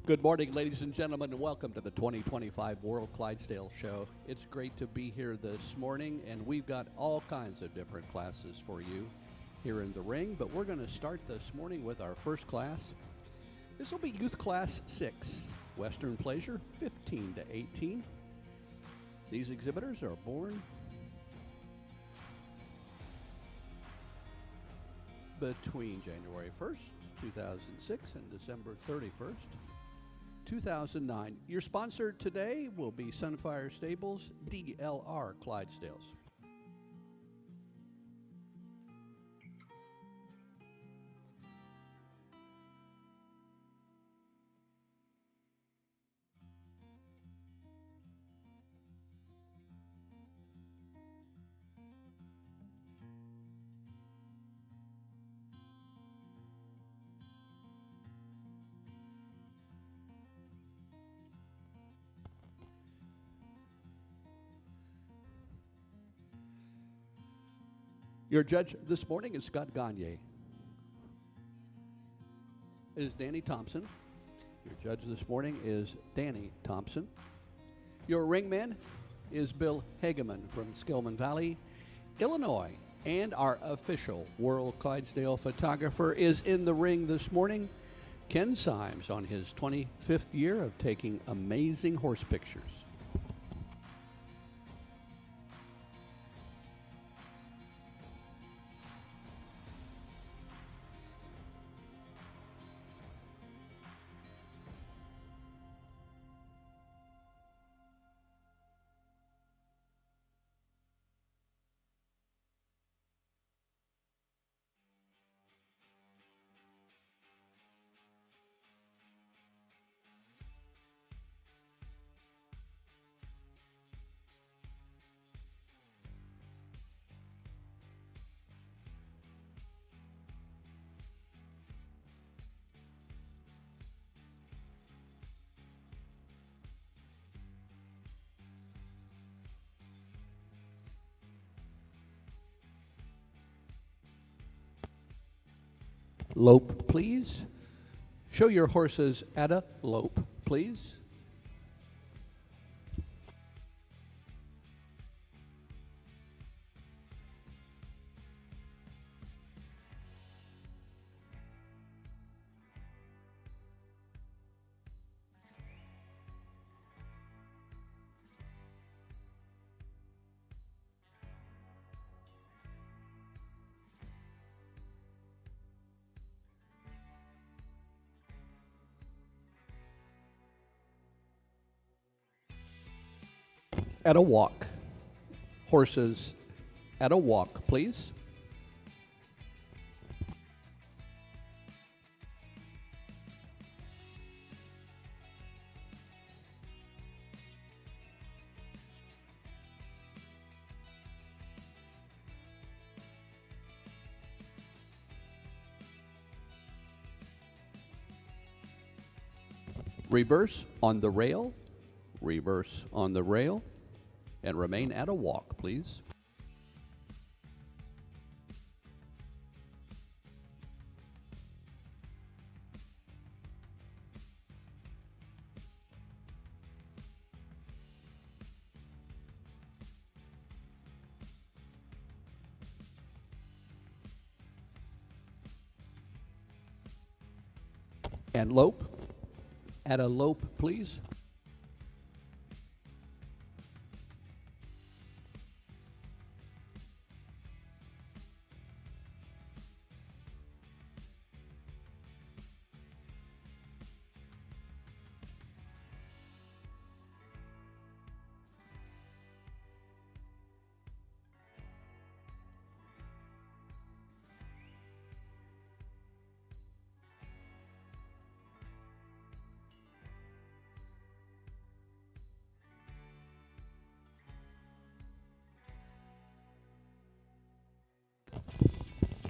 Good morning, ladies and gentlemen, and welcome to the 2025 World Clydesdale Show. It's great to be here this morning, and we've got all kinds of different classes for you here in the ring, but we're going to start this morning with our first class. This will be Youth Class 6, Western Pleasure, 15 to 18. These exhibitors are born between January 1st, 2006 and December 31st, 2009. Your sponsor today will be Sunfire Stables, DLR Clydesdales. Your judge this morning is Scott Gagne. It is Danny Thompson. Your judge this morning is Danny Thompson. Your ringman is Bill Hageman from Skillman Valley, Illinois. And our official World Clydesdale photographer is in the ring this morning, Ken Symes, on his 25th year of taking amazing horse pictures. Lope, please. Show your horses at a lope, please. At a walk. Horses at a walk, please. Reverse on the rail. Reverse on the rail. And remain at a walk, please. And lope. At a lope, please.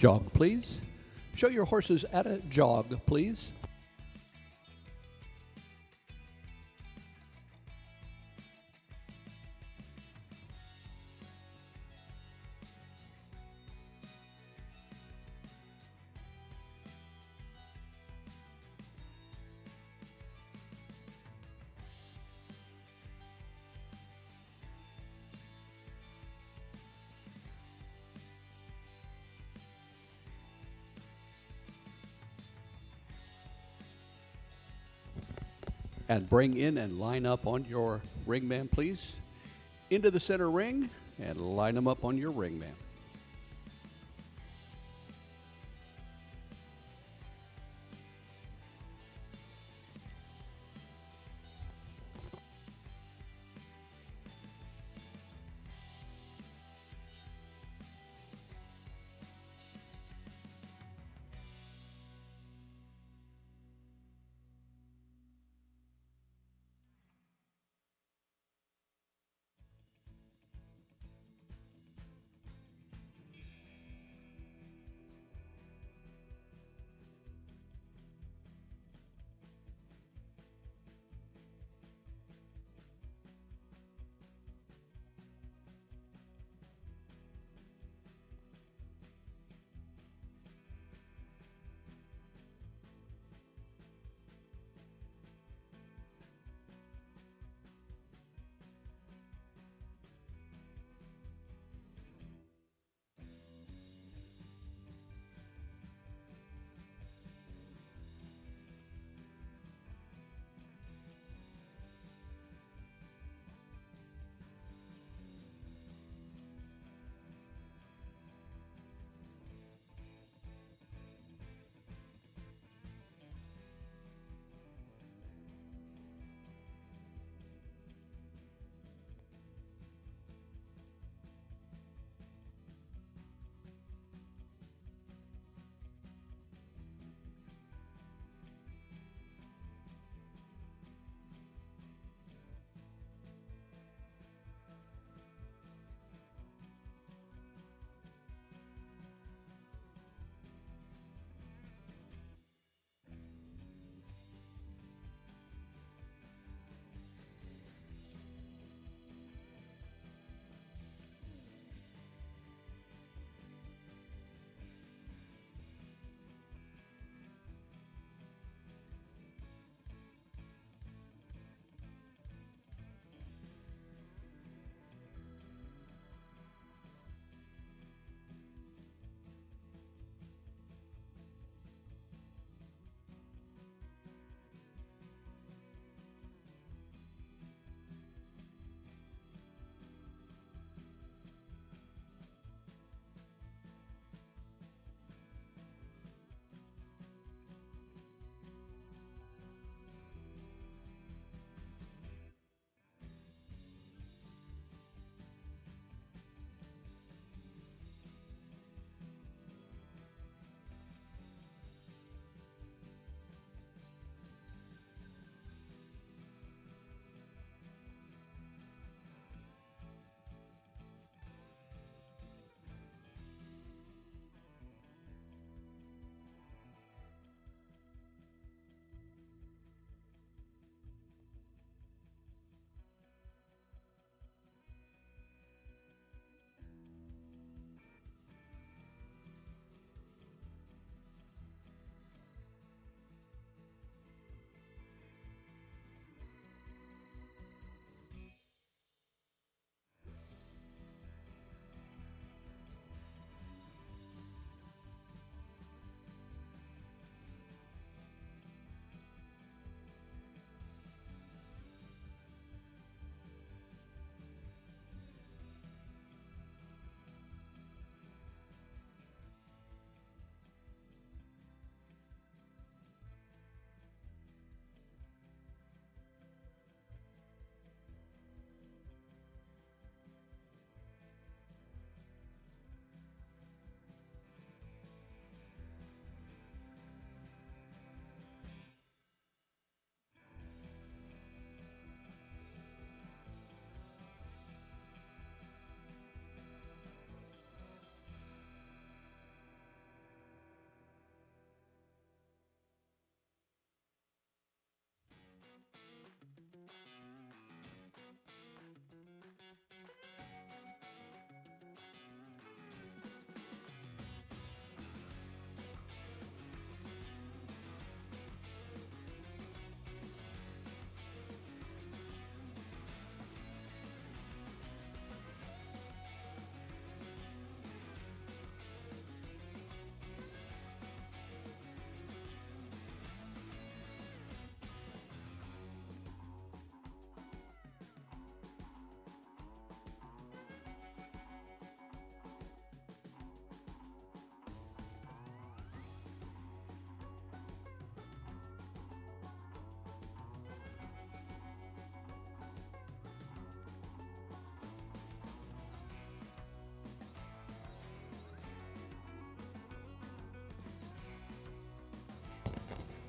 Jog, please. Show your horses at a jog, please. And bring in and line up on your ring man, please. Into the center ring and line them up on your ring man.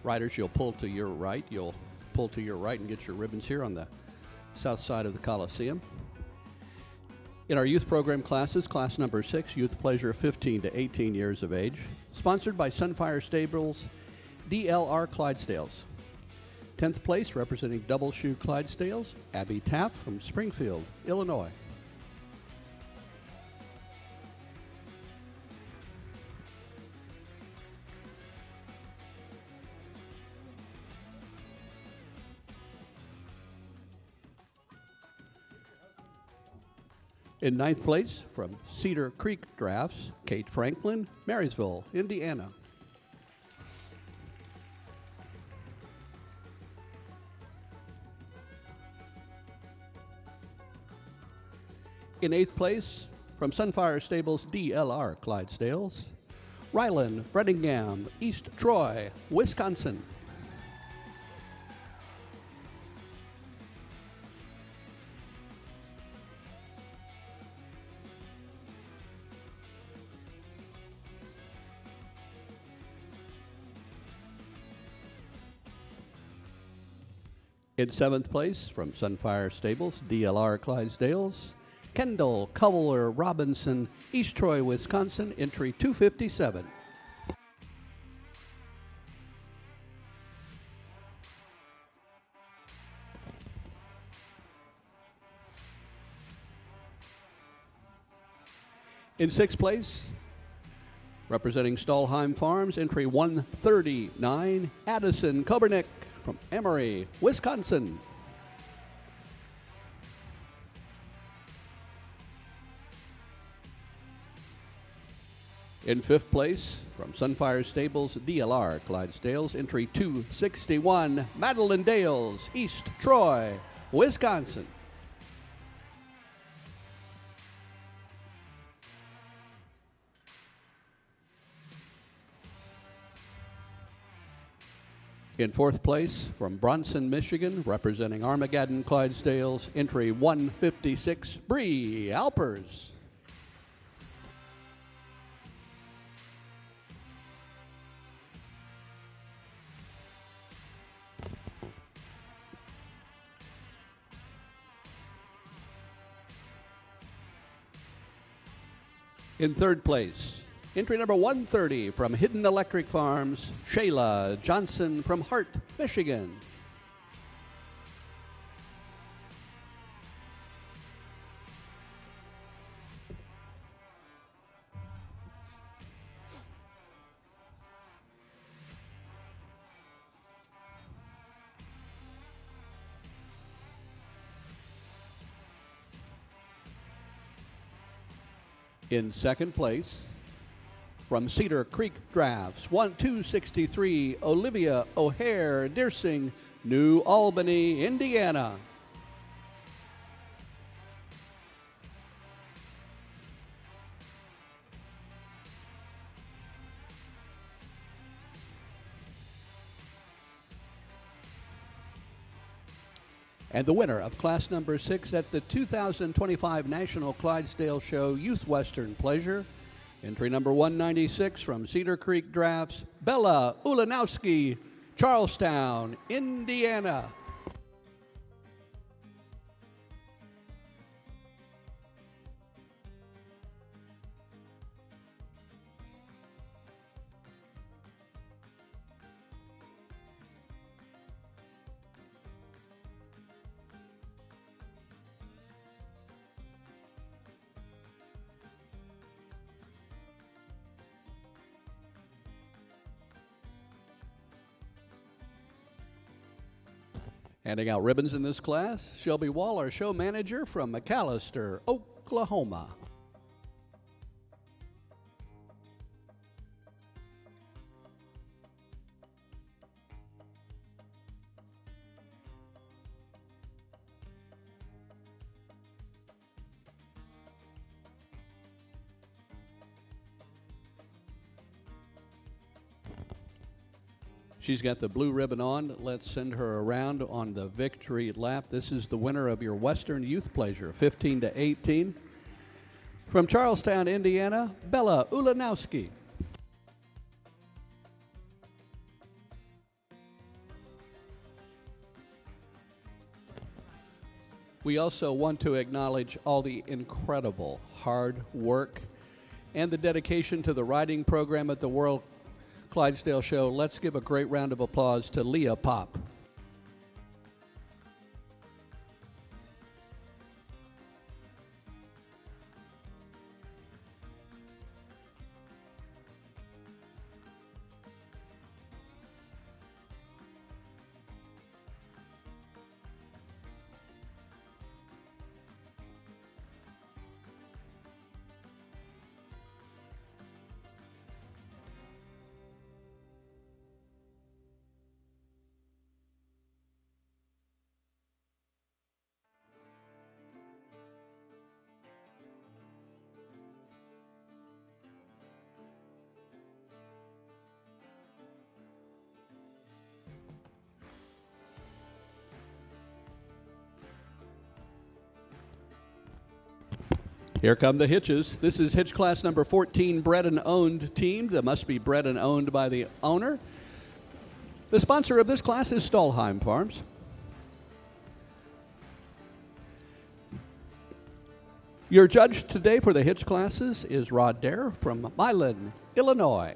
Riders, you'll pull to your right. You'll pull to your right and get your ribbons here on the south side of the Coliseum. In our youth program classes, class number 6, Youth Pleasure 15 to 18 years of age, sponsored by Sunfire Stables, DLR Clydesdales. 10th place, representing Double Shoe Clydesdales, Abby Taft from Springfield, Illinois. In 9th place, from Cedar Creek Drafts, Kate Franklin, Marysville, Indiana. In 8th place, from Sunfire Stables, DLR Clydesdales, Ryland Bredingham, East Troy, Wisconsin. In 7th place, from Sunfire Stables, DLR Clydesdales, Kendall Cowler Robinson, East Troy, Wisconsin, entry 257. In 6th place, representing Stahlheim Farms, entry 139, Addison Kobernick from Emory, Wisconsin. In 5th place, from Sunfire Stables, DLR Clydesdales, entry 261, Madeline Dales, East Troy, Wisconsin. In 4th place, from Bronson, Michigan, representing Armageddon Clydesdales, entry 156, Bree Alpers. In 3rd place, entry number 130 from Hidden Electric Farms, Shayla Johnson from Hart, Michigan. In 2nd place, from Cedar Creek Drafts, 1263, Olivia O'Hare Deersing, New Albany, Indiana. And the winner of class number 6 at the 2025 National Clydesdale Show Youth Western Pleasure, entry number 196 from Cedar Creek Drafts, Bella Ulanowski, Charlestown, Indiana. Handing out ribbons in this class, Shelby Wall, our show manager from McAllister, Oklahoma. She's got the blue ribbon on. Let's send her around on the victory lap. This is the winner of your Western Youth Pleasure, 15 to 18. From Charlestown, Indiana, Bella Ulanowski. We also want to acknowledge all the incredible hard work and the dedication to the riding program at the World Clydesdale Show. Let's give a great round of applause to Leah Pop. Here come the hitches. This is hitch class number 14, bred and owned team. That must be bred and owned by the owner. The sponsor of this class is Stahlheim Farms. Your judge today for the hitch classes is Rod Dare from Milan, Illinois.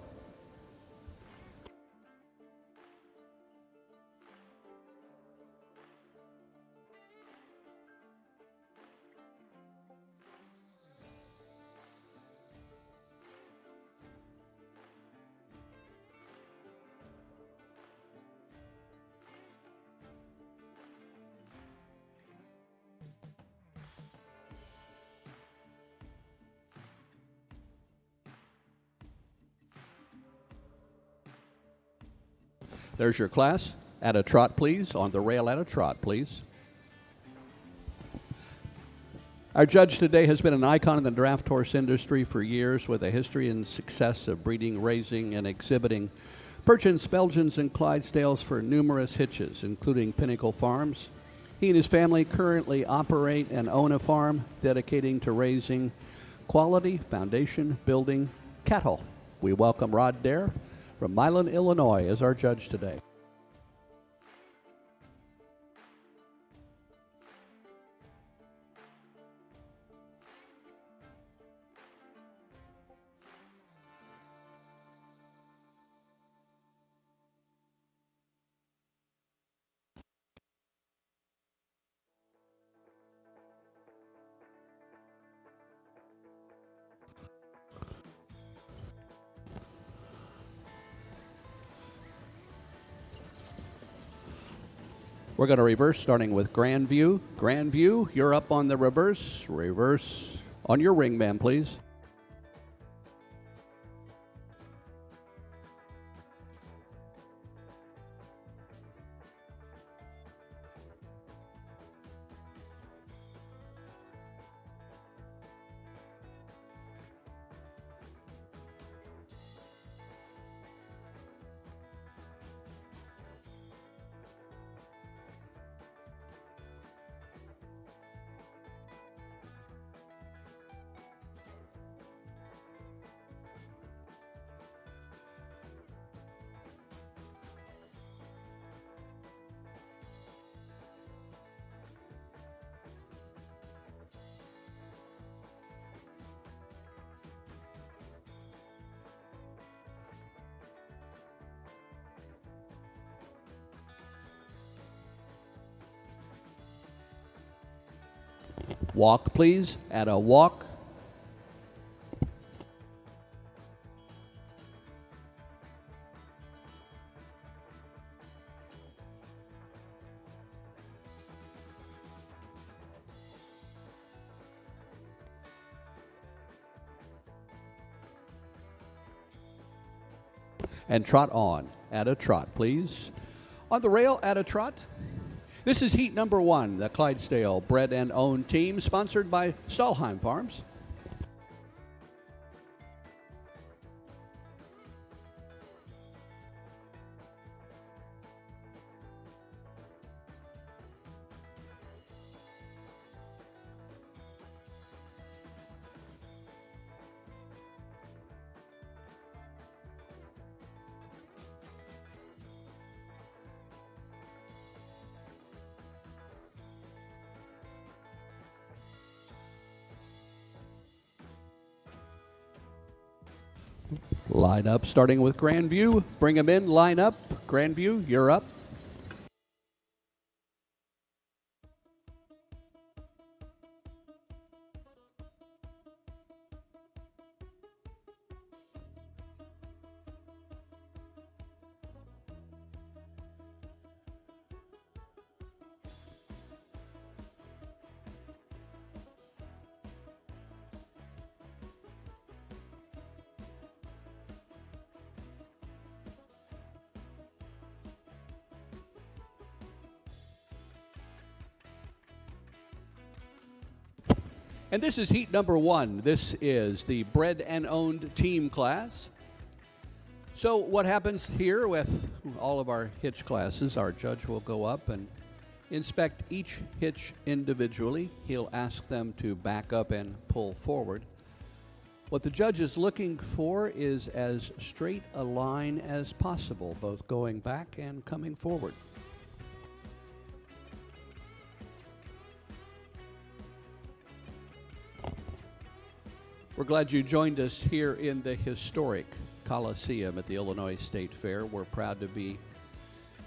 There's your class. At a trot, please. On the rail at a trot, please. Our judge today has been an icon in the draft horse industry for years with a history and success of breeding, raising, and exhibiting Perchins, Belgians, and Clydesdales for numerous hitches, including Pinnacle Farms. He and his family currently operate and own a farm dedicating to raising quality foundation building cattle. We welcome Rod Dare from Milan, Illinois, as our judge today. We're going to reverse, starting with Grandview. Grandview, you're up on the reverse. Reverse on your ring, ma'am, please. Walk, please. At a walk. And trot on. At a trot, please. On the rail, at a trot. This is heat number 1, the Clydesdale bred and owned team, sponsored by Stahlheim Farms. Line up, starting with Grandview. Bring them in, line up. Grandview, you're up. And this is heat number 1. This is the bred and owned team class. So what happens here with all of our hitch classes, our judge will go up and inspect each hitch individually. He'll ask them to back up and pull forward. What the judge is looking for is as straight a line as possible, both going back and coming forward. We're glad you joined us here in the historic Coliseum at the Illinois State Fair. We're proud to be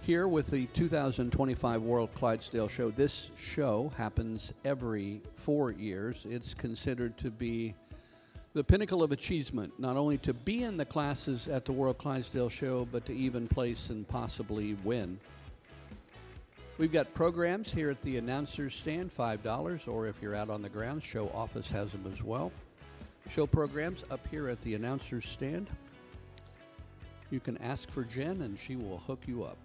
here with the 2025 World Clydesdale Show. This show happens every 4 years. It's considered to be the pinnacle of achievement, not only to be in the classes at the World Clydesdale Show, but to even place and possibly win. We've got programs here at the announcer's stand, $5, or if you're out on the grounds, show office has them as well. Show programs up here at the announcer's stand. You can ask for Jen and she will hook you up.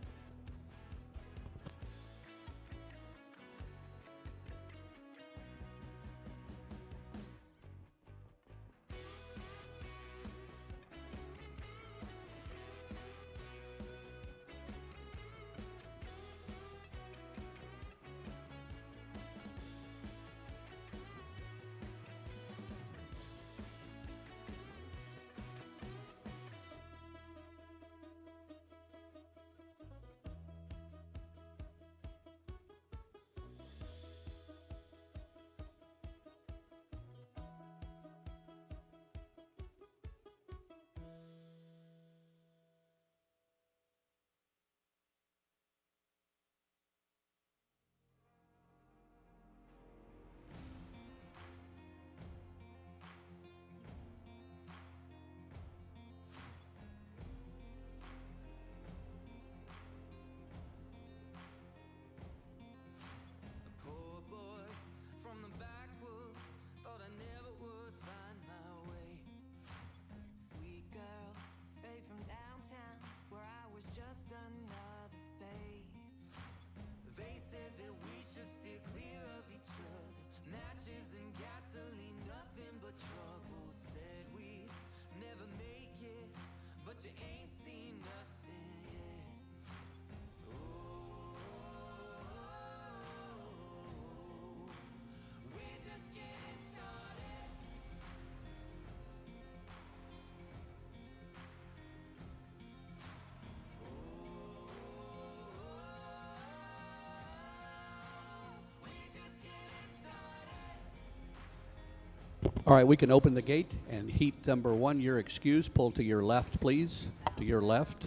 All right, we can open the gate and heat number 1, you're excused. Pull to your left, please. To your left.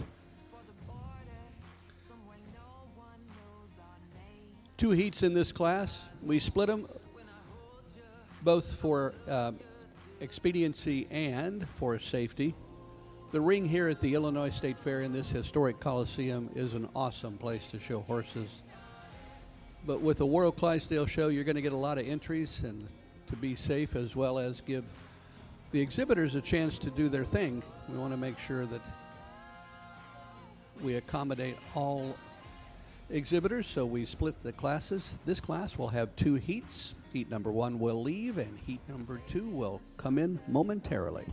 2 heats in this class. We split them both for expediency and for safety. The ring here at the Illinois State Fair in this historic Coliseum is an awesome place to show horses. But with the World Clydesdale Show, you're going to get a lot of entries, and to be safe as well as give the exhibitors a chance to do their thing, we want to make sure that we accommodate all exhibitors, so we split the classes. This class will have 2 heats. Heat number 1 will leave, and heat number 2 will come in momentarily.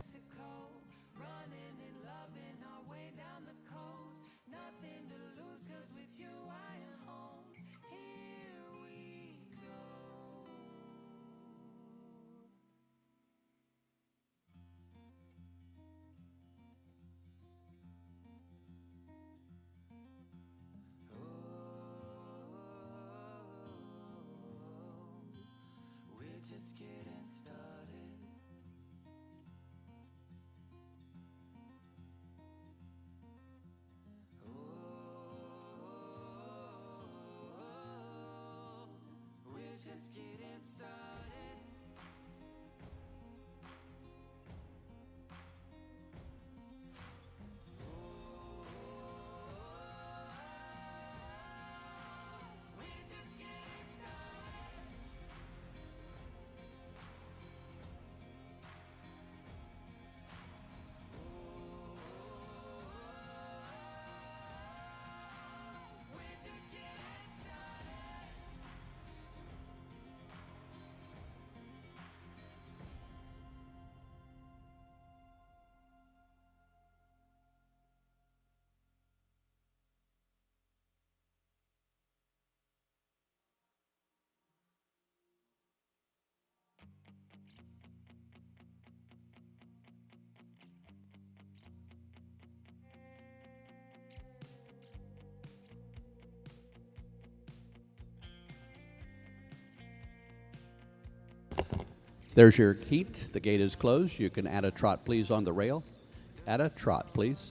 There's your heat. The gate is closed. You can add a trot, please, on the rail. Add a trot, please.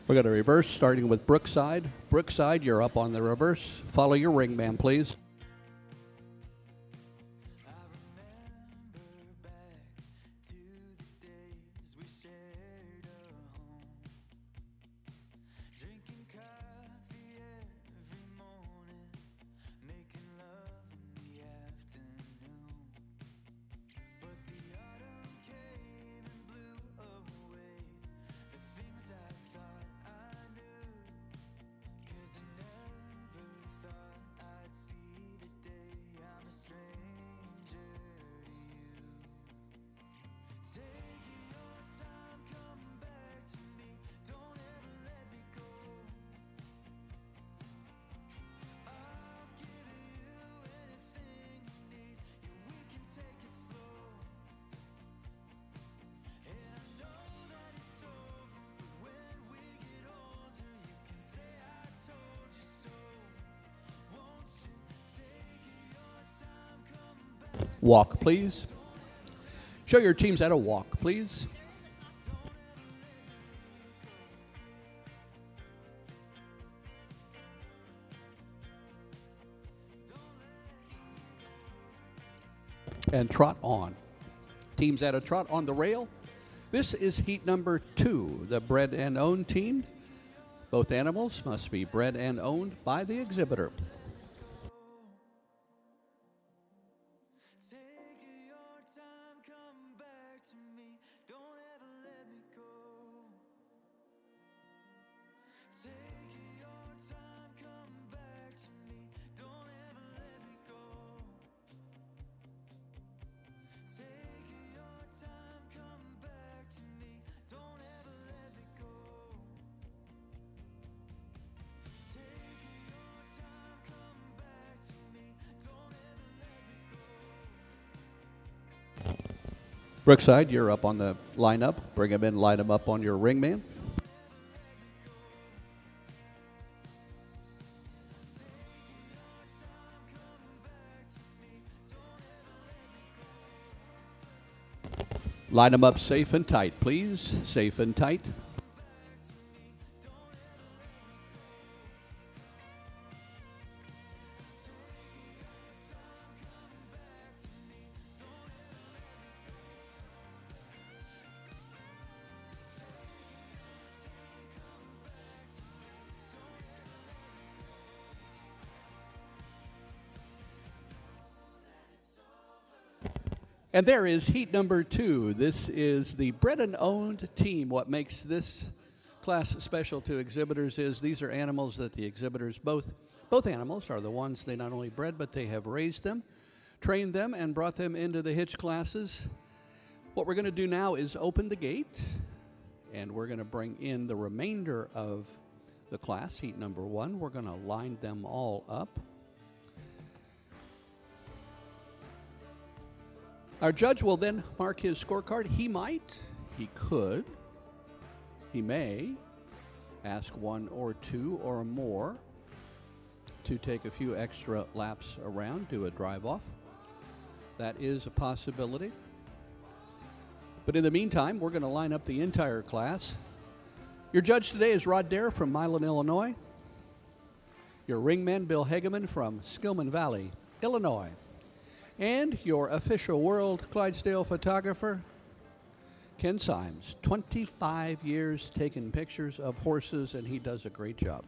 We're going to reverse, starting with Brookside. Brookside, you're up on the reverse. Follow your ring man, please. Walk, please. Show your teams how to walk, please. And trot on. Teams at a trot on the rail. This is heat number 2, the bred and owned team. Both animals must be bred and owned by the exhibitor. Brookside, you're up on the lineup. Bring them in, line them up on your ring man. Line them up safe and tight, please. Safe and tight. And there is heat number 2. This is the bred and owned team. What makes this class special to exhibitors is these are animals that the exhibitors, both animals are the ones they not only bred, but they have raised them, trained them, and brought them into the hitch classes. What we're going to do now is open the gate, and we're going to bring in the remainder of the class, heat number 1. We're going to line them all up. Our judge will then mark his scorecard. He might, he could, he may ask 1 or 2 or more to take a few extra laps around, do a drive-off. That is a possibility. But in the meantime, we're going to line up the entire class. Your judge today is Rod Dare from Milan, Illinois. Your ringman, Bill Hageman from Skillman Valley, Illinois. And your official World Clydesdale photographer, Ken Symes. 25 years taking pictures of horses, and he does a great job.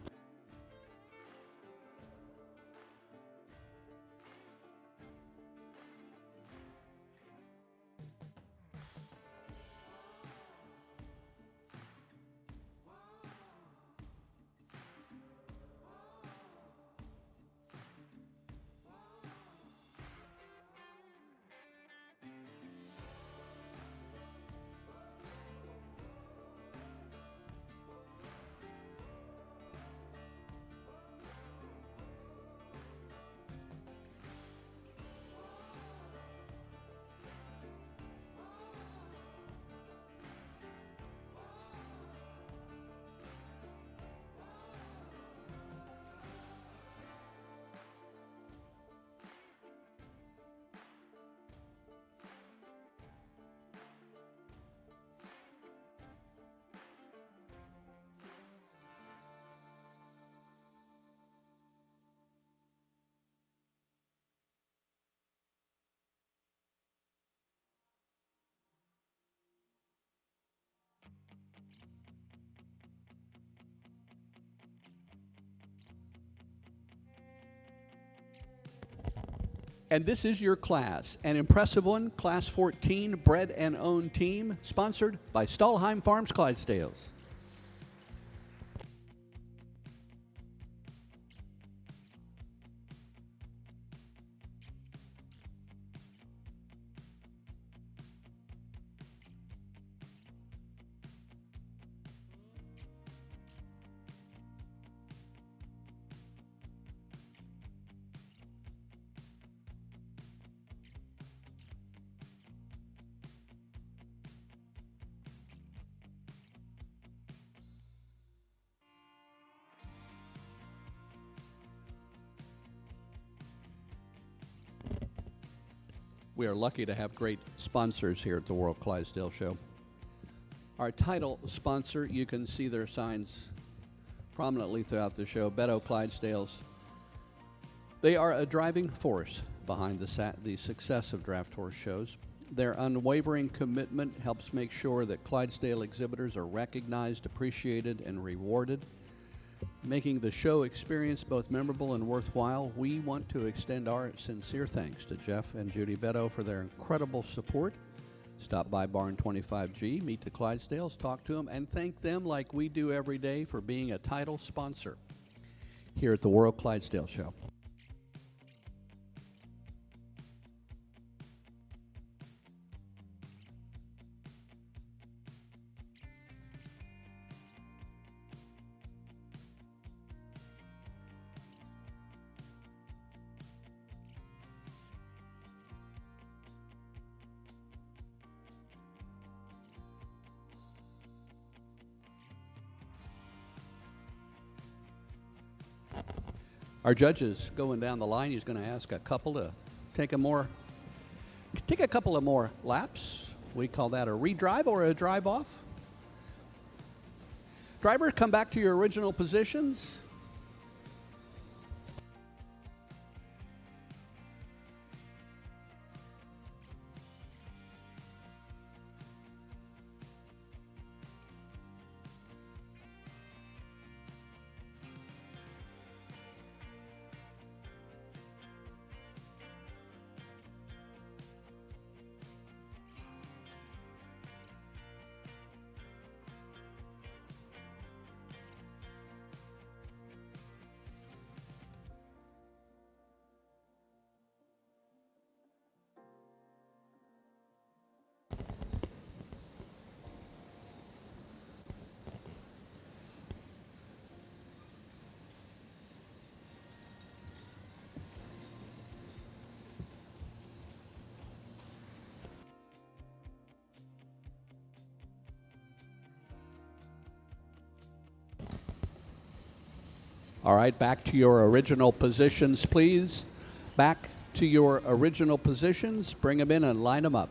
And this is your class, an impressive one, Class 14, bred and owned team, sponsored by Stahlheim Farms Clydesdales. We are lucky to have great sponsors here at the World Clydesdale Show. Our title sponsor, you can see their signs prominently throughout the show, Beto Clydesdales. They are a driving force behind the success of draft horse shows. Their unwavering commitment helps make sure that Clydesdale exhibitors are recognized, appreciated, and rewarded, making the show experience both memorable and worthwhile. We want to extend our sincere thanks to Jeff and Judy Beto for their incredible support. Stop by Barn 25G, meet the Clydesdales, talk to them, and thank them like we do every day for being a title sponsor here at the World Clydesdale Show. Our judge is going down the line. He's going to ask a couple to take a couple of more laps. We call that a redrive or a drive off. Driver, come back to your original positions. All right, back to your original positions, please. Back to your original positions. Bring them in and line them up.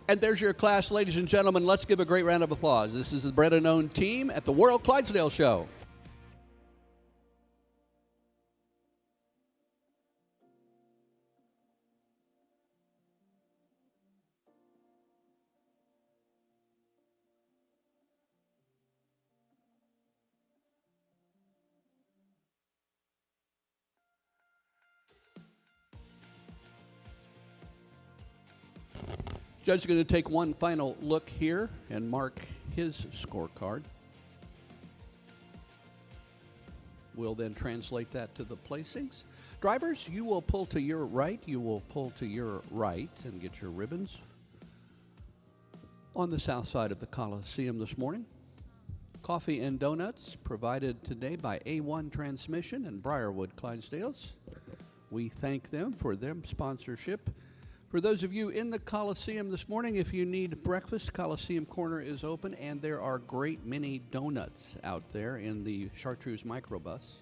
And there's your class, ladies and gentlemen. Let's give a great round of applause. This is the Bred and Owned team at the World Clydesdale Show. Judge is going to take one final look here and mark his scorecard. We'll then translate that to the placings. Drivers, you will pull to your right. You will pull to your right and get your ribbons on the south side of the Coliseum this morning. Coffee and donuts provided today by A1 Transmission and Briarwood Clydesdales. We thank them for their sponsorship. For those of you in the Coliseum this morning, if you need breakfast, Coliseum Corner is open, and there are great mini donuts out there in the Chartreuse microbus.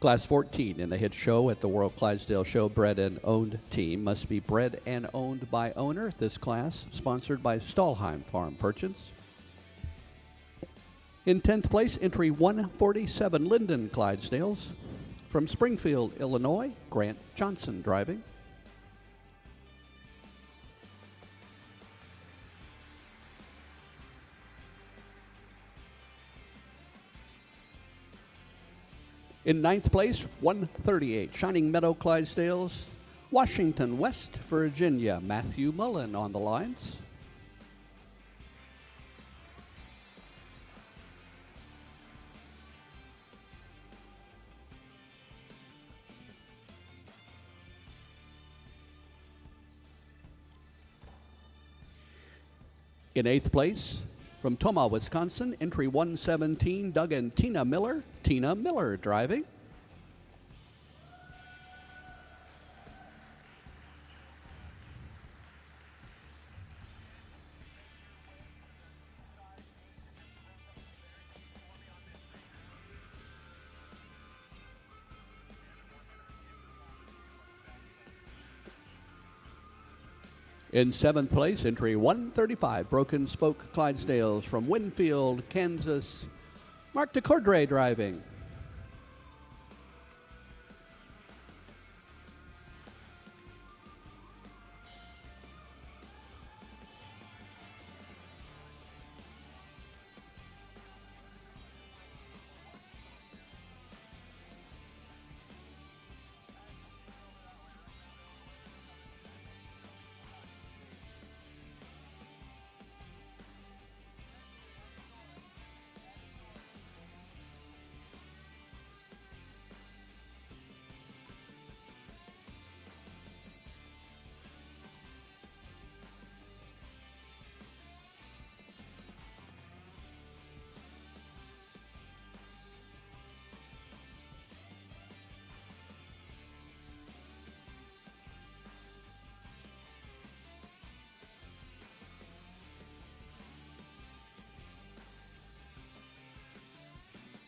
Class 14 in the hit show at the World Clydesdale Show, Bred and Owned team must be bred and owned by owner. This class sponsored by Stahlheim Farm Purchase. In 10th place, entry 147, Linden Clydesdales. From Springfield, Illinois, Grant Johnson driving. In ninth place, 138, Shining Meadow Clydesdales, Washington, West Virginia, Matthew Mullen on the lines. In eighth place, from Tomah, Wisconsin, entry 117, Doug and Tina Miller. Tina Miller driving. In seventh place, entry 135, Broken Spoke Clydesdales from Winfield, Kansas, Mark DeCordray driving.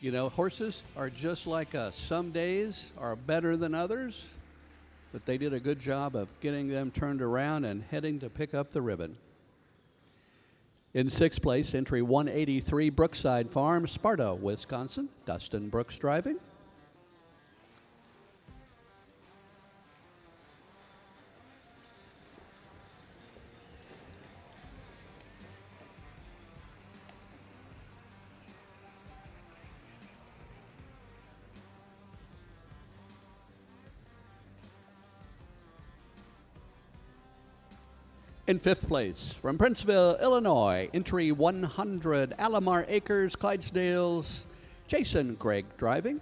You know, horses are just like us. Some days are better than others, but they did a good job of getting them turned around and heading to pick up the ribbon. In sixth place, entry 183, Brookside Farm, Sparta, Wisconsin, Dustin Brooks driving. In fifth place, from Princeville, Illinois, entry 100, Alamar Acres, Clydesdales, Jason Gregg driving.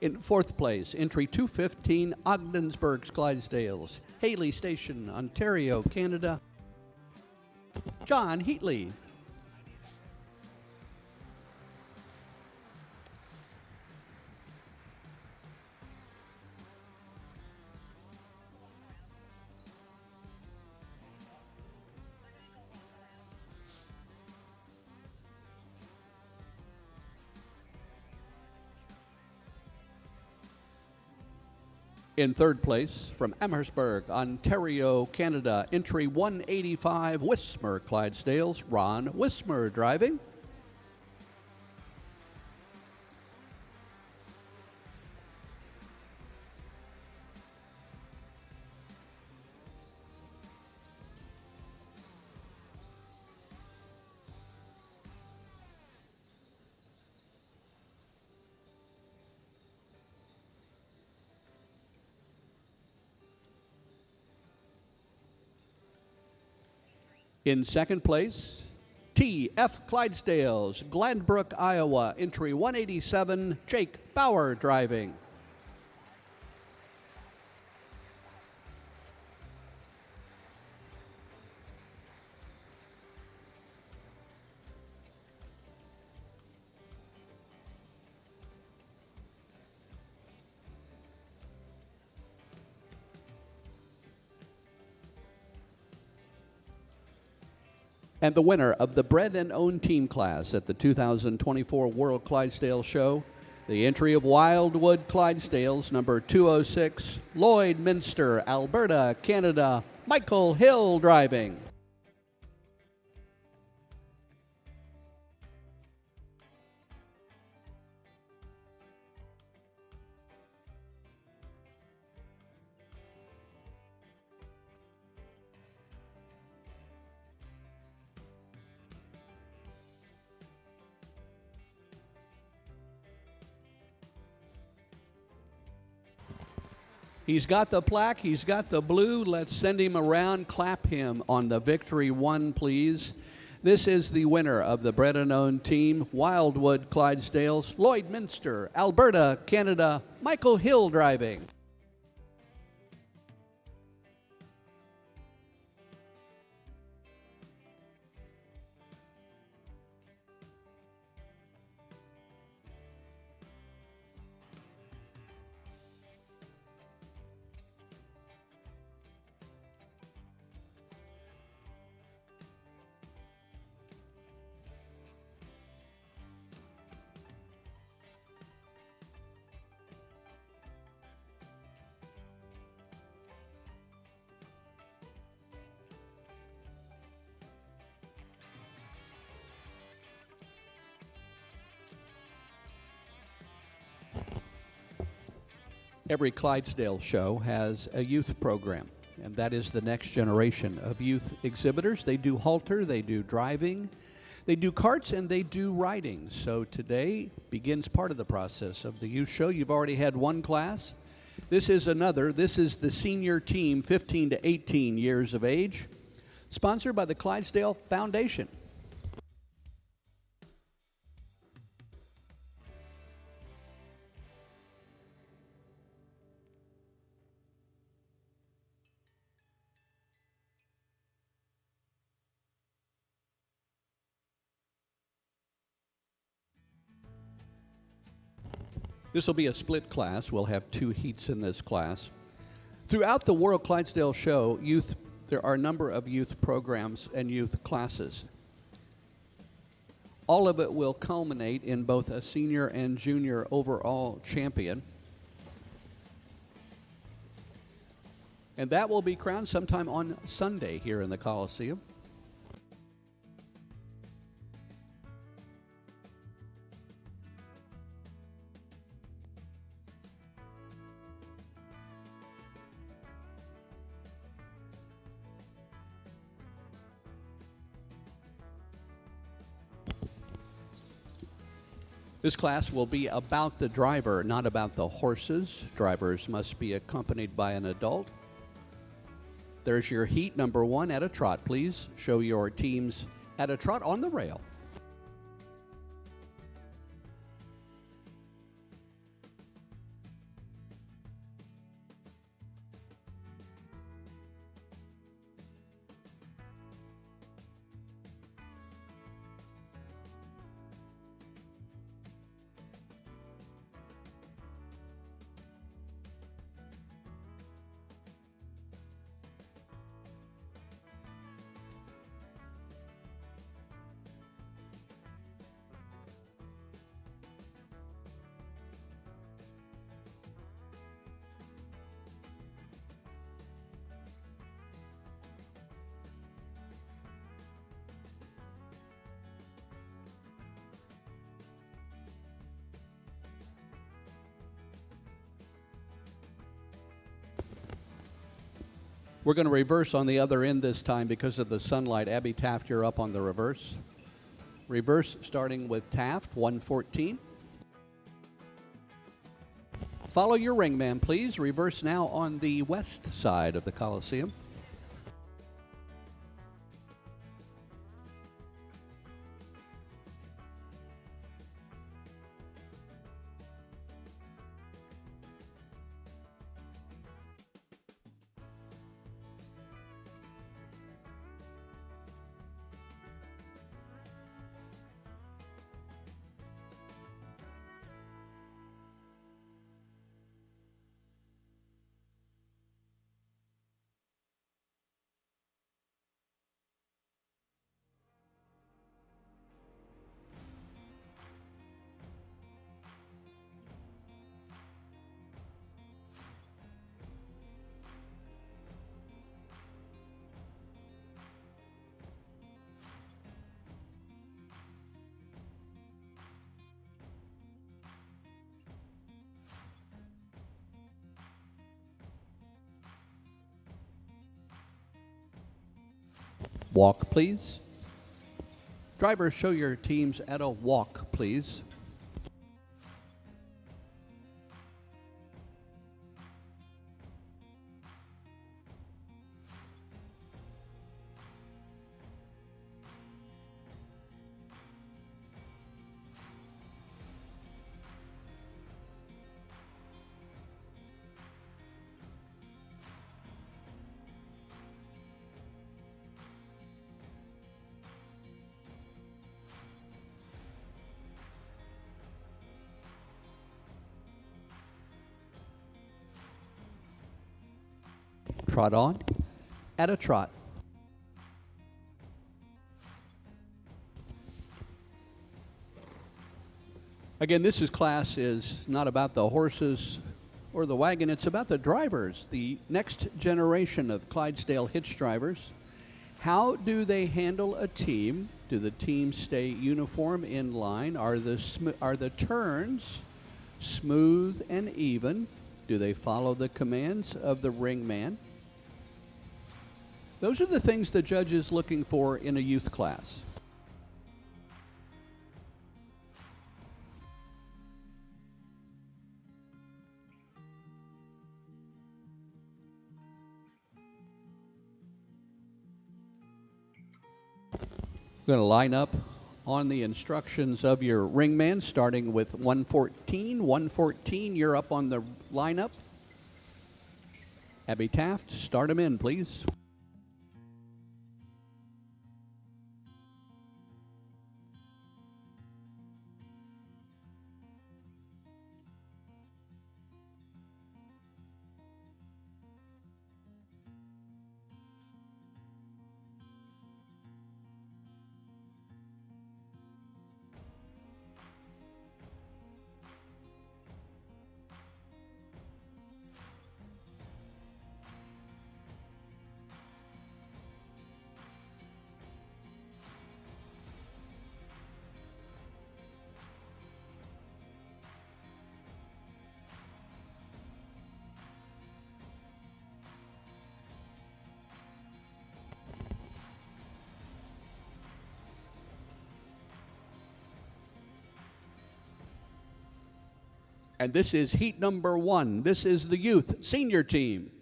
In fourth place, entry 215, Ogdensburg's Clydesdales, Haley Station, Ontario, Canada, John Heatley. In third place, from Amherstburg, Ontario, Canada, entry 185, Wismer Clydesdales, Ron Wismer driving. In second place, T.F. Clydesdales, Gladbrook, Iowa, entry 187, Jake Bauer driving. And the winner of the Bred and Owned Team class at the 2024 World Clydesdale Show, the entry of Wildwood Clydesdales, number 206, Lloydminster, Alberta, Canada, Michael Hill driving. He's got the plaque, he's got the blue. Let's send him around, clap him on the victory one, please. This is the winner of the Bred and Owned Team, Wildwood Clydesdales, Lloydminster, Alberta, Canada, Michael Hill driving. Every Clydesdale show has a youth program, and that is the next generation of youth exhibitors. They do halter, they do driving, they do karts, and they do riding. So today begins part of the process of the youth show. You've already had one class. This is another. This is the senior team, 15 to 18 years of age, sponsored by the Clydesdale Foundation. This will be a split class. We'll have two heats in this class. Throughout the World Clydesdale Show, there are a number of youth programs and youth classes. All of it will culminate in both a senior and junior overall champion. And that will be crowned sometime on Sunday here in the Coliseum. This class will be about the driver, not about the horses. Drivers must be accompanied by an adult. There's your heat number one at a trot. Please show your teams at a trot on the rail. We're going to reverse on the other end this time because of the sunlight. Abby Taft, you're up on the reverse. Reverse starting with Taft, 114. Follow your ring man, please. Reverse now on the west side of the Coliseum. Walk, please. Drivers, show your teams at a walk, please. Trot on. At a trot. Again, this class is not about the horses or the wagon. It's about the drivers, the next generation of Clydesdale hitch drivers. How do they handle a team? Do the teams stay uniform in line? Are the turns smooth and even? Do they follow the commands of the ring man? Those are the things the judge is looking for in a youth class. We're going to line up on the instructions of your ringman, starting with 114. 114, you're up on the lineup. Abby Taft, start him in, please. And this is heat number 1. This is the youth senior team.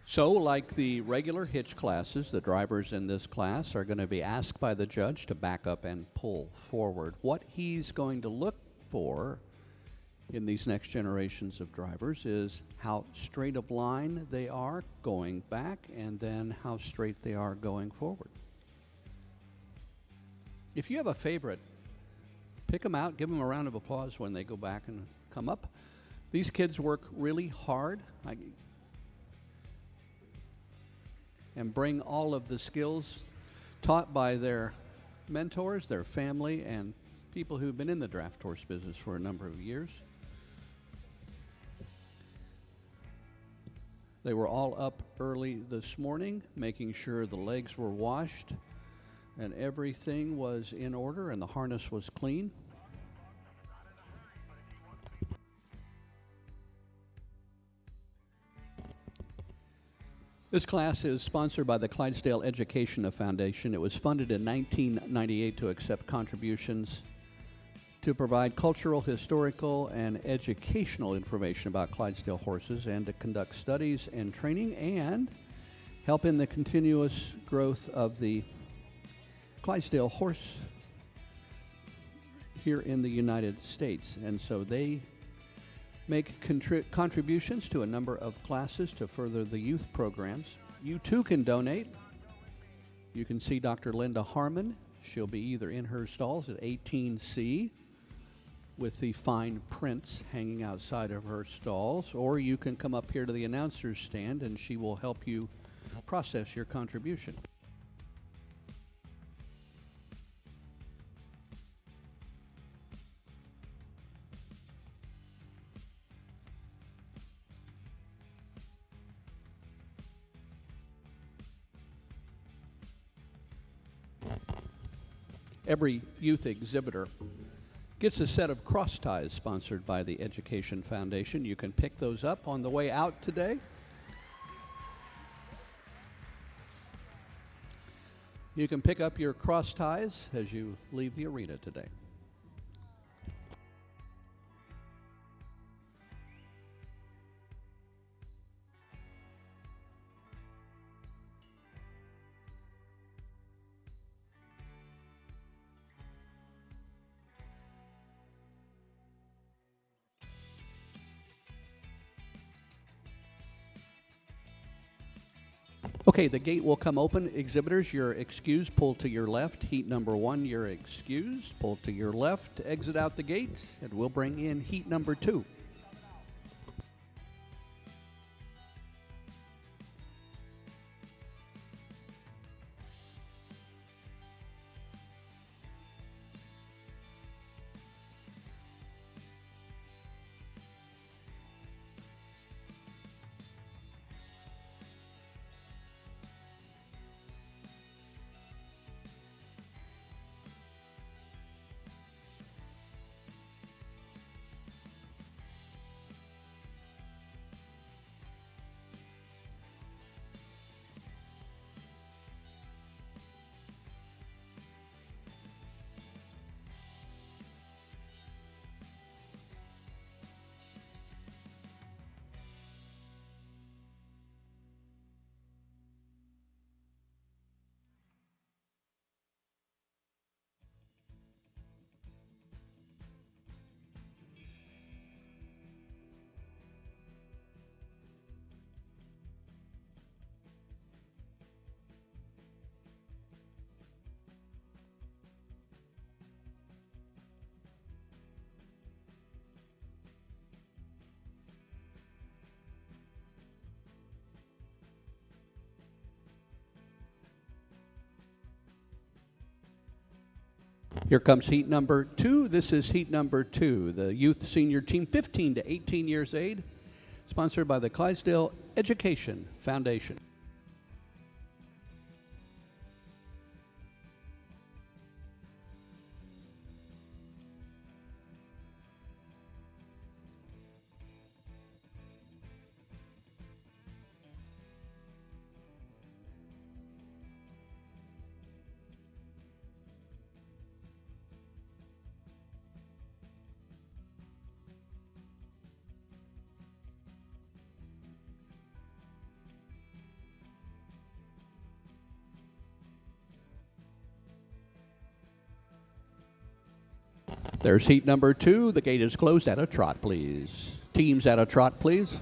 So, like the regular hitch classes, the drivers in this class are going to be asked by the judge to back up and pull forward. What he's going to look for in these next generations of drivers is how straight of line they are going back, and then how straight they are going forward. If you have a favorite, pick them out, give them a round of applause when they go back and come up. These kids work really hard and bring all of the skills taught by their mentors, their family, and people who've been in the draft horse business for a number of years. They were all up early this morning, making sure the legs were washed and everything was in order and the harness was clean. This class is sponsored by the Clydesdale Education Foundation. It was funded in 1998 to accept contributions to provide cultural, historical, and educational information about Clydesdale horses, and to conduct studies and training and help in the continuous growth of the Clydesdale horse here in the United States. And so they make contributions to a number of classes to further the youth programs. You too can donate. You can see Dr. Linda Harmon. She'll be either in her stalls at 18C with the fine prints hanging outside of her stalls, or you can come up here to the announcer's stand and she will help you process your contribution. Every youth exhibitor Gets a set of cross ties sponsored by the Education Foundation. You can pick those up on the way out today. You can pick up your cross ties as you leave the arena today. Okay, the gate will come open. Exhibitors, you're excused. Pull to your left. Heat number 1, you're excused. Pull to your left. Exit out the gate, and we'll bring in heat number 2. Here comes heat number 2. This is heat number 2, the youth senior team, 15 to 18 years age, sponsored by the Clydesdale Education Foundation. There's heat number 2. The gate is closed. At a trot, please. Teams at a trot, please.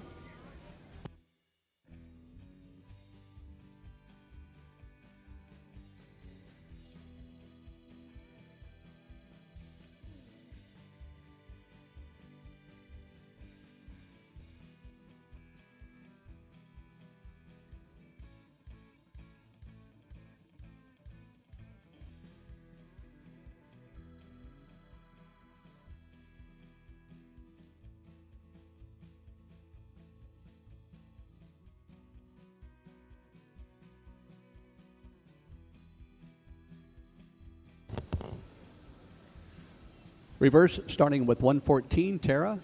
Reverse starting with 114, Tara.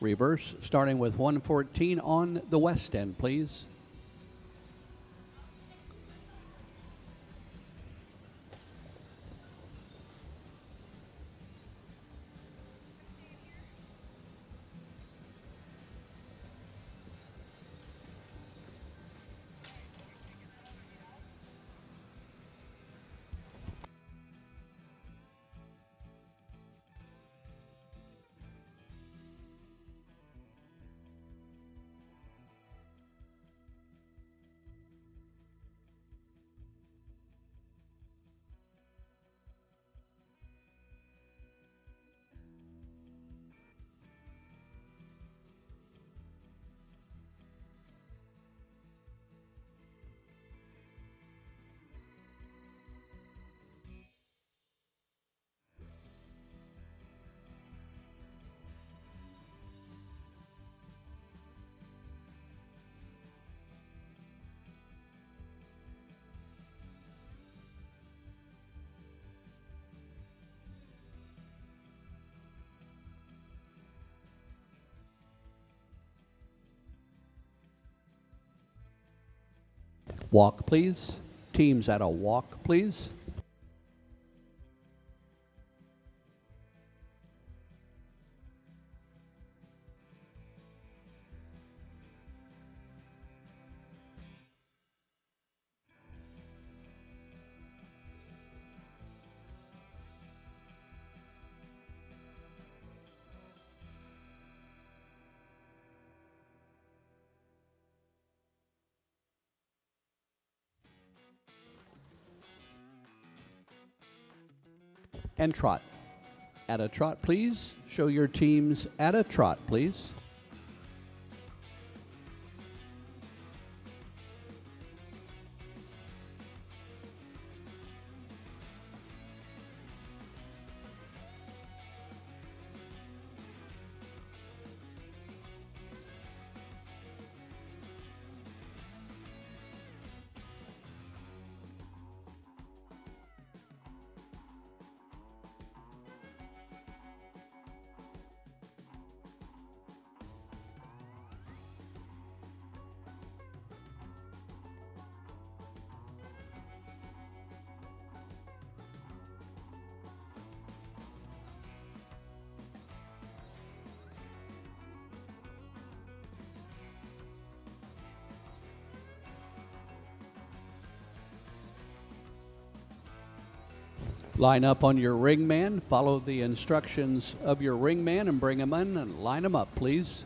Reverse starting with 114 on the west end, please. Walk, please. Teams at a walk, please. And trot. At a trot, please. Show your teams at a trot, please. Line up on your ring man. Follow the instructions of your ring man and bring them in and line them up, please.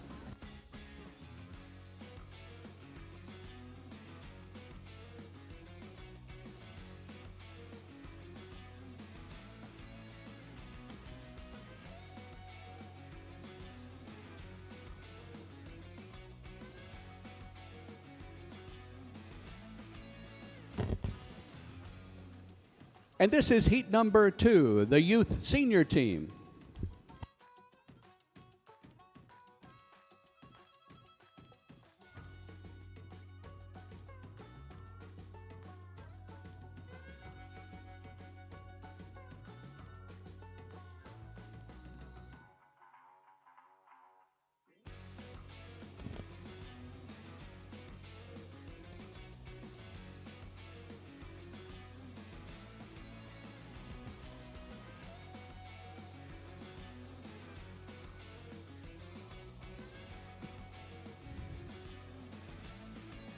And this is heat number 2, the youth senior team.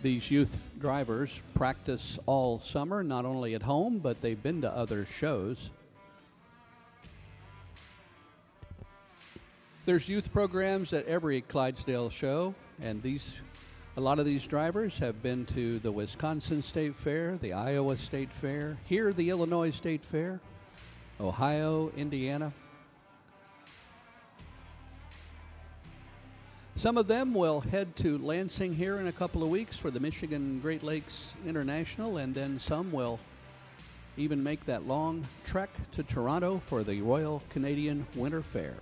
These youth drivers practice all summer, not only at home, but they've been to other shows. There's youth programs at every Clydesdale show, and a lot of these drivers have been to the Wisconsin State Fair, the Iowa State Fair, here the Illinois State Fair, Ohio, Indiana. Some of them will head to Lansing here in a couple of weeks for the Michigan Great Lakes International, and then some will even make that long trek to Toronto for the Royal Canadian Winter Fair.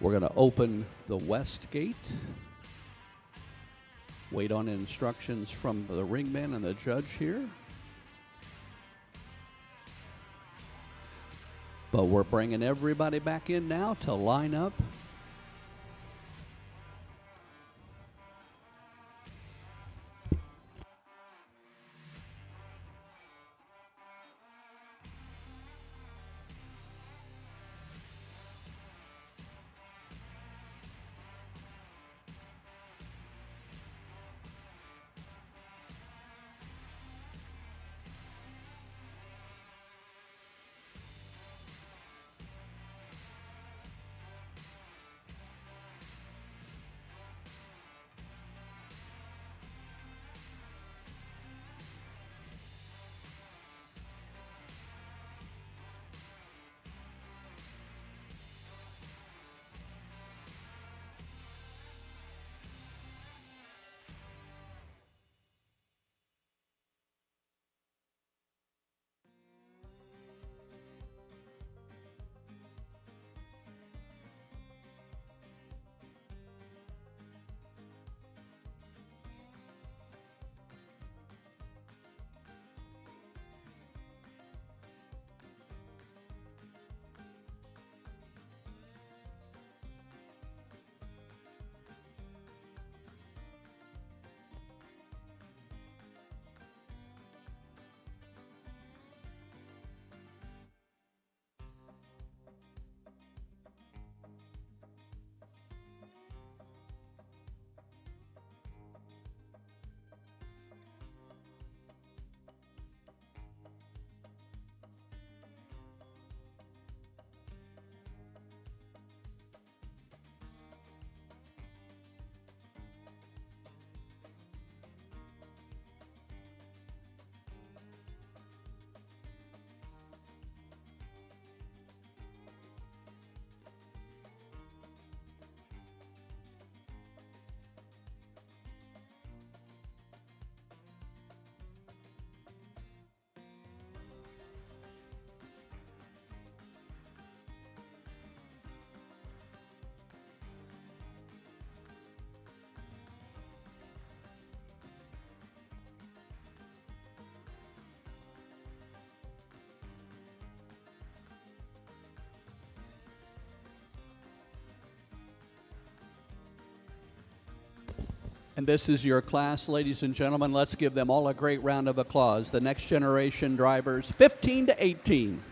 We're going to open the west gate, wait on instructions from the ringman and the judge here. But we're bringing everybody back in now to line up. And this is your class, ladies and gentlemen. Let's give them all a great round of applause. The next generation drivers, 15 to 18.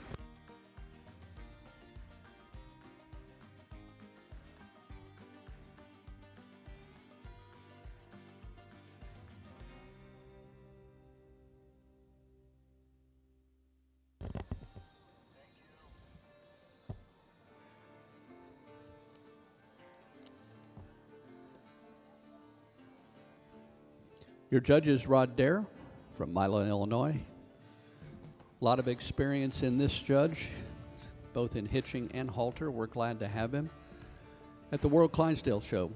Your judge is Rod Dare from Milan, Illinois. A lot of experience in this judge, both in hitching and halter. We're glad to have him at the World Clydesdale Show.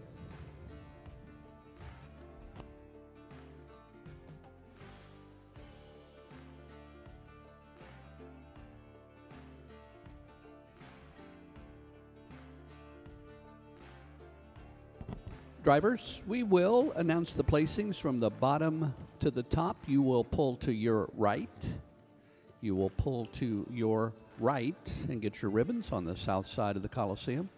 Drivers, we will announce the placings from the bottom to the top. You will pull to your right. You will pull to your right and get your ribbons on the south side of the Coliseum.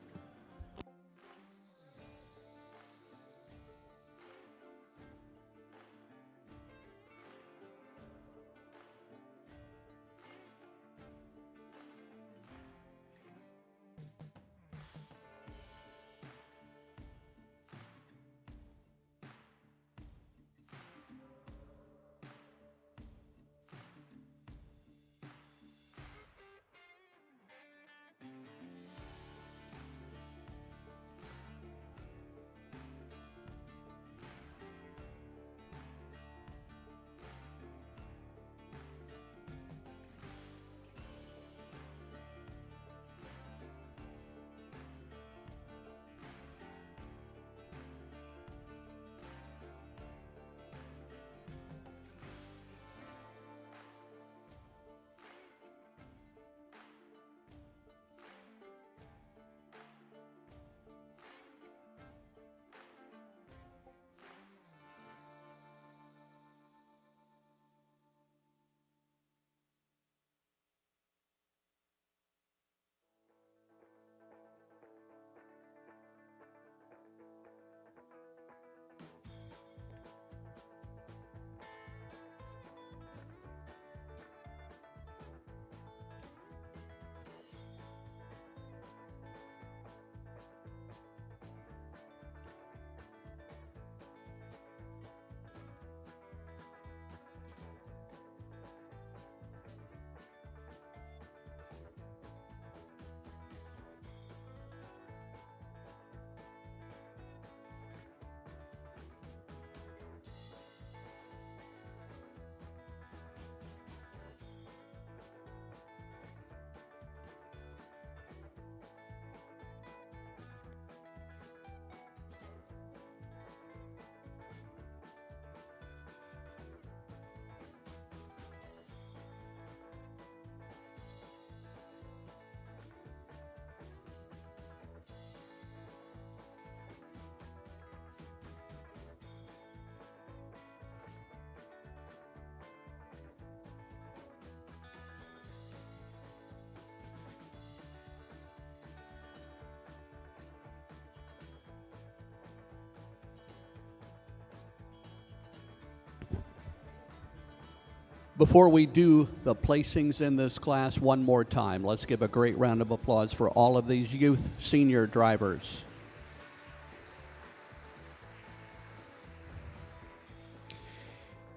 Before we do the placings in this class one more time, let's give a great round of applause for all of these youth senior drivers.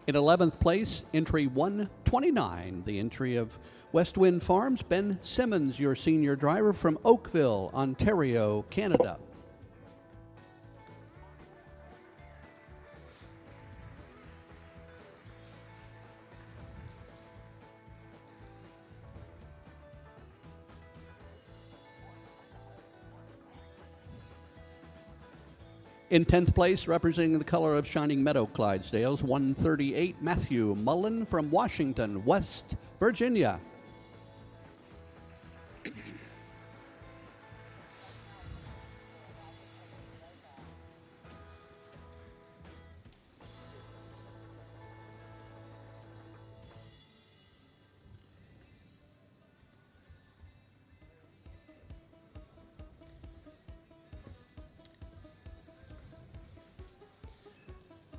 In 11th place, entry 129, the entry of West Wind Farms, Ben Simmons, your senior driver from Oakville, Ontario, Canada. In 10th place, representing the color of Shining Meadow Clydesdales, 138, Matthew Mullen from Washington, West Virginia.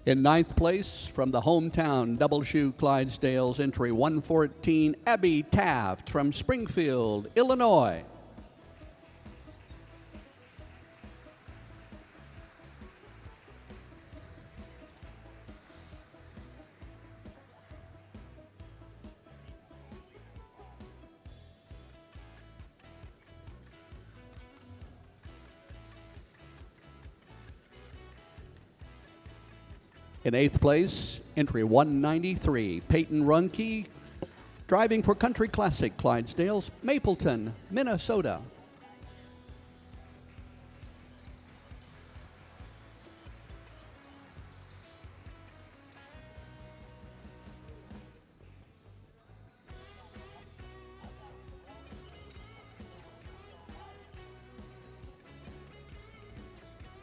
In ninth place, from the hometown Double Shoe Clydesdales, entry 114, Abby Taft from Springfield, Illinois. In eighth place, entry 193, Peyton Runke, driving for Country Classic Clydesdales, Mapleton, Minnesota.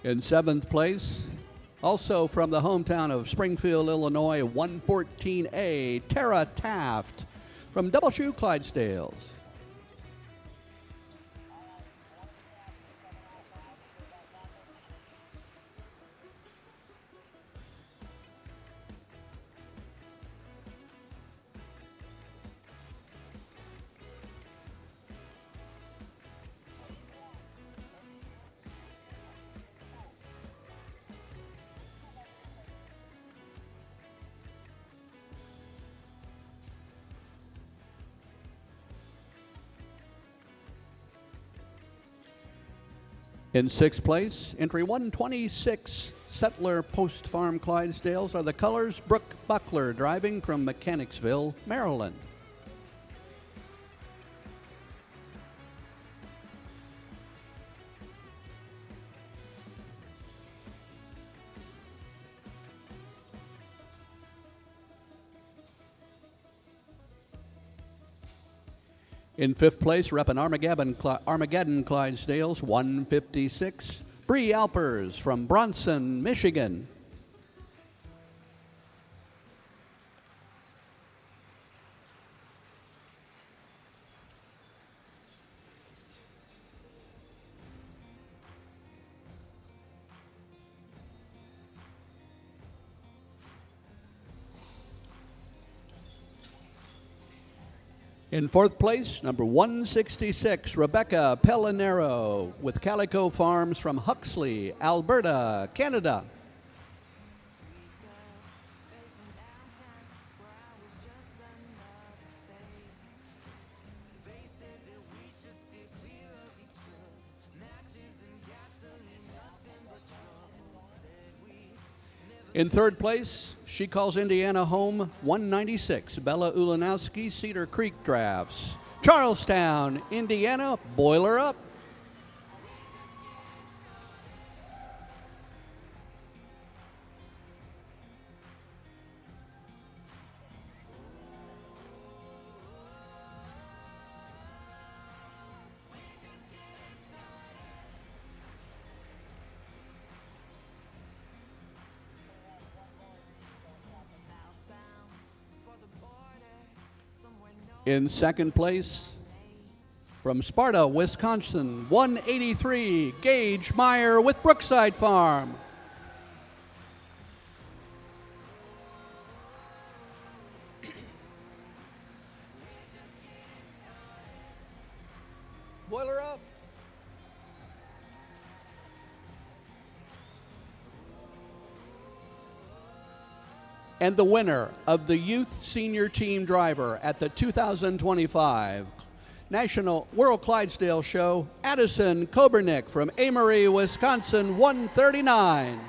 In seventh place, also from the hometown of Springfield, Illinois, 114A, Tara Taft from Double Shoe Clydesdales. In sixth place, entry 126, Settler Post Farm Clydesdales are the colors, Brooke Buckler, driving from Mechanicsville, Maryland. In fifth place, repping Armageddon Clydesdales, 156, Bree Alpers from Bronson, Michigan. In fourth place, number 166, Rebecca Pellinero with Calico Farms from Huxley, Alberta, Canada. In third place, She Calls Indiana Home, 196, Bella Ulanowski, Cedar Creek Drafts. Charlestown, Indiana, Boiler Up. In second place, from Sparta, Wisconsin, 183, Gage Meyer with Brookside Farm. Boiler Up. And the winner of the Youth Senior Team Driver at the 2025 National World Clydesdale Show, Addison Kobernick from Amory, Wisconsin, 139.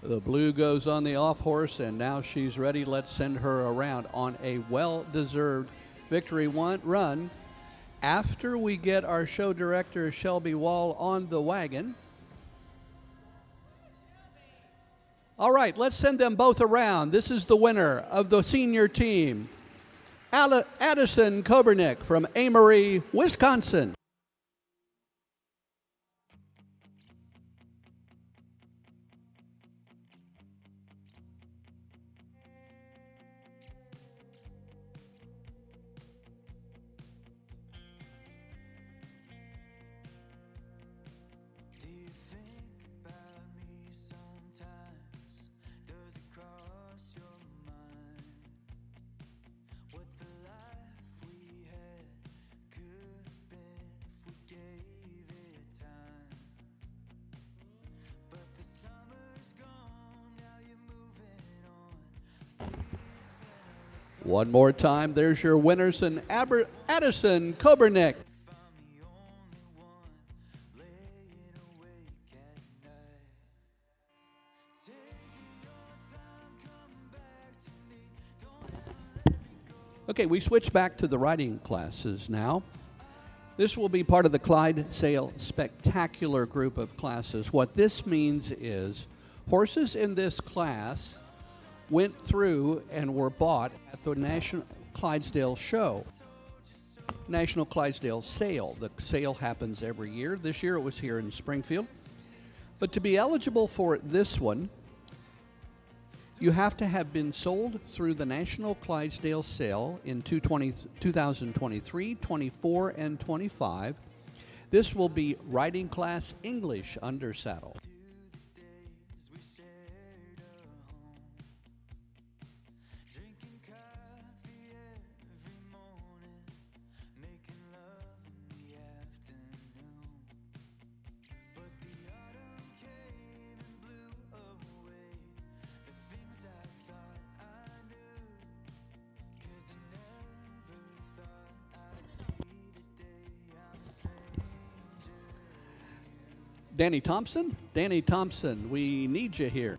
The blue goes on the off horse, and now she's ready. Let's send her around on a well-deserved victory run. After we get our show director, Shelby Wall, on the wagon. All right, let's send them both around. This is the winner of the senior team, Addison Kobernick from Amory, Wisconsin. One more time, there's your winners, and Addison Kobernick. Okay, we switch back to the riding classes now. This will be part of the Clydesdale Spectacular group of classes. What this means is horses in this class went through and were bought at the National Clydesdale Show, National Clydesdale Sale. The sale happens every year. This year it was here in Springfield. But to be eligible for this one, you have to have been sold through the National Clydesdale Sale in 2023, 24, and 25. This will be riding class English under saddle. Danny Thompson? Danny Thompson, we need you here.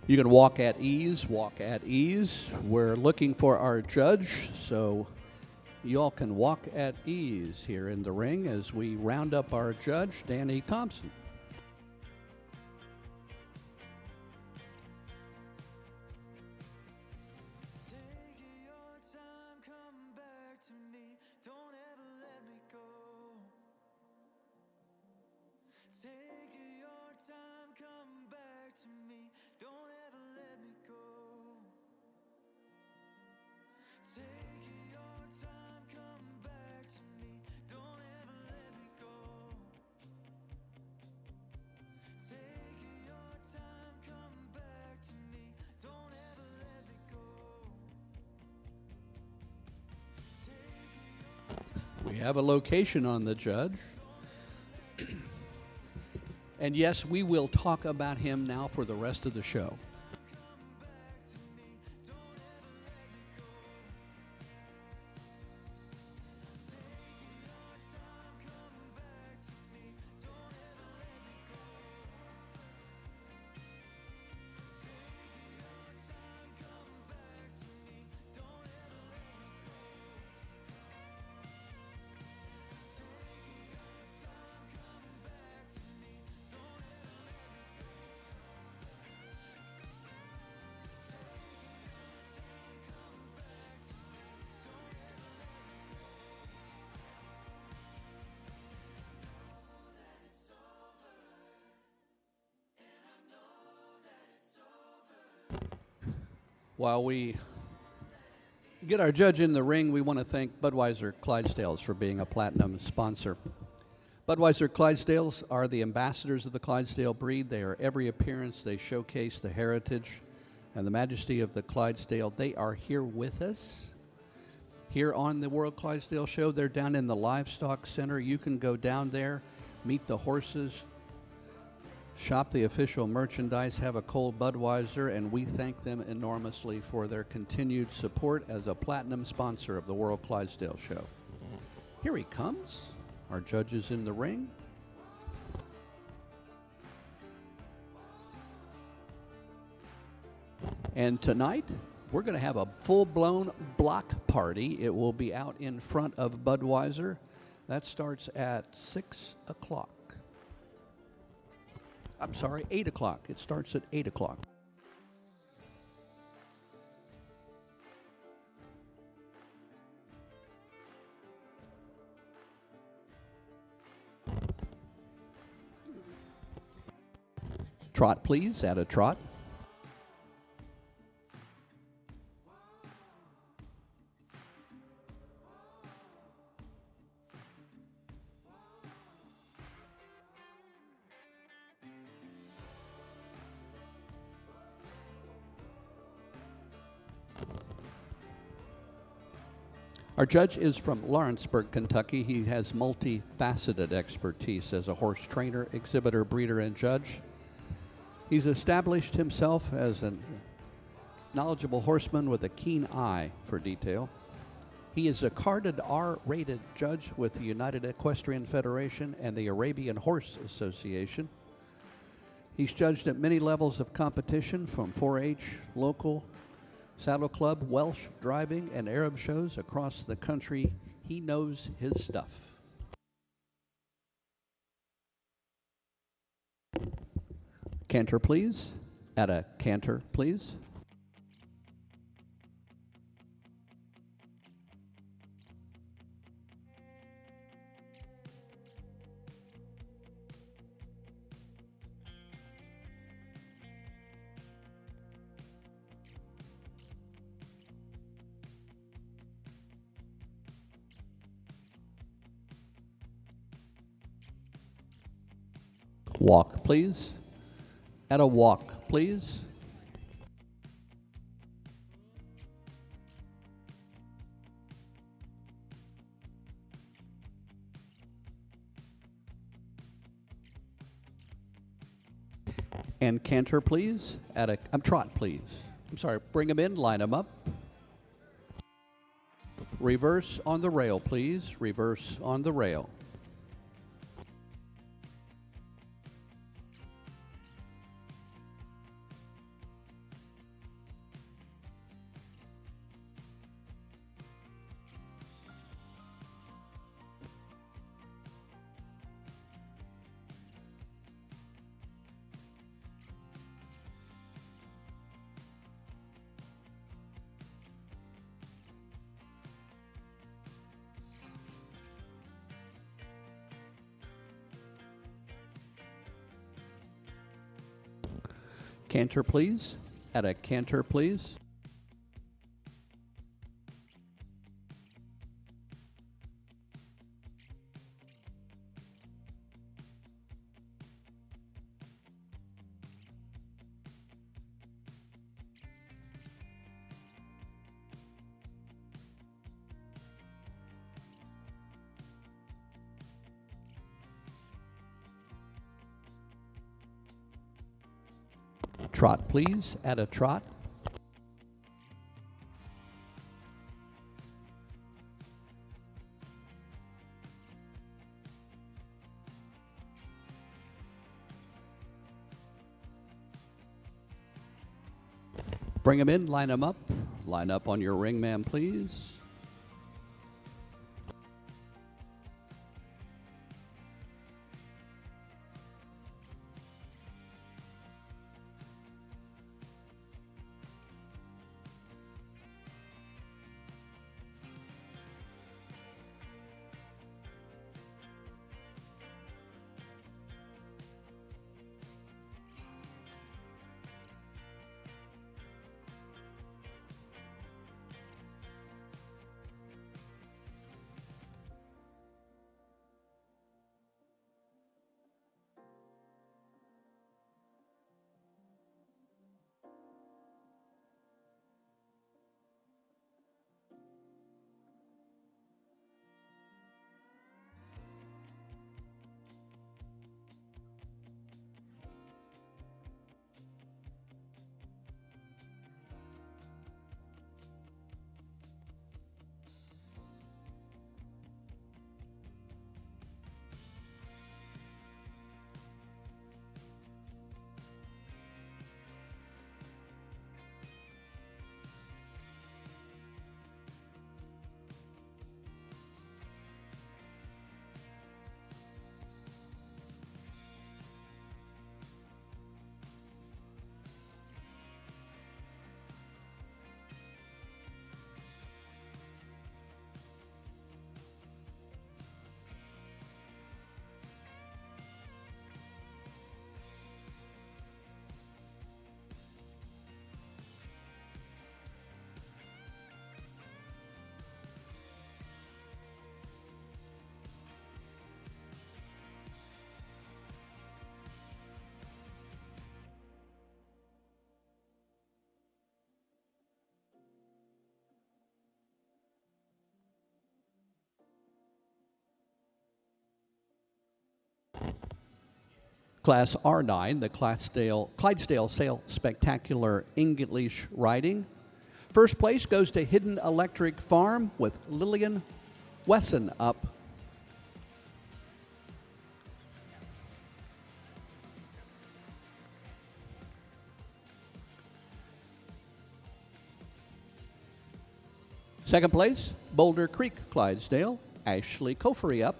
You can walk at ease, walk at ease. We're looking for our judge, so you all can walk at ease here in the ring as we round up our judge, Danny Thompson. We have a location on the judge. And yes, we will talk about him now for the rest of the show. While we get our judge in the ring, we want to thank Budweiser Clydesdales for being a platinum sponsor. Budweiser Clydesdales are the ambassadors of the Clydesdale breed. They are every appearance. They showcase the heritage and the majesty of the Clydesdale, they are here with us. Here on the World Clydesdale Show, they're down in the Livestock Center. You can go down there, meet the horses, shop the official merchandise, have a cold Budweiser, and we thank them enormously for their continued support as a platinum sponsor of the World Clydesdale Show. Here he comes, our judge is in the ring. And tonight, we're going to have a full-blown block party. It will be out in front of Budweiser. That starts at 6 o'clock. I'm sorry, 8 o'clock. It starts at 8 o'clock. Trot, please. Add a trot. Our judge is from Lawrenceburg, Kentucky. He has multifaceted expertise as a horse trainer, exhibitor, breeder, and judge. He's established himself as a knowledgeable horseman with a keen eye for detail. He is a carded R-rated judge with the United Equestrian Federation and the Arabian Horse Association. He's judged at many levels of competition, from 4-H, local, Saddle Club, Welsh, driving, and Arab shows across the country. He knows his stuff. Canter, please. At a canter, please. Walk, please. At a walk, please. And canter, please. At a trot, please. I'm sorry, bring them in, line them up. Reverse on the rail, please. Reverse on the rail. Canter, please. At a canter, please. Trot, please. At a trot. Bring them in, line them up. Line up on your ring, ma'am, please. Class R9, the Clydesdale Sail Spectacular English Riding. First place goes to Hidden Electric Farm with Lillian Wesson up. Second place, Boulder Creek Clydesdale, Ashley Kofery up.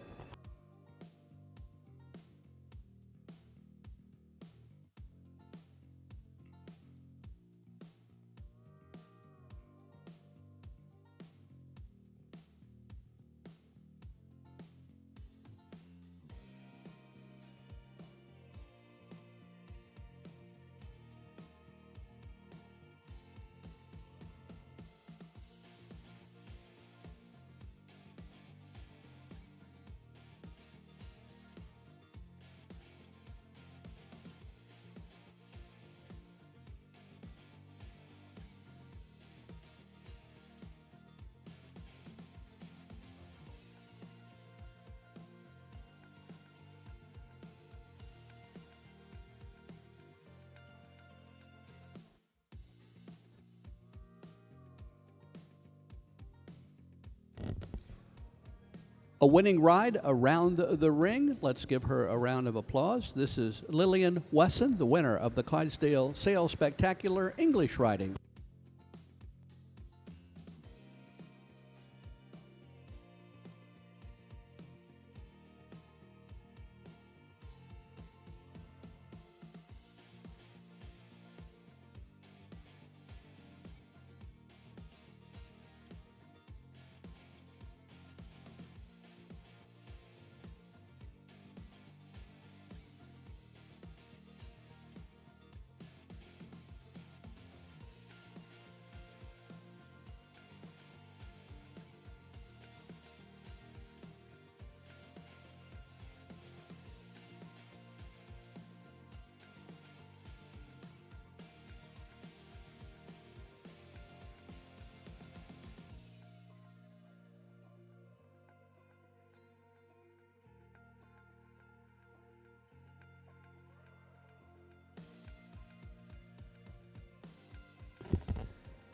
A winning ride around the ring. Let's give her a round of applause. This is Lillian Wesson, the winner of the Clydesdale Sail Spectacular English Riding.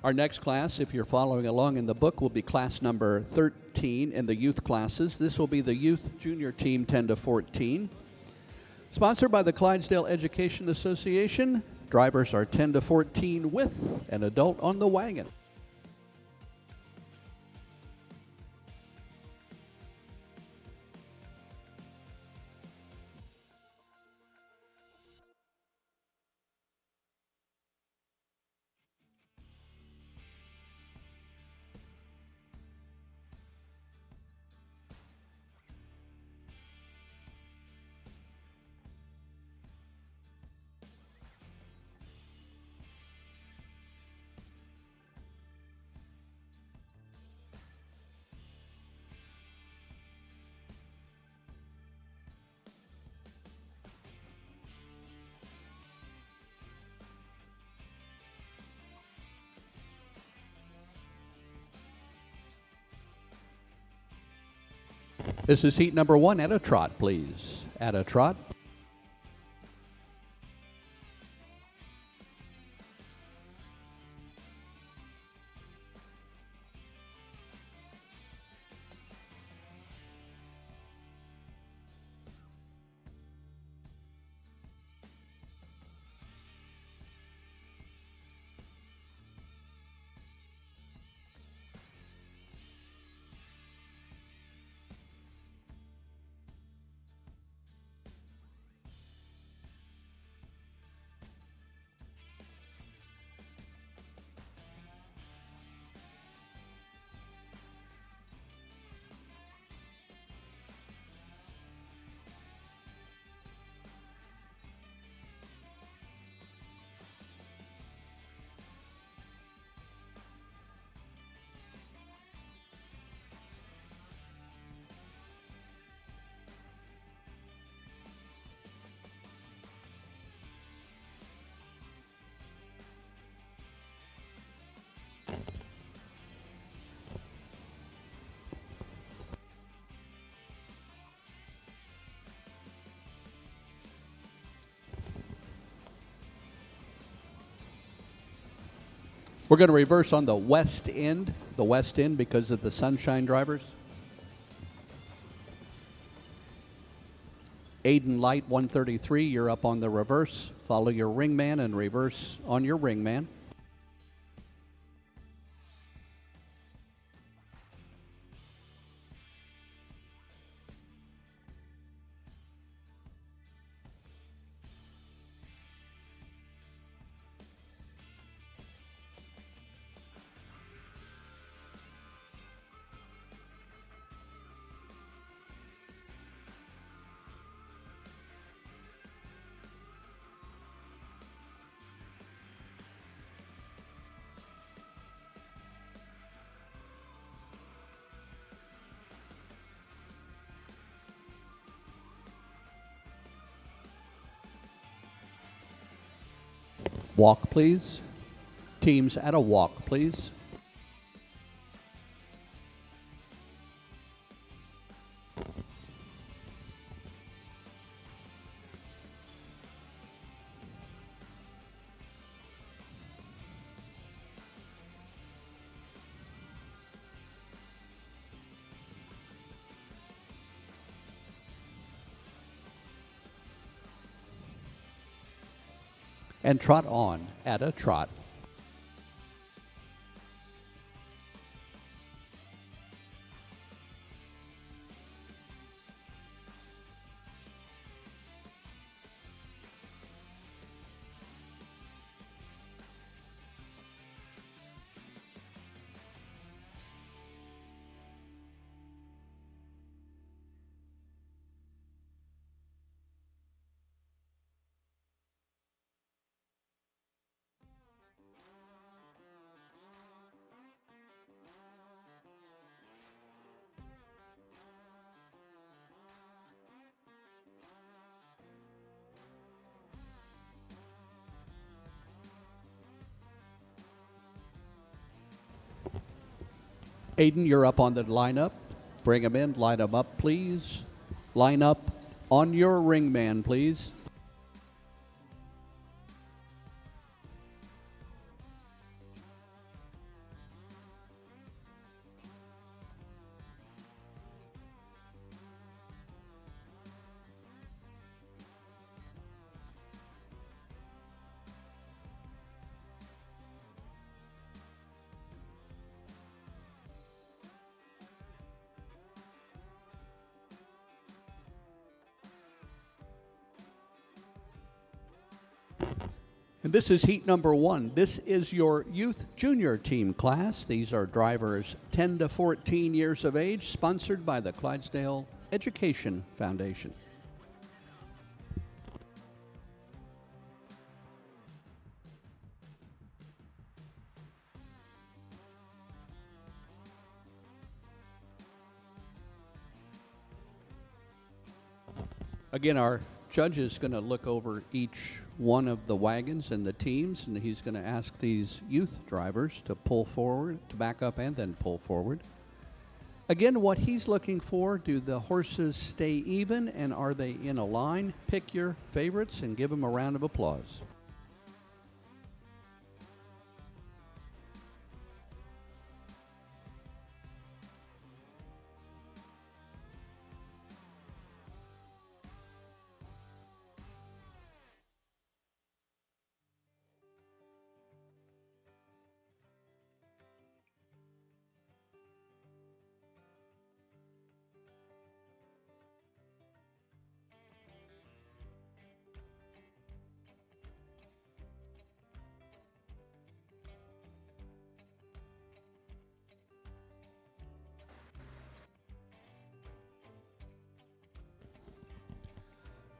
Our next class, if you're following along in the book, will be class number 13 in the youth classes. This will be the youth junior team 10 to 14. Sponsored by the Clydesdale Education Association. Drivers are 10 to 14 with an adult on the wagon. This is heat number 1 at a trot, please. At a trot. We're going to reverse on the west end because of the sunshine drivers. Aiden Light 133, you're up on the reverse. Follow your ringman and reverse on your ringman. Walk, please. Teams at a walk, please. And trot on at a trot. Aiden, you're up on the lineup. Bring him in. Line him up, please. Line up on your ringman, please. And this is heat number 1. This is your youth junior team class. These are drivers 10 to 14 years of age, sponsored by the Clydesdale Education Foundation. Again, our judge is going to look over each one of the wagons and the teams, and he's going to ask these youth drivers to pull forward, to back up and then pull forward. Again, what he's looking for, do the horses stay even and are they in a line? Pick your favorites and give them a round of applause.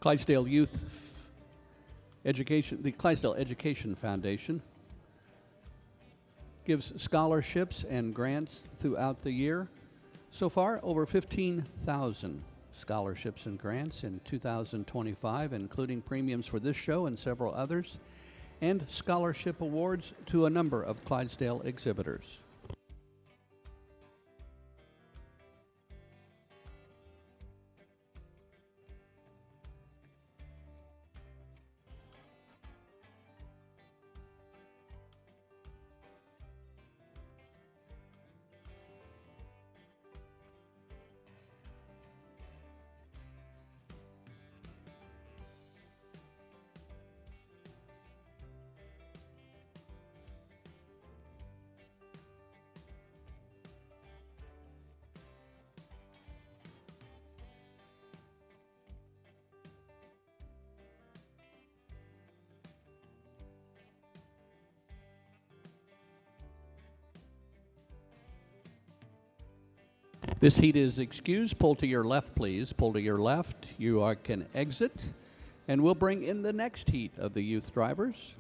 Clydesdale Youth Education, the Clydesdale Education Foundation gives scholarships and grants throughout the year. So far, over 15,000 scholarships and grants in 2025, including premiums for this show and several others, and scholarship awards to a number of Clydesdale exhibitors. This heat is excused. Pull to your left, please. Pull to your left. Can exit. And we'll bring in the next heat of the youth drivers.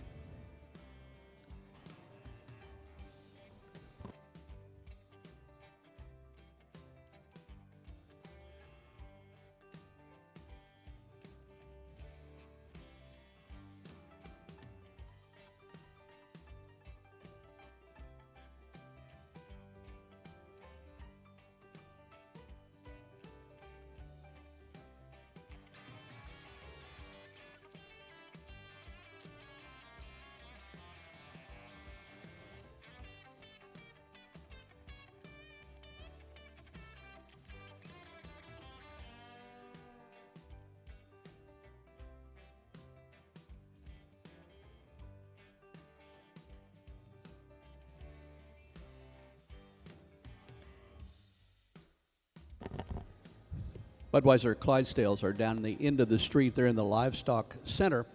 Budweiser Clydesdales are down the end of the street. They're in the livestock center.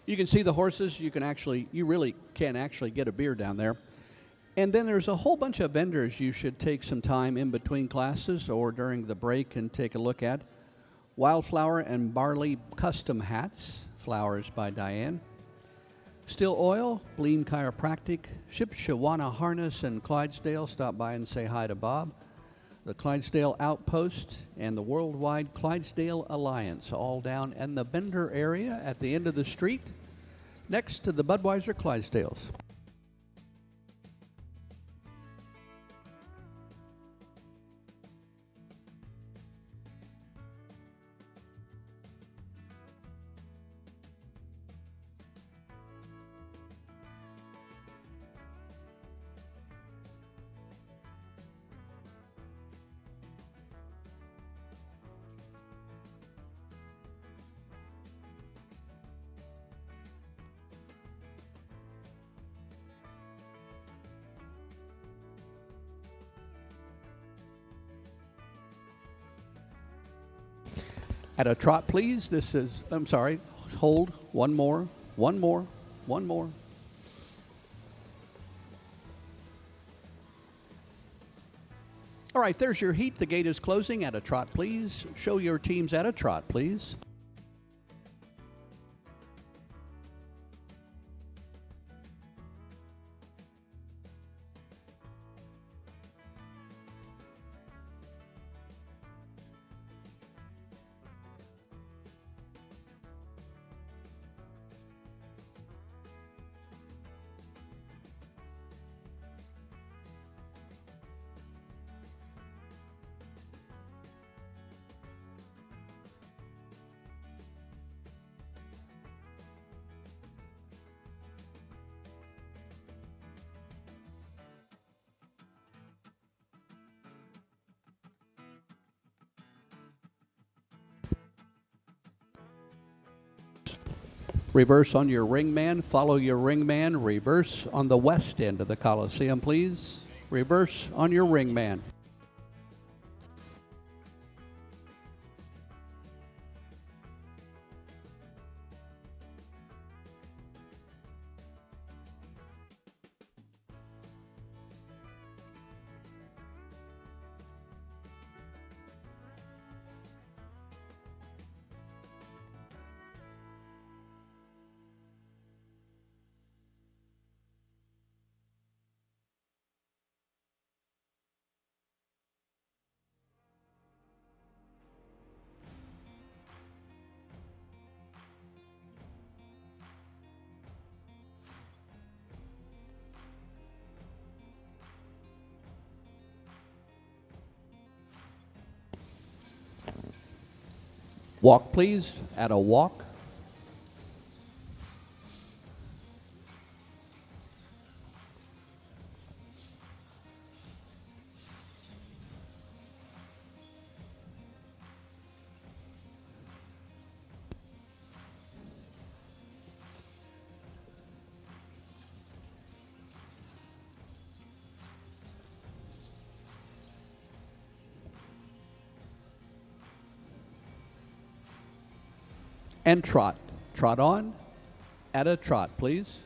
You can see the horses. You really can actually get a beer down there. And then there's a whole bunch of vendors you should take some time in between classes or during the break and take a look at. Wildflower and Barley custom hats, flowers by Diane. Still Oil, Bleem Chiropractic, Shipshawana Harness, and Clydesdale. Stop by and say hi to Bob. The Clydesdale Outpost and the Worldwide Clydesdale Alliance, all down in the vendor area at the end of the street, next to the Budweiser Clydesdales. At a trot, please. Hold. One more. All right, there's your heat. The gate is closing. At a trot, please. Show your teams at a trot, please. Reverse on your ring man. Follow your ring man. Reverse on the west end of the Coliseum, please. Reverse on your ring man. Walk, please. At a walk. And trot. Trot on. At a trot, please.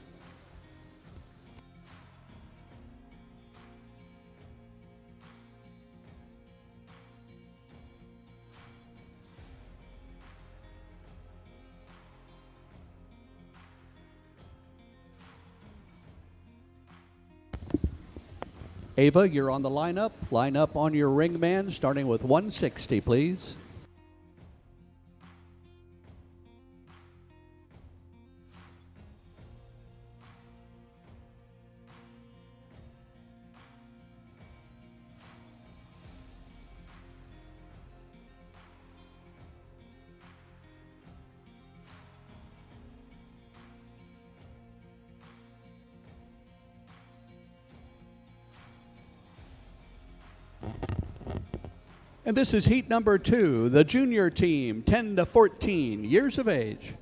Ava, you're on the lineup. Line up on your ring man, starting with 160, please. And this is heat number 2, the junior team, 10 to 14 years of age.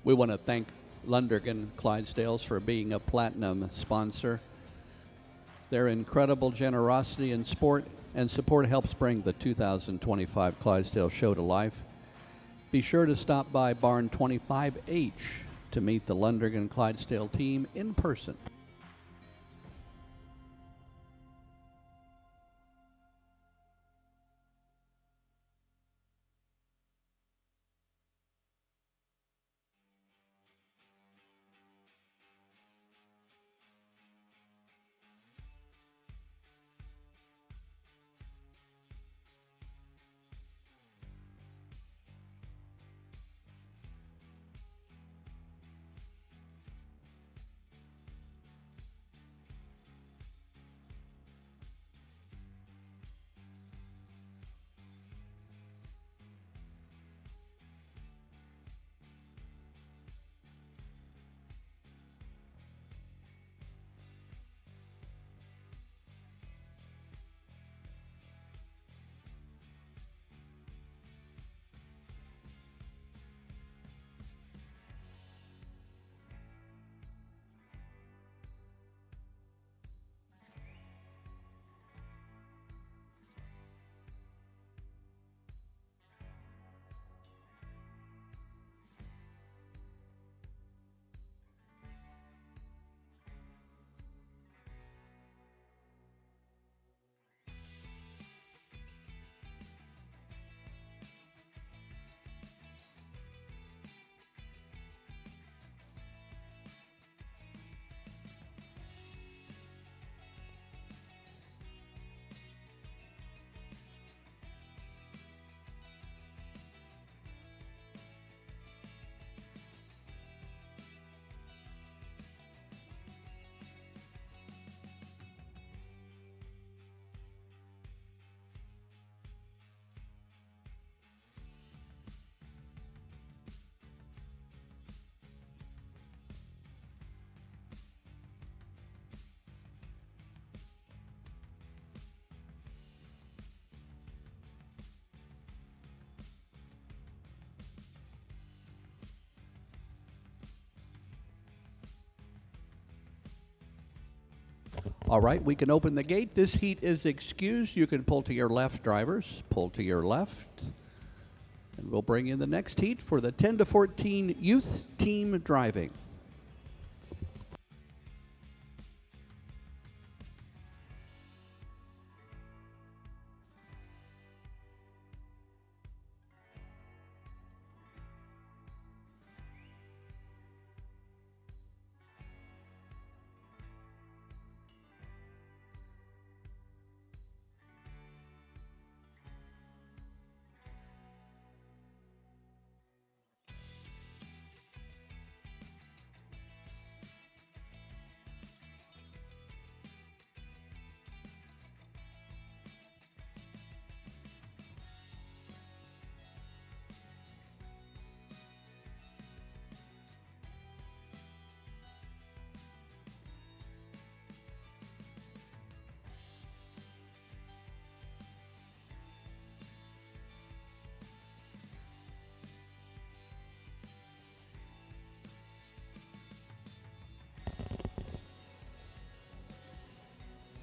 We want to thank Lundergan Clydesdales for being a platinum sponsor. Their incredible generosity in sport and support helps bring the 2025 Clydesdale show to life. Be sure to stop by Barn 25H to meet the Lundergan Clydesdale team in person. All right, we can open the gate. This heat is excused. You can pull to your left, drivers. Pull to your left. And we'll bring in the next heat for the 10 to 14 youth team driving.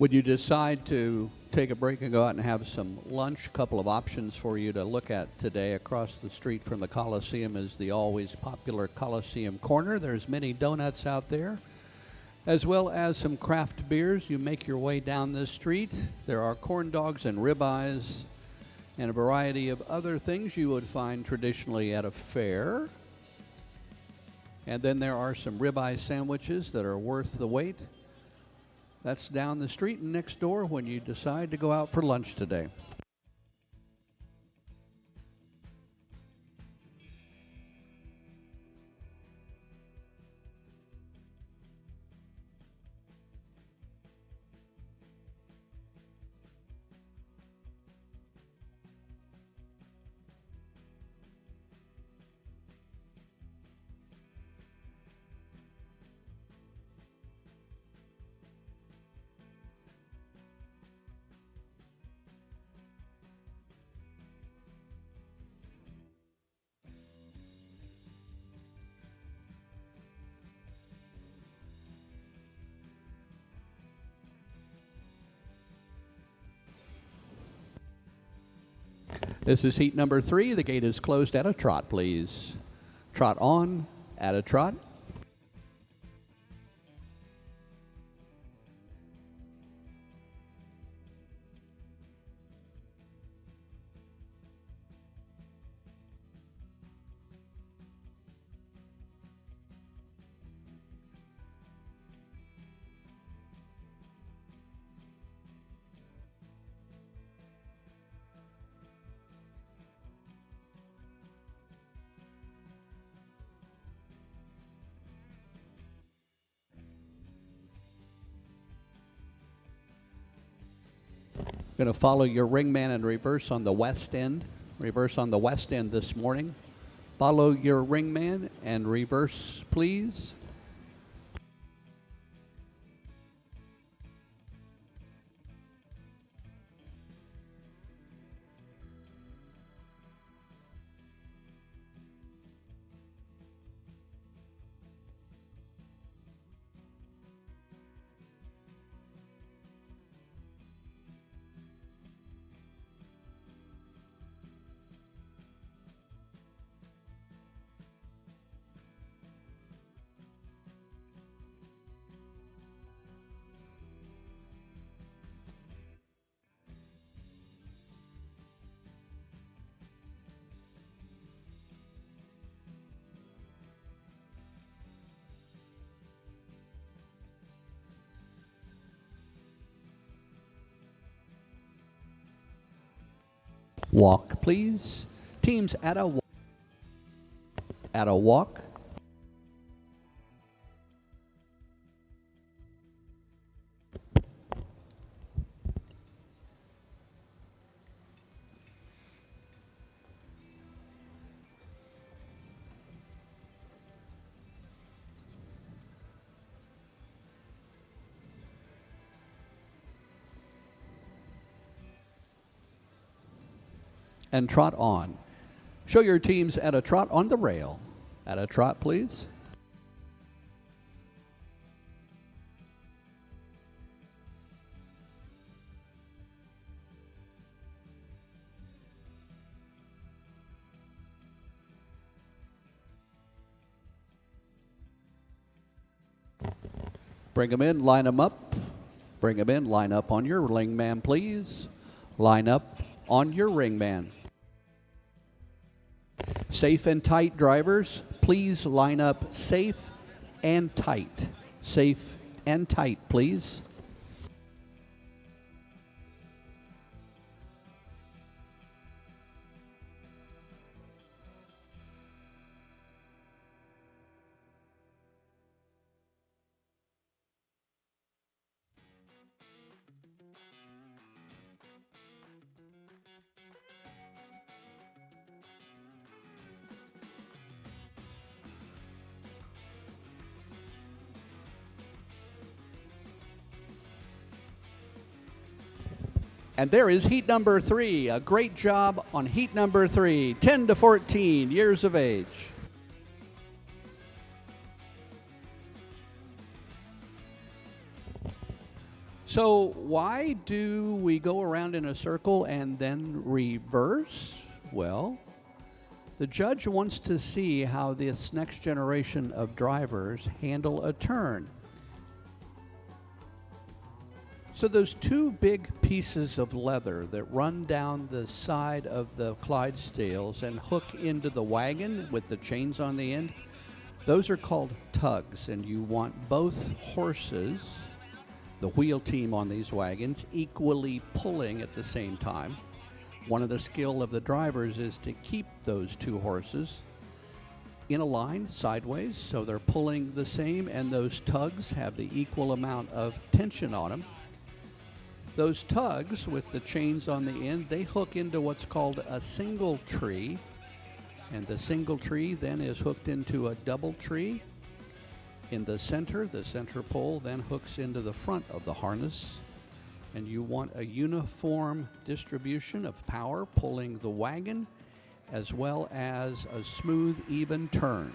Would you decide to take a break and go out and have some lunch? A couple of options for you to look at today. Across the street from the Coliseum is the always popular Coliseum Corner. There's many donuts out there, as well as some craft beers. You make your way down this street. There are corn dogs and ribeyes and a variety of other things you would find traditionally at a fair. And then there are some ribeye sandwiches that are worth the wait. That's down the street and next door when you decide to go out for lunch today. This is heat number 3. The gate is closed at a trot, please. Trot on, at a trot. Going to follow your ringman and reverse on the west end. Reverse on the west end this morning. Follow your ringman and reverse, please. Walk, please. Teams at a walk. At a walk. And trot on. Show your teams at a trot on the rail. At a trot, please. Bring them in, line them up. Bring them in, line up on your ringman, please. Line up on your ringman. Safe and tight drivers, please line up safe and tight. Safe and tight, please. And there is heat number 3. A great job on heat number 3, 10 to 14 years of age. So why do we go around in a circle and then reverse? Well, the judge wants to see how this next generation of drivers handle a turn. So those two big pieces of leather that run down the side of the Clydesdales and hook into the wagon with the chains on the end, those are called tugs, and you want both horses, the wheel team on these wagons, equally pulling at the same time. One of the skill of the drivers is to keep those two horses in a line sideways, so they're pulling the same, and those tugs have the equal amount of tension on them. Those tugs with the chains on the end, they hook into what's called a single tree, and the single tree then is hooked into a double tree. In the center pole then hooks into the front of the harness, and you want a uniform distribution of power pulling the wagon as well as a smooth, even turn.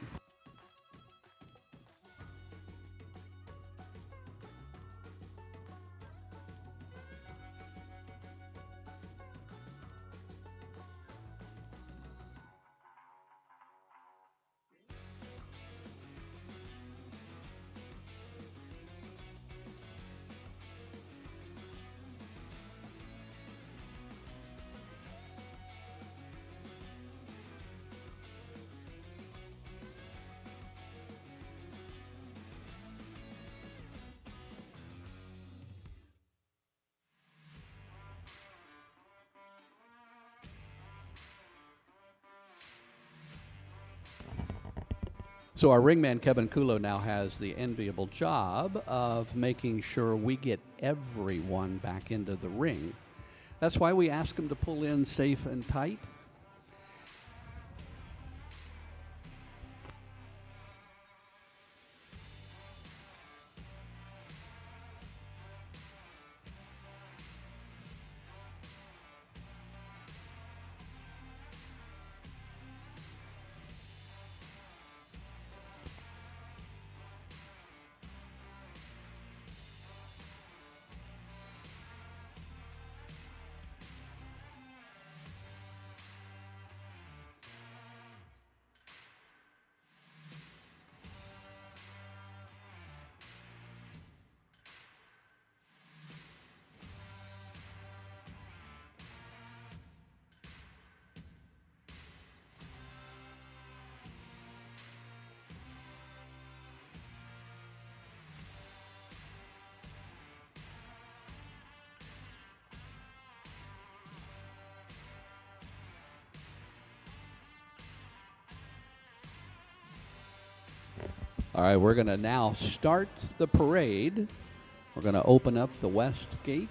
So our ringman, Kevin Kulo, now has the enviable job of making sure we get everyone back into the ring. That's why we ask him to pull in safe and tight. All right, we're going to now start the parade. We're going to open up the west gate.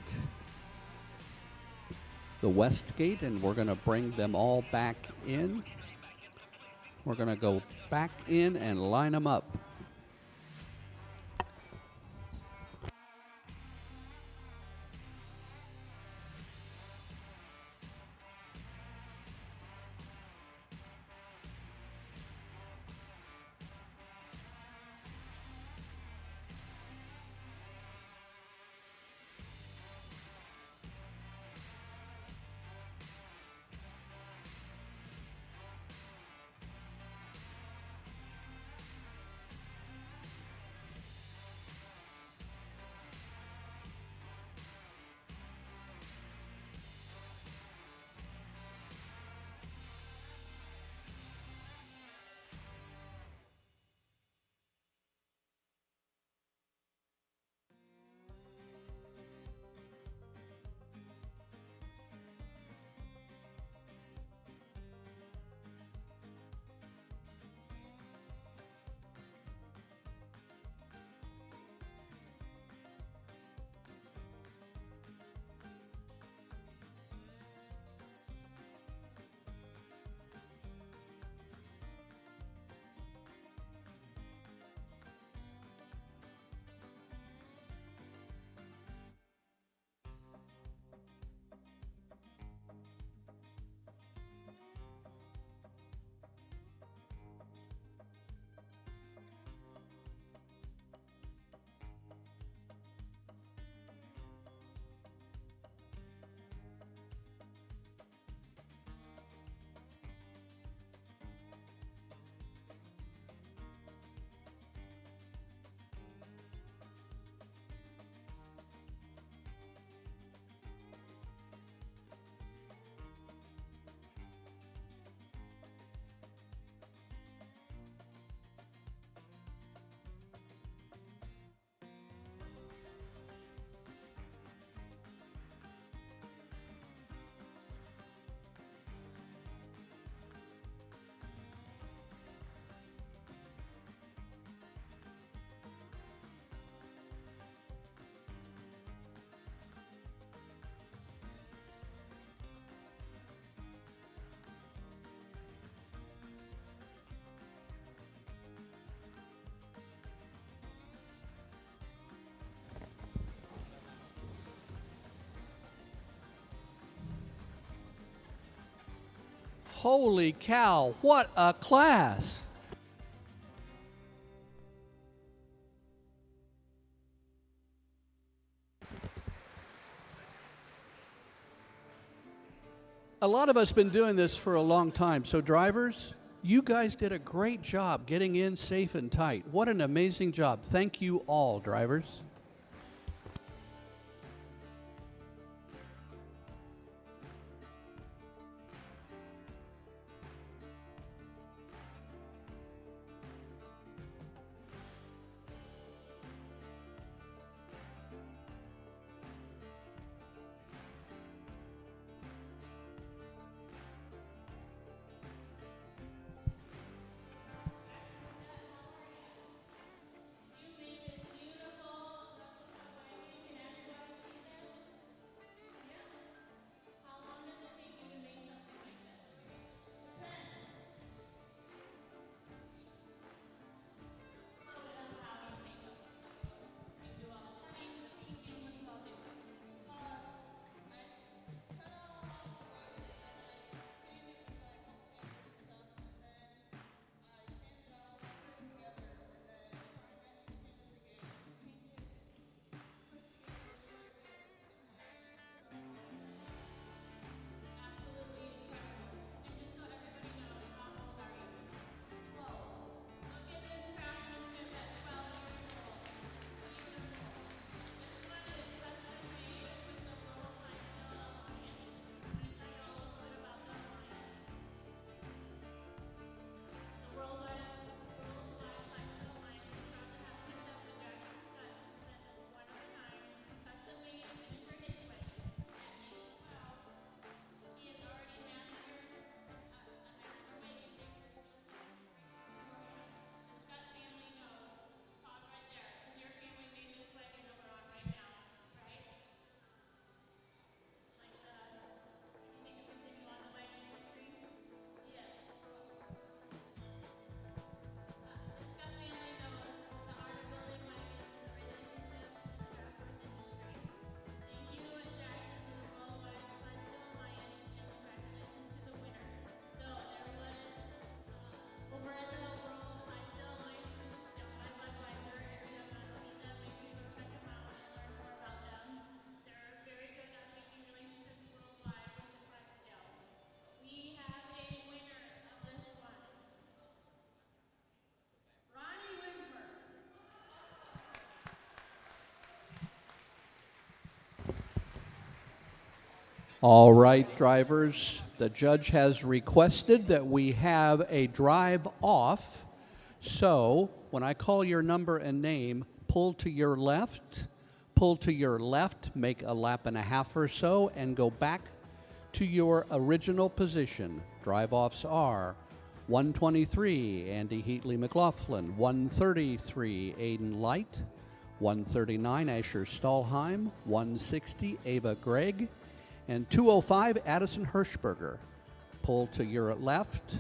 And we're going to bring them all back in. We're going to go back in and line them up. Holy cow, what a class! A lot of us been doing this for a long time, so drivers, you guys did a great job getting in safe and tight. What an amazing job. Thank you all, drivers. All right, drivers, the judge has requested that we have a drive off. So when I call your number and name, pull to your left, make a lap and a half or so, and go back to your original position. Drive offs are 123, Andy Heatley McLaughlin, 133, Aiden Light, 139, Asher Stahlheim, 160, Ava Gregg, and 205, Addison Hirschberger. Pull to your left,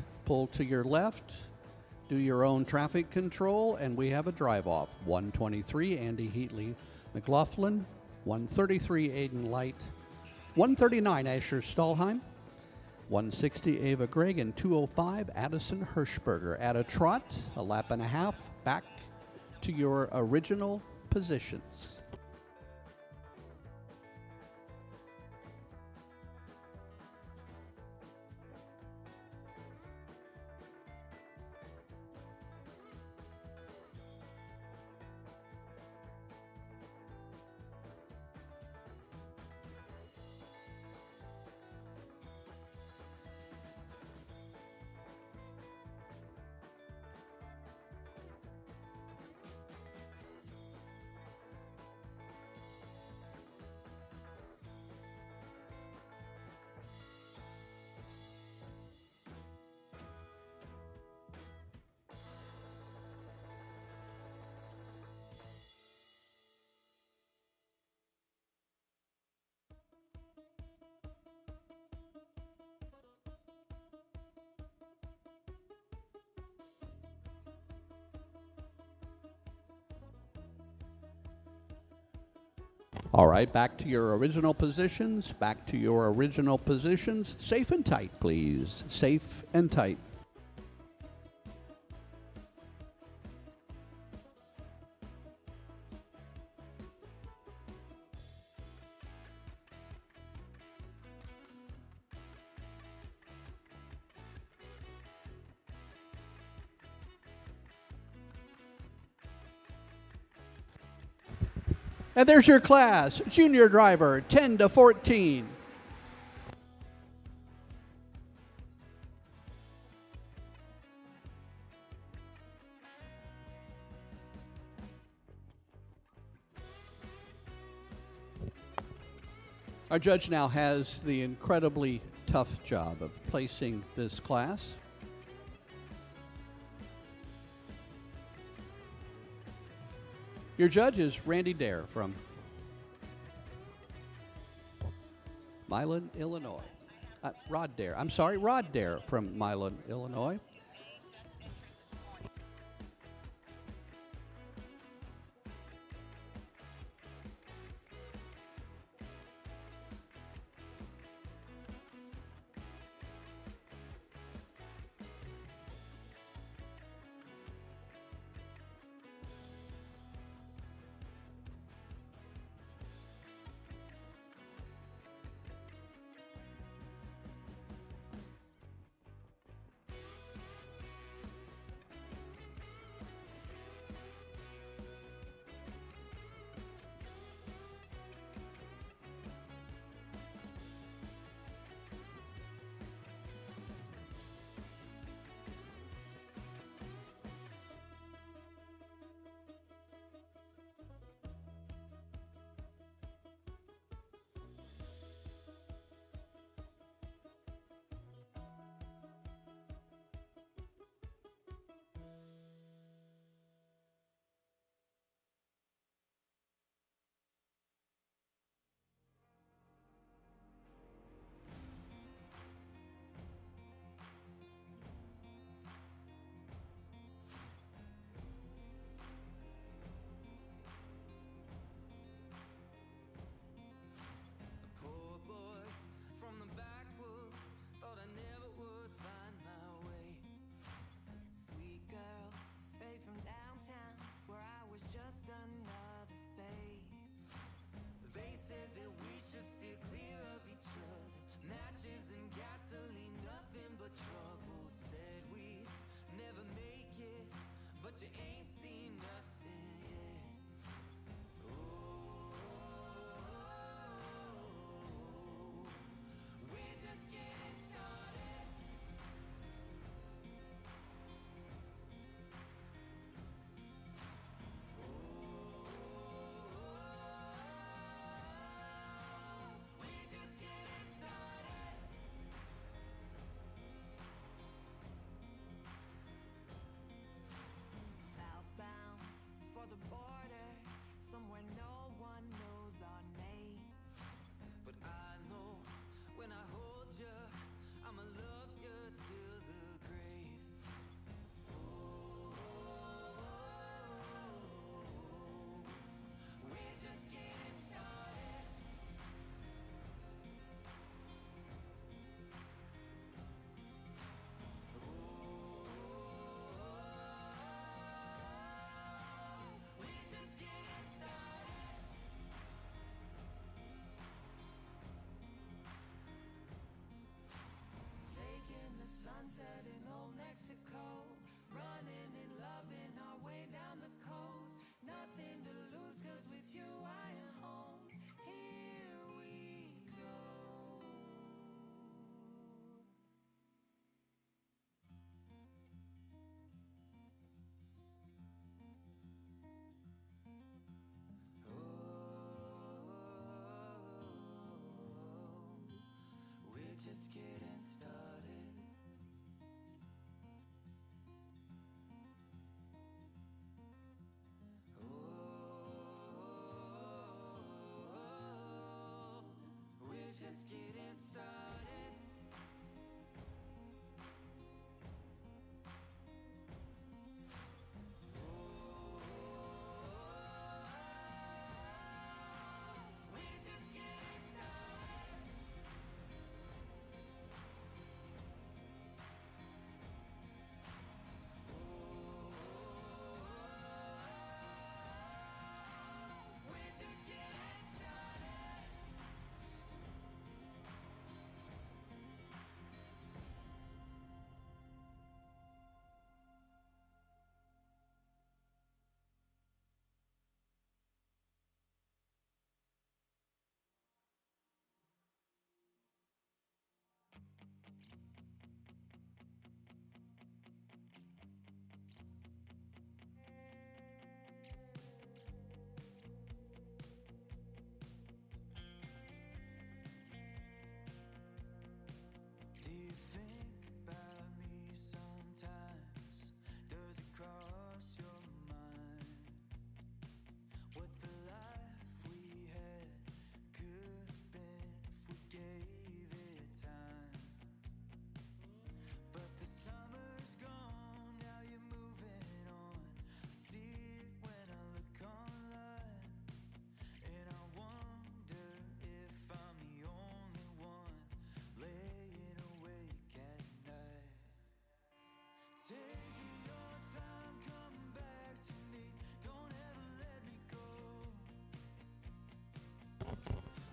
do your own traffic control, and we have a drive-off. 123, Andy Heatley McLaughlin, 133, Aiden Light, 139, Asher Stahlheim, 160, Ava Gregg, and 205, Addison Hirschberger. At a trot, a lap and a half, back to your original positions. All right, back to your original positions. Back to your original positions. Safe and tight, please. Safe and tight. And there's your class, junior driver, 10 to 14. Our judge now has the incredibly tough job of placing this class. Your judge is Randy Dare from Milan, Illinois. Rod Dare. I'm sorry, Rod Dare from Milan, Illinois.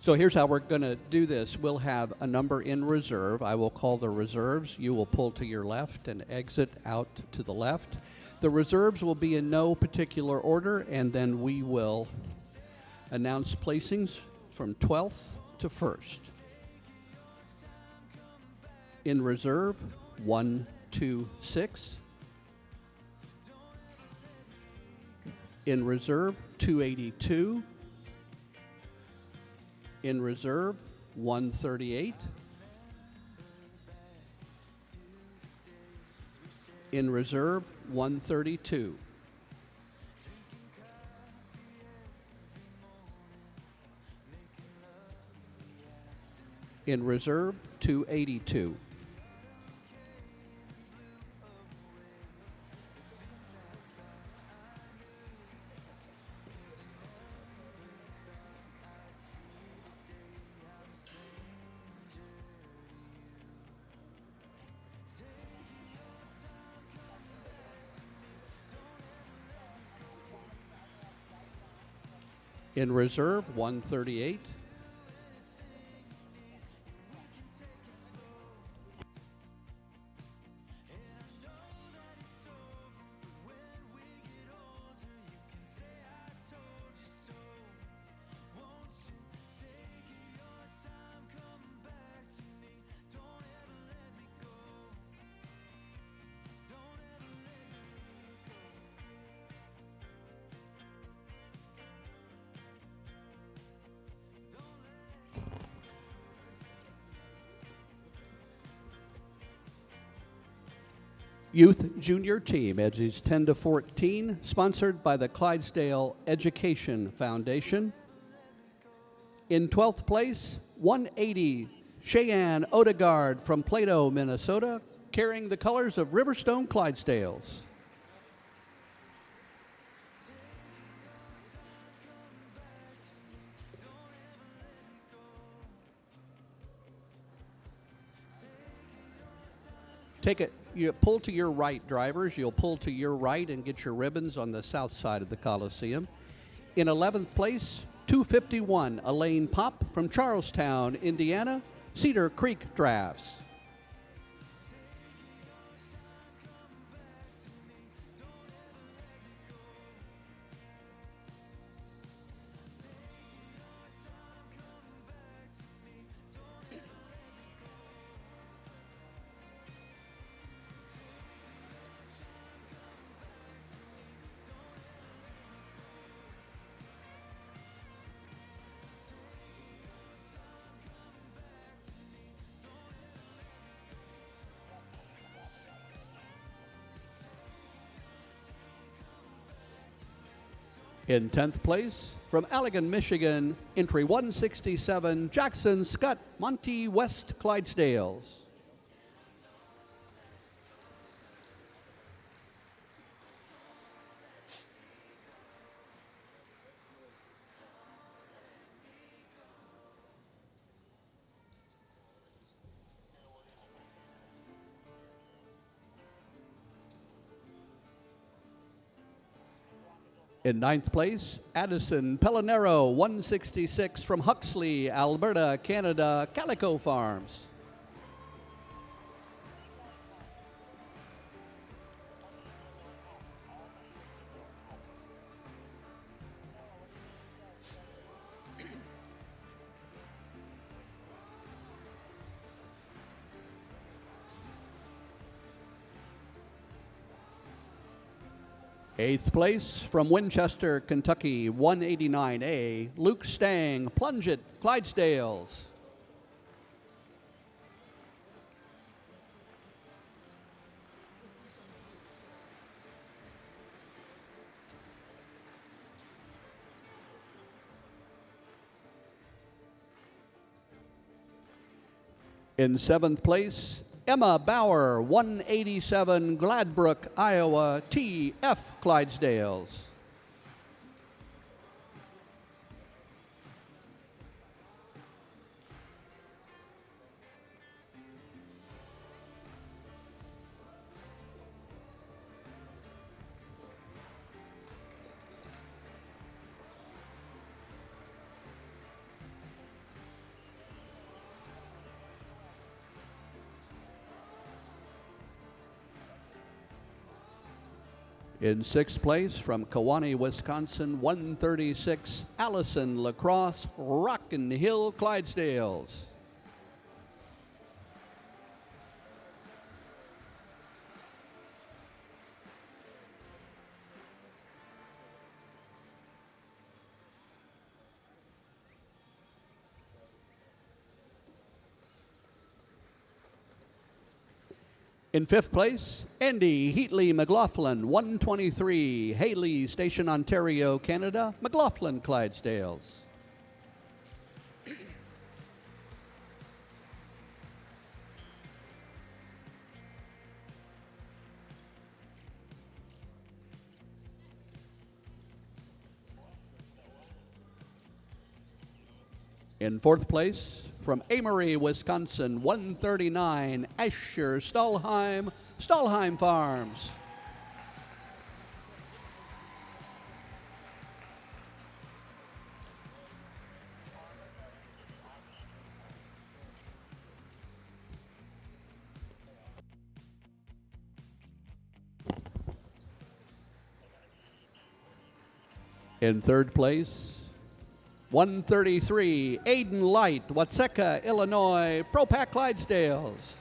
So here's how we're going to do this. We'll have a number in reserve. I will call the reserves. You will pull to your left and exit out to the left. The reserves will be in no particular order, and then we will announce placings from 12th to 1st. In reserve, 1, 2, 6. In reserve, 282. In reserve, 138. In reserve, 132. In reserve, 282. In reserve, 138. Youth Junior Team, ages 10 to 14, sponsored by the Clydesdale Education Foundation. In 12th place, 180, Cheyenne Odegaard from Plato, Minnesota, carrying the colors of Riverstone Clydesdales. Take it. You pull to your right, drivers. You'll pull to your right and get your ribbons on the south side of the Coliseum. In 11th place, 251, Elaine Pop from Charlestown, Indiana, Cedar Creek Drafts. In 10th place, from Allegan, Michigan, entry 167, Jackson Scott, Monty West Clydesdales. In 9th place, Addison Pellinero, 166 from Huxley, Alberta, Canada, Calico Farms. Eighth place, from Winchester, Kentucky, 189A, Luke Stang, Plunge It, Clydesdales. In 7th place, Emma Bauer, 187, Gladbrook, Iowa, TF Clydesdales. In sixth place from Kewanee, Wisconsin, 136, Allison Lacrosse, Rockin' Hill Clydesdales. In fifth place, Andy Heatley McLaughlin, 123, Haley Station, Ontario, Canada, McLaughlin Clydesdales. In fourth place, from Amory, Wisconsin, 139, Asher Stahlheim, Stahlheim Farms. In third place, 133, Aiden Light, Watseka, Illinois, Pro-Pac Clydesdales.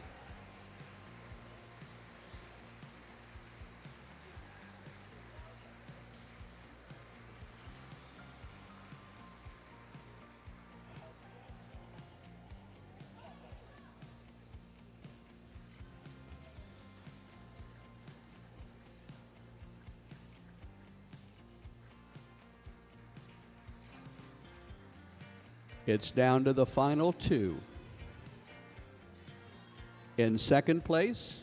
It's down to the final two. In second place,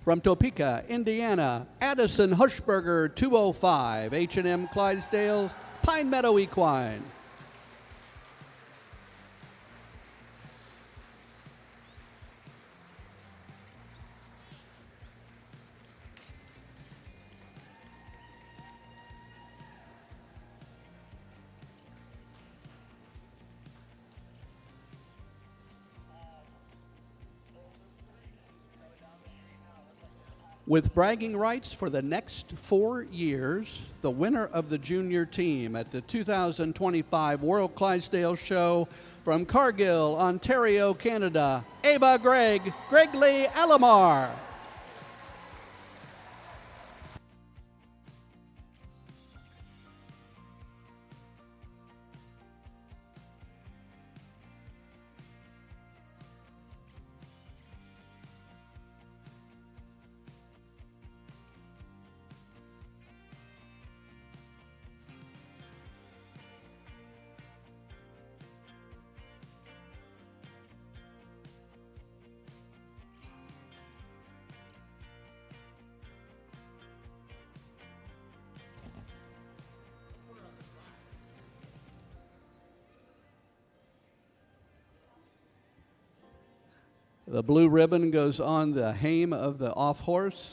from Topeka, Indiana, Addison Hushberger, 205, H&M Clydesdales, Pine Meadow Equine. With bragging rights for the next 4 years, the winner of the junior team at the 2025 World Clydesdale Show from Cargill, Ontario, Canada, Ava Gregley Alamar. The blue ribbon goes on the hame of the off horse.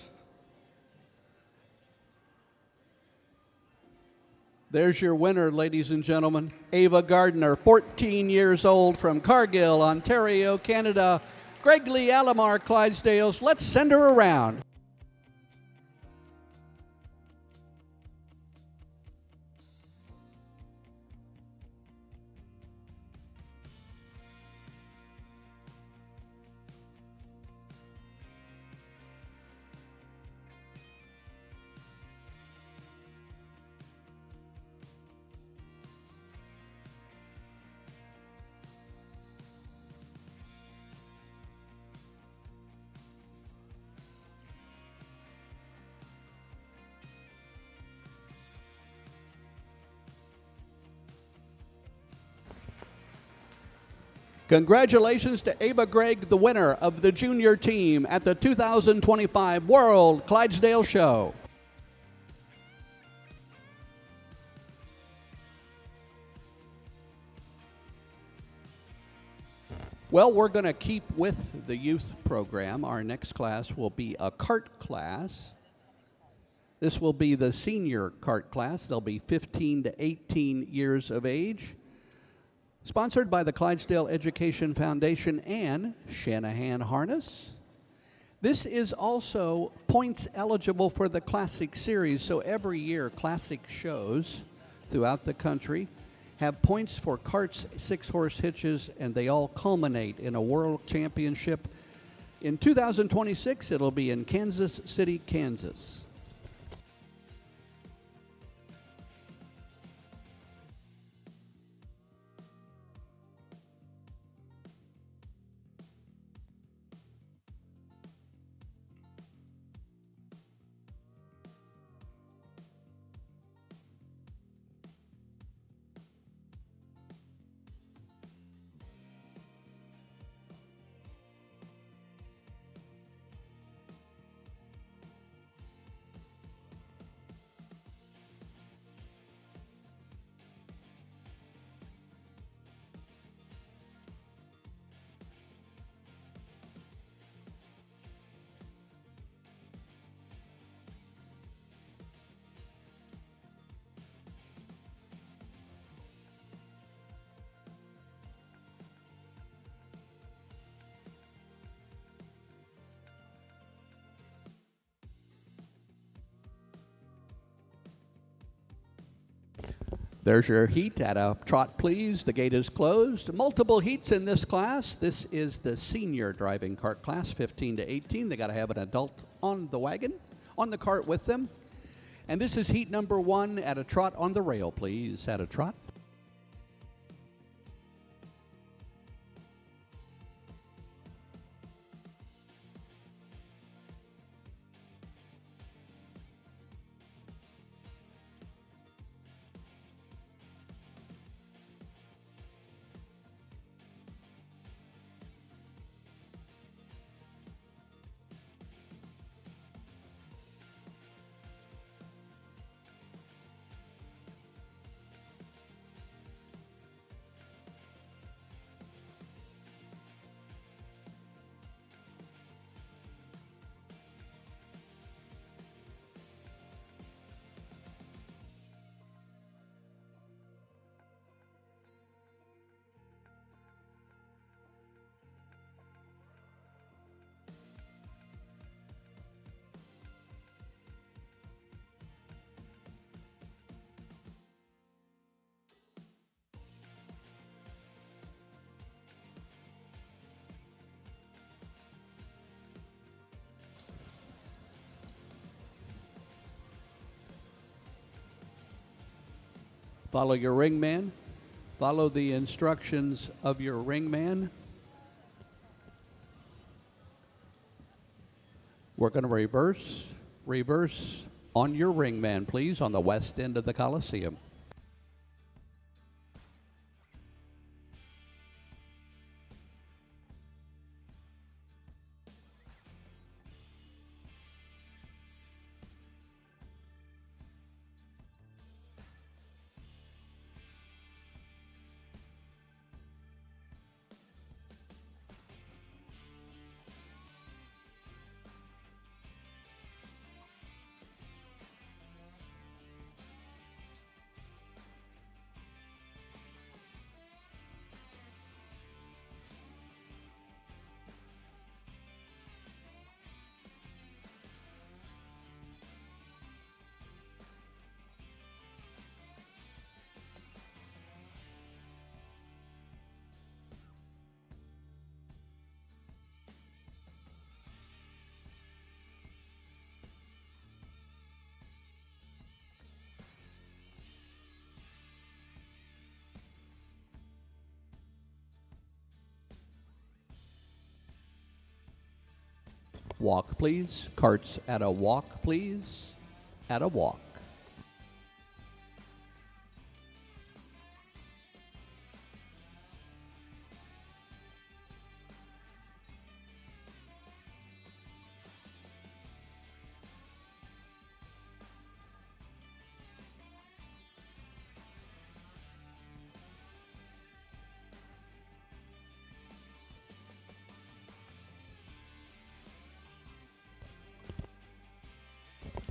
There's your winner, ladies and gentlemen. Ava Gardner, 14 years old, from Cargill, Ontario, Canada. Gregley Alamar Clydesdales. Let's send her around. Congratulations to Ava Gregg, the winner of the junior team at the 2025 World Clydesdale Show. Well, we're going to keep with the youth program. Our next class will be a kart class. This will be the senior kart class. They'll be 15 to 18 years of age. Sponsored by the Clydesdale Education Foundation and Shanahan Harness. This is also points eligible for the Classic Series, so every year classic shows throughout the country have points for carts, 6-horse hitches, and they all culminate in a world championship. In 2026, it'll be in Kansas City, Kansas. There's your heat at a trot, please. The gate is closed. Multiple heats in this class. This is the senior driving cart class, 15 to 18. They got to have an adult on the wagon, on the cart with them. And this is heat number 1 at a trot on the rail, please. At a trot. Follow your ringman. Follow the instructions of your ringman. We're going to reverse on your ringman, please, on the west end of the Coliseum. Walk, please. Carts at a walk, please. At a walk.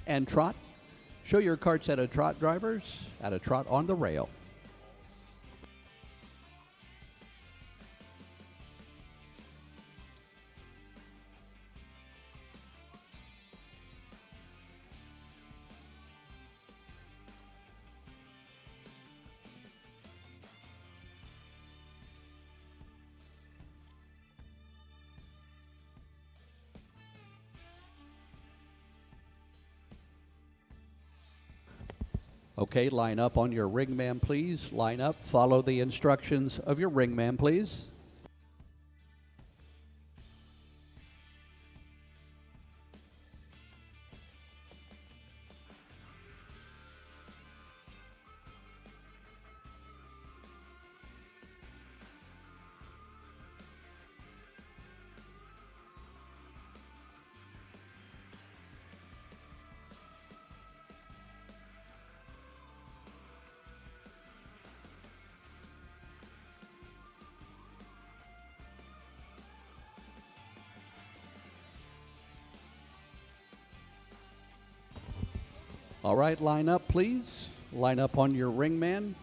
And trot. Show your carts at a trot, drivers. At a trot on the rail. Okay, line up on your ringman, please. Line up, follow the instructions of your ringman, please. All right, line up, please. Line up on your ringman.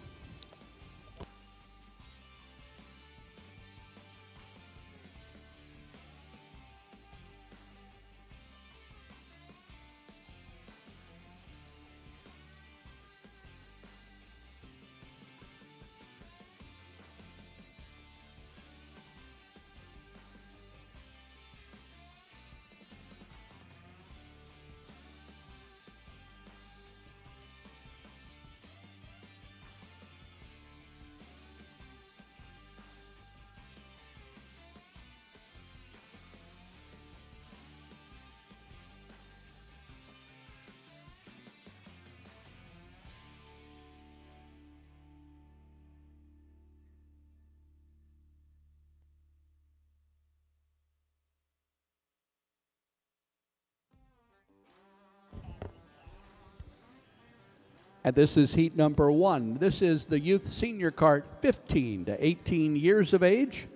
And this is heat number 1. This is the Youth Senior Kart 15 to 18 years of age,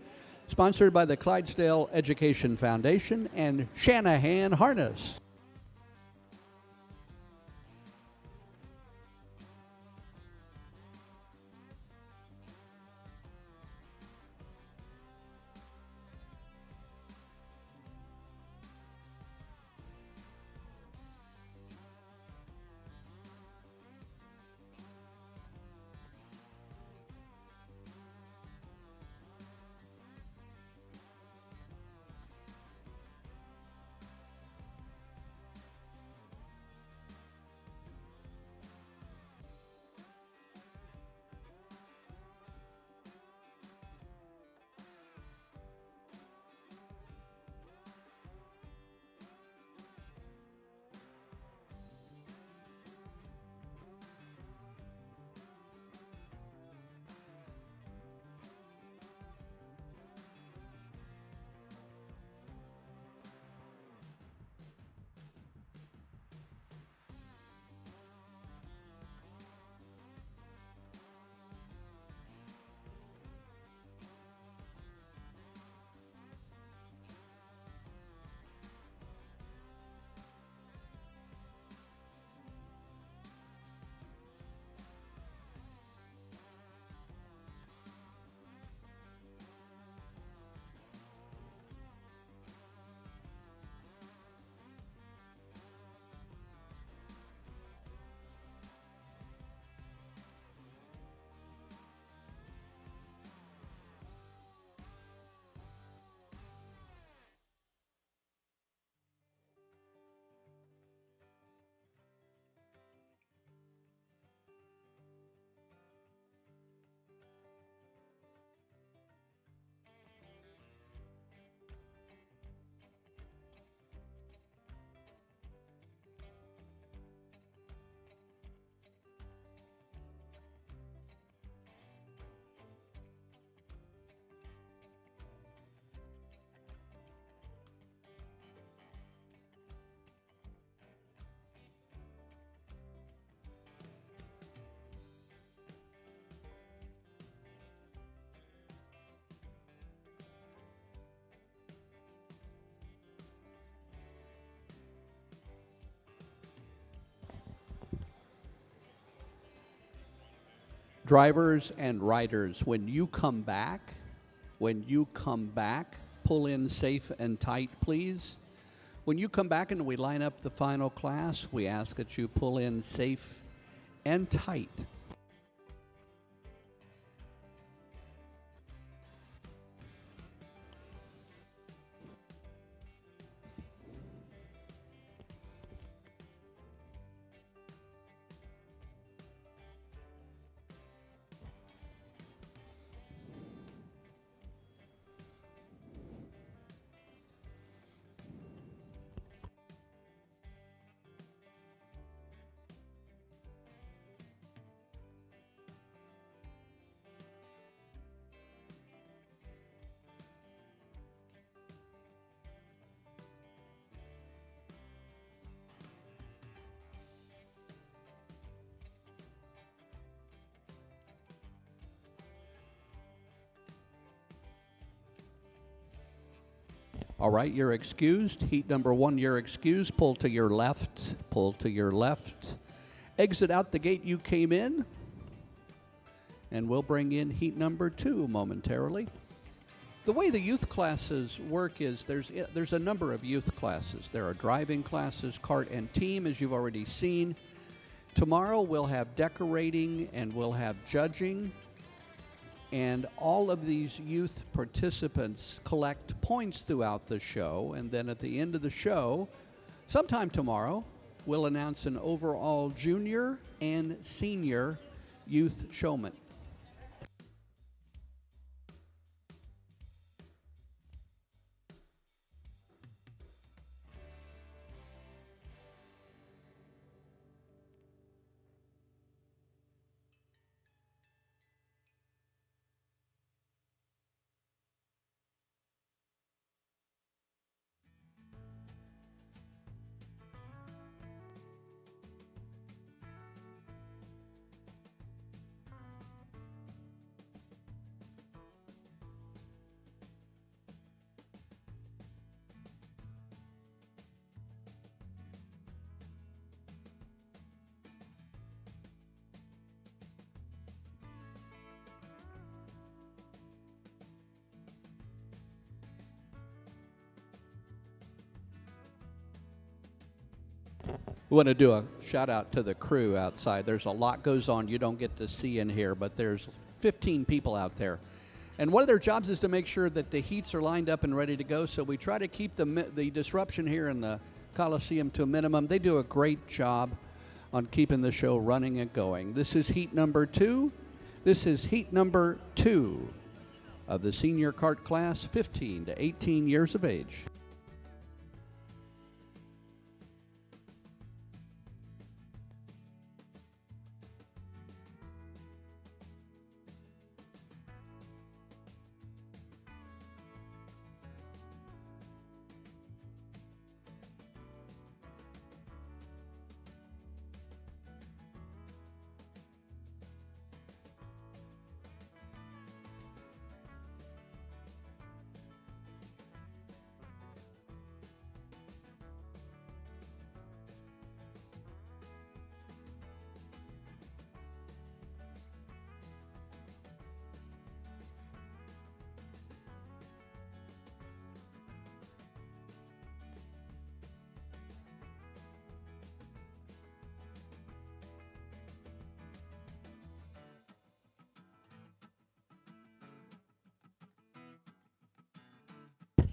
sponsored by the Clydesdale Education Foundation and Shanahan Harness. Drivers and riders, when you come back, pull in safe and tight, please. When you come back and we line up the final class, we ask that you pull in safe and tight. All right, you're excused. Heat number 1, you're excused. Pull to your left. Pull to your left. Exit out the gate you came in. And we'll bring in heat number 2 momentarily. The way the youth classes work is there's a number of youth classes. There are driving classes, kart, and team, as you've already seen. Tomorrow we'll have decorating and we'll have judging. And all of these youth participants collect points throughout the show. And then at the end of the show, sometime tomorrow, we'll announce an overall junior and senior youth showman. We want to do a shout out to the crew outside. There's a lot goes on you don't get to see in here, but there's 15 people out there. And one of their jobs is to make sure that the heats are lined up and ready to go. So we try to keep the disruption here in the Coliseum to a minimum. They do a great job on keeping the show running and going. This is heat number 2. This is heat number 2 of the senior kart class, 15 to 18 years of age.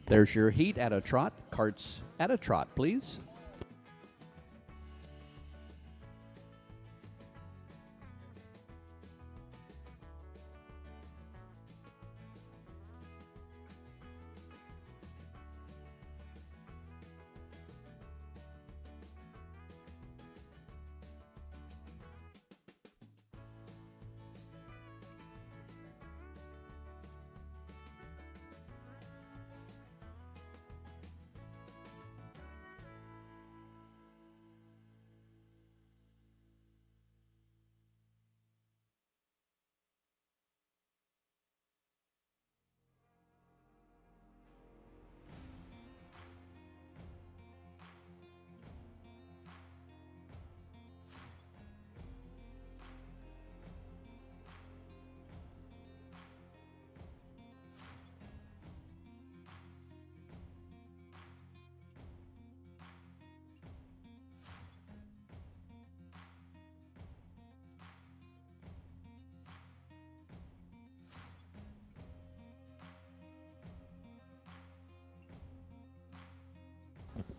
There's your heat at a trot. Karts at a trot, please.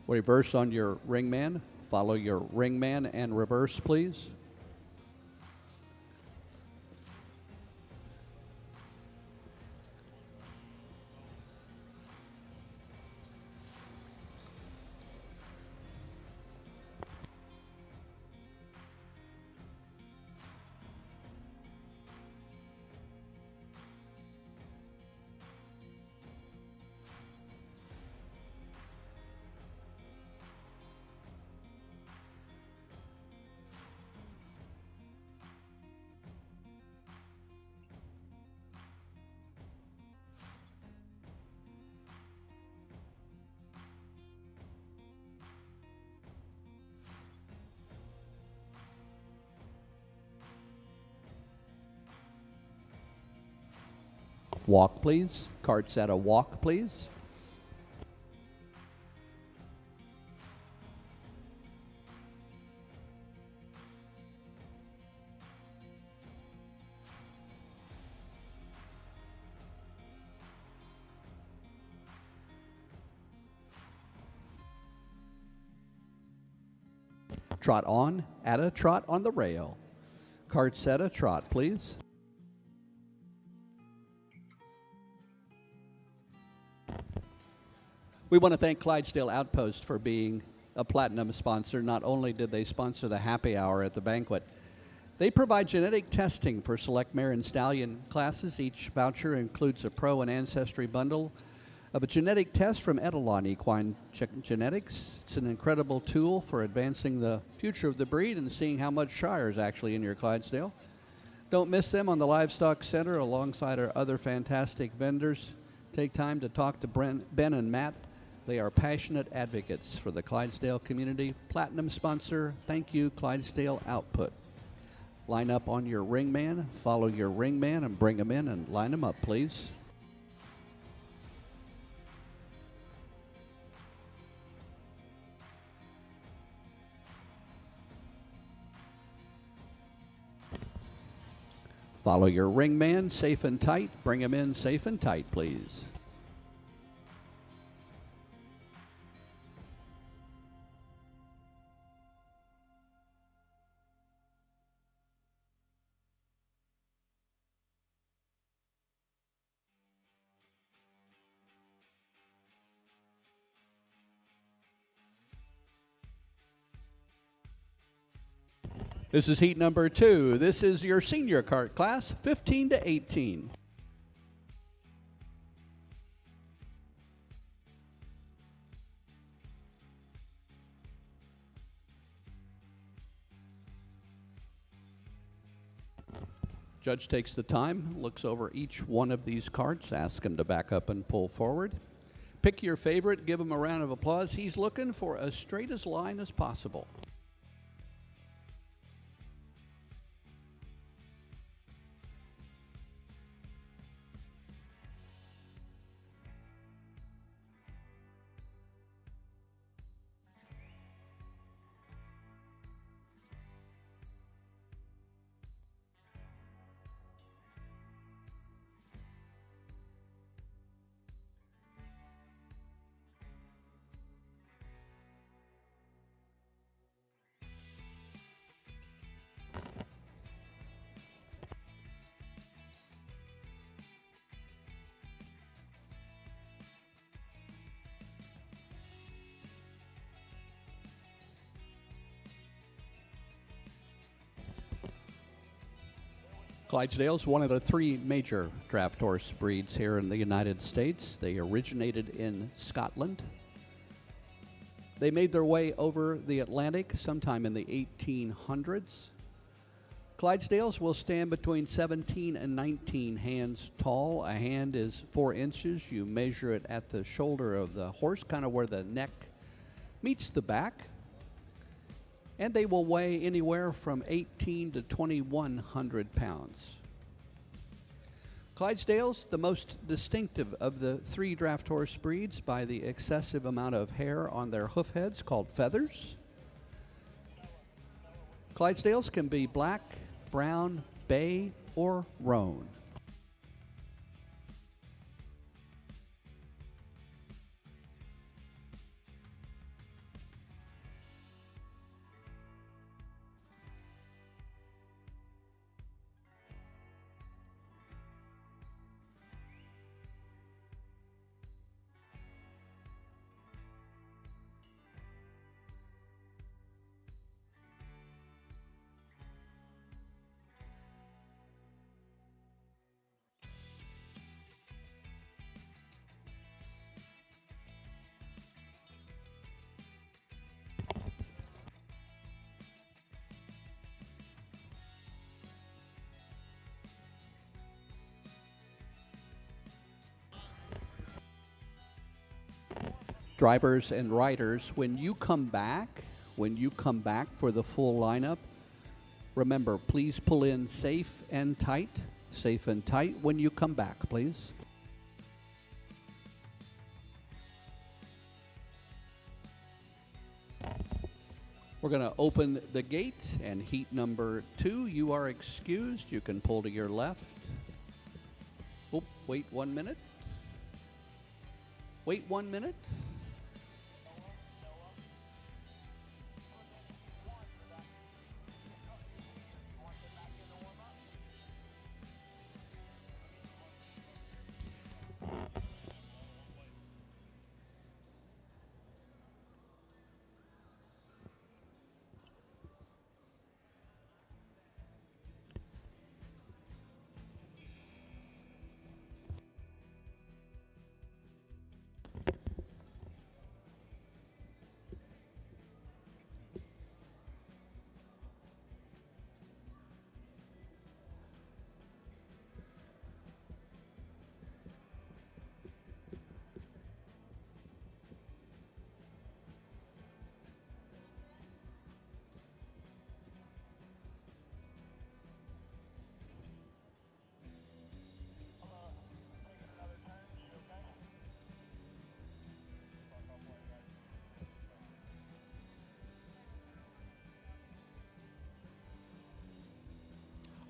Reverse on your ring man. Follow your ring man and reverse, please. Walk, please. Carts at a walk, please. Trot on, at a trot on the rail. Carts at a trot, please. We want to thank Clydesdale Outpost for being a platinum sponsor. Not only did they sponsor the happy hour at the banquet, they provide genetic testing for select mare and stallion classes. Each voucher includes a pro and ancestry bundle of a genetic test from Etalon Equine Genetics. It's an incredible tool for advancing the future of the breed and seeing how much Shire is actually in your Clydesdale. Don't miss them on the Livestock Center alongside our other fantastic vendors. Take time to talk to Ben and Matt. They are passionate advocates for the Clydesdale community. Platinum sponsor, thank you, Clydesdale Output. Line up on your ringman, follow your ringman, and bring them in and line them up, please. Follow your ringman, safe and tight. Bring them in safe and tight, please. This is heat number 2. This is your senior cart class, 15 to 18. Judge takes the time, looks over each one of these carts, asks him to back up and pull forward. Pick your favorite, give him a round of applause. He's looking for as straight as line as possible. Clydesdale is one of the 3 major draft horse breeds here in the United States. They originated in Scotland. They made their way over the Atlantic sometime in the 1800s. Clydesdales will stand between 17 and 19 hands tall. A hand is 4 inches. You measure it at the shoulder of the horse, kind of where the neck meets the back. And they will weigh anywhere from 18 to 2,100 pounds. Clydesdales, the most distinctive of the 3 draft horse breeds by the excessive amount of hair on their hoof heads called feathers. Clydesdales can be black, brown, bay, or roan. Drivers and riders, when you come back for the full lineup, remember, please pull in safe and tight safe and tight when you come back, please. We're going to open the gate, and heat number 2, you are excused. You can pull to your left. Oh, wait 1 minute. Wait 1 minute.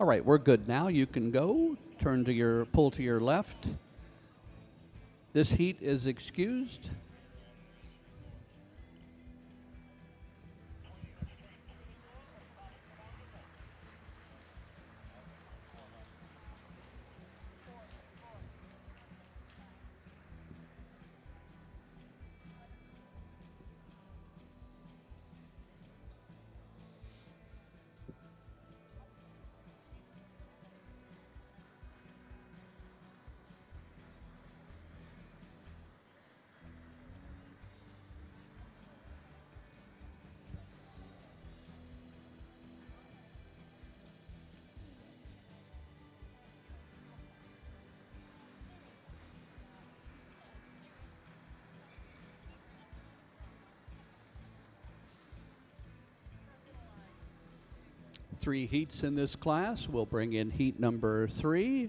All right, we're good now. You can go. Pull to your left. This heat is excused. Three heats in this class. We'll bring in heat number 3.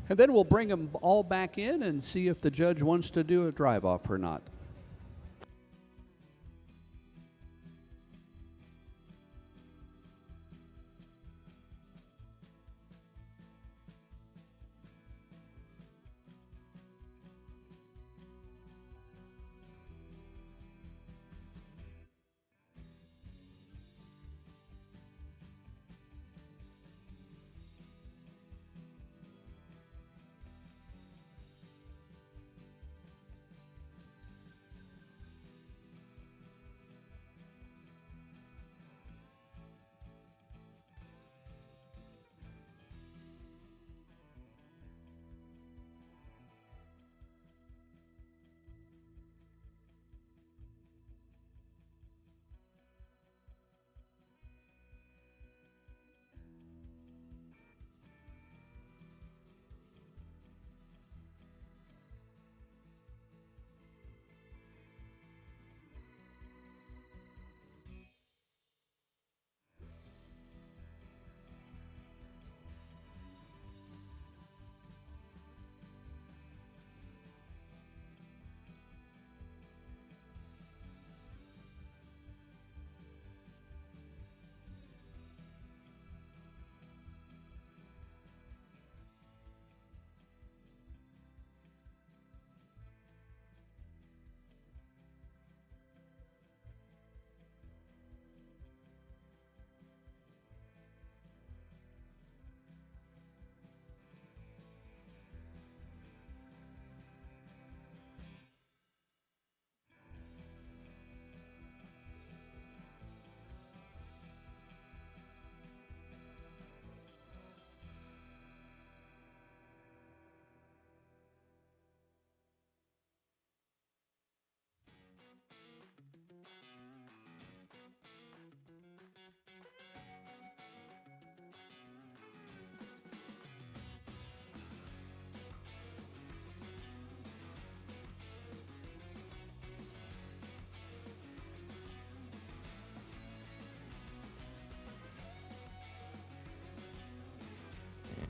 And then we'll bring them all back in and see if the judge wants to do a drive-off or not.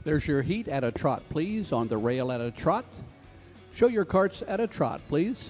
There's your heat at a trot, please, on the rail at a trot. Show your carts at a trot, please.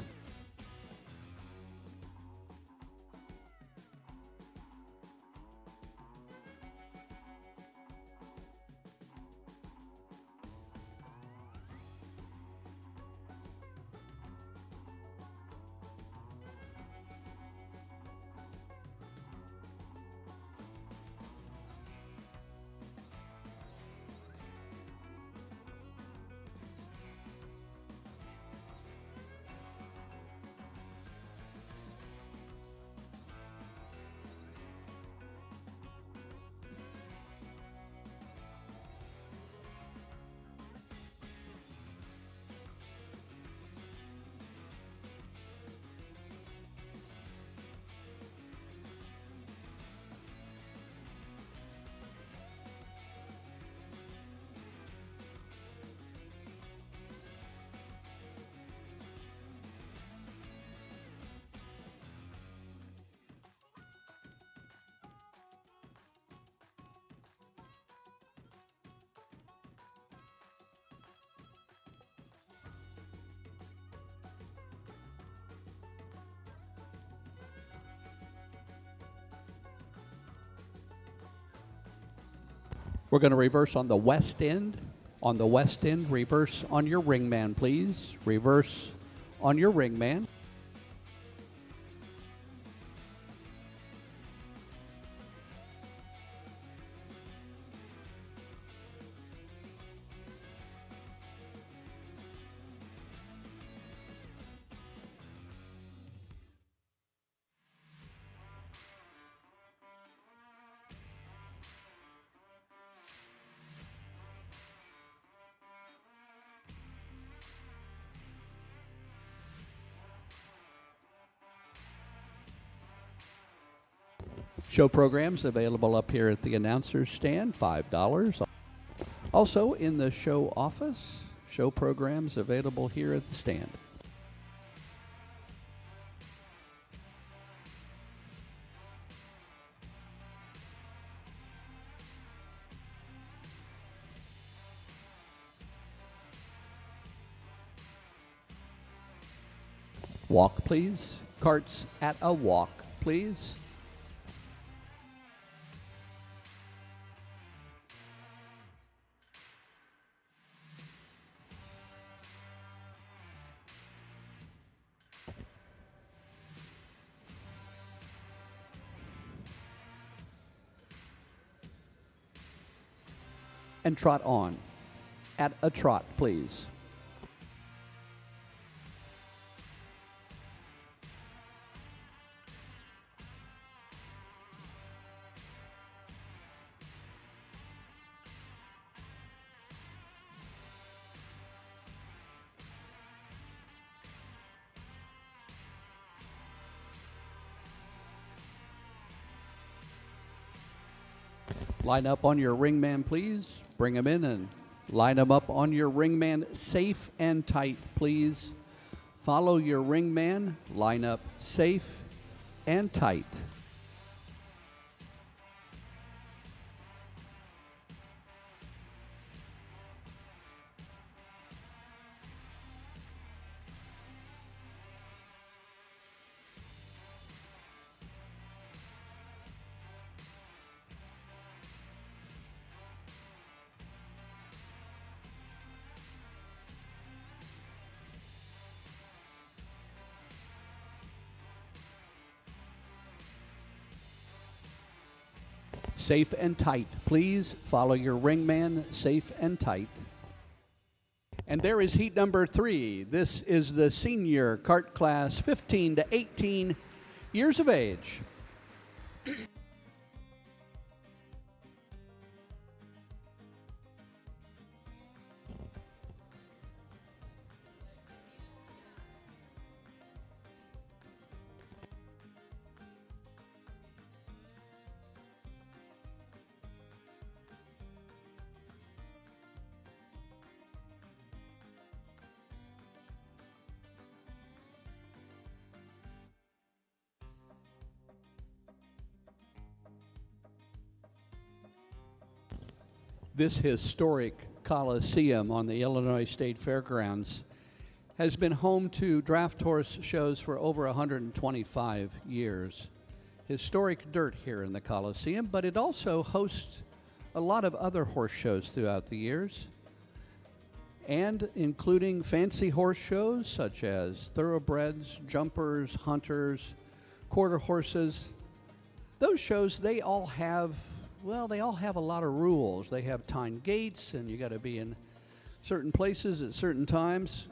We're going to reverse on the west end. On the west end, reverse on your ringman, please. Reverse on your ringman. Show programs available up here at the announcer's stand, $5. Also in the show office, show programs available here at the stand. Walk, please. Carts at a walk, please. And trot on. At a trot, please. Line up on your ringman, please. Bring them in and line them up on your ringman safe and tight, please. Follow your ringman. Line up safe and tight. Safe and tight. Please follow your ringman safe and tight. And there is heat number 3. This is the senior cart class, 15 to 18 years of age. This historic Coliseum on the Illinois State Fairgrounds has been home to draft horse shows for over 125 years. Historic dirt here in the Coliseum, but it also hosts a lot of other horse shows throughout the years, and including fancy horse shows such as thoroughbreds, jumpers, hunters, quarter horses. Those shows, they all have a lot of rules. They have timed gates, and you got to be in certain places at certain times.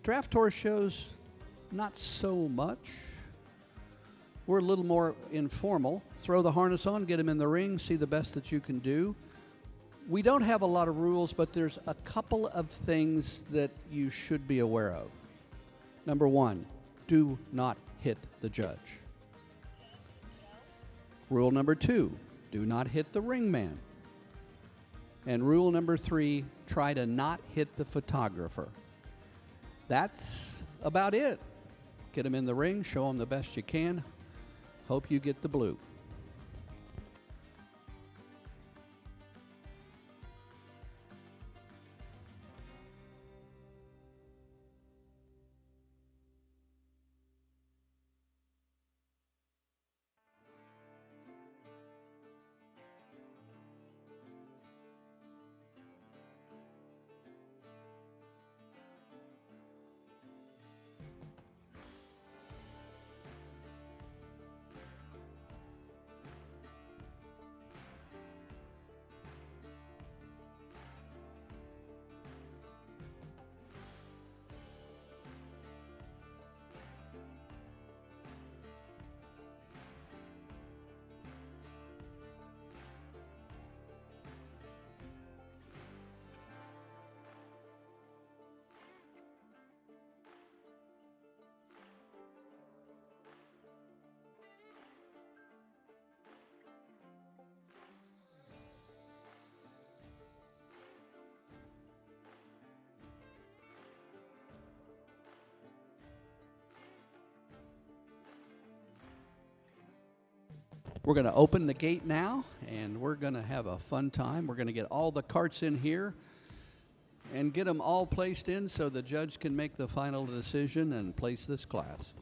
Draft horse shows, not so much. We're a little more informal. Throw the harness on, get them in the ring, see the best that you can do. We don't have a lot of rules, but there's a couple of things that you should be aware of. Number one, do not hit the judge. Rule number two, do not hit the ringman. And rule number three, try to not hit the photographer. That's about it. Get them in the ring, show them the best you can. Hope you get the blue. We're going to open the gate now, and we're going to have a fun time. We're going to get all the carts in here and get them all placed in so the judge can make the final decision and place this class.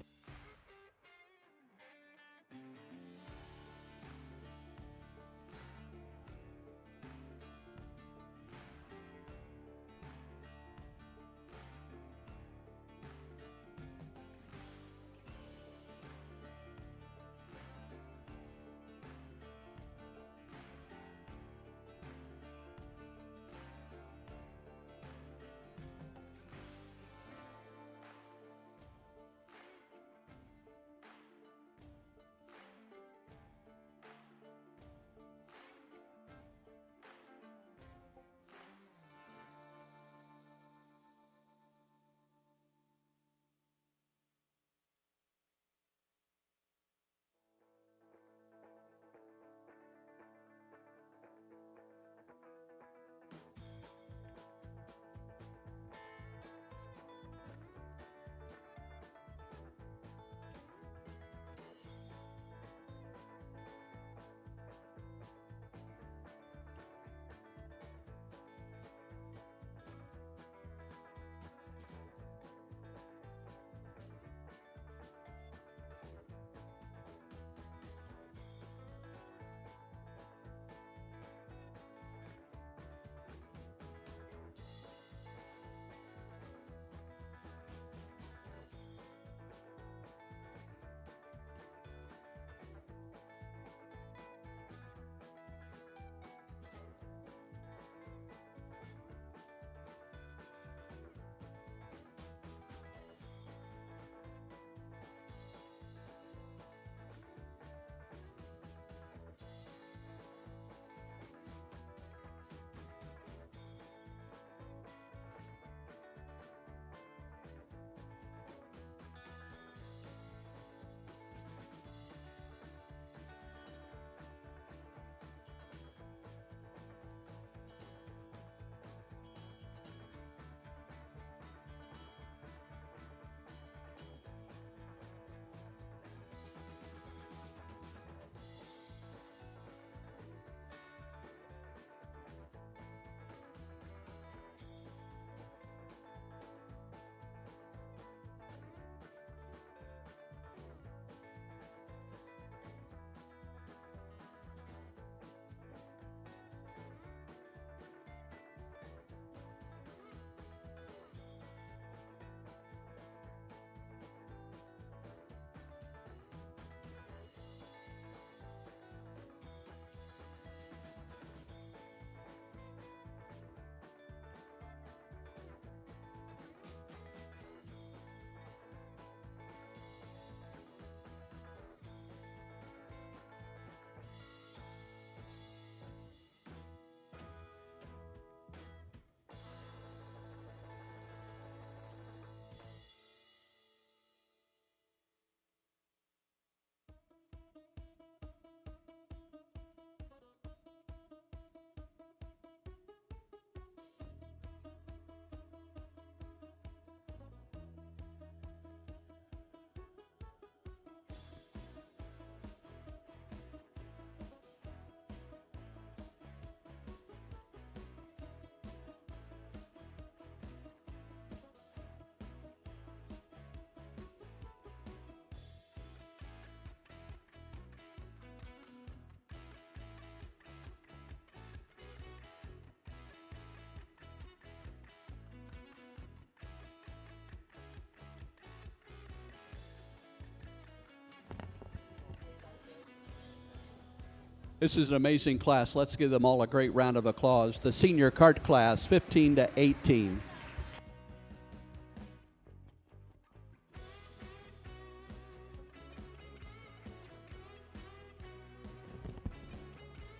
This is an amazing class. Let's give them all a great round of applause. The senior kart class, 15 to 18.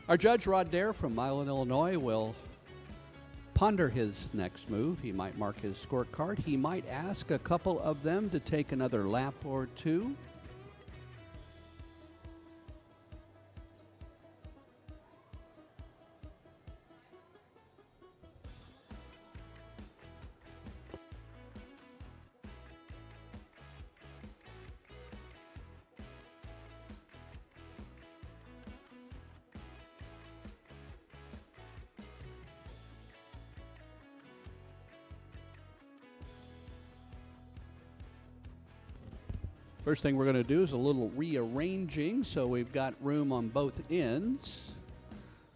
Our judge, Rod Dare from Milan, Illinois, will ponder his next move. He might mark his scorecard. He might ask a couple of them to take another lap or two. First thing we're going to do is a little rearranging, so we've got room on both ends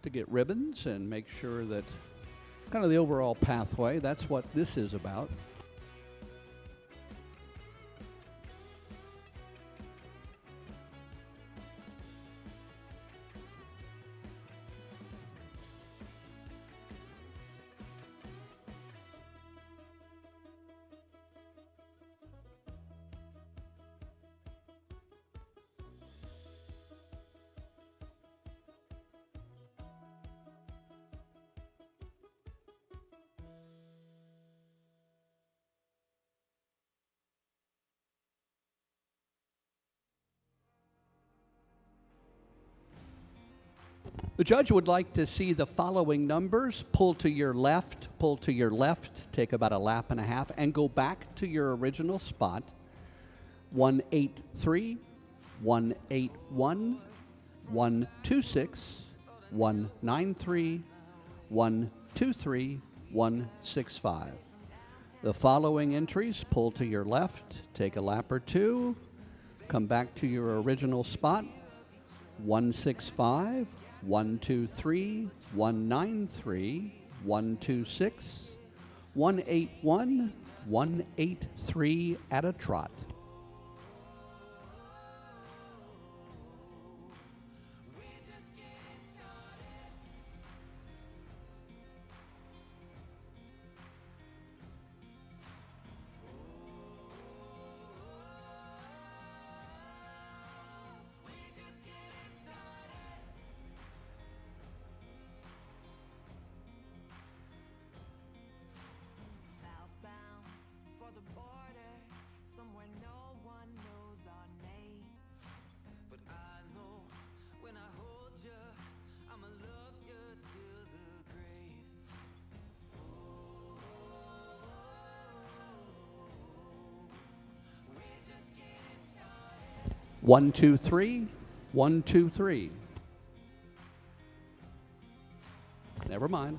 to get ribbons and make sure that kind of the overall pathway, that's what this is about. The judge would like to see the following numbers. Pull to your left, take about a lap and a half, and go back to your original spot. 183, 181, 126, 193, 123, 165. The following entries, pull to your left, take a lap or two, come back to your original spot. 165, 123, 193, 126, 181, 183 at a trot. One, two, three. 1, 2, 3. Never mind.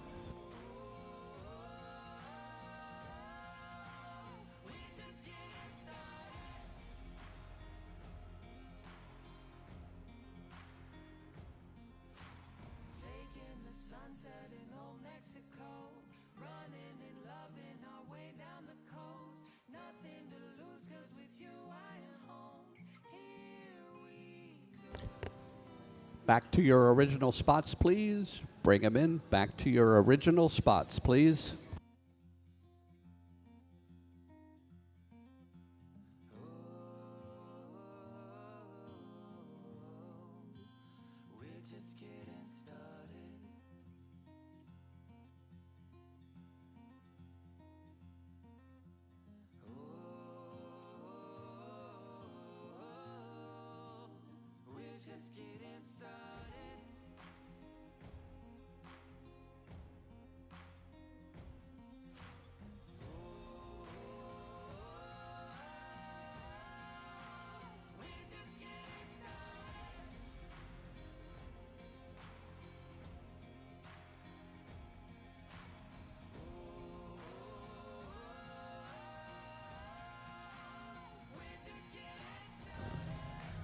Back to your original spots, please. Bring them in. Back to your original spots, please.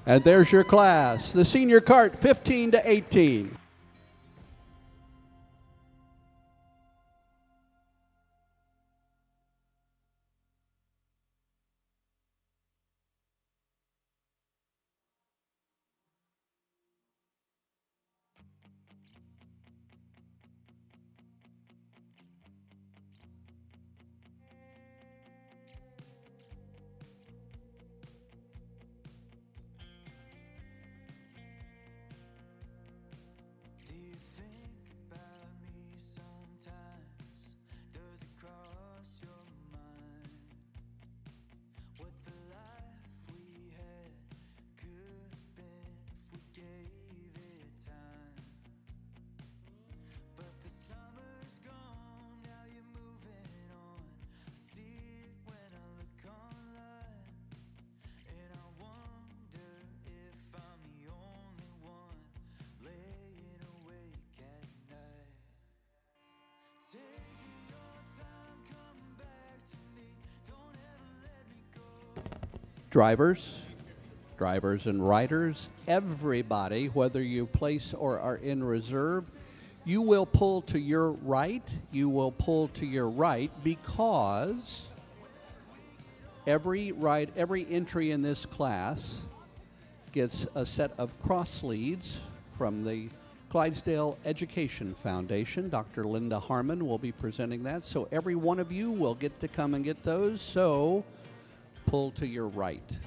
And there's your class, the senior kart, 15 to 18. Drivers and riders, everybody, whether you place or are in reserve, you will pull to your right. You will pull to your right because every entry in this class gets a set of cross leads from the Clydesdale Education Foundation. Dr. Linda Harmon will be presenting that, so every one of you will get to come and get those, so pull to your right.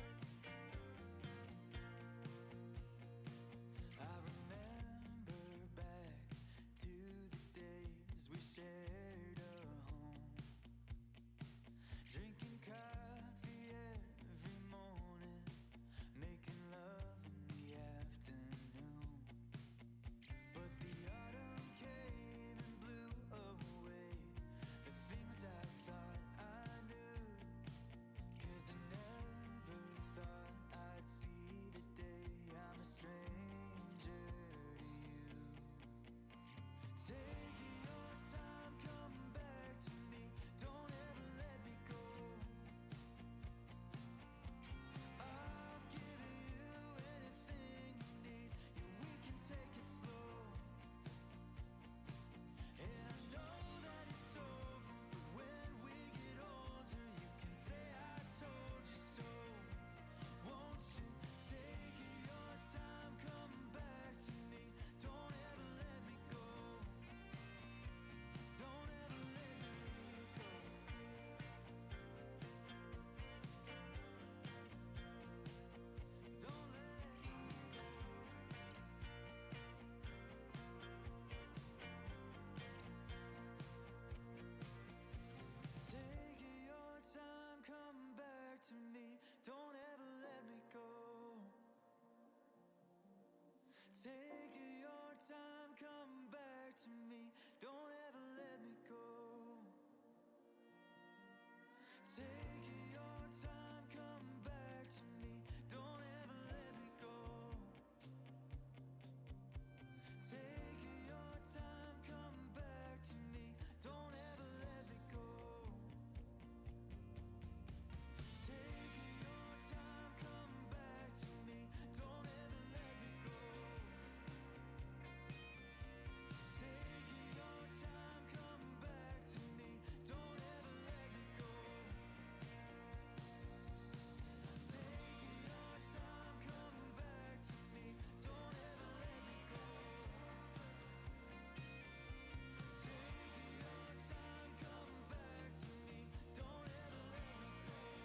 Take your time, come back to me. Don't ever let me go. Take your time, come back to me. Don't ever let me go. Take your time, come back to me. Don't ever let me go. Take your time, come back to me. Don't ever let me go. Take your time, come back to me. Don't ever let me go. Take your time, come back to me. Don't ever let me go. Take your time, come back to me. Don't ever let me go. Take your time, come back to me. Don't ever let me go.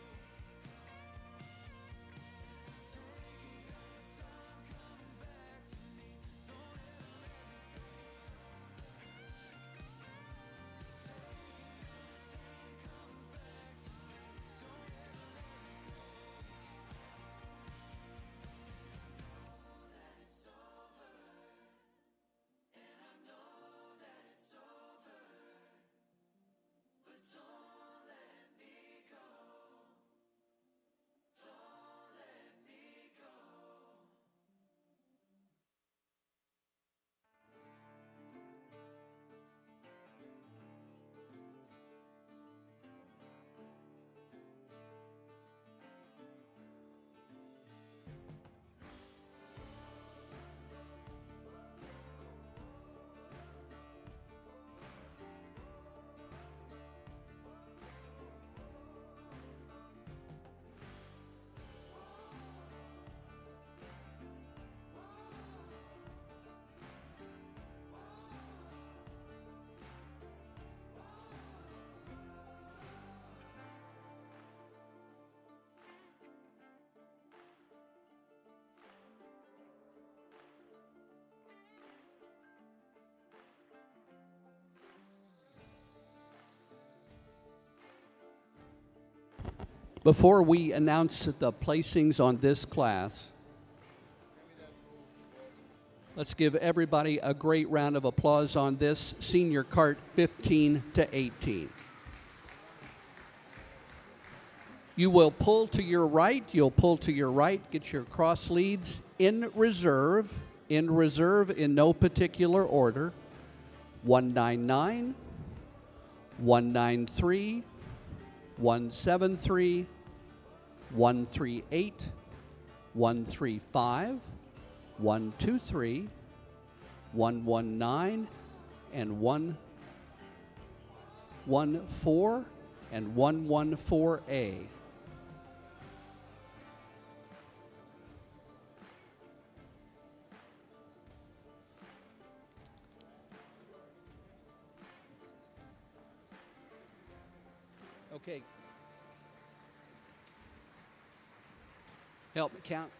Before we announce the placings on this class, let's give everybody a great round of applause on this senior cart 15 to 18. You will pull to your right. You'll pull to your right, get your cross leads in reserve in no particular order. 199, 193, 173, 138, 135, 123, 119, and 114 and 114A. Okay. Help me count.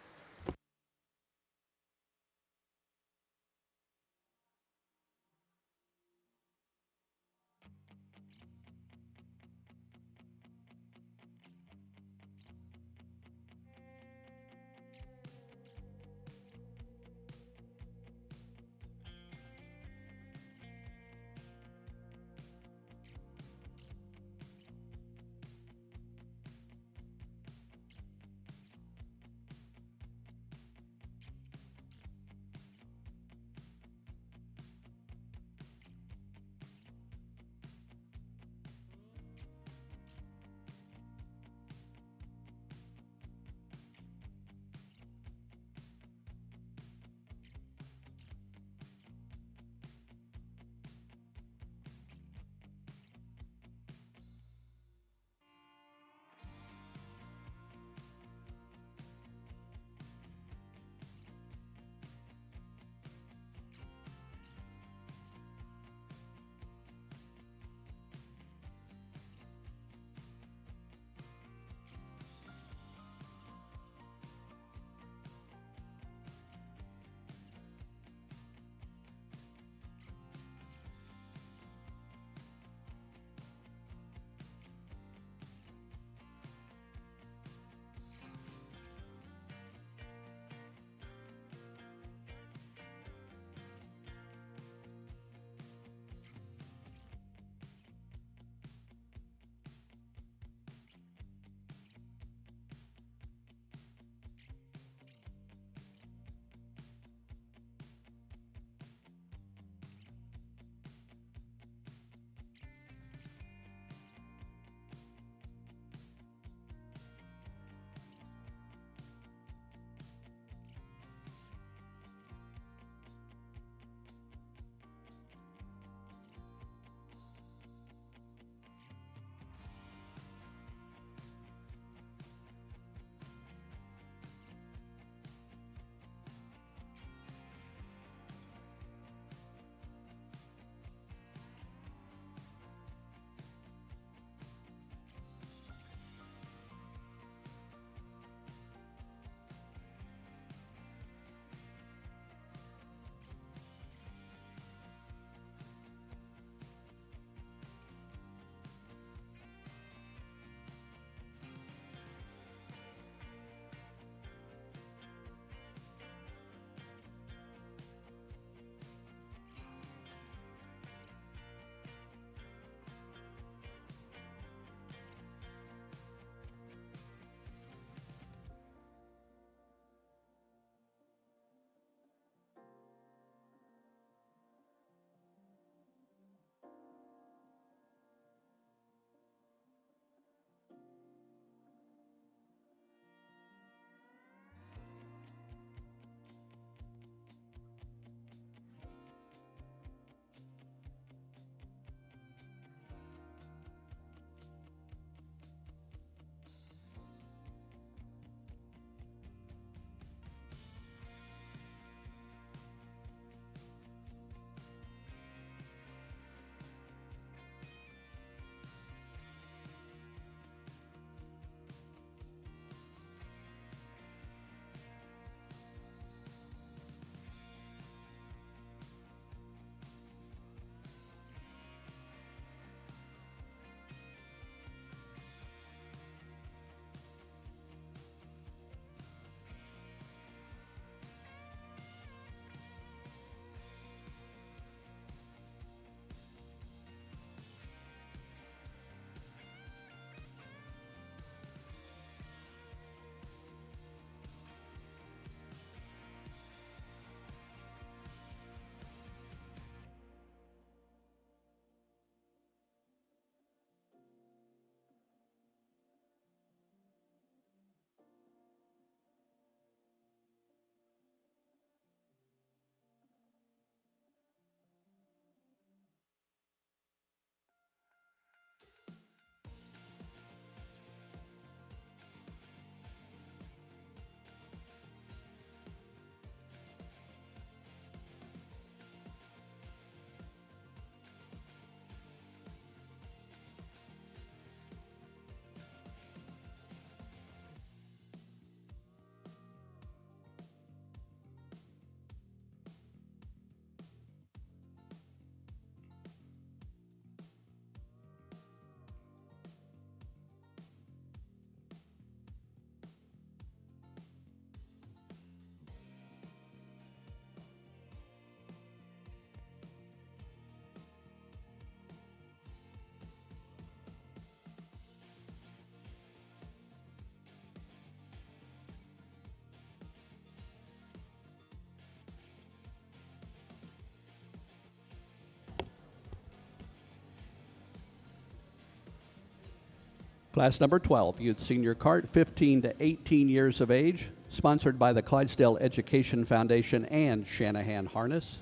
Class number 12, Youth Senior Kart, 15 to 18 years of age, sponsored by the Clydesdale Education Foundation and Shanahan Harness.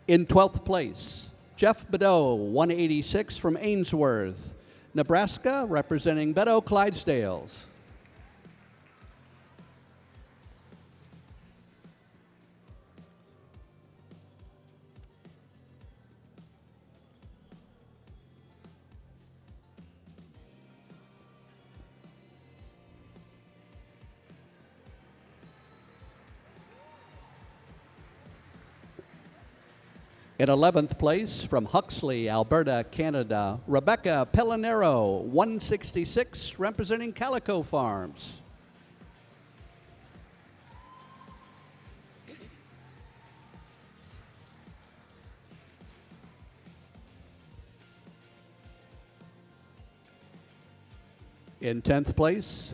In 12th place, Jeff Bedeau, 186 from Ainsworth, Nebraska, representing Bedeau Clydesdales. In 11th place, from Huxley, Alberta, Canada, Rebecca Pellinero, 166, representing Calico Farms. In 10th place,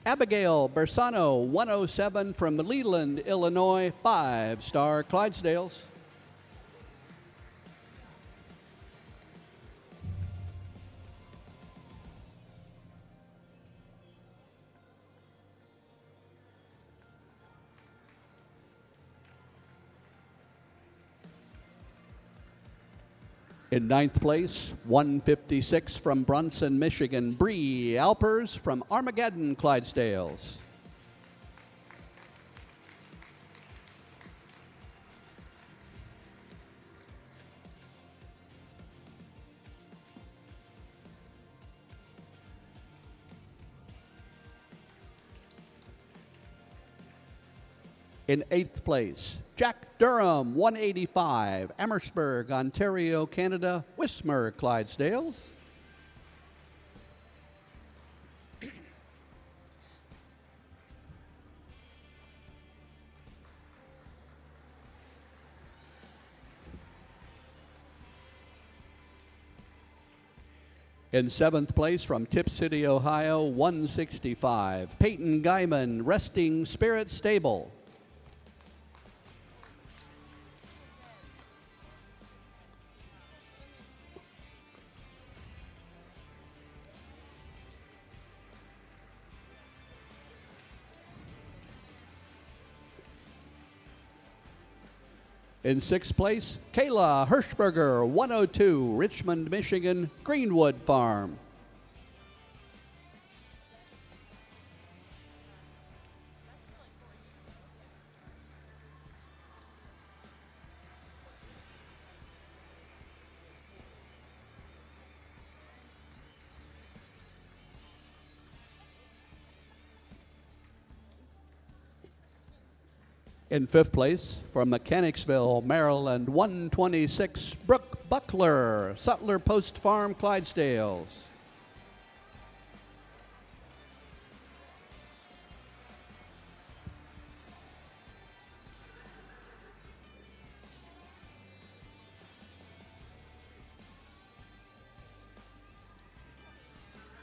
Abigail Bersano, 107, from Leland, Illinois, 5-star Clydesdales. In 9th place, 156 from Bronson, Michigan, Bree Alpers from Armageddon Clydesdales. In 8th place, Jack Durham, 185, Amherstburg, Ontario, Canada, Wismer Clydesdales. In 7th place, from Tip City, Ohio, 165, Peyton Guyman, Resting Spirit Stable. In 6th place, Kayla Hirschberger, 102, Richmond, Michigan, Greenwood Farm. In 5th place, from Mechanicsville, Maryland, 126, Brooke Buckler, Sutler Post Farm, Clydesdales.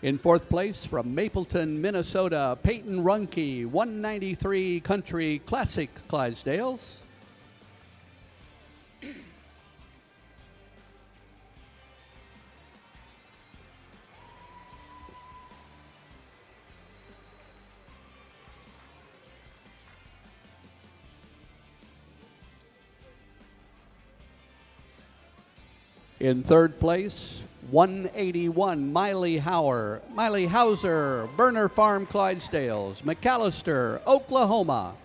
In 4th place, from Mapleton, Minnesota, Peyton Runke, 193 Country Classic Clydesdales. In 3rd place, 181, Miley Hauser, Burner Farm Clydesdales, McAllister, Oklahoma.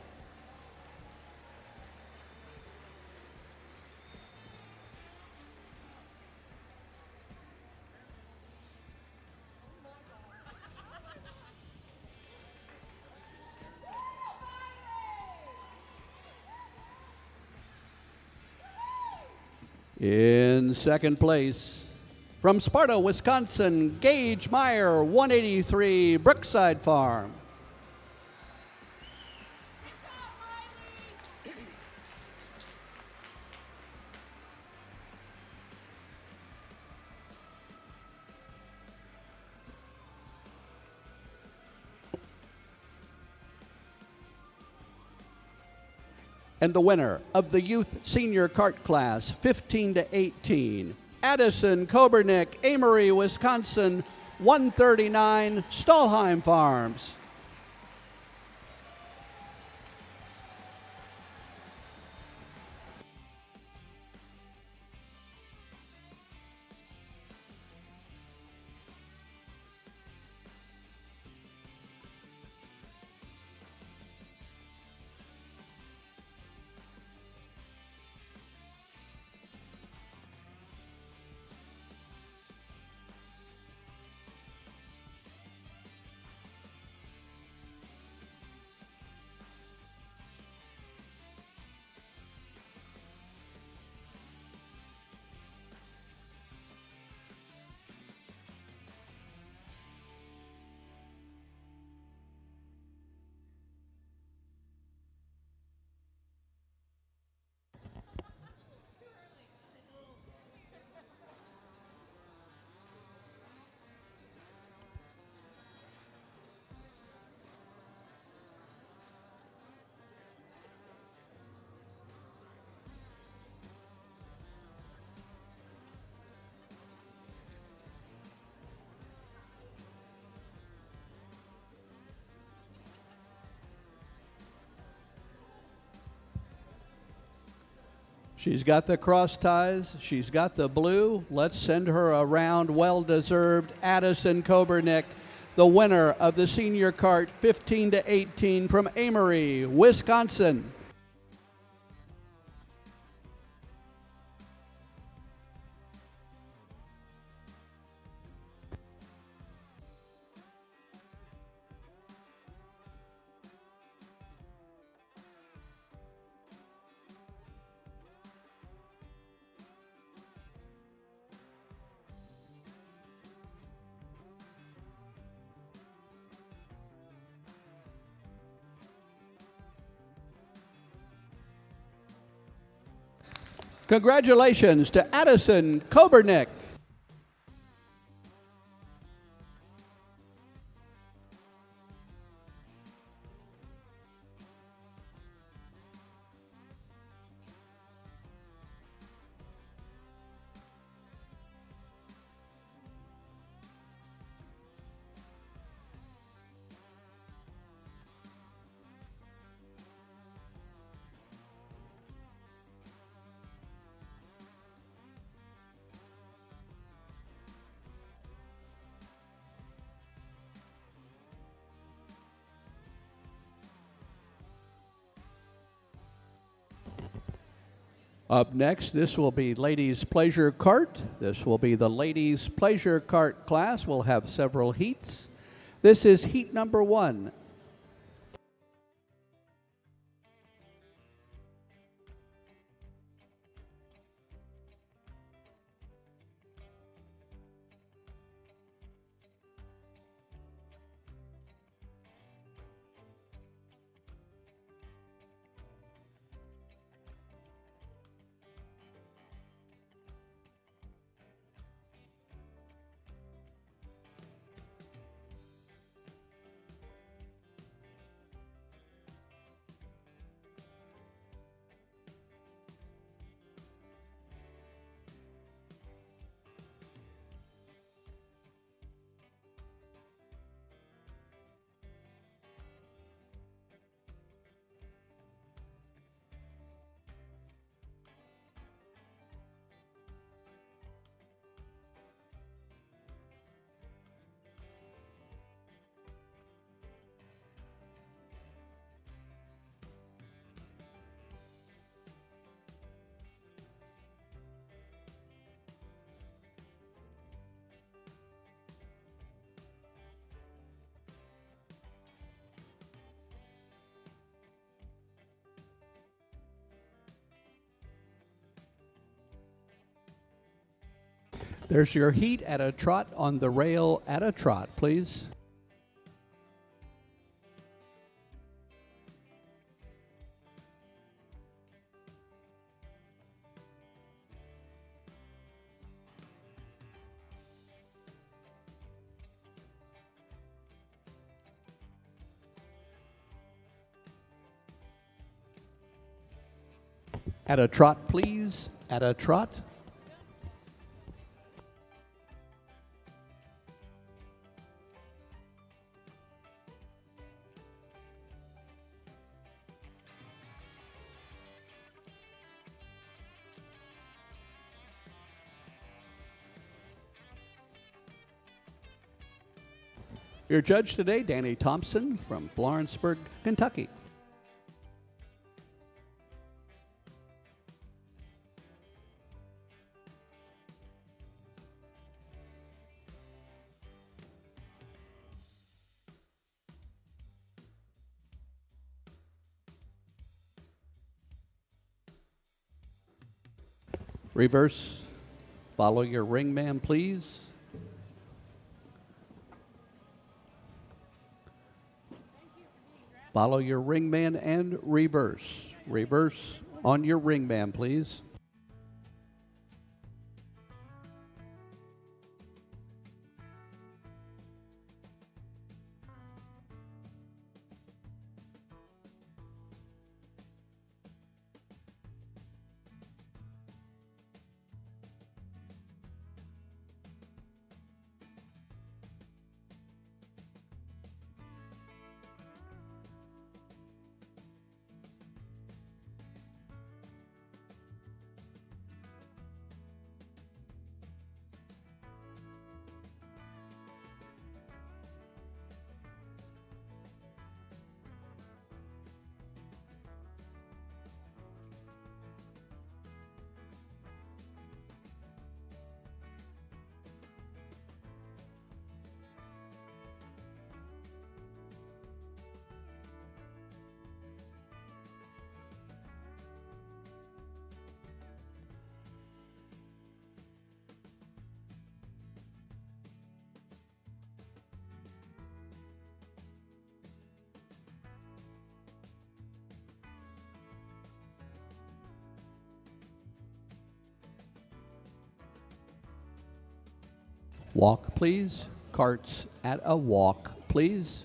In 2nd place, from Sparta, Wisconsin, Gage Meyer, 183, Brookside Farm. And the winner of the Youth Senior Kart Class, 15 to 18, Addison Kobernick, Amory, Wisconsin, 139, Stahlheim Farms. She's got the cross ties. She's got the blue. Let's send her around. Well-deserved. Addison Kobernick, the winner of the senior cart 15 to 18 from Amory, Wisconsin. Congratulations to Addison Kobernick. Up next, this will be Ladies Pleasure Cart. This will be the Ladies Pleasure Cart class. We'll have several heats. This is heat number 1. There's your heat at a trot on the rail at a trot, please. At a trot, please. At a trot. Your judge today, Danny Thompson from Lawrenceburg, Kentucky. Reverse. Follow your ring man, please. Follow your ring man and reverse. Reverse on your ring man, please. Walk, please. Carts at a walk, please.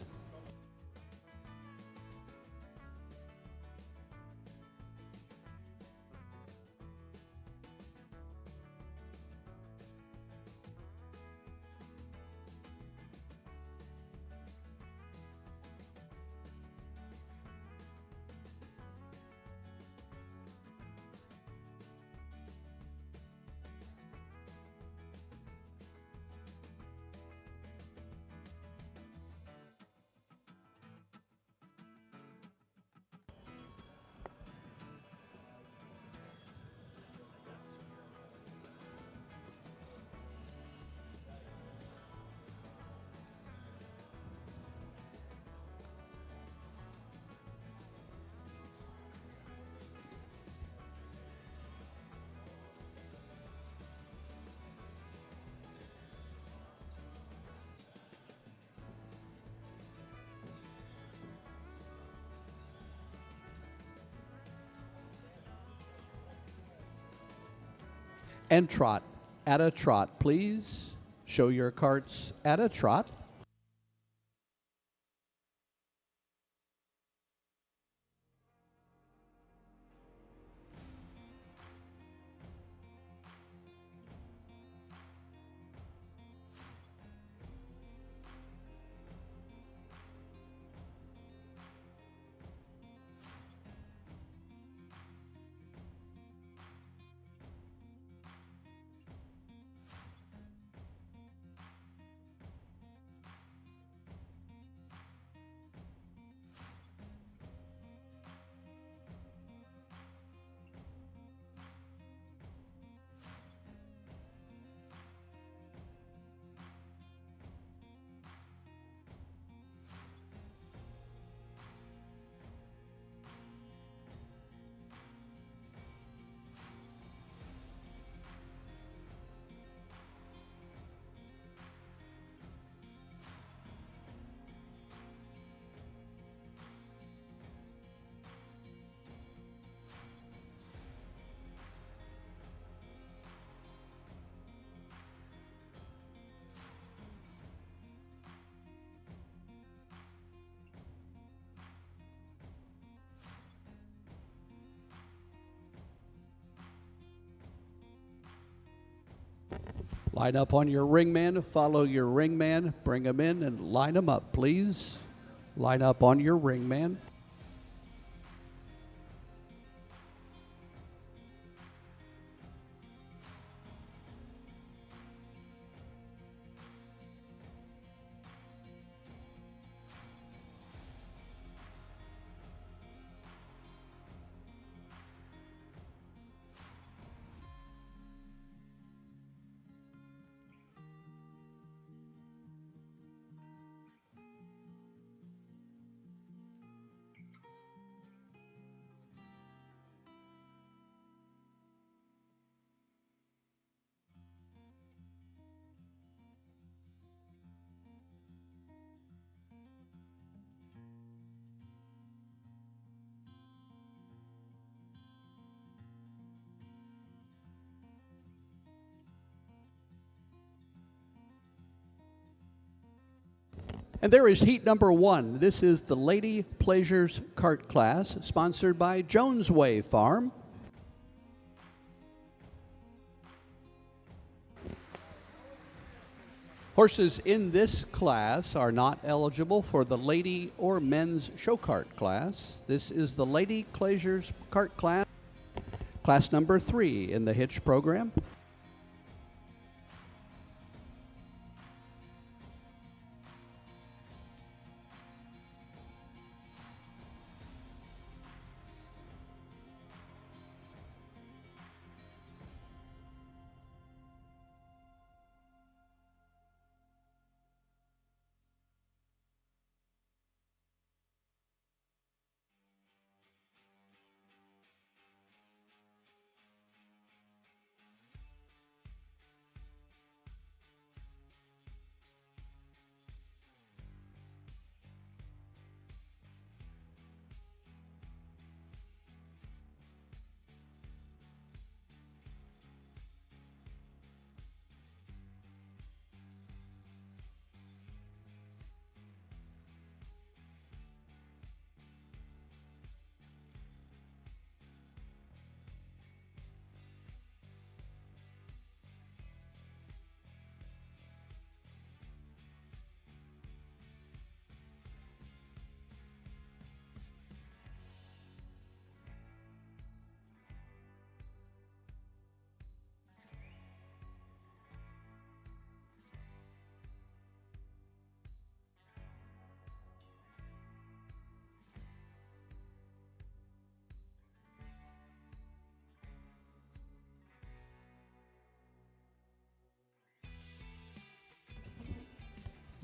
And trot. At a trot, please. Show your carts at a trot. Line up on your ring man, follow your ring man, bring him in and line him up, please. Line up on your ring man. And there is heat number 1. This is the Lady Pleasures Kart class, sponsored by Jones Way Farm. Horses in this class are not eligible for the lady or men's show cart class. This is the Lady Pleasures Kart class, class number 3 in the hitch program.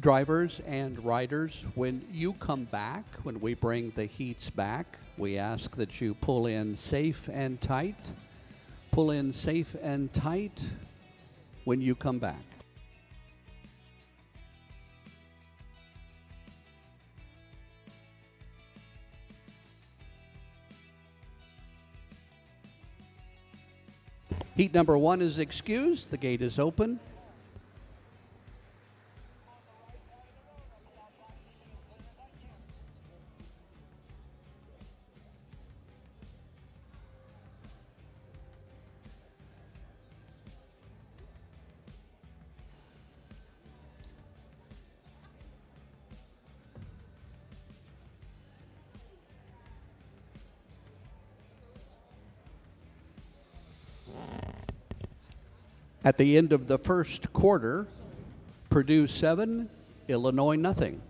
Drivers and riders, when you come back, when we bring the heats back, we ask that you pull in safe and tight. Pull in safe and tight when you come back. Heat number 1 is excused. The gate is open. At the end of the first quarter, Purdue 7, Illinois nothing.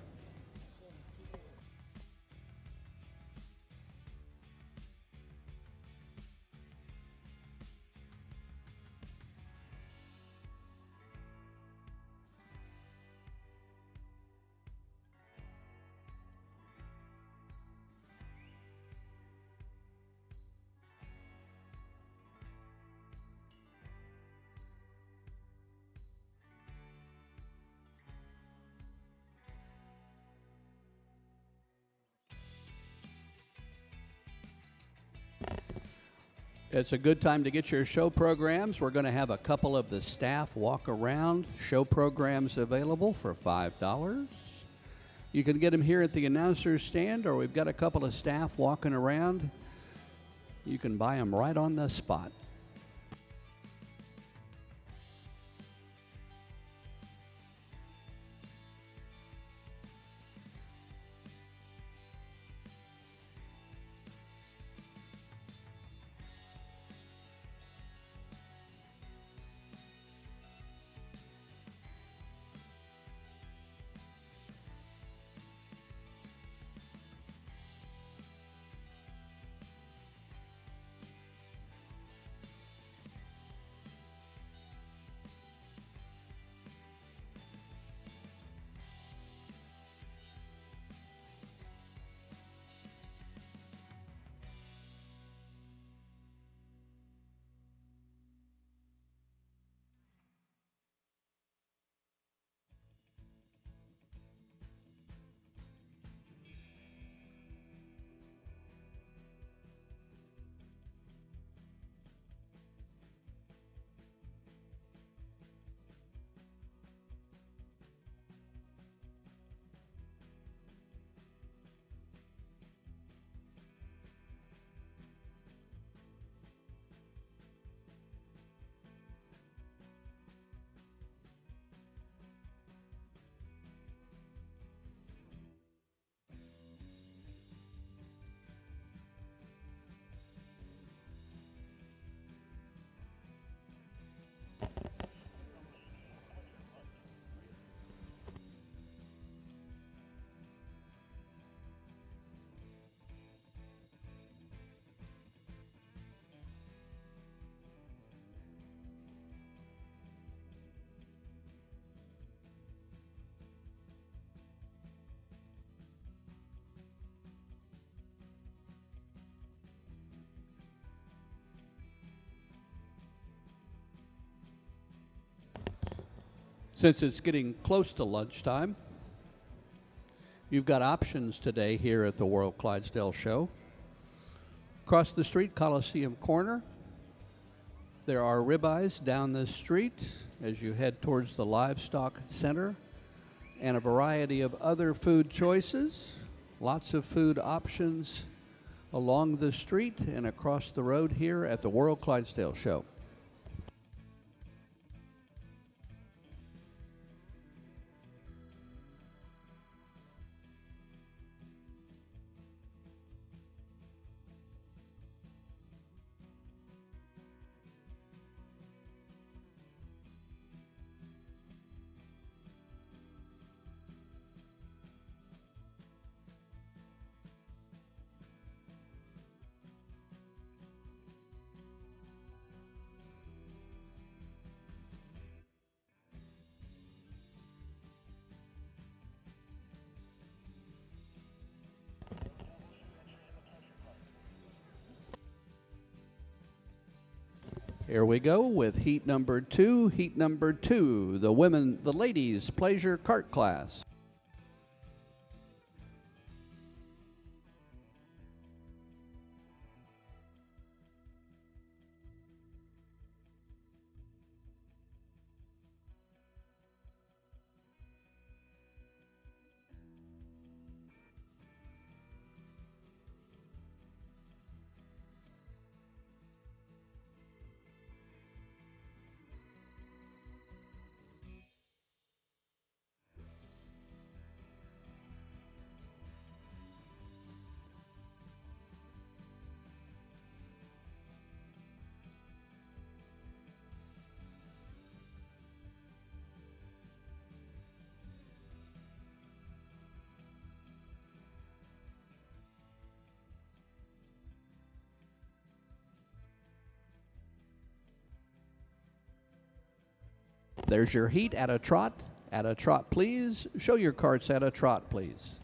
It's a good time to get your show programs. We're going to have a couple of the staff walk around. Show programs available for $5. You can get them here at the announcer's stand, or we've got a couple of staff walking around. You can buy them right on the spot. Since it's getting close to lunchtime, you've got options today here at the World Clydesdale Show. Across the street, Coliseum Corner, there are ribeyes down the street as you head towards the Livestock Center, and a variety of other food choices. Lots of food options along the street and across the road here at the World Clydesdale Show. Here we go with heat number two. Heat number two, the ladies' pleasure cart class. There's your heat at a trot. At a trot, please. Show your carts at a trot, please.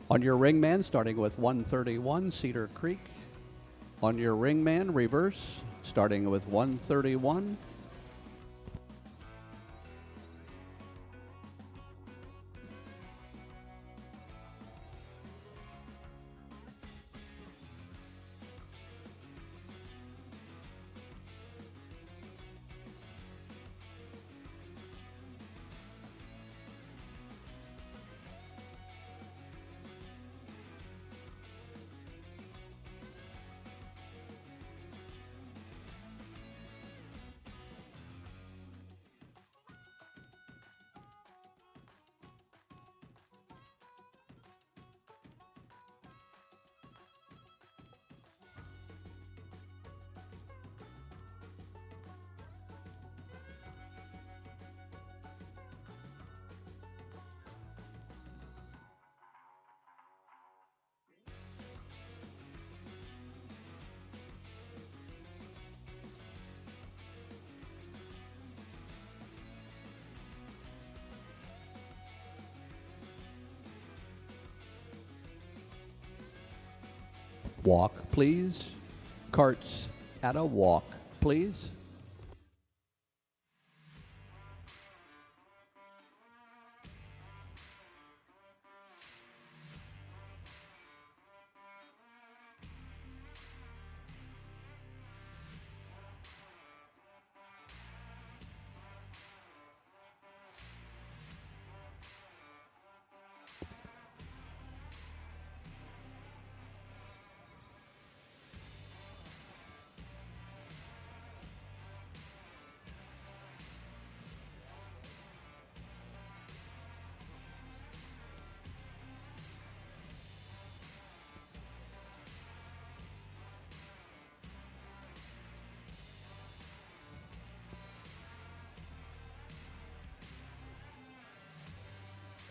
On your ringman, starting with 131, Cedar Creek. On your ringman, reverse, starting with 131. Walk, please. Carts at a walk, please.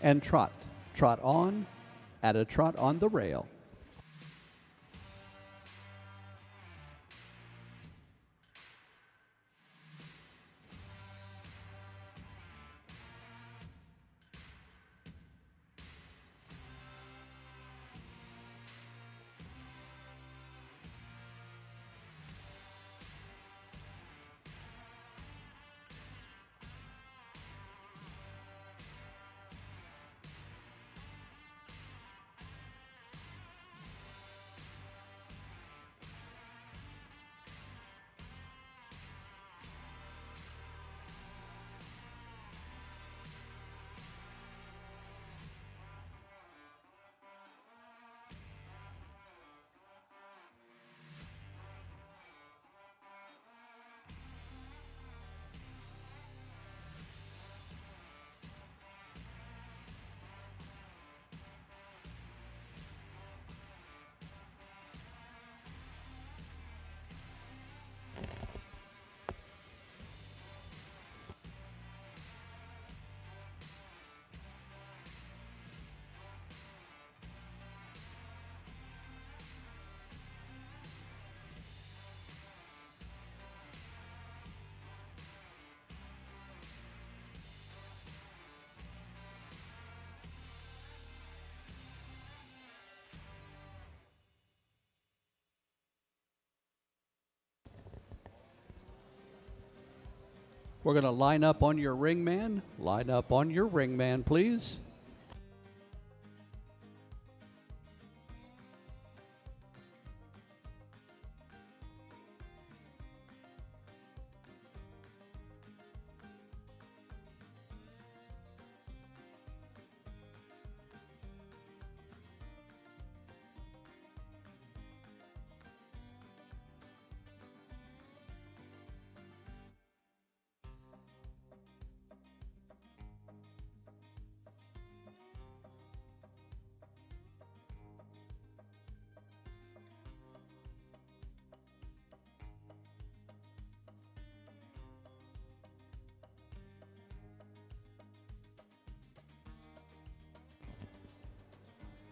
and trot. Trot on, at a trot on the rail. We're going to line up on your ring man. Line up on your ring man, please.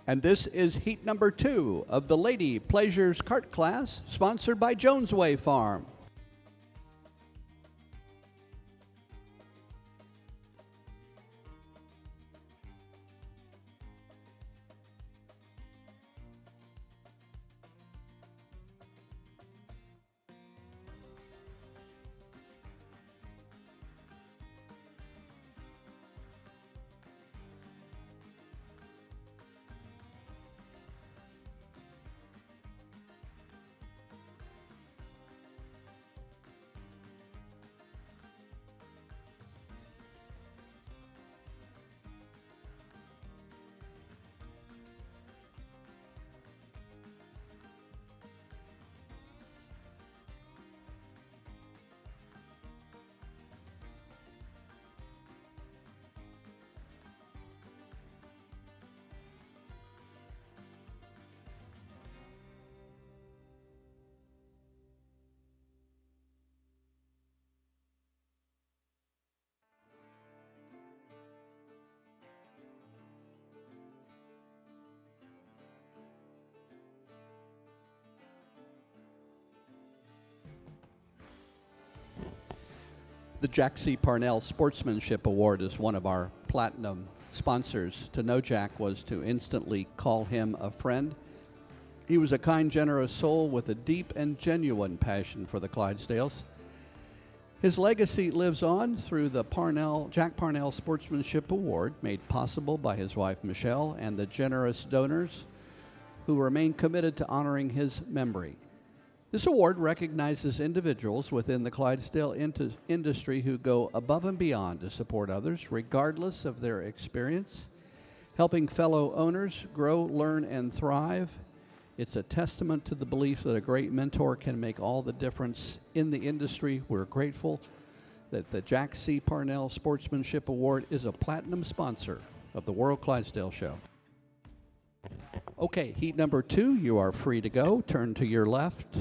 And this is heat number 2 of the Lady Pleasures Kart class, sponsored by Jonesway Farm. The Jack C. Parnell Sportsmanship Award is one of our platinum sponsors. To know Jack was to instantly call him a friend. He was a kind, generous soul with a deep and genuine passion for the Clydesdales. His legacy lives on through the Jack Parnell Sportsmanship Award, made possible by his wife Michelle and the generous donors who remain committed to honoring his memory. This award recognizes individuals within the Clydesdale industry who go above and beyond to support others, regardless of their experience, helping fellow owners grow, learn, and thrive. It's a testament to the belief that a great mentor can make all the difference in the industry. We're grateful that the Jack C. Parnell Sportsmanship Award is a platinum sponsor of the World Clydesdale Show. Okay, heat number 2, you are free to go. Turn to your left.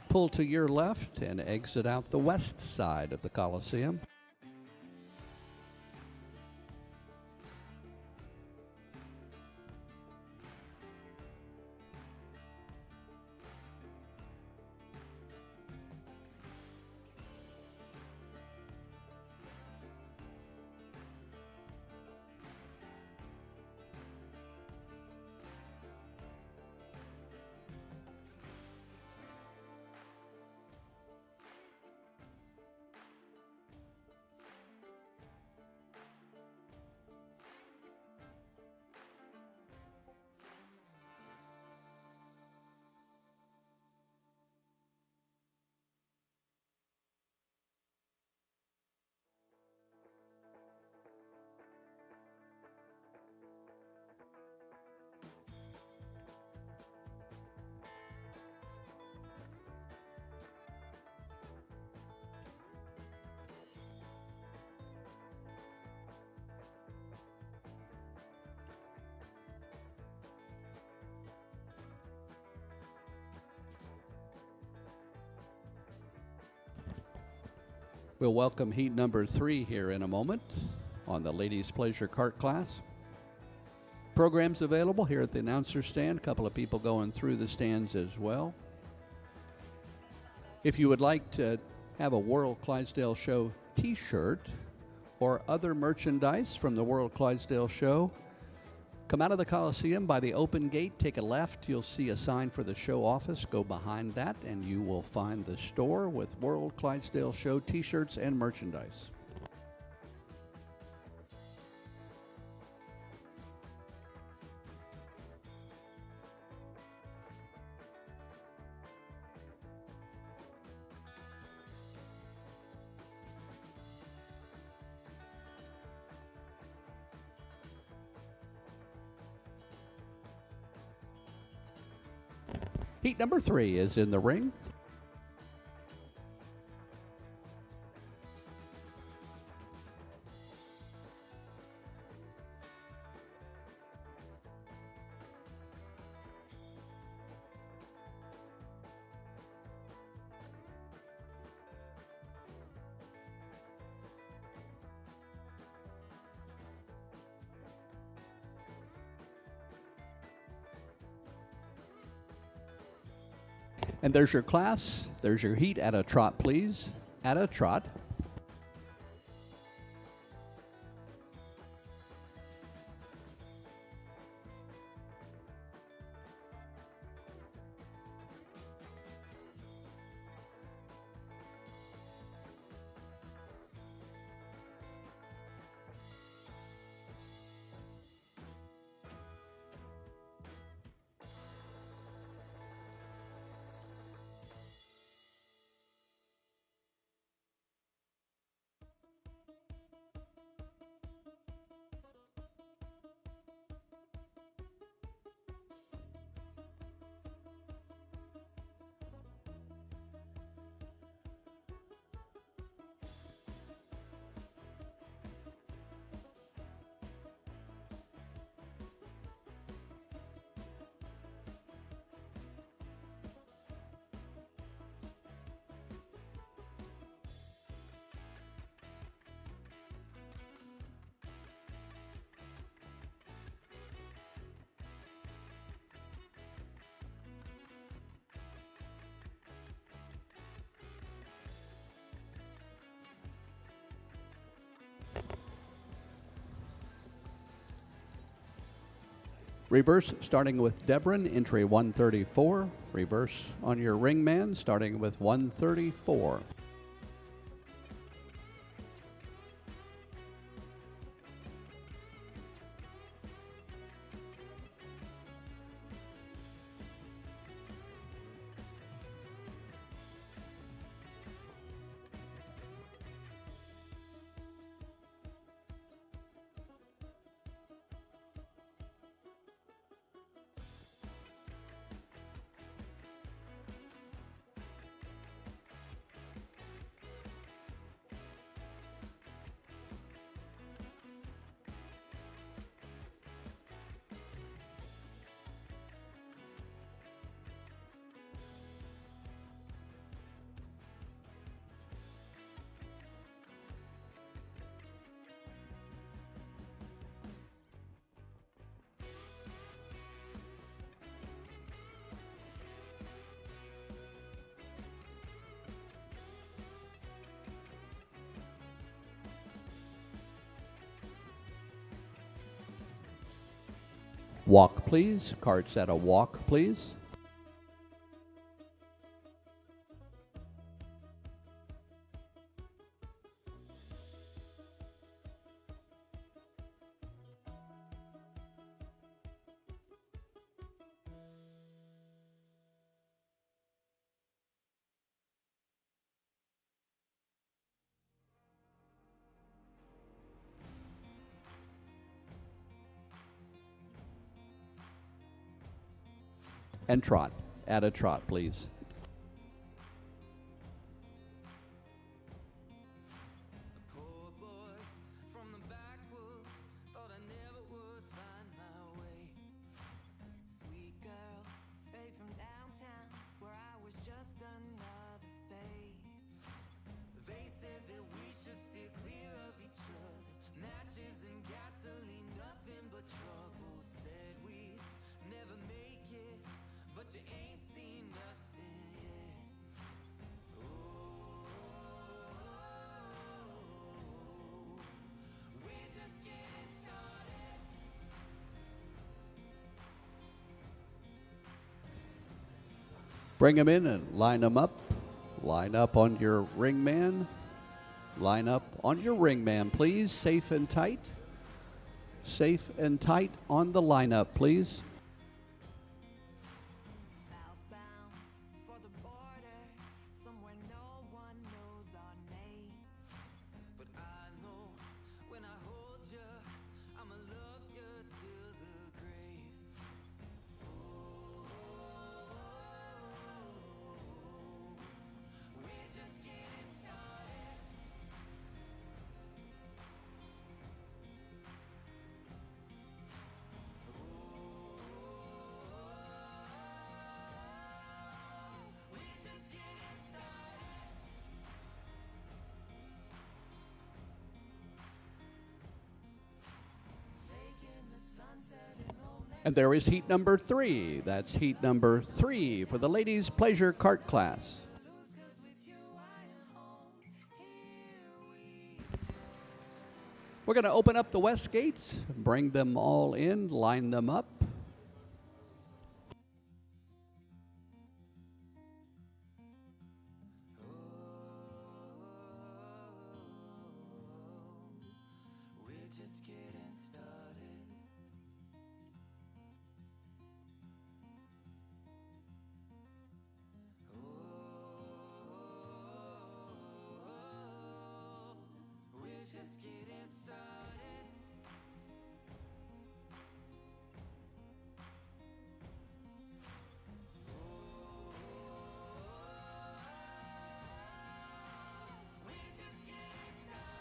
Pull to your left and exit out the west side of the Coliseum. We'll welcome heat number 3 here in a moment on the ladies' pleasure cart class. Programs available here at the announcer stand. A couple of people going through the stands as well. If you would like to have a World Clydesdale Show t-shirt or other merchandise from the World Clydesdale Show, come out of the Coliseum by the open gate, take a left. You'll see a sign for the show office. Go behind that, and you will find the store with World Clydesdale Show t-shirts and merchandise. Heat number 3 is in the ring. And there's your class. There's your heat at a trot, please. At a trot. Reverse starting with Debron, entry 134. Reverse on your ring man starting with 134. Walk, please. Carts at a walk, please. And trot. At a trot, please. Poor boy from the backwoods, thought I never would find my way. Sweet girl, straight from downtown, where I was just another face. They said that Bring them in and line them up. Line up on your ring man. Line up on your ring man, please. Safe and tight. Safe and tight on the lineup, please. Southbound for the border, somewhere no one knows our names. But I know when I hold you, I'ma love you till the grave. We're just getting started. We're just getting started. Taking the sunset in old And there is heat number 3. That's heat number 3 for the ladies' pleasure cart class. Lose 'cause with you I am home. Here we We're going to open up the west gates, bring them all in, line them up. We're just getting started. We're just getting started. We're just getting started. We're just getting started.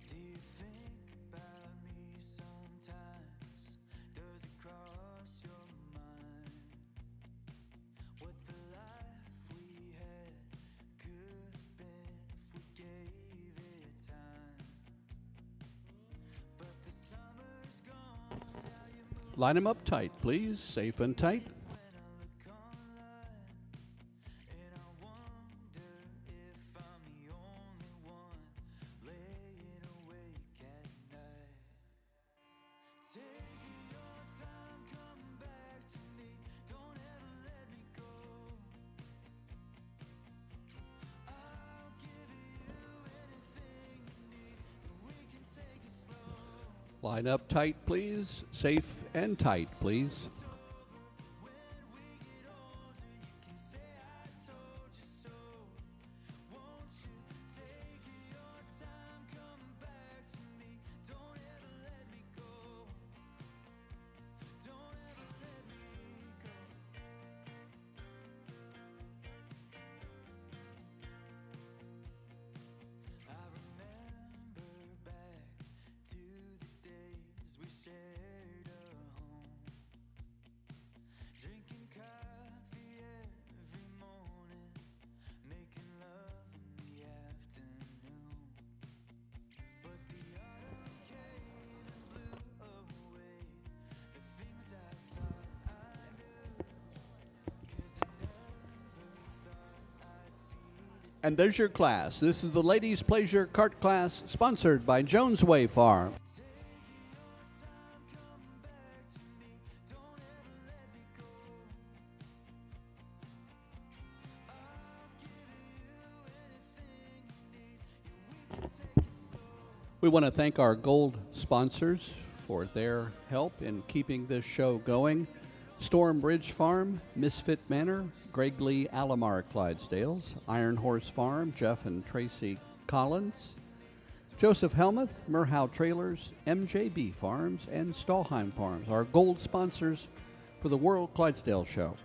Do you think about me sometimes? Does it cross your mind what the life we had could have been if we gave it time? But the summer's gone, now you move Line them up tight, please. Safe and tight. when I look online, and I wonder if I'm the only one laying awake at night. Take your time, come back to me, don't ever let me go. I'll give you anything you need, and we can take it slow. Line up tight, please. Safe and tight, please. When we get older, you can say I told you so. Won't you take your time, come back to me, don't ever let me go. Don't ever let me go. I remember back to the days we shared a home, drinking coffee every morning, making love in the afternoon. But the autumn came and blew away the things I thought I knew, 'cause I never thought I'd see the And there's your class. This is the ladies' pleasure cart class sponsored by Jones Way Farm. We want to thank our gold sponsors for their help in keeping this show going. Storm Bridge Farm, Misfit Manor, Greg Lee Alomar Clydesdales, Iron Horse Farm, Jeff and Tracy Collins, Joseph Helmuth, Murhow Trailers, MJB Farms, and Stahlheim Farms. Our gold sponsors for the World Clydesdale Show.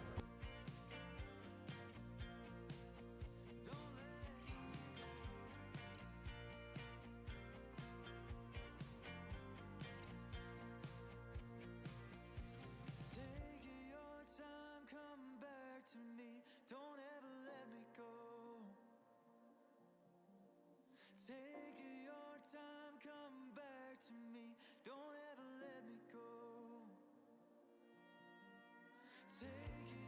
Take your time, come back to me. Don't ever let me go. Take your time, come back to me. Don't ever let me go. Take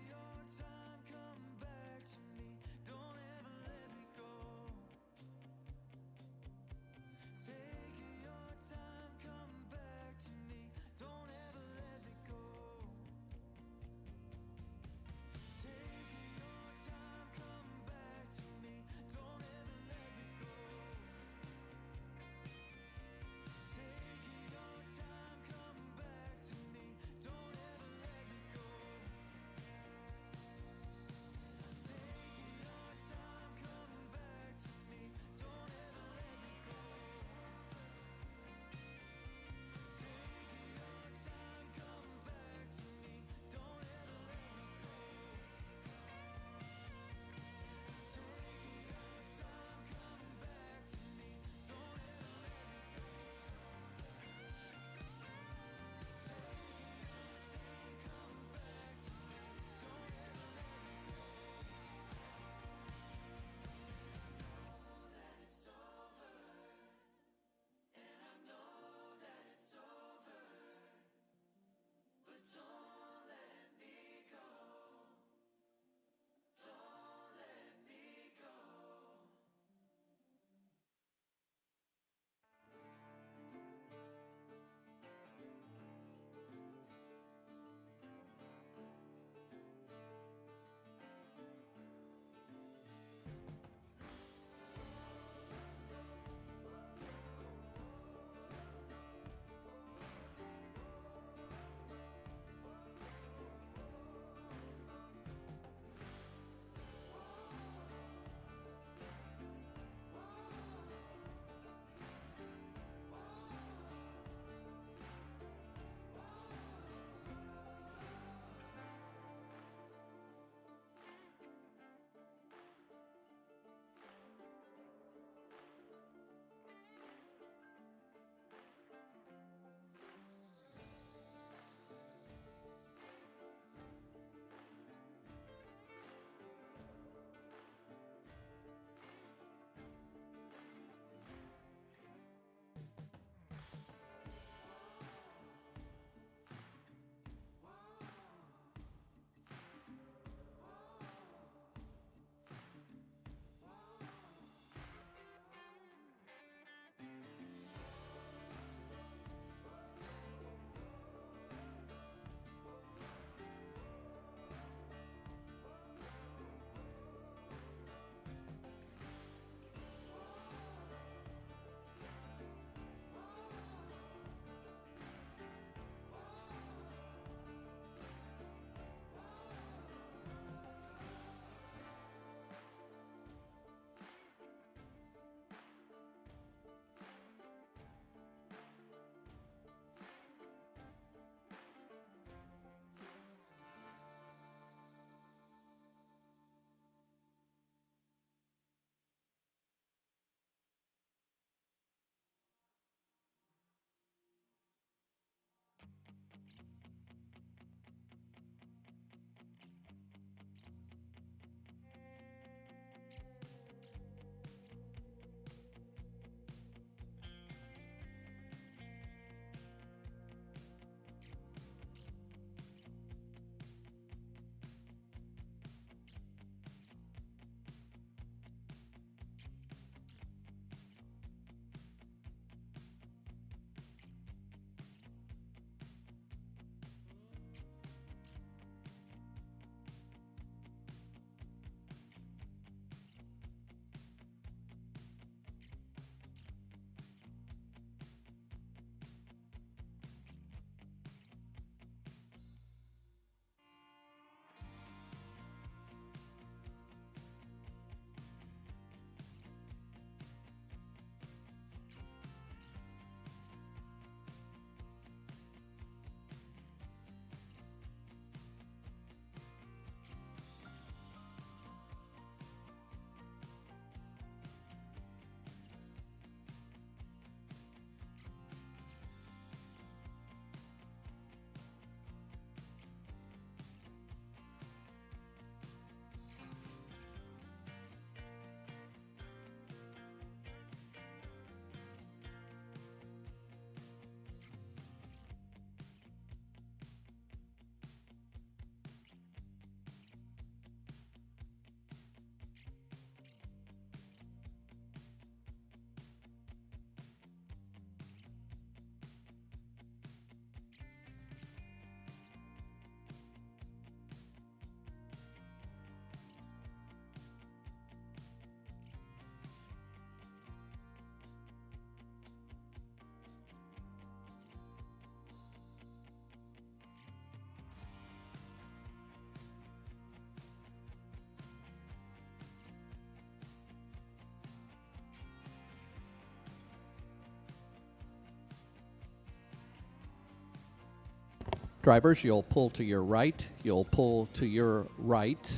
Drivers, you'll pull to your right. You'll pull to your right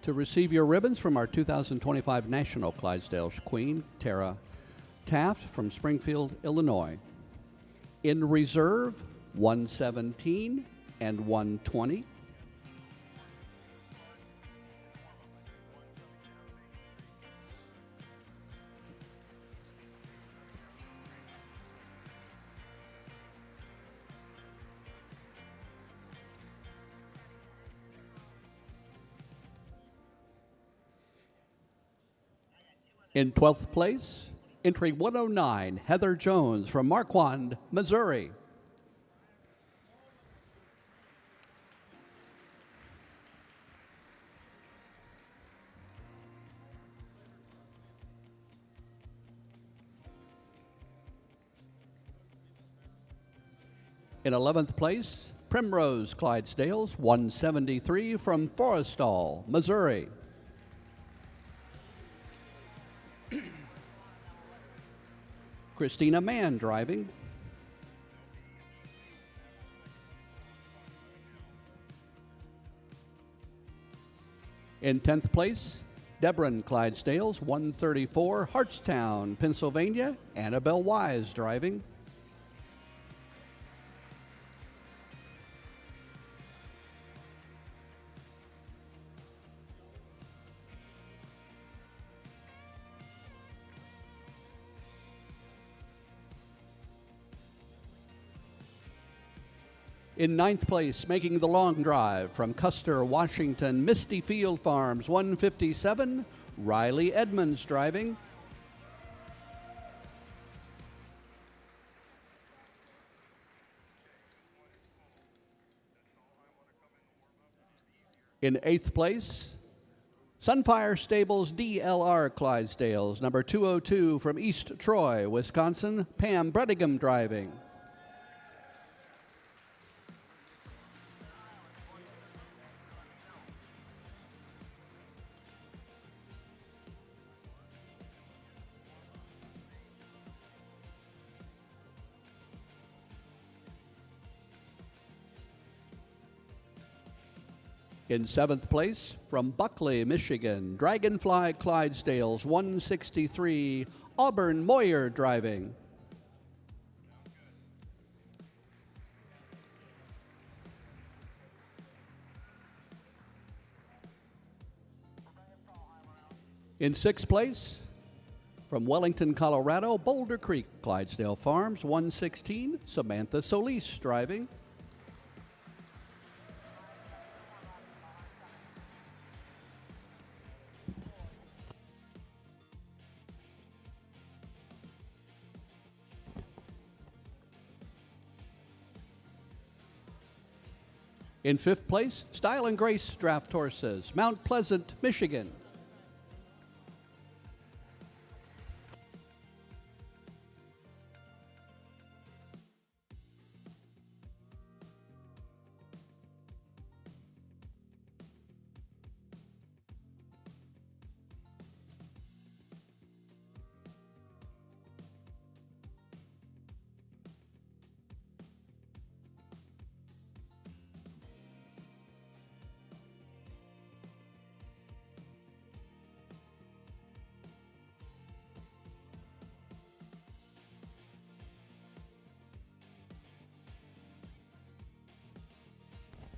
to receive your ribbons from our 2025 National Clydesdale Queen, Tara Taft from Springfield, Illinois. In reserve, 117 and 120. In 12th place, entry 109, Heather Jones from Marquand, Missouri. In 11th place, Primrose Clydesdales, 173 from Forrestal, Missouri. Christina Mann driving. In 10th place, Debron Clydesdales, 134, Hartstown, Pennsylvania. Annabelle Wise driving. In 9th place, making the long drive from Custer, Washington, Misty Field Farms, 157, Riley Edmonds driving. In 8th place, Sunfire Stables DLR Clydesdales, number 202 from East Troy, Wisconsin, Pam Bredingham driving. In 7th place, from Buckley, Michigan, Dragonfly Clydesdales, 163, Auburn Moyer driving. In 6th place, from Wellington, Colorado, Boulder Creek Clydesdale Farms, 116, Samantha Solis driving. In 5th place, Style and Grace Draft Horses, Mount Pleasant, Michigan.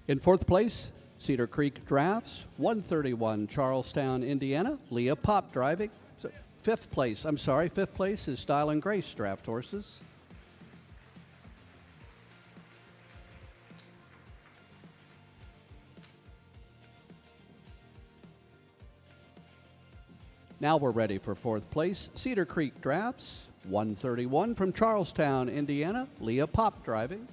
In 4th place, Cedar Creek Drafts, 131, Charlestown, Indiana, Leah Pop driving. So 5th place is Style and Grace Draft Horses. Now we're ready for 4th place, Cedar Creek Drafts, 131 from Charlestown, Indiana, Leah Pop driving.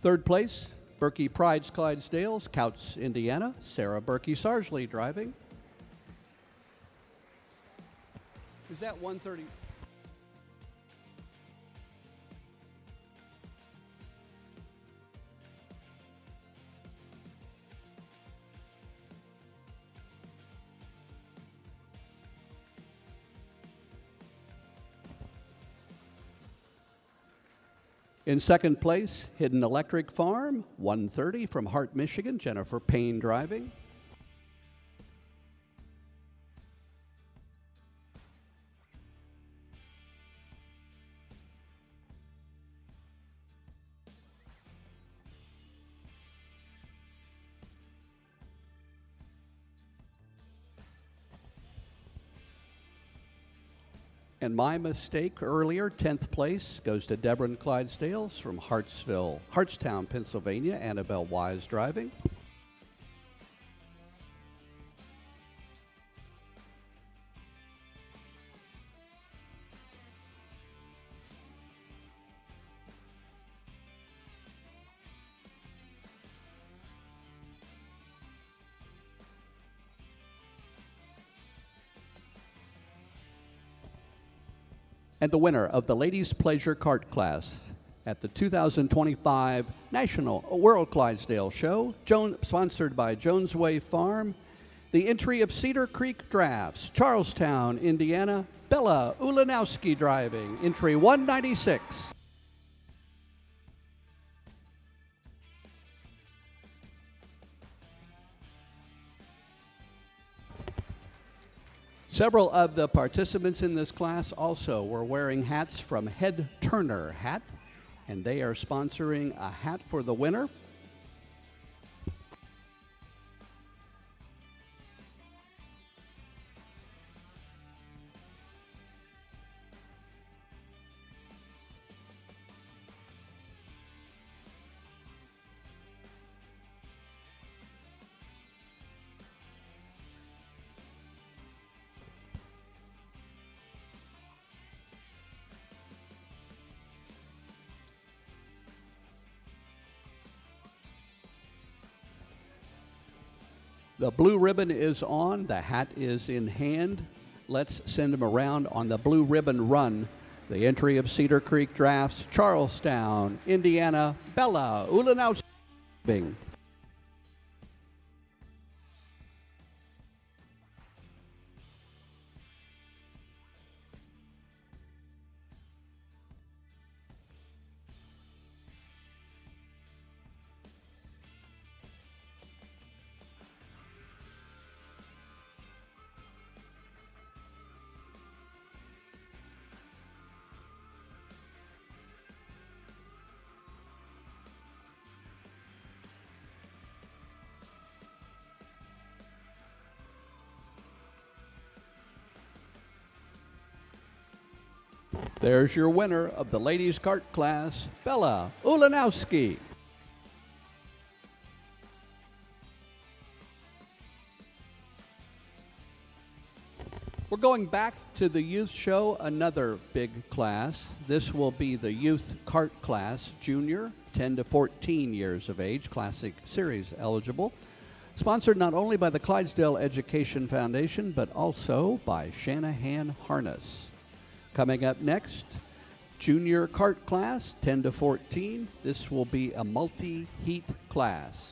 Third place, Berkey Pride's Clydesdales, Couts, Indiana, Sarah Berkey Sarsley driving. Is that 130? In second place, Hidden Electric Farm, 130 from Hart, Michigan, Jennifer Payne driving. And my mistake earlier, 10th place, goes to Deborah and Clydesdale from Hartstown, Pennsylvania, Annabelle Wise driving. And the winner of the Ladies Pleasure Kart class at the 2025 National World Clydesdale Show, sponsored by Jones Way Farm, the entry of Cedar Creek Drafts, Charlestown, Indiana, Bella Ulanowski driving, entry 196. Several of the participants in this class also were wearing hats from Head Turner Hat, and they are sponsoring a hat for the winner. The blue ribbon is on, the hat is in hand. Let's send them around on the blue ribbon run. The entry of Cedar Creek Drafts, Charlestown, Indiana, Bella Ulanowski. There's your winner of the ladies' kart class, Bella Ulanowski. We're going back to the youth show, another big class. This will be the youth kart class, junior, 10 to 14 years of age, Classic Series eligible. Sponsored not only by the Clydesdale Education Foundation, but also by Shanahan Harness. Coming up next, junior kart class, 10 to 14. This will be a multi-heat class.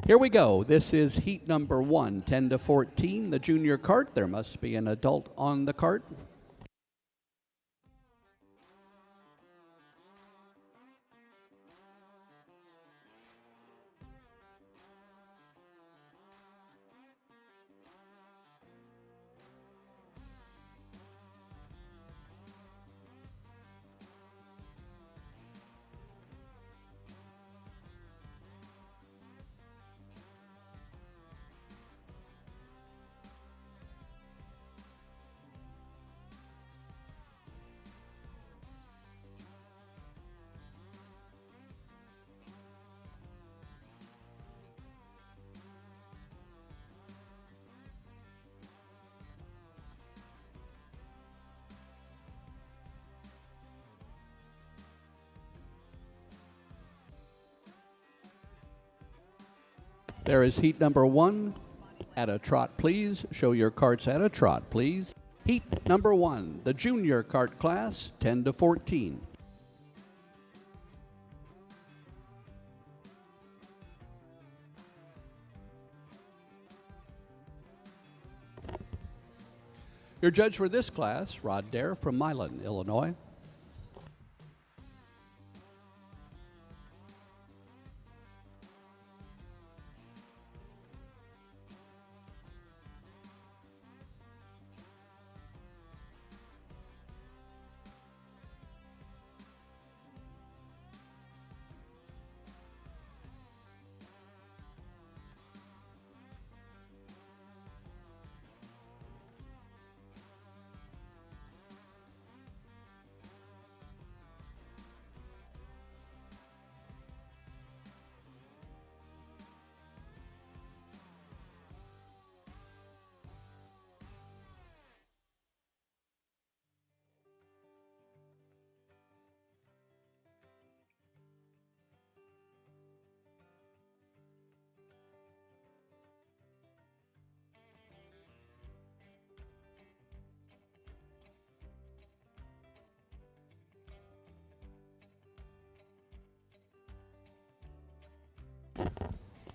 Here we go. This is heat number 1, 10 to 14, the junior kart. There must be an adult on the kart. There is heat number 1, At a trot, please. Show your carts at a trot, please. Heat number 1, the junior cart class, 10 to 14. Your judge for this class, Rod Dare from Milan, Illinois.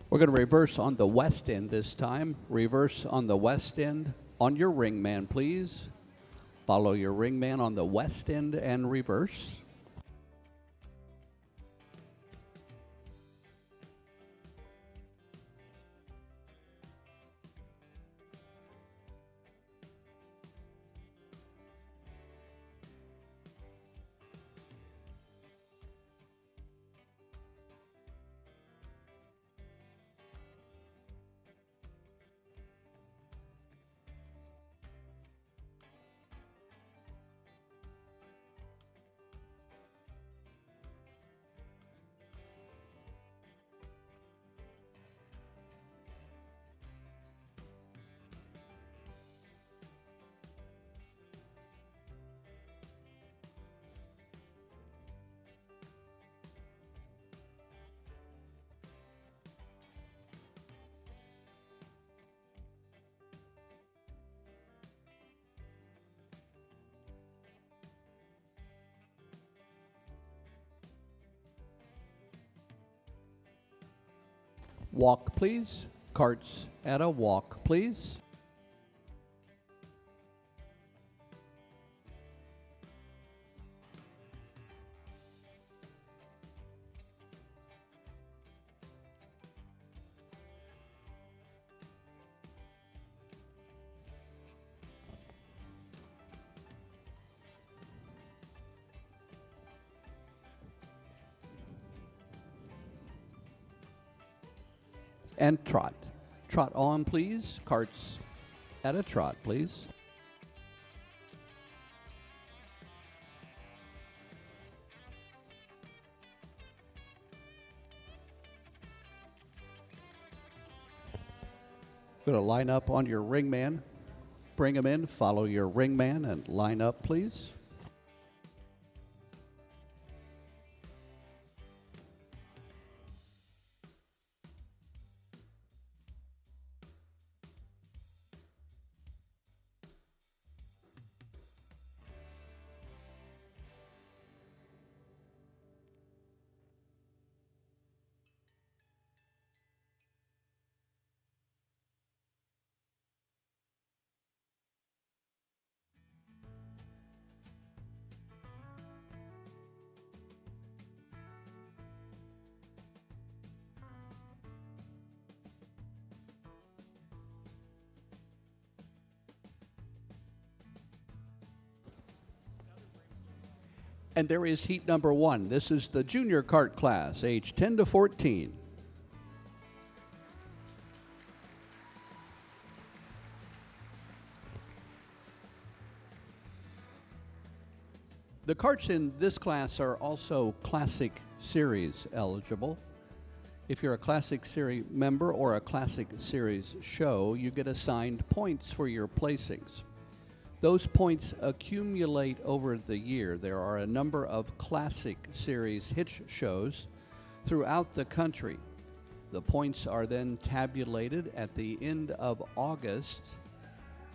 We're going to reverse on the west end this time. Reverse on the west end on your ring man, please. Follow your ring man on the west end and reverse. Walk, please. Carts at a walk, please. And trot. Trot on, please. Carts at a trot, please. Going to line up on your ring man. Bring him in. Follow your ring man and line up, please. And there is heat number 1. This is the junior cart class, age 10 to 14. The carts in this class are also Classic Series eligible. If you're a Classic Series member or a Classic Series show, you get assigned points for your placings. Those points accumulate over the year. There are a number of Classic Series hitch shows throughout the country. The points are then tabulated at the end of August,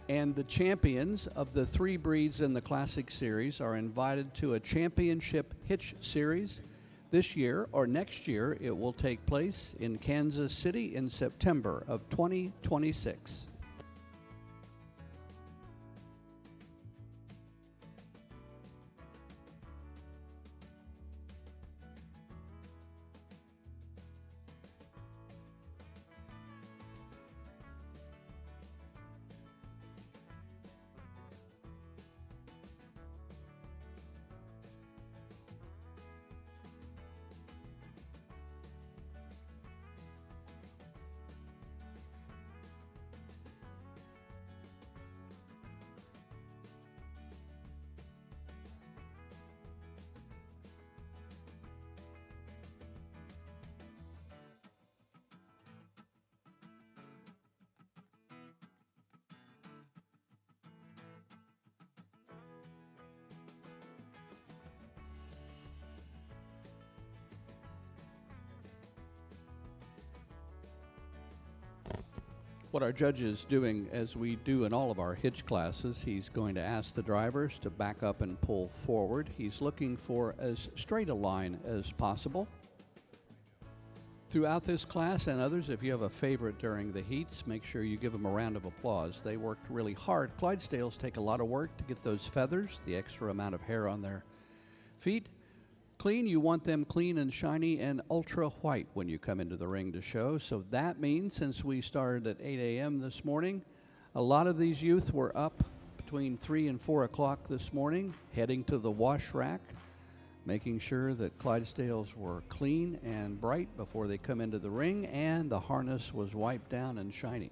and the champions of the 3 breeds in the Classic Series are invited to a championship hitch series. This year or next year, it will take place in Kansas City in September of 2026. What our judge is doing, as we do in all of our hitch classes, he's going to ask the drivers to back up and pull forward. He's looking for as straight a line as possible. Throughout this class and others, if you have a favorite during the heats, make sure you give them a round of applause. They worked really hard. Clydesdales take a lot of work to get those feathers, the extra amount of hair on their feet, clean. You want them clean and shiny and ultra white when you come into the ring to show. So that means, since we started at 8 a.m. this morning, a lot of these youth were up between 3 and 4 o'clock this morning, heading to the wash rack, making sure that Clydesdales were clean and bright before they come into the ring, and the harness was wiped down and shiny.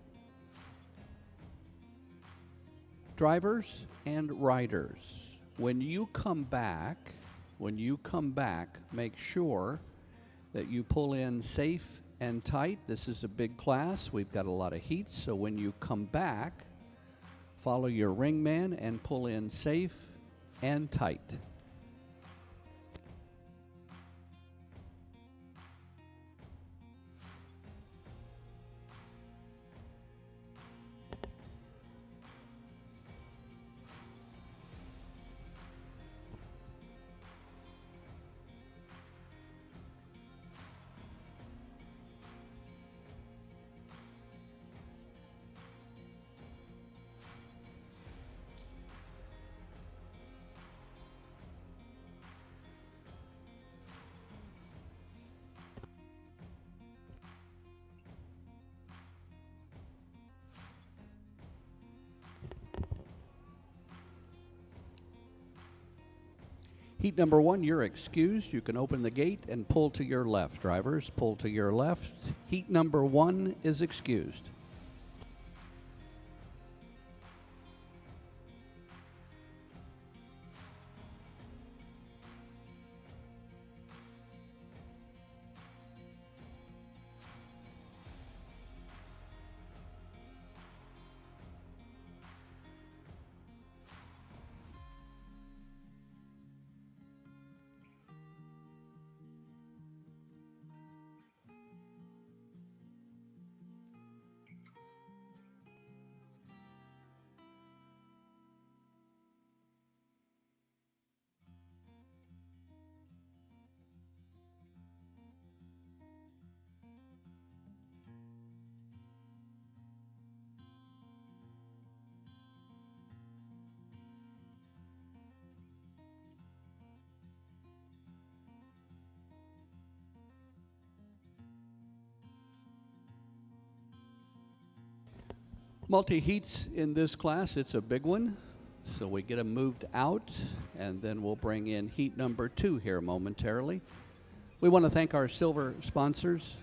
Drivers and riders, when you come back, make sure that you pull in safe and tight. This is a big class. We've got a lot of heats, so when you come back, follow your ring man and pull in safe and tight. Heat number 1, you're excused. You can open the gate and pull to your left. Drivers, pull to your left. Heat number 1 is excused. Multi-heats in this class, it's a big one. So we get them moved out, and then we'll bring in heat number 2 here momentarily. We want to thank our silver sponsors: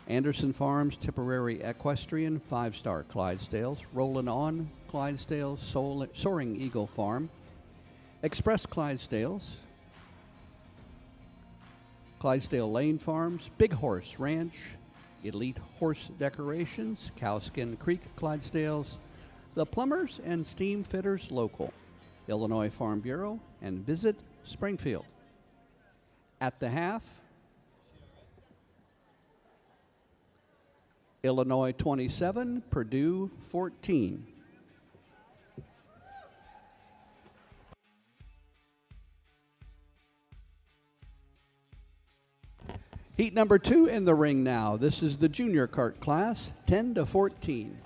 Anderson Farms, Tipperary Equestrian, 5-star Clydesdales, Rollin' On Clydesdales, Soaring Eagle Farm, Express Clydesdales, Clydesdale Lane Farms, Big Horse Ranch, Elite Horse Decorations, Cowskin Creek Clydesdales, The Plumbers and Steam Fitters Local, Illinois Farm Bureau, and Visit Springfield. At the half, Illinois 27, Purdue 14. Heat number 2 in the ring now. This is the junior kart class, 10 to 14.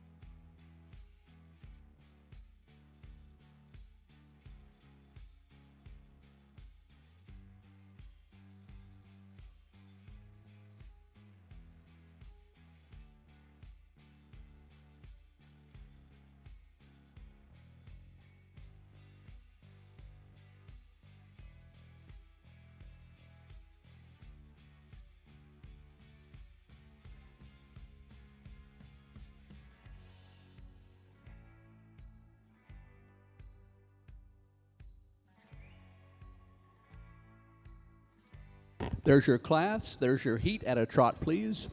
There's your class. There's your heat at a trot, please.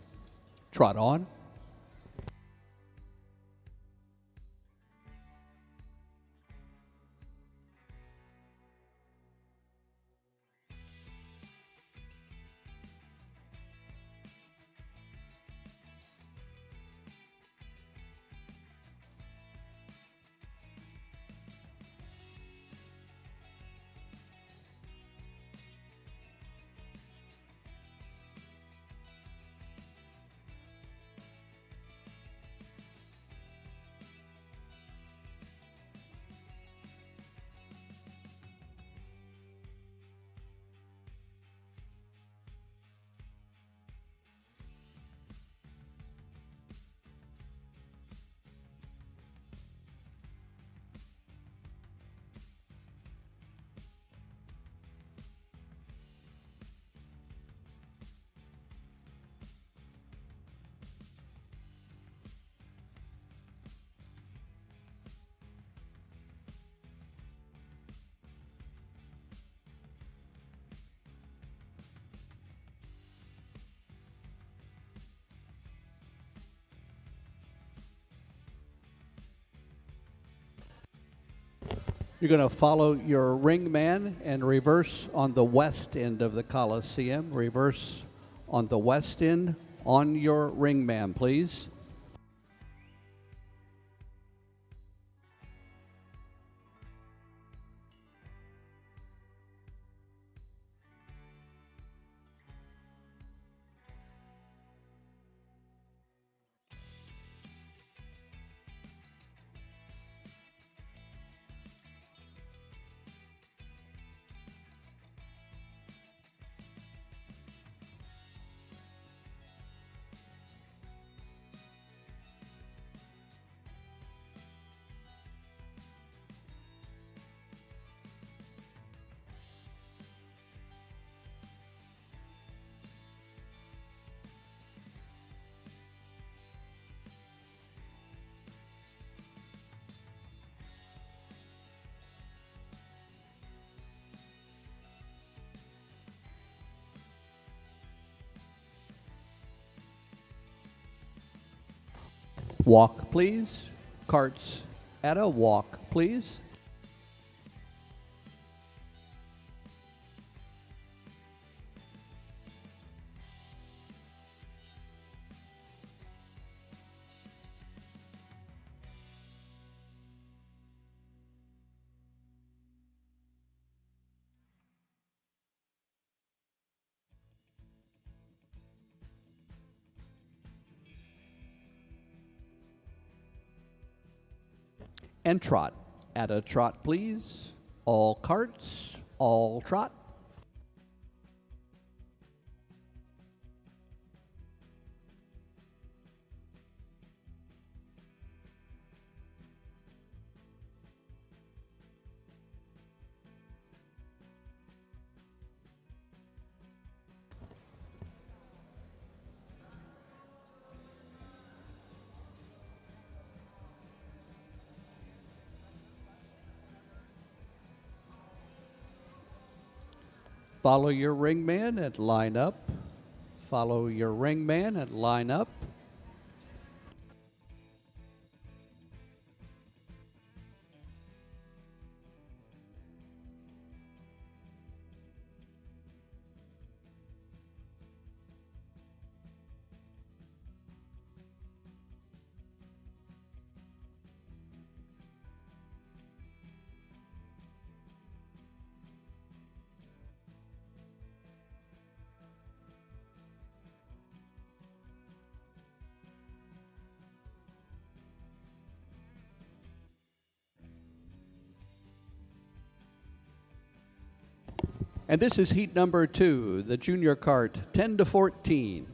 Trot on. You're going to follow your ring man and reverse on the west end of the Coliseum. Reverse on the west end on your ring man, please. Walk, please. Carts at a walk, please. And trot. At a trot, please. All carts, all trot. Follow your ring man and line up. Follow your ring man and line up. And this is heat number 2, the junior cart, 10 to 14.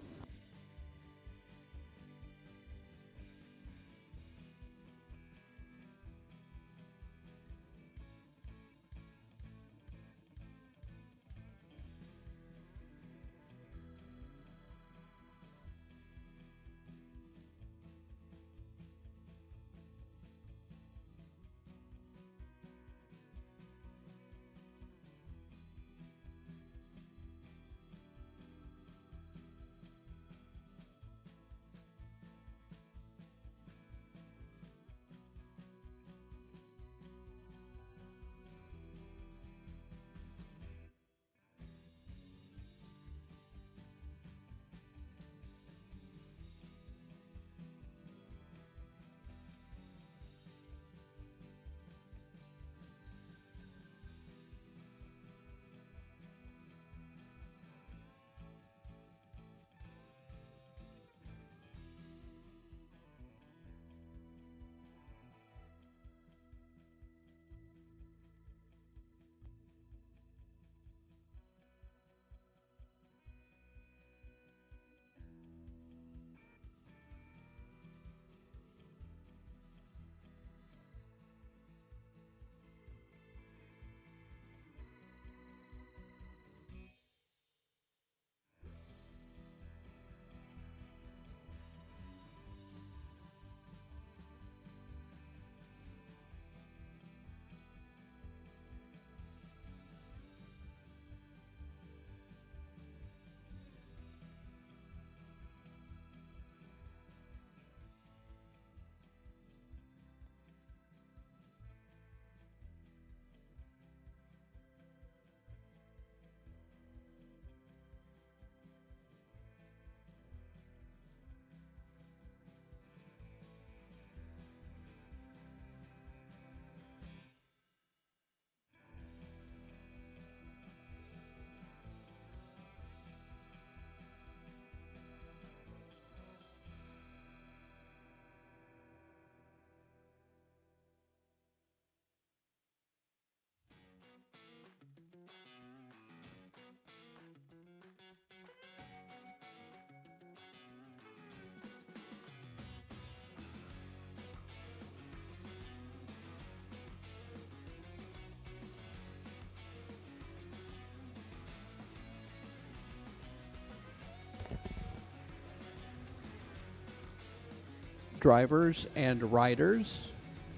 Drivers and riders,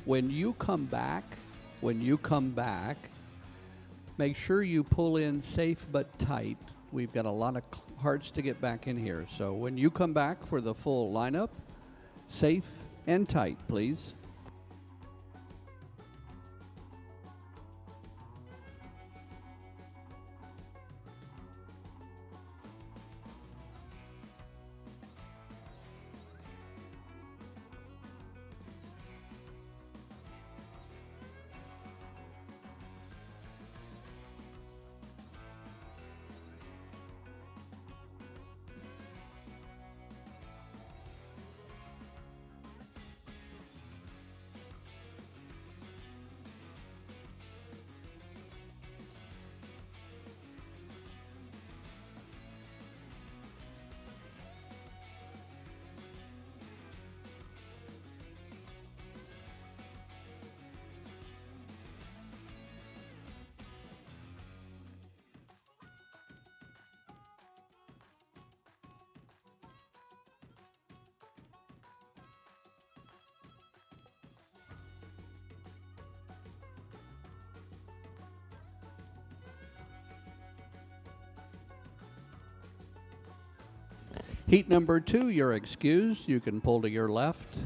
when you come back, make sure you pull in safe but tight. We've got a lot of hearts to get back in here. So when you come back for the full lineup, safe and tight, please. Heat number 2, you're excused. You can pull to your left.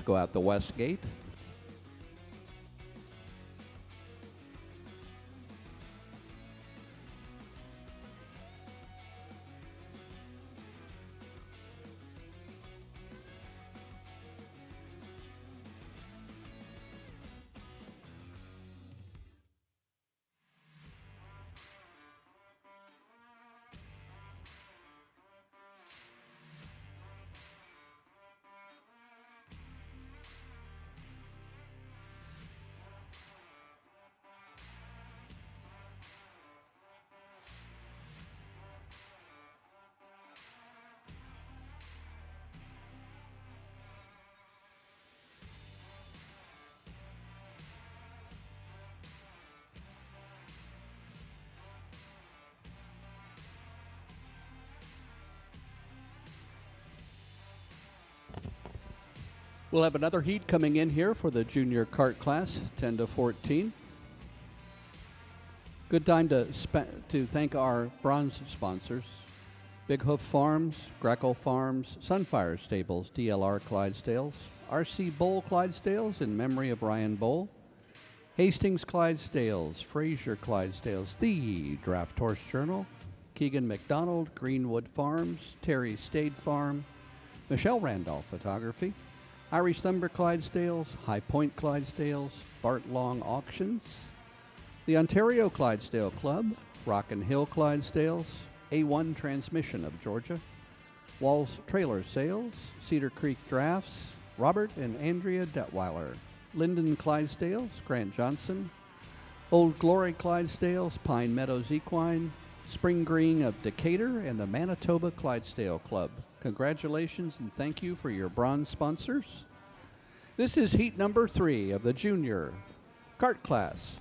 Go out the west gate. We'll have another heat coming in here for the junior kart class, 10 to 14. Good time to thank our bronze sponsors: Big Hoof Farms, Greco Farms, Sunfire Stables, DLR Clydesdales, RC Bowl Clydesdales in memory of Ryan Bowl, Hastings Clydesdales, Fraser Clydesdales, The Draft Horse Journal, Keegan McDonald, Greenwood Farms, Terry Stade Farm, Michelle Randolph Photography, Irish Lumber Clydesdales, High Point Clydesdales, Bart Long Auctions, the Ontario Clydesdale Club, Rockin' Hill Clydesdales, A1 Transmission of Georgia, Walls Trailer Sales, Cedar Creek Drafts, Robert and Andrea Detweiler, Linden Clydesdales, Grant Johnson, Old Glory Clydesdales, Pine Meadows Equine, Spring Green of Decatur, and the Manitoba Clydesdale Club. Congratulations and thank you for your bronze sponsors. This is heat number 3 of the junior kart class.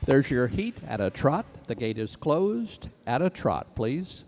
There's your heat at a trot. The gate is closed. At a trot, please.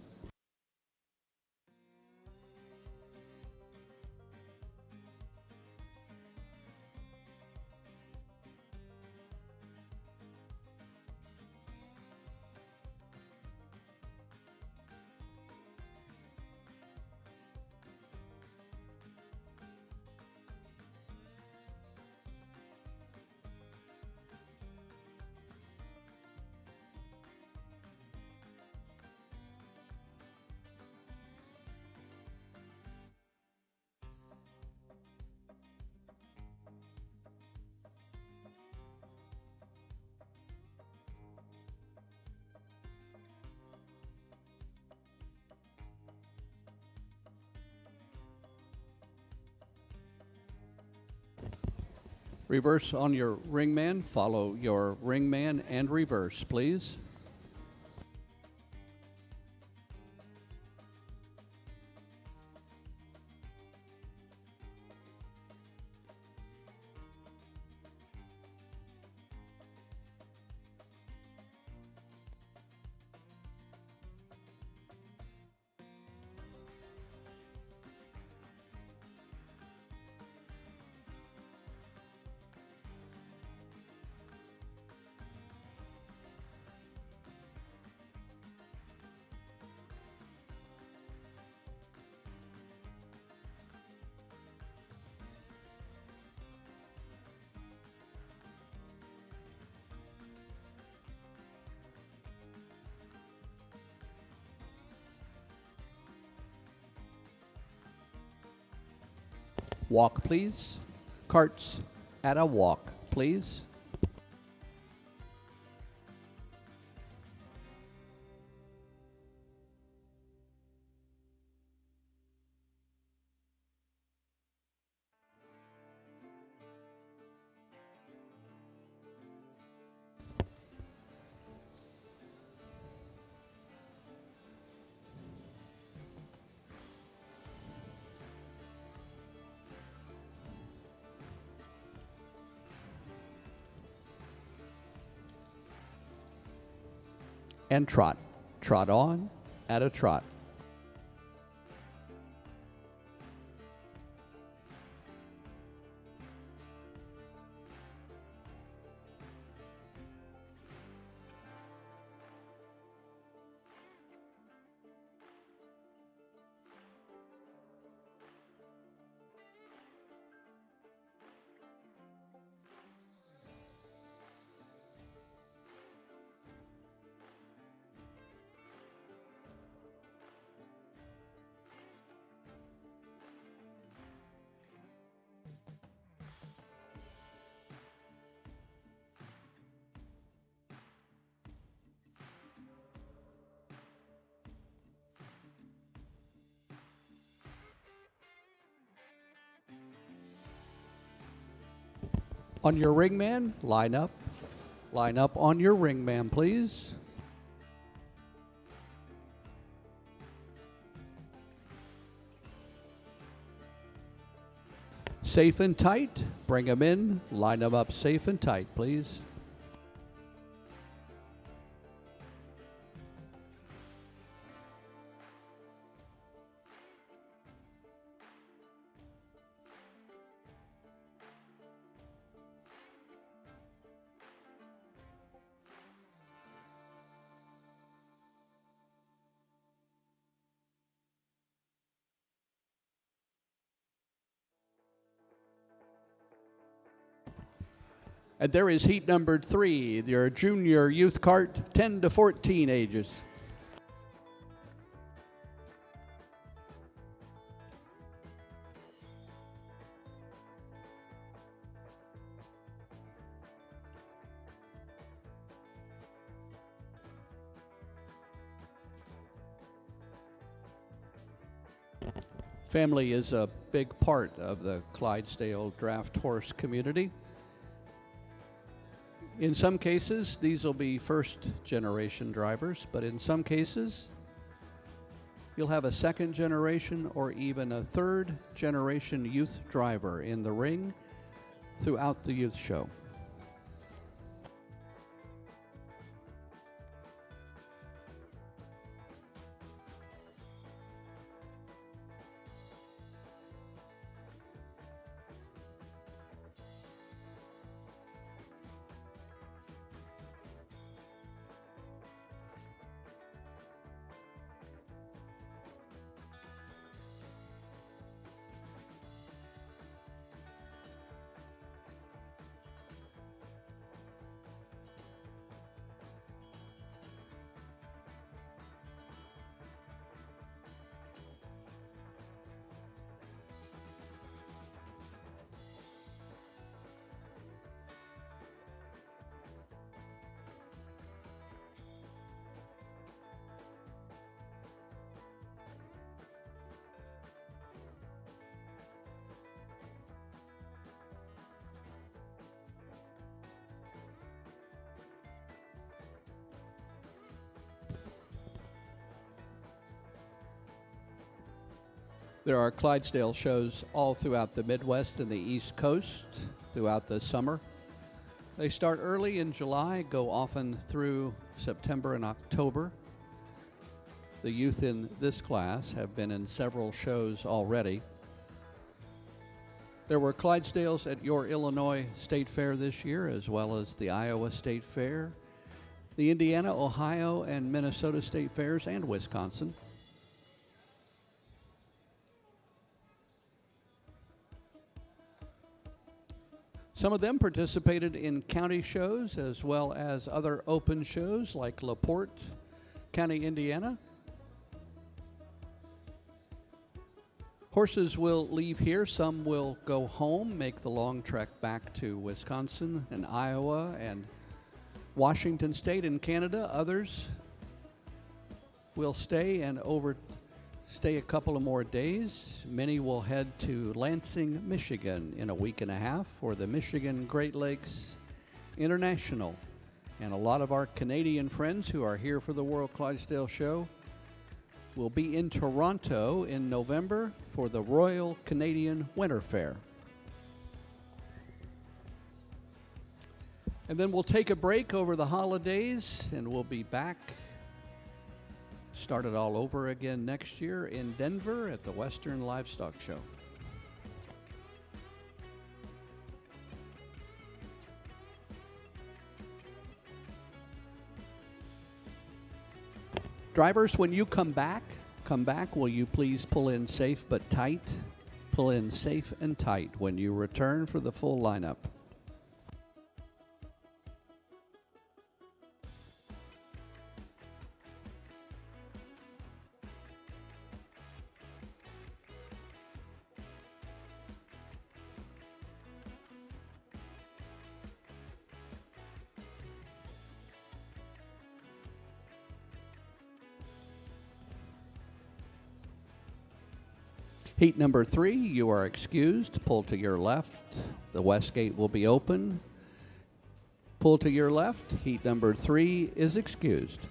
Reverse on your ringman. Follow your ringman and reverse, please. Walk, please. Carts at a walk, please. And trot. Trot on at a trot. On your ring man, line up. Line up on your ring man, please. Safe and tight. Bring them in. Line them up safe and tight, please. And there is heat number 3, your junior youth kart, 10 to 14 ages. Family is a big part of the Clydesdale draft horse community. In some cases, these will be first-generation drivers, but in some cases, you'll have a second-generation or even a third-generation youth driver in the ring throughout the youth show. There are Clydesdale shows all throughout the Midwest and the East Coast throughout the summer. They start early in July, go often through September and October. The youth in this class have been in several shows already. There were Clydesdales at your Illinois State Fair this year, as well as the Iowa State Fair, the Indiana, Ohio, and Minnesota State Fairs, and Wisconsin. Some of them participated in county shows as well as other open shows like LaPorte County, Indiana. Horses will leave here. Some will go home, make the long trek back to Wisconsin and Iowa and Washington State and Canada. Others will stay and overstay a couple of more days. Many will head to Lansing, Michigan in a week and a half for the Michigan Great Lakes International. And a lot of our Canadian friends who are here for the World Clydesdale Show will be in Toronto in November for the Royal Canadian Winter Fair. And then we'll take a break over the holidays and we'll be back, start it all over again next year in Denver at the Western Livestock Show. Drivers, when you come back, will you please pull in safe but tight? Pull in safe and tight when you return for the full lineup. Heat number 3, you are excused. Pull to your left. The west gate will be open. Pull to your left. Heat number 3 is excused.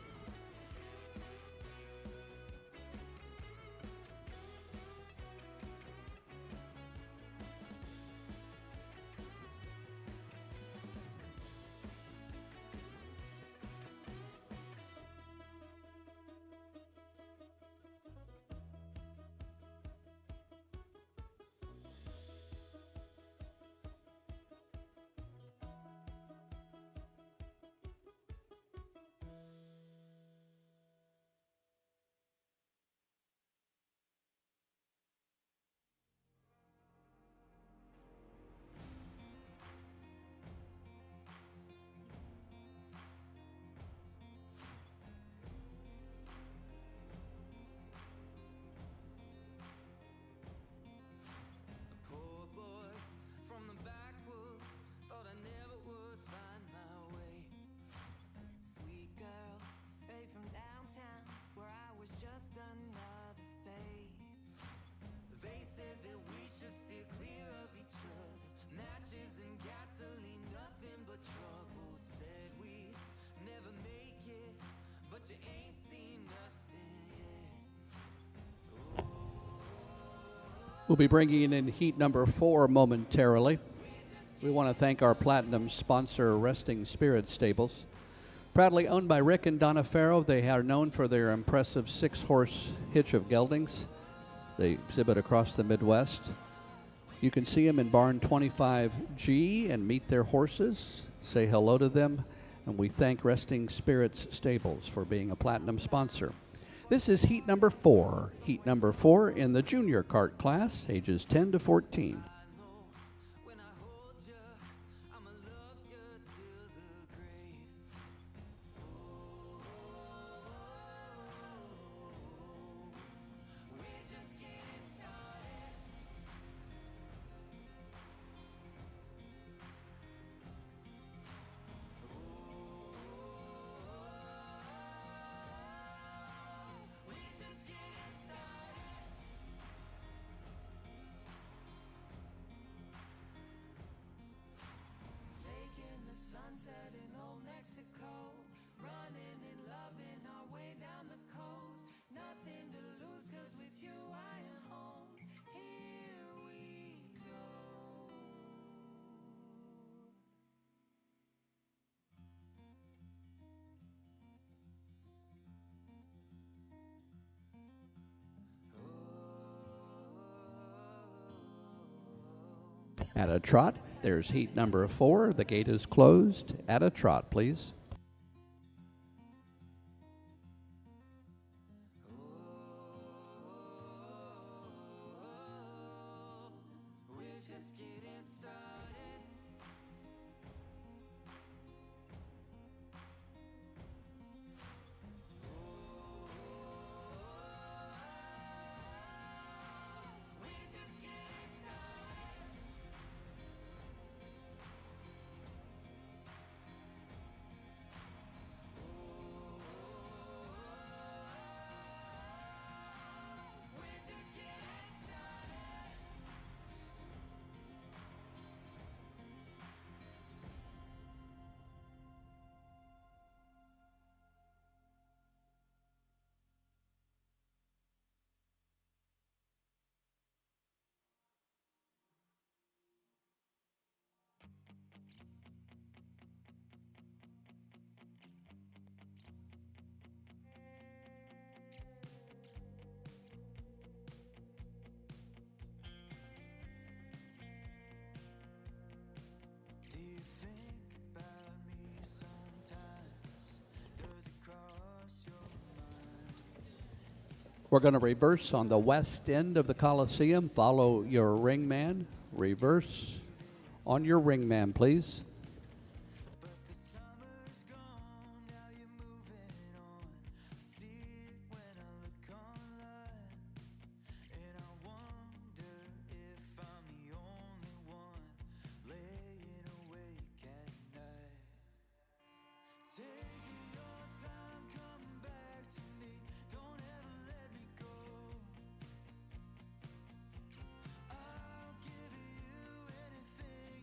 Poor boy from the backwoods, thought I never would find my way. Sweet girl, straight from downtown, where I was just another face. They said that we should steer clear of each other. Matches and gasoline, nothing but trouble. Said we never make it, but you ain't seen nothing yet. We'll be bringing in heat number 4 momentarily. We want to thank our platinum sponsor, Resting Spirit Stables. Proudly owned by Rick and Donna Farrow, they are known for their impressive 6-horse hitch of geldings they exhibit across the Midwest. You can see them in barn 25G and meet their horses, say hello to them, and we thank Resting Spirits Stables for being a platinum sponsor. This is heat number 4. Heat number 4 in the junior cart class, ages 10 to 14. When I hold you, I'ma love you till the grave. We're just getting started. We're just getting started. Taking the sunset in old Mexico, running and loving our way down the coast. Nothing to lose, 'cause with you I am home. Here we go. At a trot, there's heat number 4. The gate is closed. At a trot, please. We're just getting started. We're just getting started. We're just getting started. Do you think about me sometimes? Does it cross your mind? We're going to reverse on the west end of the Coliseum. Follow your ringman. Reverse on your ringman, please. But the summer's gone, now you're moving on. I see it when I look online, and I wonder if I'm the only one laying awake at night. Take your time coming back to me, don't ever let me go. I'll give you anything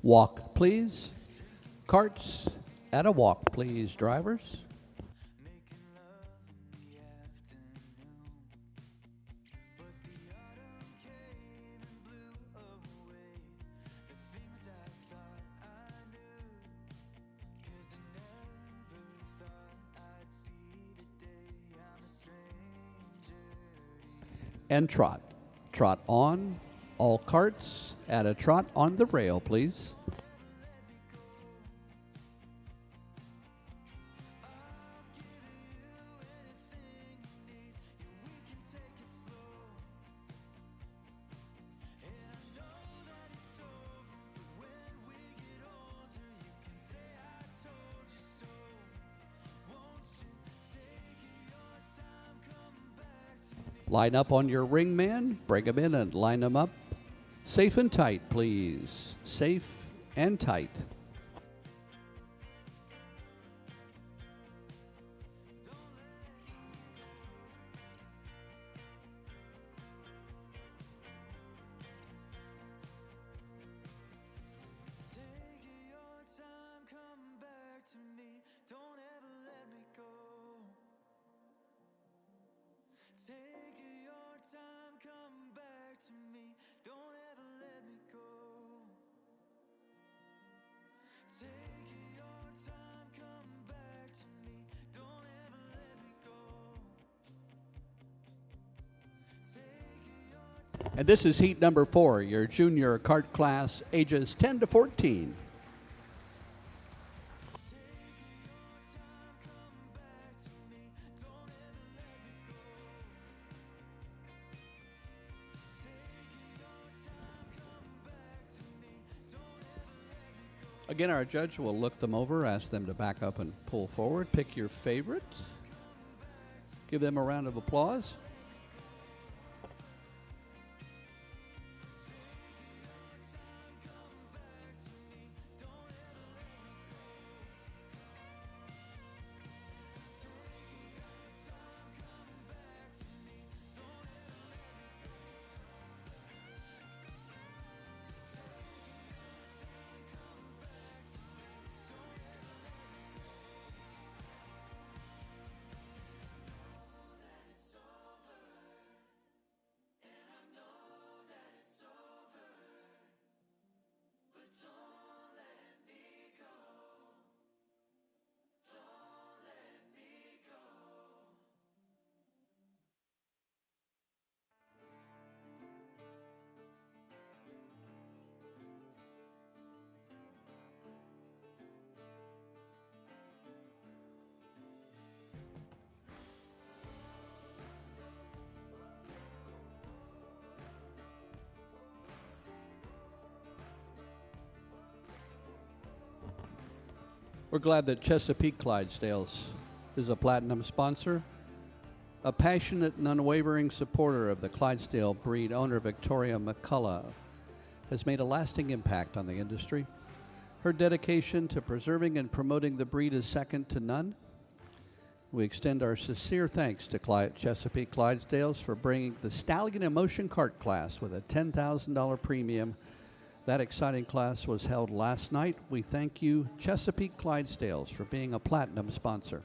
Walk, please. Carts at a walk, please, drivers. Making love in the afternoon, but the autumn came and blew away the things I thought I knew. 'Cause I never thought I'd see the day I'm a stranger to you. And trot. Trot on. All carts at a trot on the rail, please. Line up on your ring man. Bring them in and line them up. Safe and tight, please. Safe and tight. Take your time, come back to me. Don't ever let me go. Take your time, come back to me. Don't ever let me go. Take your time, come back to me. Don't ever let me go. Take your time. And this is heat number 4, your junior kart class, ages 10 to 14. Again, our judge will look them over, ask them to back up and pull forward. Pick your favorite. Give them a round of applause. We're glad that Chesapeake Clydesdales is a platinum sponsor. A passionate and unwavering supporter of the Clydesdale breed, owner Victoria McCullough has made a lasting impact on the industry. Her dedication to preserving and promoting the breed is second to none. We extend our sincere thanks to Chesapeake Clydesdales for bringing the Stallion Emotion Kart class with a $10,000 premium. That exciting class was held last night. We thank you, Chesapeake Clydesdales, for being a platinum sponsor.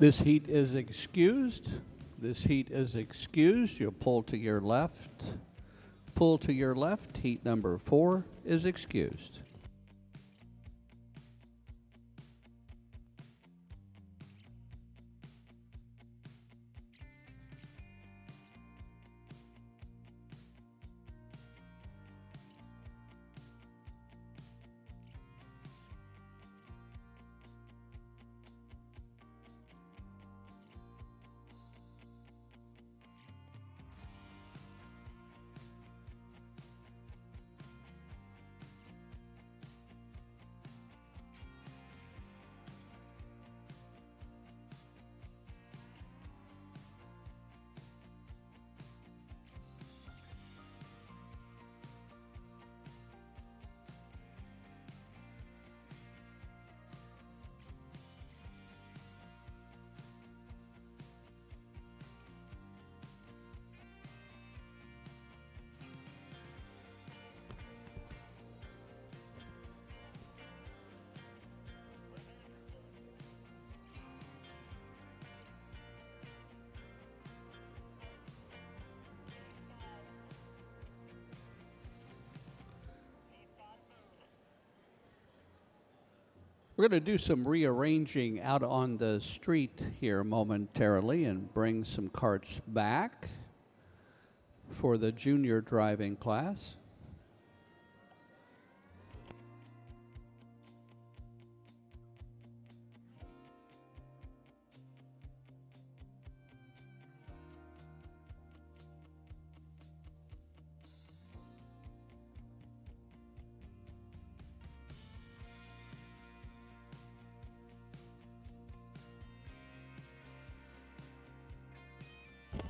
This heat is excused. This heat is excused. You'll pull to your left. Pull to your left. Heat number 4 is excused. We're going to do some rearranging out on the street here momentarily and bring some carts back for the junior driving class.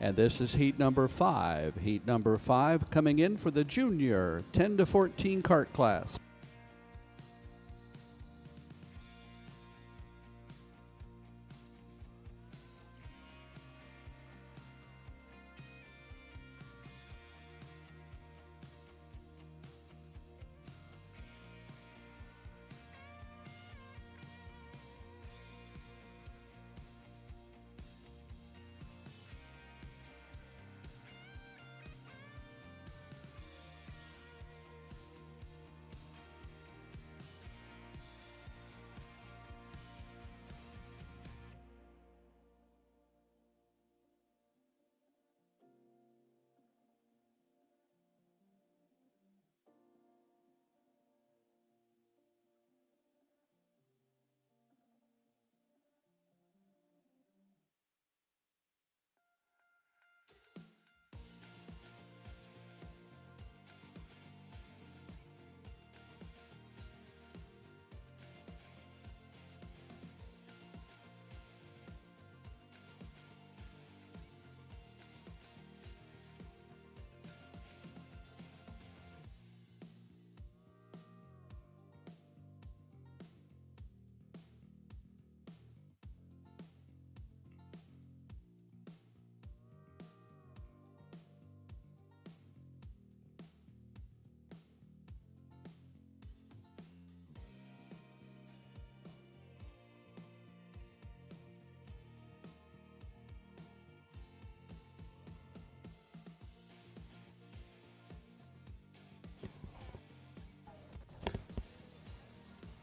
And this is heat number 5. Heat number 5 coming in for the junior 10 to 14 cart class.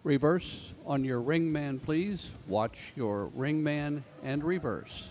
Reverse on your ring man, please. Watch your ring man and reverse.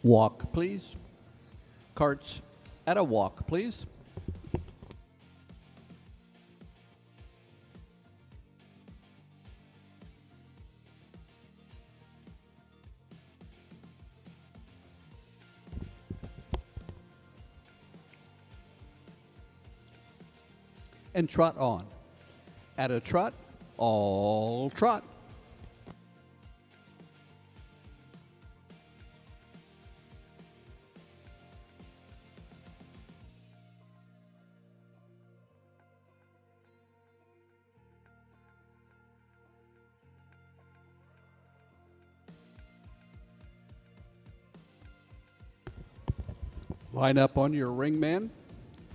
Walk, please. Carts at a walk, please. and trot on. At a trot, all trot. Line up on your ring man.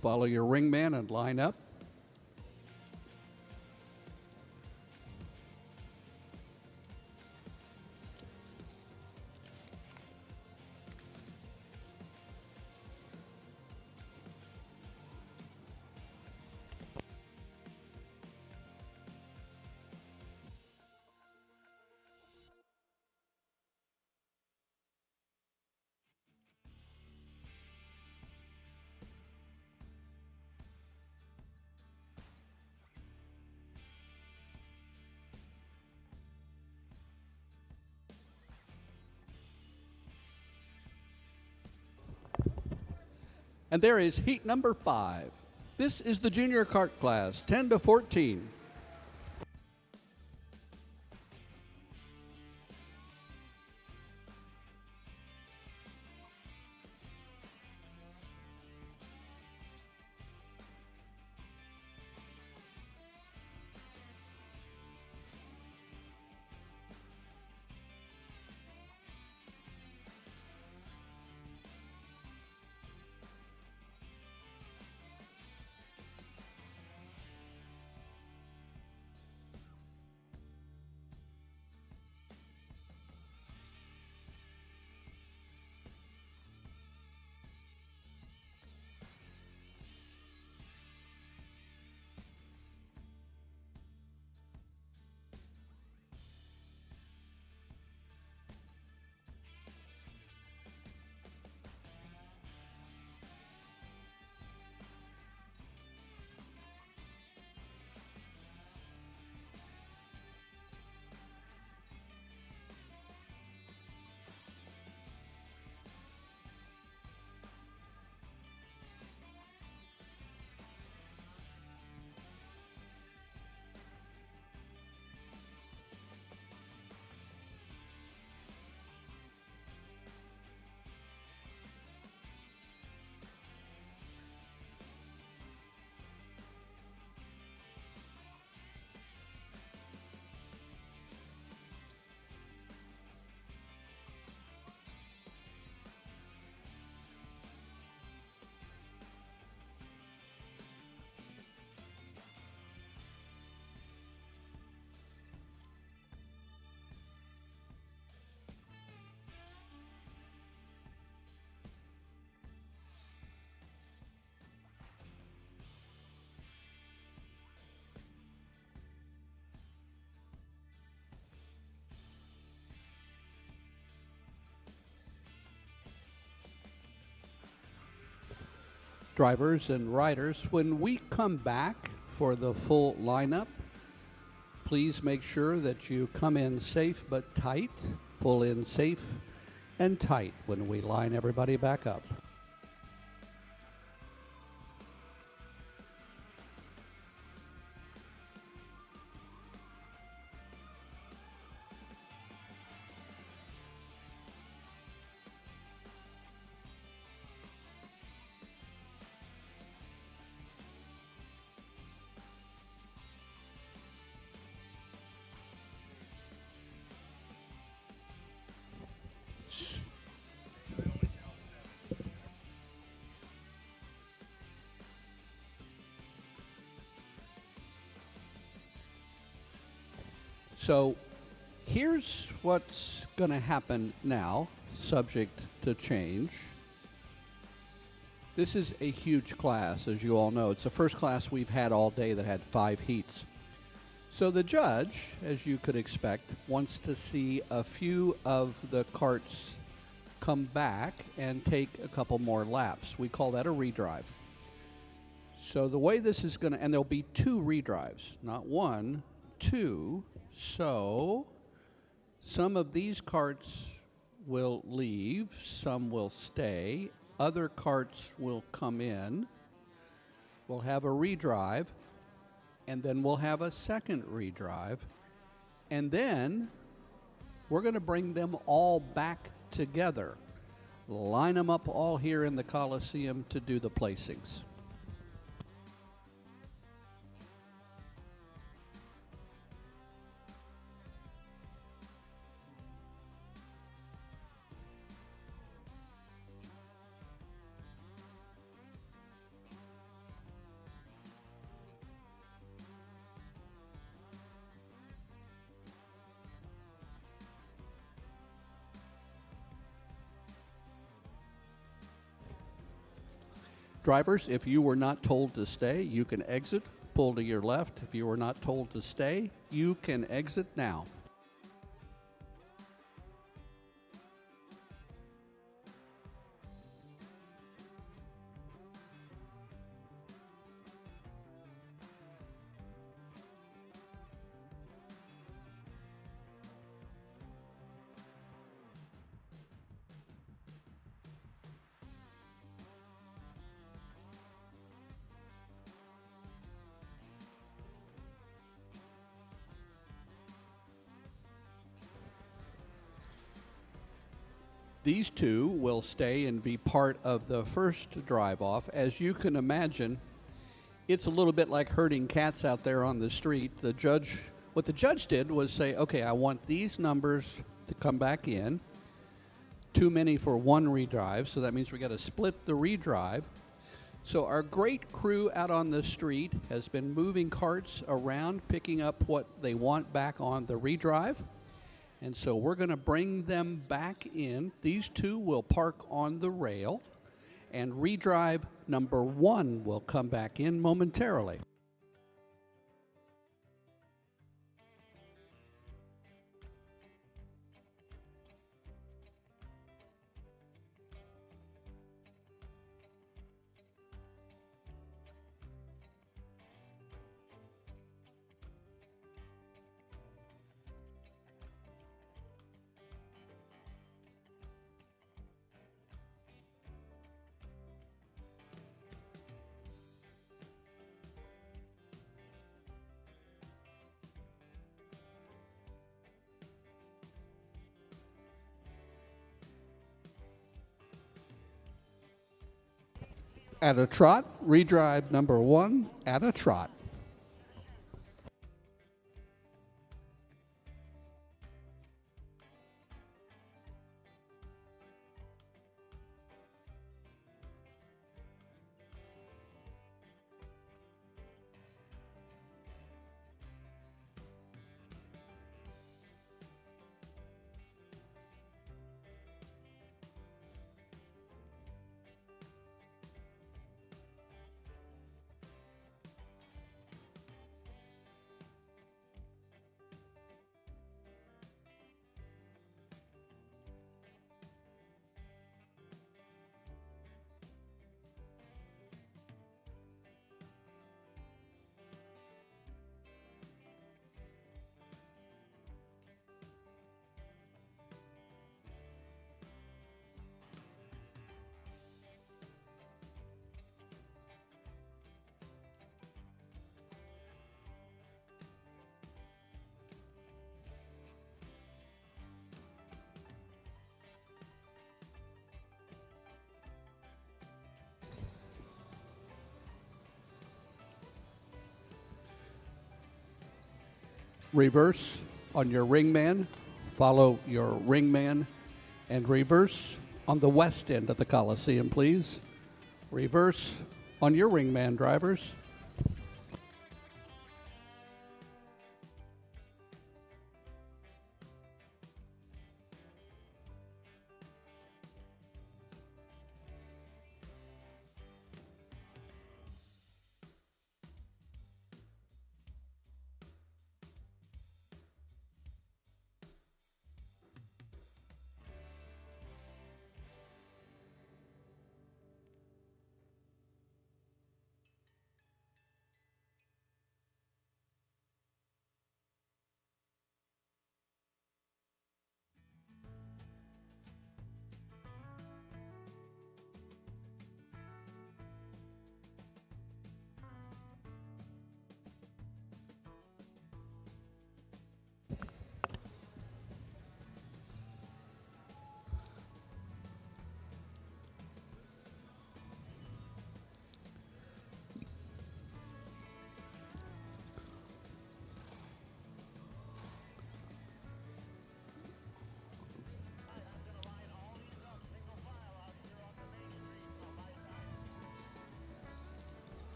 Follow your ring man and line up. And there is heat number 5. This is the junior kart class, 10 to 14. Drivers and riders, when we come back for the full lineup, please make sure that you come in safe but tight, pull in safe and tight when we line everybody back up. So here's what's going to happen now, subject to change. This is a huge class, as you all know. It's the first class we've had all day that had 5 heats. So the judge, as you could expect, wants to see a few of the carts come back and take a couple more laps. We call that a redrive. So the way this is going to, and there'll be 2 redrives, not 1, 2. So some of these carts will leave, some will stay, other carts will come in. We'll have a redrive, and then we'll have a second redrive, and then we're going to bring them all back together. Line them up all here in the Coliseum to do the placings. Drivers, if you were not told to stay, you can exit, pull to your left. If you were not told to stay, you can exit now. These two will stay and be part of the first drive-off. As you can imagine, it's a little bit like herding cats out there on the street. What the judge did was say, okay, I want these numbers to come back in. Too many for one redrive, so that means we got to split the redrive. So our great crew out on the street has been moving carts around, picking up what they want back on the redrive. And so we're going to bring them back in. These two will park on the rail, and redrive number 1 will come back in momentarily. At a trot, redrive number 1 at a trot. Reverse on your ringman, follow your ringman, and reverse on the west end of the Coliseum, please. Reverse on your ringman, drivers.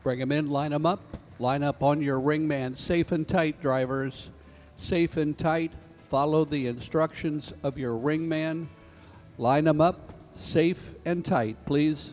Bring them in, line them up. Line up on your ring man. Safe and tight, drivers. Safe and tight. Follow the instructions of your ring man. Line them up, safe and tight, please.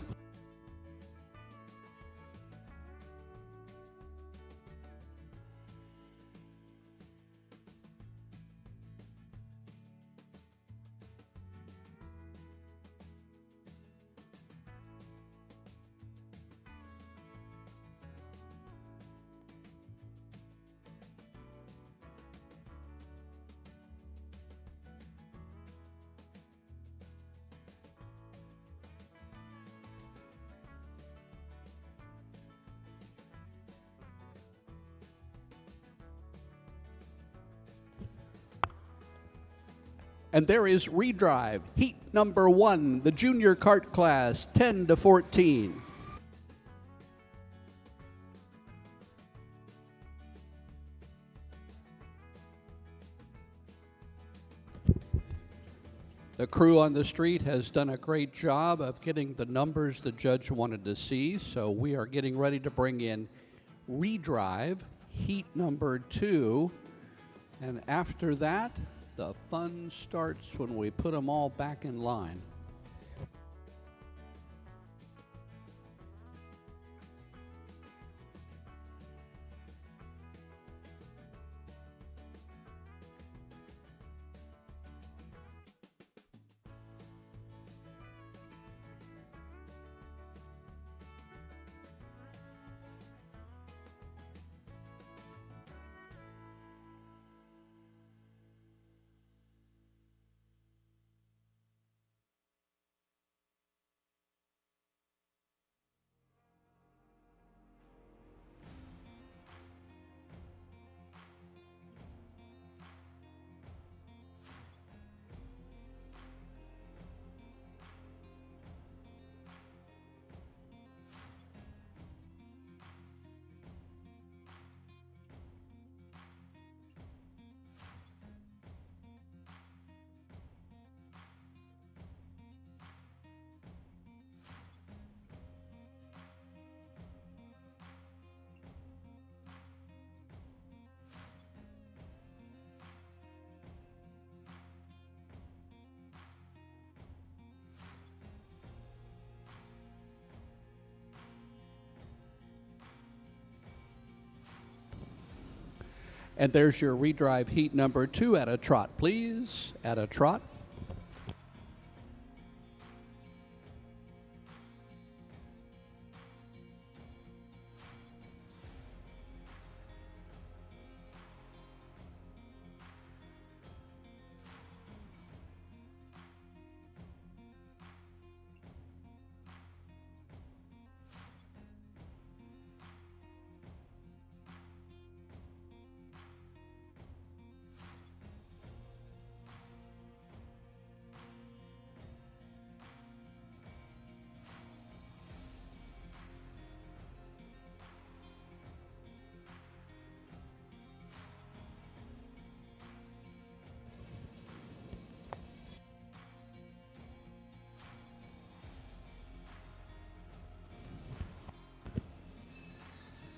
And there is redrive, heat number 1, the junior kart class, 10 to 14. The crew on the street has done a great job of getting the numbers the judge wanted to see, so we are getting ready to bring in redrive, heat number 2, and after that, the fun starts when we put them all back in line. And there's your redrive heat number 2 at a trot, please. At a trot.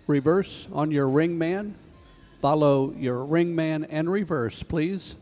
Reverse on your ring man. Follow your ring man and reverse, please.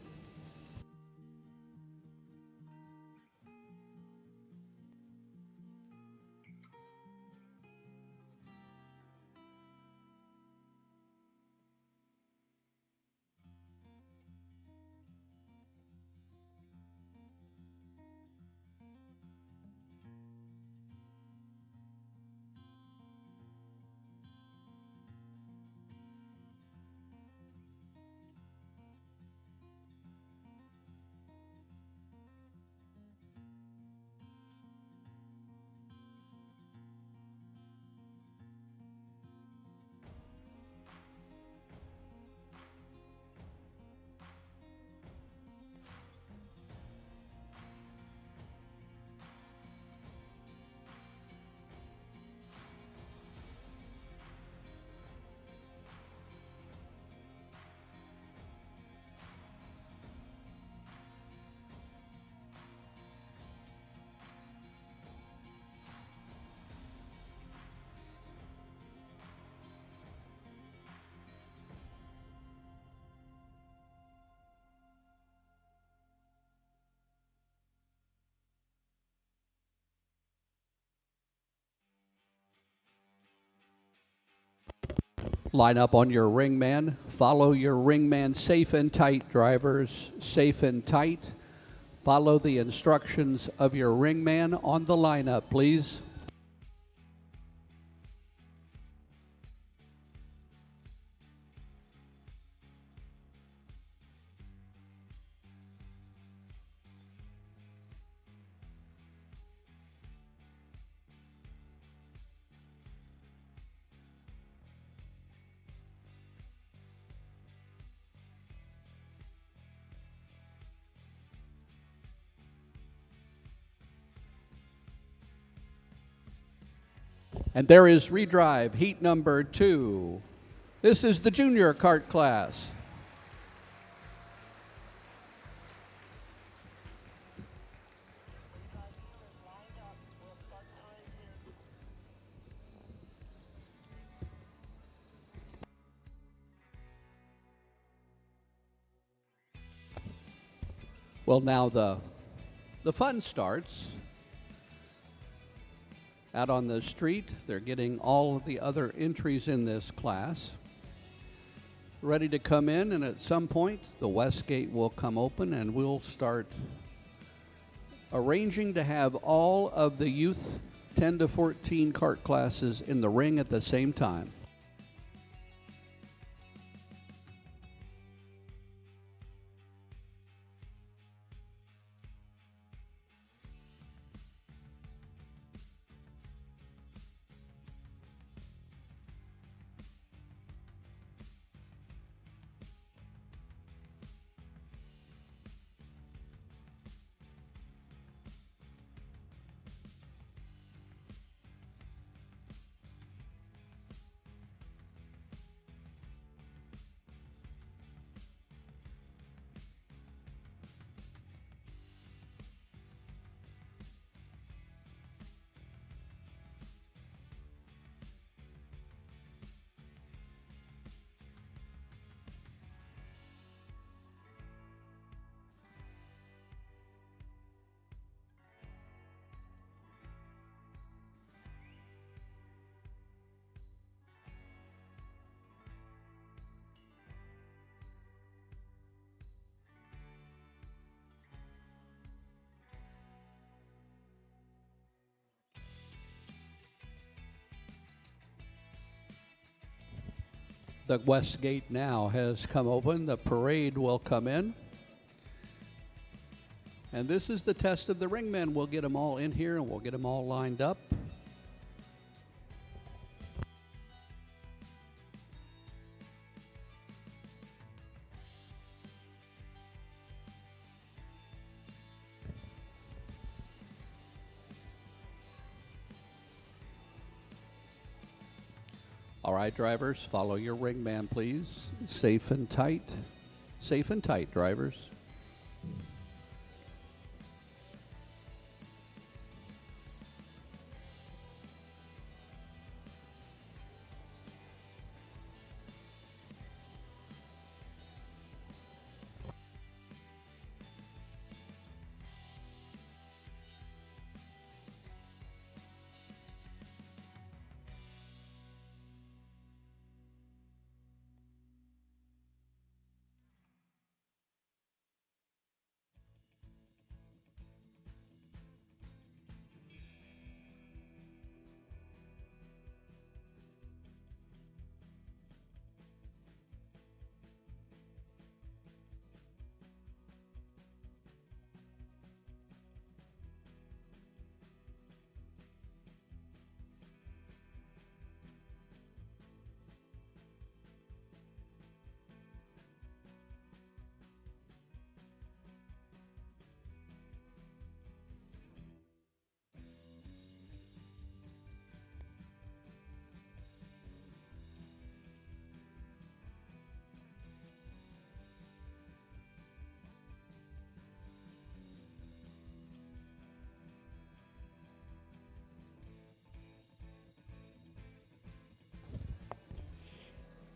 Line up on your ring man. Follow your ring man safe and tight, drivers. Safe and tight. Follow the instructions of your ring man on the lineup, please. And there is redrive, heat number 2. This is the junior kart class. Well, now the fun starts. Out on the street, they're getting all of the other entries in this class ready to come in, and at some point the west gate will come open and we'll start arranging to have all of the youth 10 to 14 kart classes in the ring at the same time. The west gate now has come open. The parade will come in. And this is the test of the ringmen. We'll get them all in here and we'll get them all lined up. All right, drivers, follow your ring man, please. Safe and tight. Safe and tight, drivers.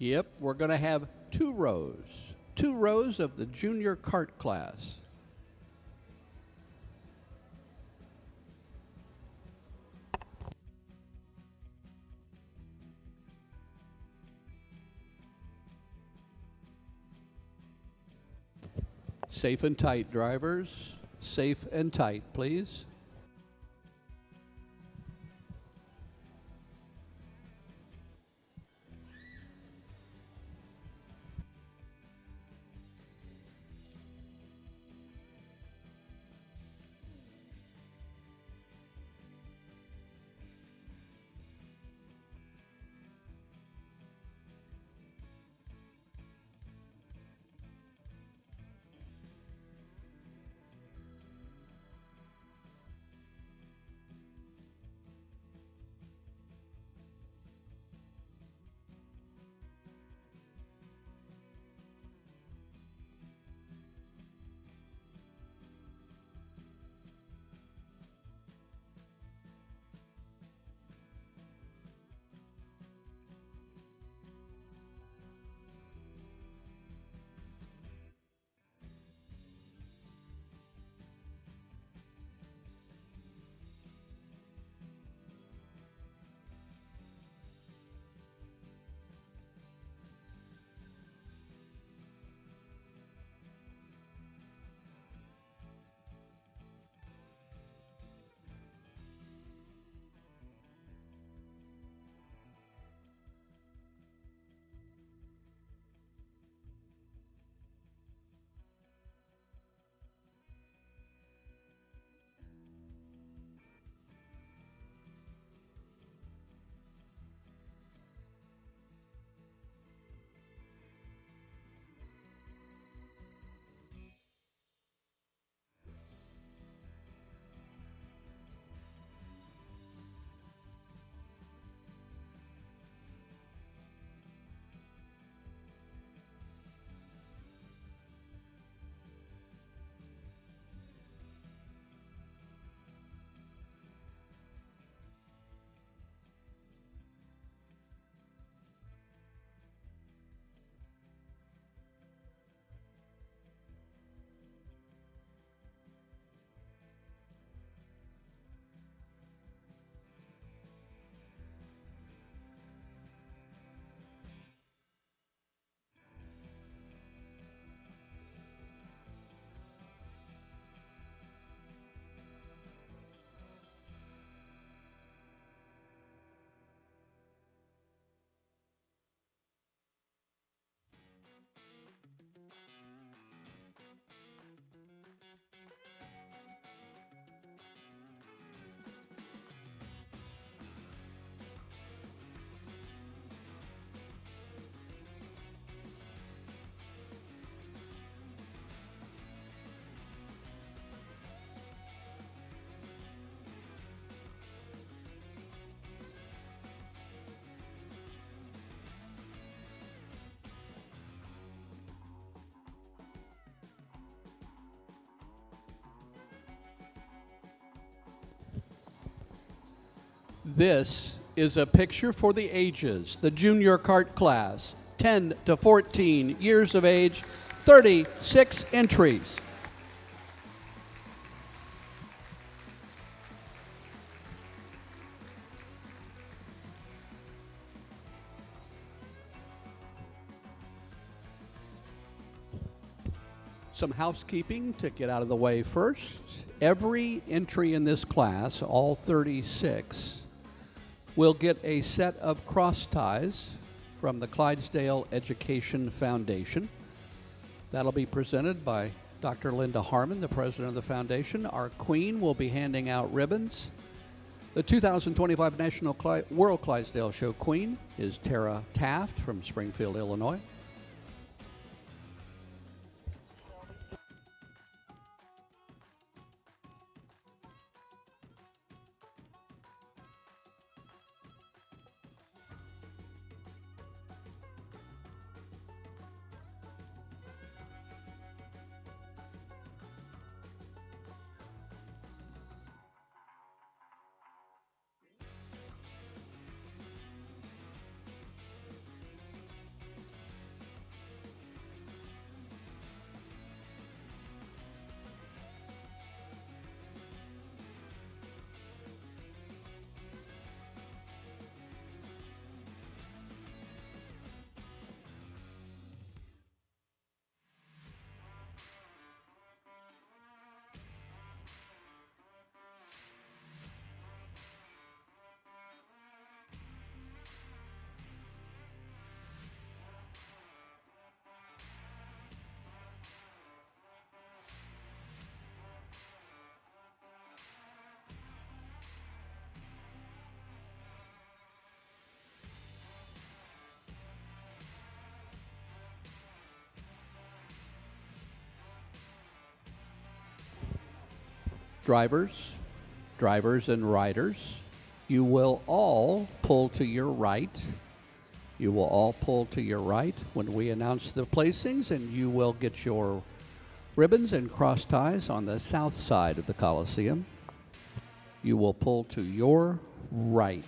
Yep, we're going to have two rows of the junior kart class. Safe and tight, drivers. Safe and tight, please. This is a picture for the ages, the junior kart class, 10 to 14 years of age, 36 entries. Some housekeeping to get out of the way first. Every entry in this class, all 36, will get a set of cross ties from the Clydesdale Education Foundation. That'll be presented by Dr. Linda Harmon, the president of the foundation. Our queen will be handing out ribbons. The 2025 National World Clydesdale Show queen is Tara Taft from Springfield, Illinois. Drivers, drivers and riders, you will all pull to your right. You will all pull to your right when we announce the placings, and you will get your ribbons and cross ties on the south side of the Coliseum. You will pull to your right.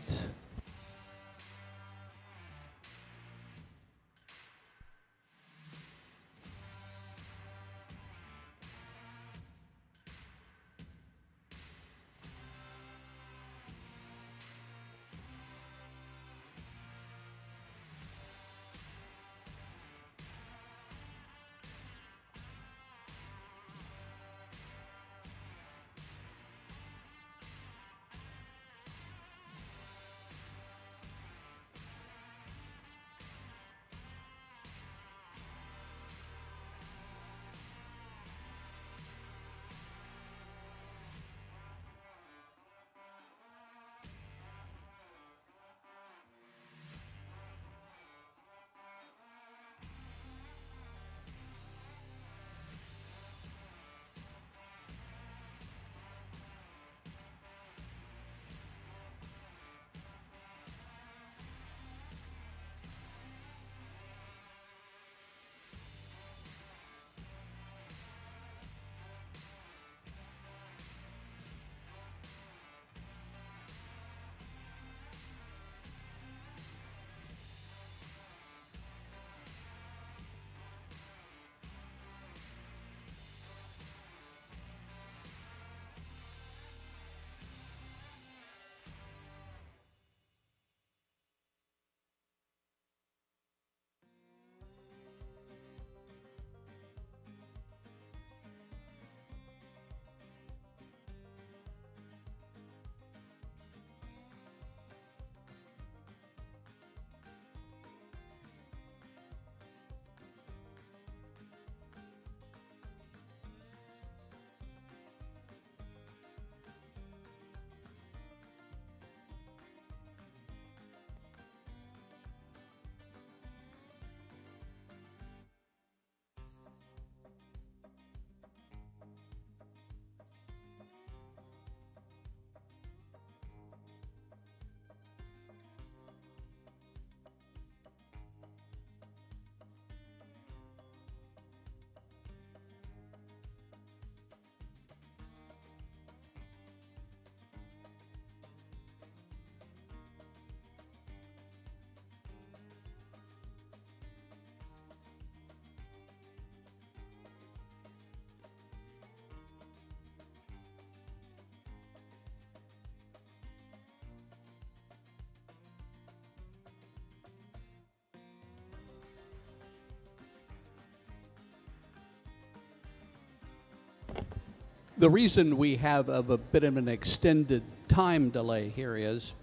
The reason we have a bit of an extended time delay here is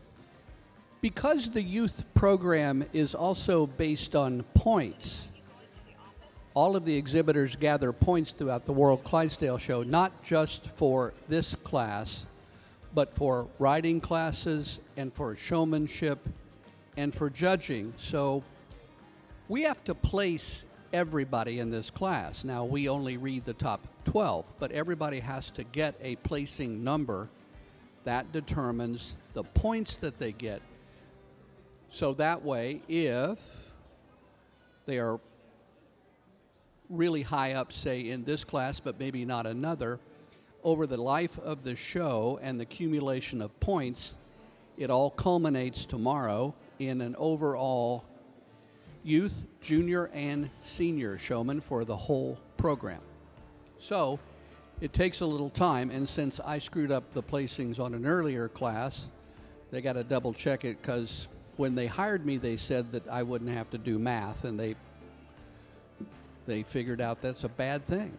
because the youth program is also based on points. All of the exhibitors gather points throughout the World Clydesdale show, not just for this class, but for riding classes and for showmanship and for judging. So we have to place everybody in this class. Now, we only read the top 12, but everybody has to get a placing number that determines the points that they get. So that way, if they are really high up, say, in this class, but maybe not another, over the life of the show and the accumulation of points, it all culminates tomorrow in an overall youth, junior, and senior showman for the whole program. So it takes a little time, and since I screwed up the placings on an earlier class, they got to double check it, because when they hired me, they said that I wouldn't have to do math, and they figured out that's a bad thing.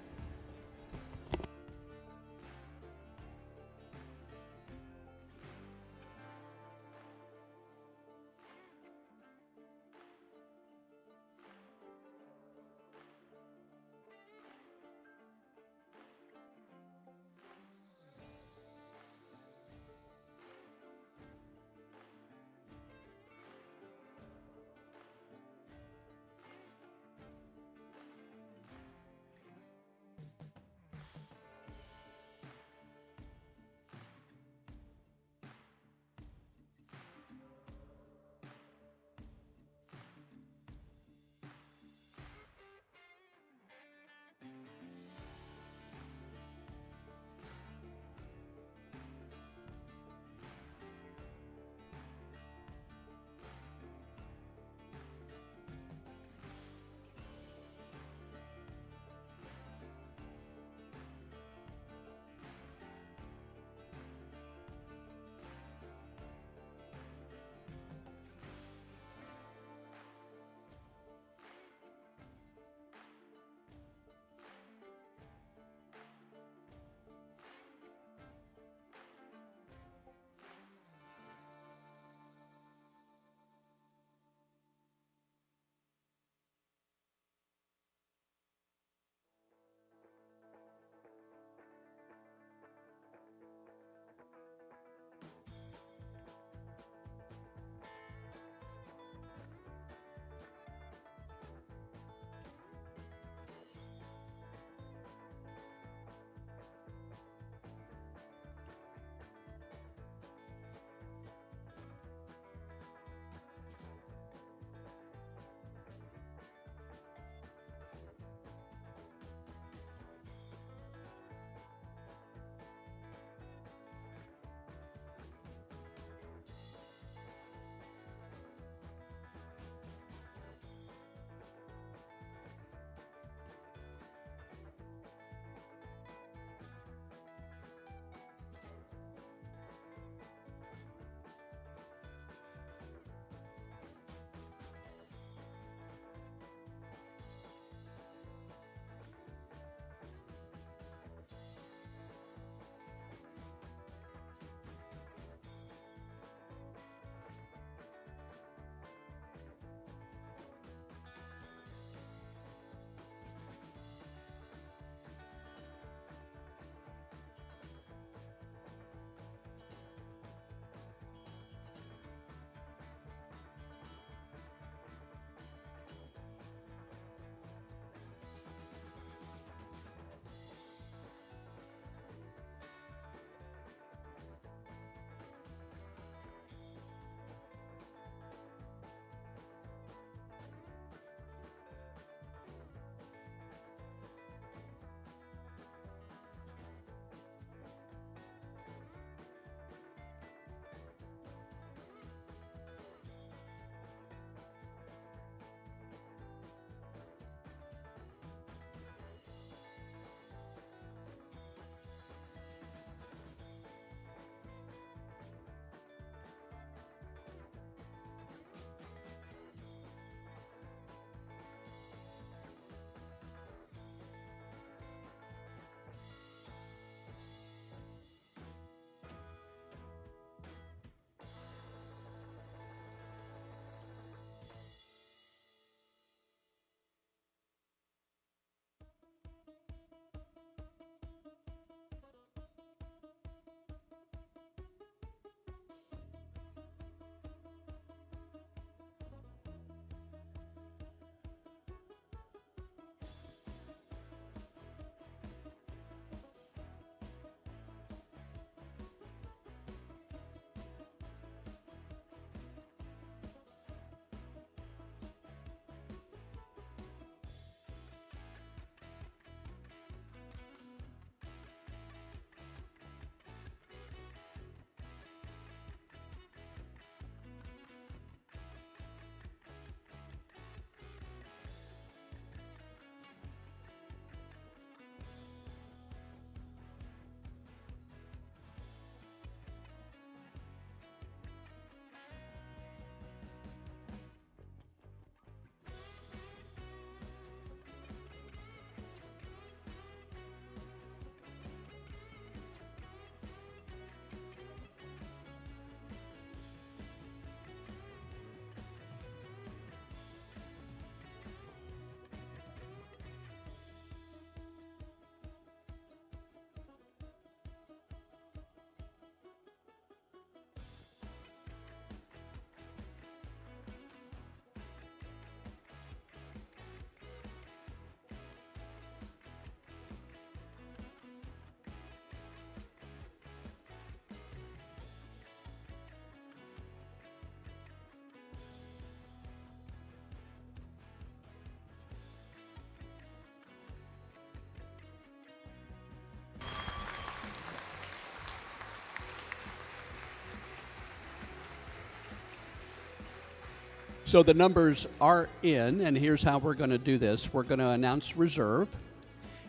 So the numbers are in, and here's how we're going to do this. We're going to announce reserve.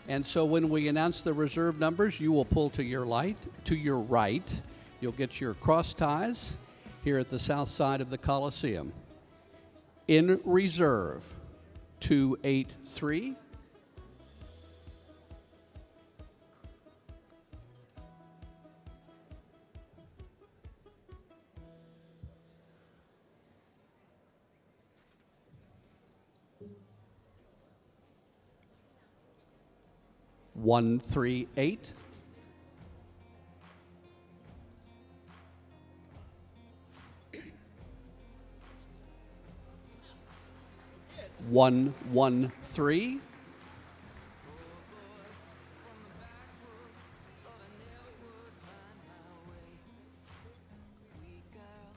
And so when we announce the reserve numbers, you will pull to your right. You'll get your cross ties here at the south side of the Coliseum. In reserve, 283. One, 3, 8. One, 1, 3.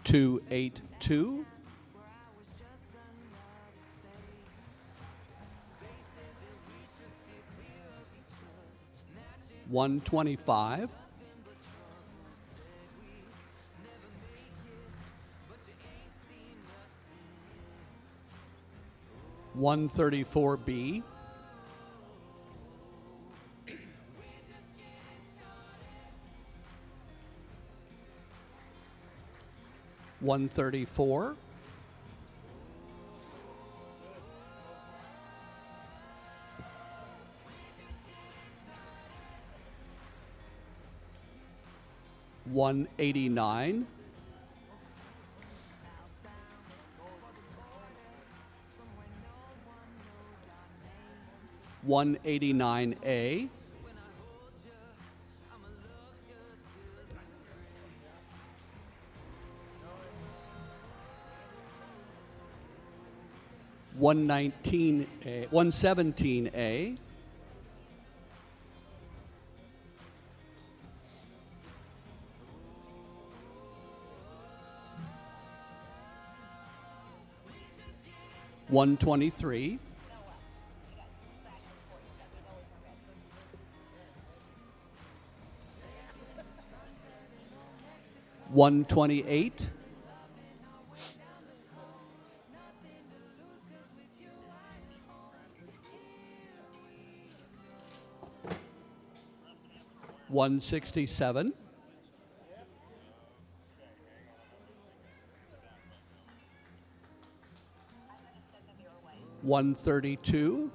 Two, 8, 2. 125. 134B. 134. 189. 189A. 119A, 117A. 123. 128. 167. 132.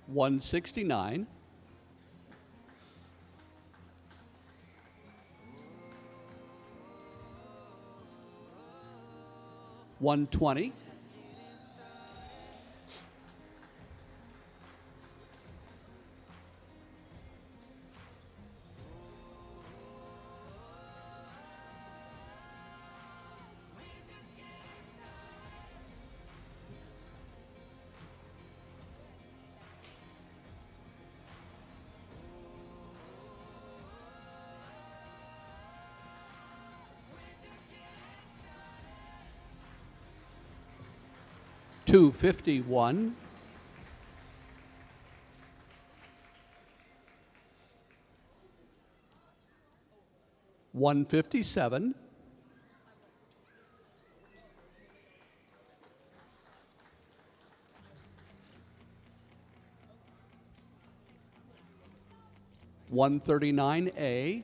169. 120. 251. 157. 139A.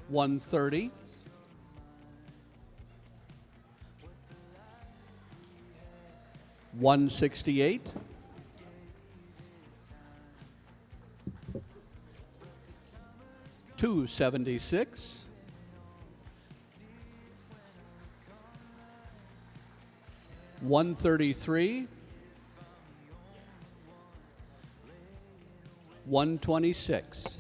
130. 168. 276. 133. 126.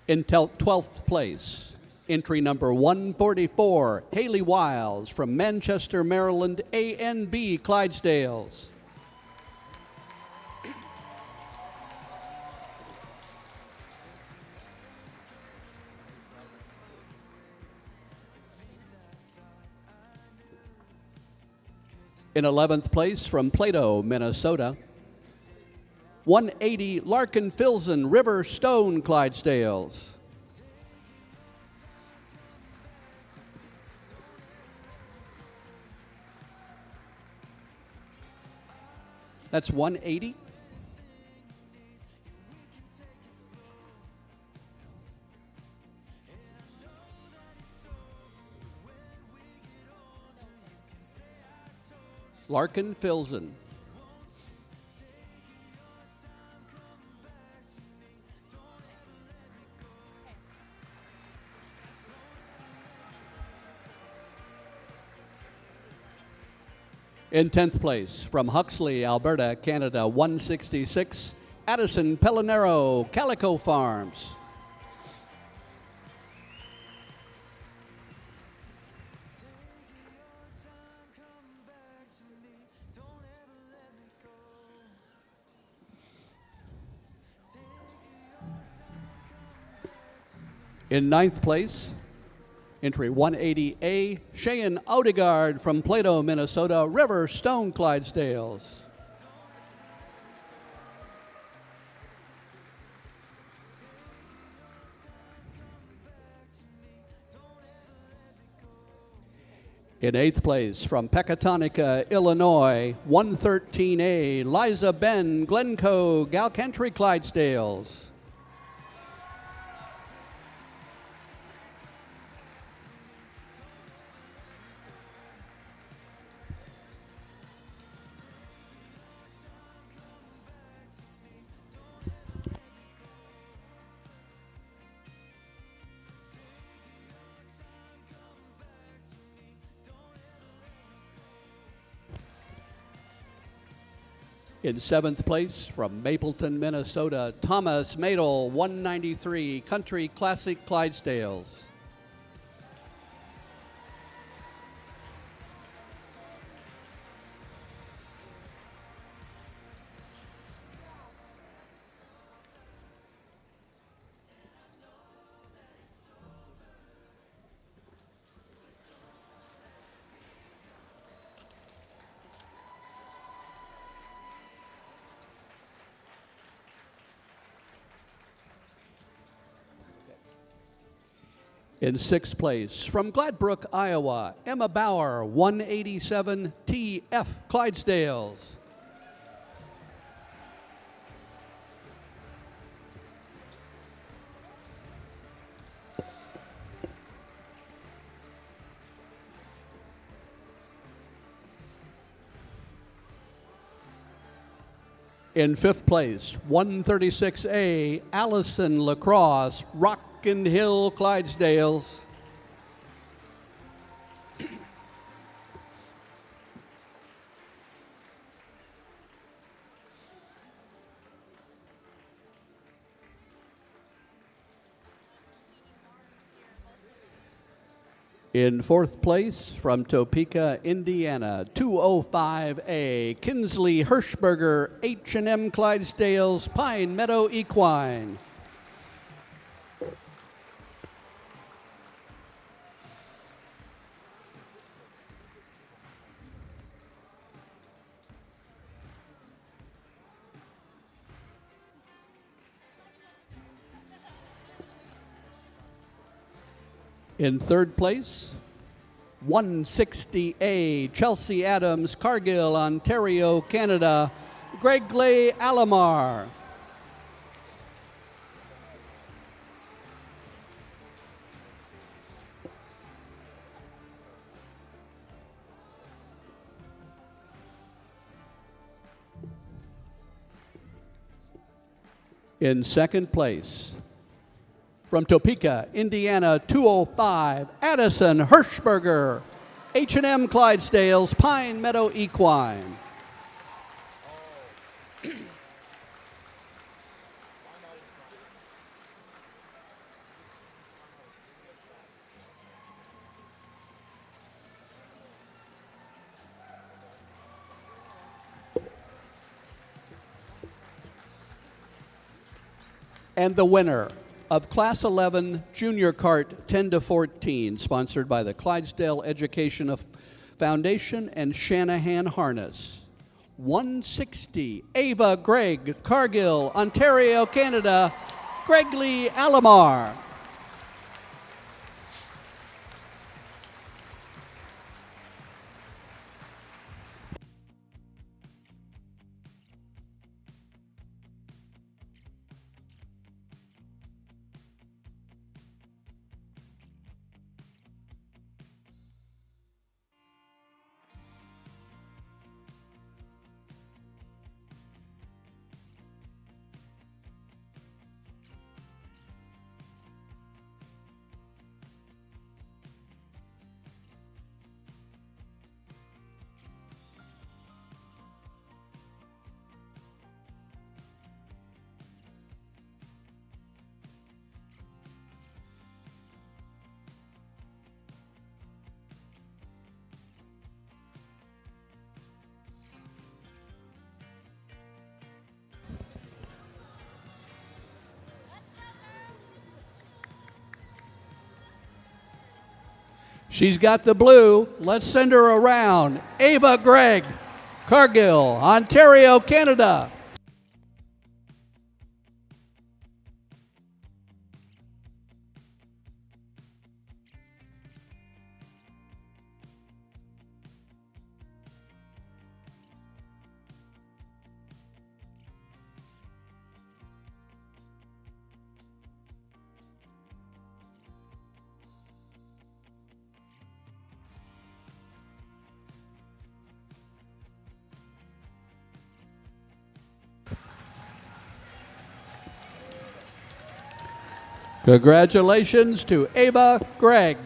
In 12th place, entry number 144, Haley Wiles from Manchester, Maryland, A&B Clydesdales. In 11th place, from Plato, Minnesota, 180 Larkin Filzen River Stone Clydesdales. That's 180. Larkin Filzen. In 10th place, from Huxley, Alberta, Canada, 166, Addison Pellinero, Calico Farms. In 9th place, entry 180A, Cheyenne Odegaard from Plato, Minnesota, River Stone Clydesdales. In 8th place, from Pecatonica, Illinois, 113A, Liza Ben, Glencoe, Galcantry Clydesdales. In 7th place, from Mapleton, Minnesota, Thomas Madel, 193, Country Classic Clydesdales. In 6th place, from Gladbrook, Iowa, Emma Bauer, 187, TF Clydesdales. In 5th place, 136A, Allison Lacrosse, Rockin' Hill Clydesdales. In 4th place, from Topeka, Indiana, 205A, Kinsley Hirschberger, H&M Clydesdales, Pine Meadow Equine. In 3rd place, 160A, Chelsea Adams, Cargill, Ontario, Canada, Gregley Alomar. In 2nd place, from Topeka, Indiana, 205, Addison Hirschberger, H&M Clydesdales, Pine Meadow Equine. And the winner of Class 11 Junior Kart 10 to 14, sponsored by the Clydesdale Education Foundation and Shanahan Harness. 160, Ava Gregg, Cargill, Ontario, Canada, Gregley Alamar. She's got the blue. Let's send her around. Ava Gregg, Cargill, Ontario, Canada. Congratulations to Ava Gregg.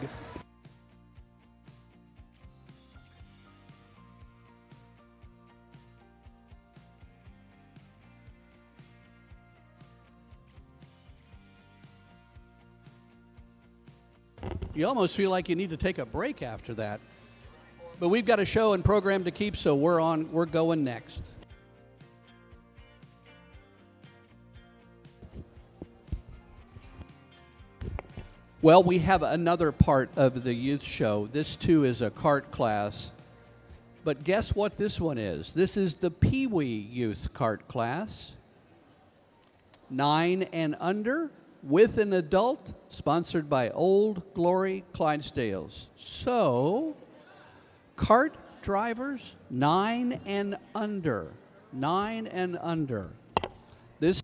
You almost feel like you need to take a break after that. But we've got a show and program to keep, so we're going next. Well, we have another part of the youth show. This too is a kart class. But guess what this one is? This is the Pee Wee Youth Kart class. 9 and under with an adult, sponsored by Old Glory Clydesdales. So, kart drivers, 9 and under. 9 and under. This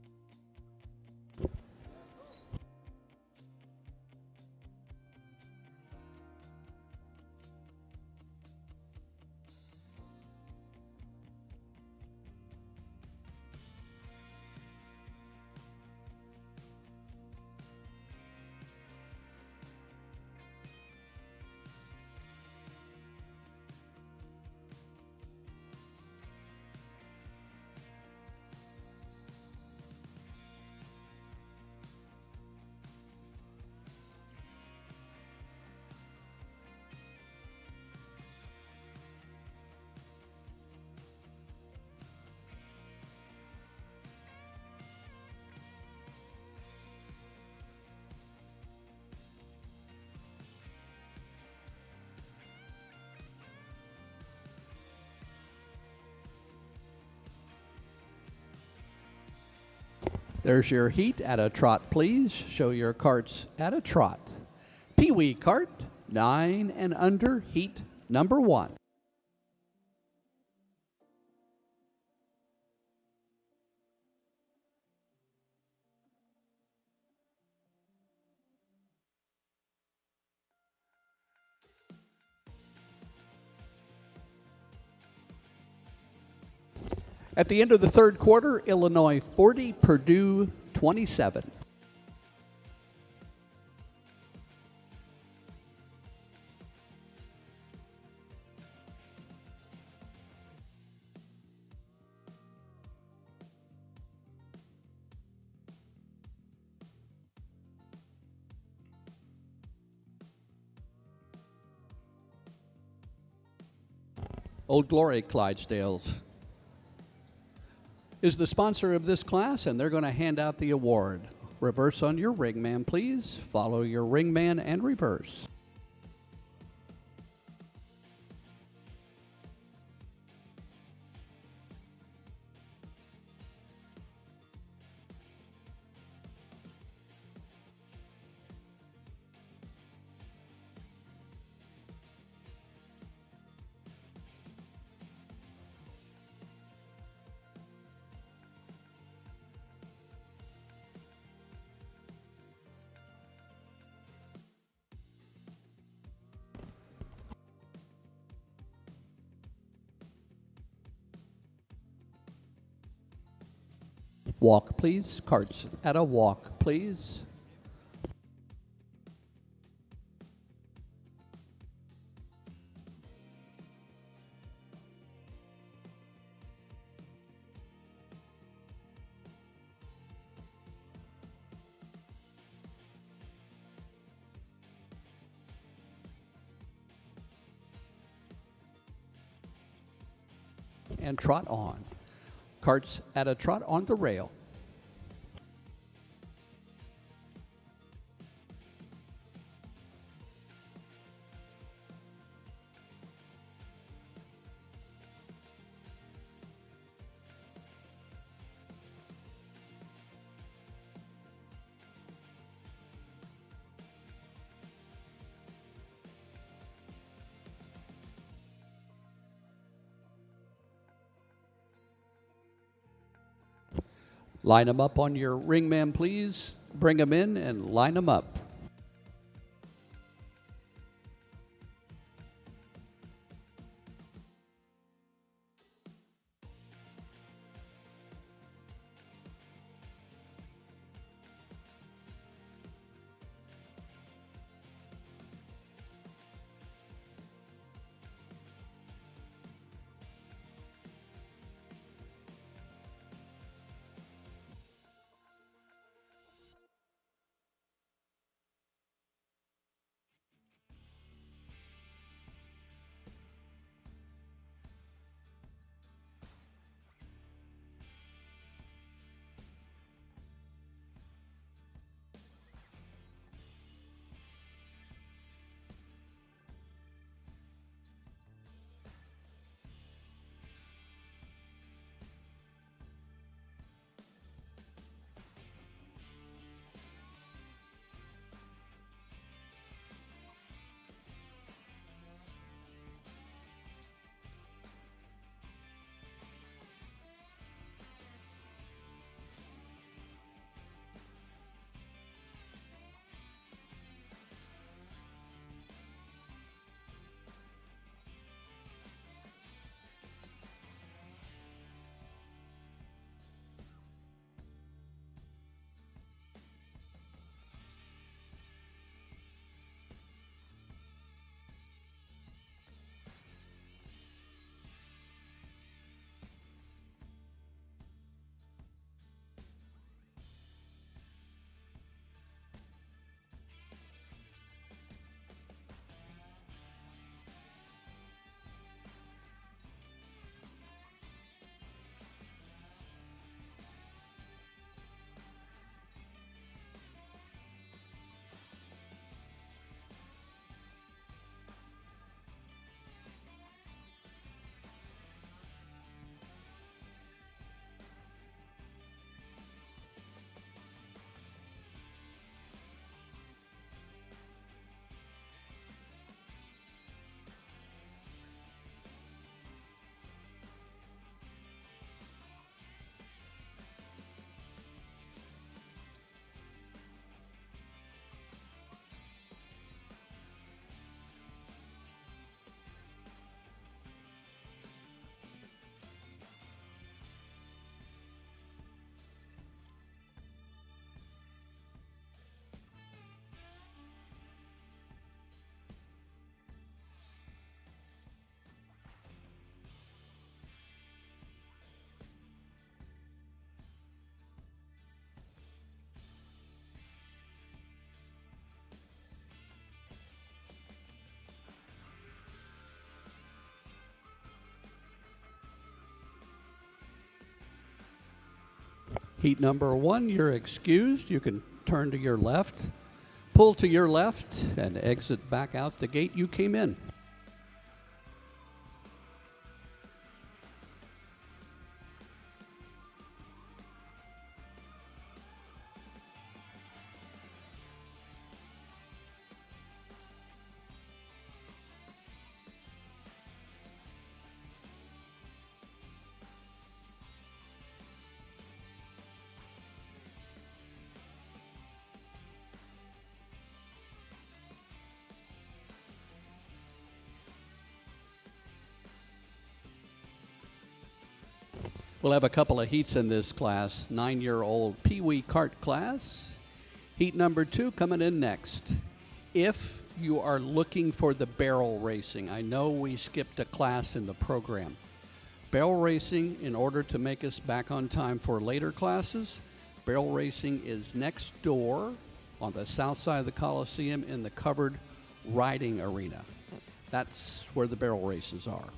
There's your heat at a trot, please. Show your karts at a trot. Pee Wee kart, 9 and under, heat number 1. At the end of the third quarter, Illinois 40, Purdue 27. Old Glory Clydesdales is the sponsor of this class, and they're going to hand out the award. Reverse on your ringman, please. Follow your ringman and reverse. Walk, please. Carts at a walk, please. And trot on. Carts at a trot on the rail. Line them up on your ringman, please. Bring them in and line them up. Heat number 1, you're excused. You can turn to your left, pull to your left, and exit back out the gate you came in. We'll have a couple of heats in this class. 9-year-old Pee Wee kart class. Heat number 2 coming in next. If you are looking for the barrel racing, I know we skipped a class in the program. Barrel racing, in order to make us back on time for later classes, barrel racing is next door on the south side of the Coliseum in the covered riding arena. That's where the barrel races are.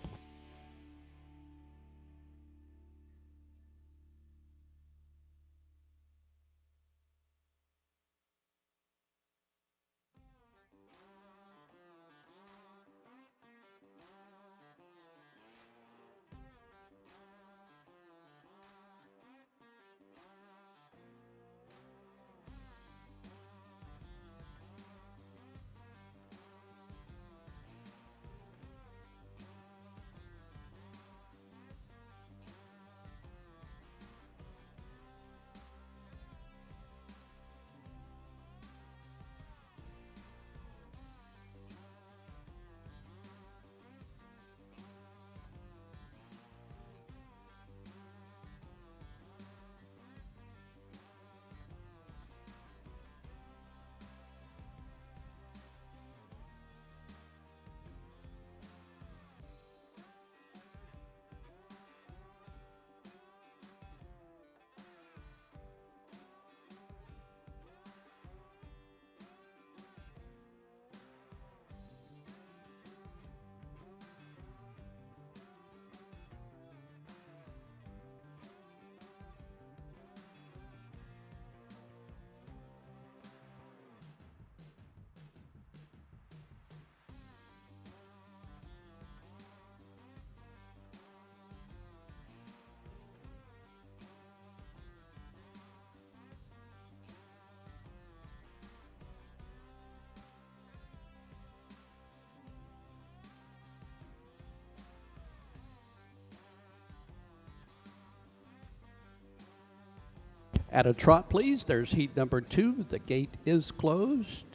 At a trot, please. There's heat number 2. The gate is closed.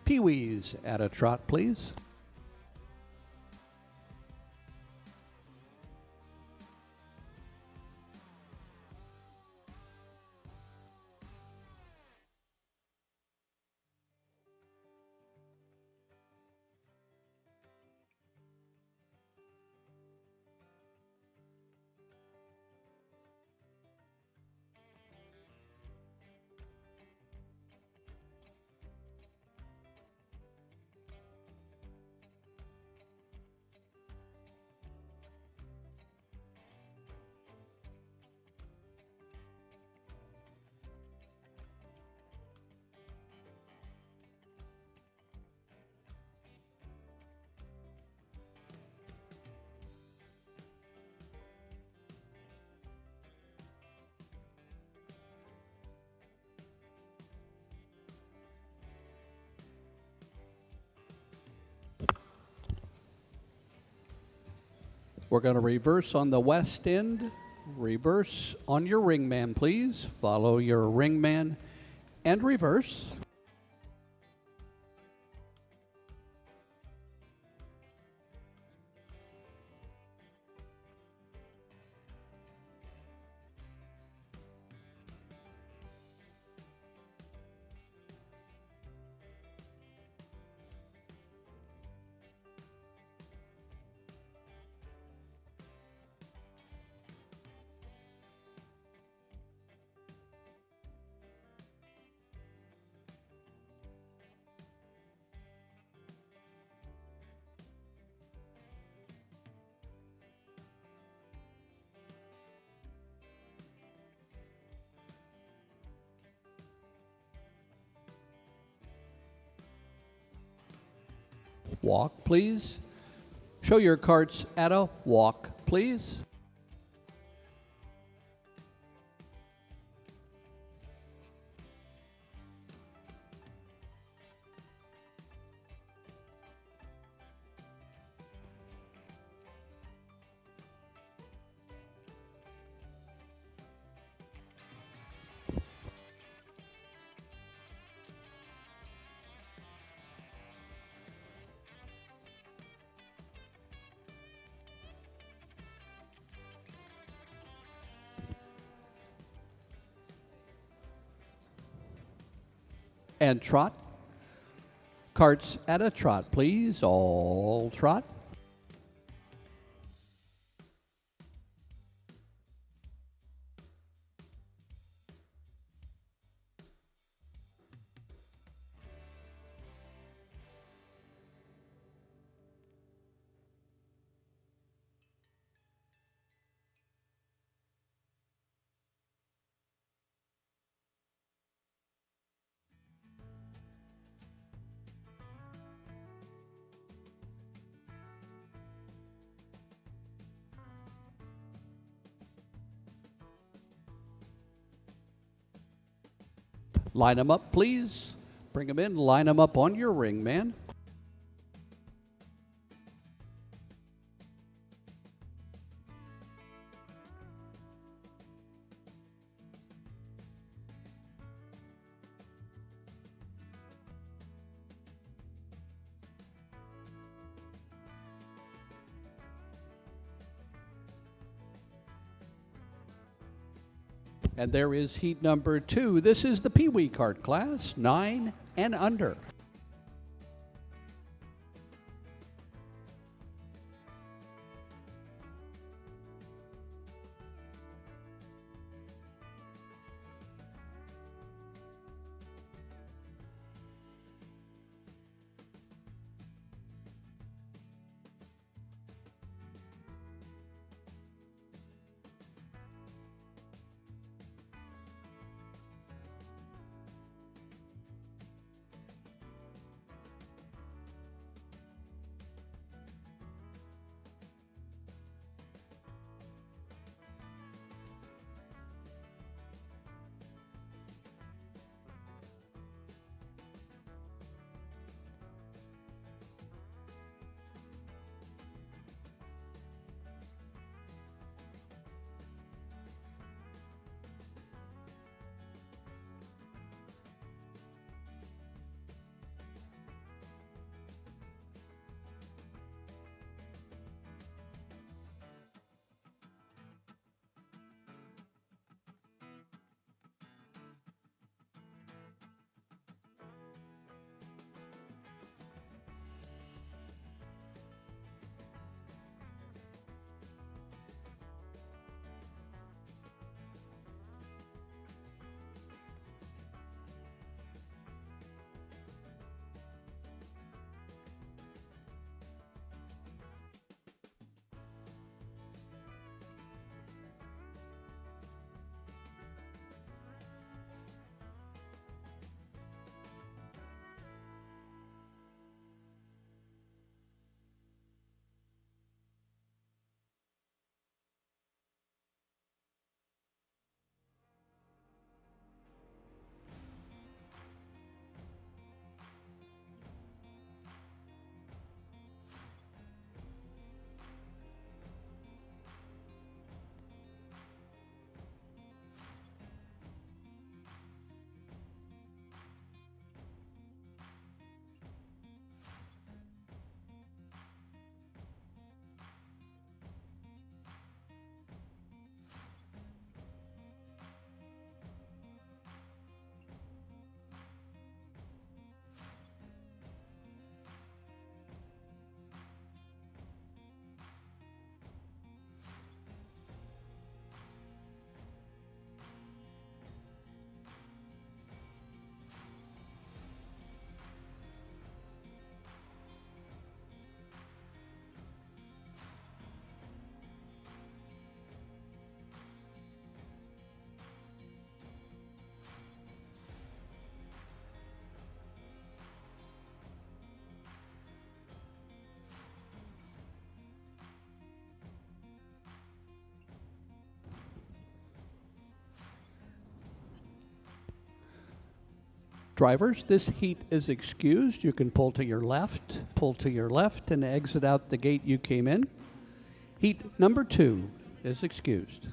Pee-wees at a trot, please. We're going to reverse on the west end. Reverse on your ringman, please. Follow your ringman and reverse. walk, please. Show your carts at a walk, please. And trot. Carts at a trot, please. All trot. Line them up, please. Bring them in. Line them up on your ring, man. And there is heat number 2. This is the Pee Wee cart class, 9 and under. Drivers, this heat is excused. You can pull to your left, and exit out the gate you came in. Heat number 2 is excused.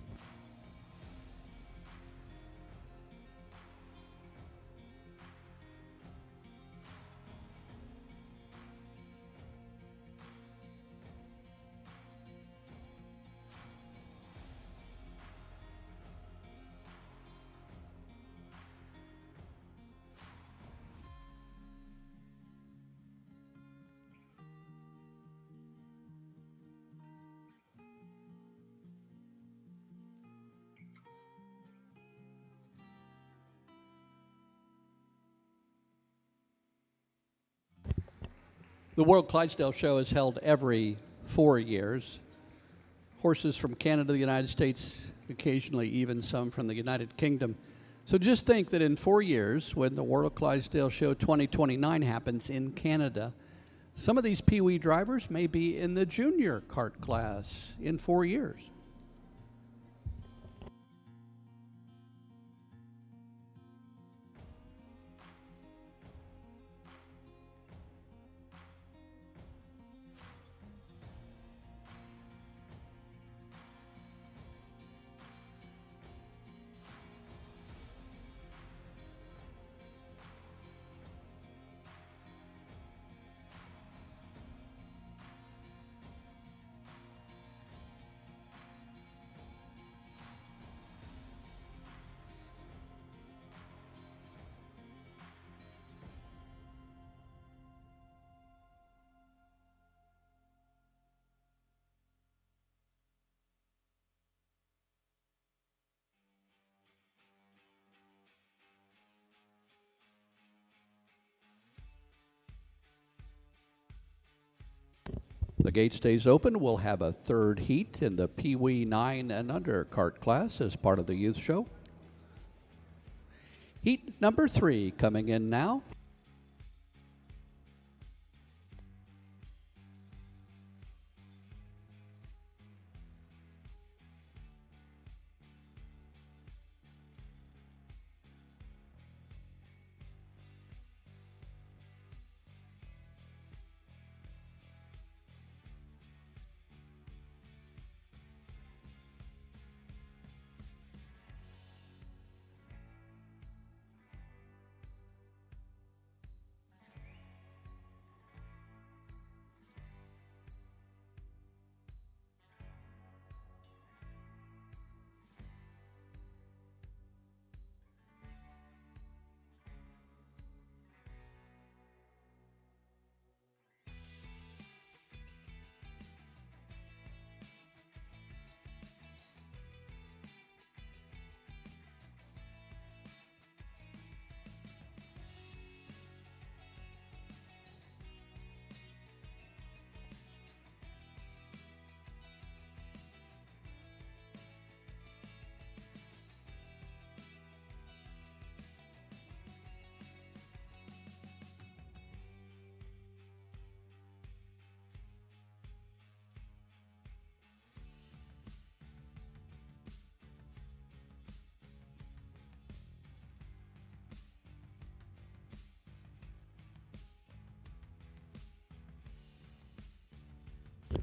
The World Clydesdale Show is held every 4 years. Horses from Canada, the United States, occasionally even some from the United Kingdom. So just think that in 4 years, when the World Clydesdale Show 2029 happens in Canada, some of these Pee-wee drivers may be in the junior kart class in 4 years. The gate stays open. We'll have a third heat in the Pee-wee 9 and under kart class as part of the youth show. Heat number 3 coming in now.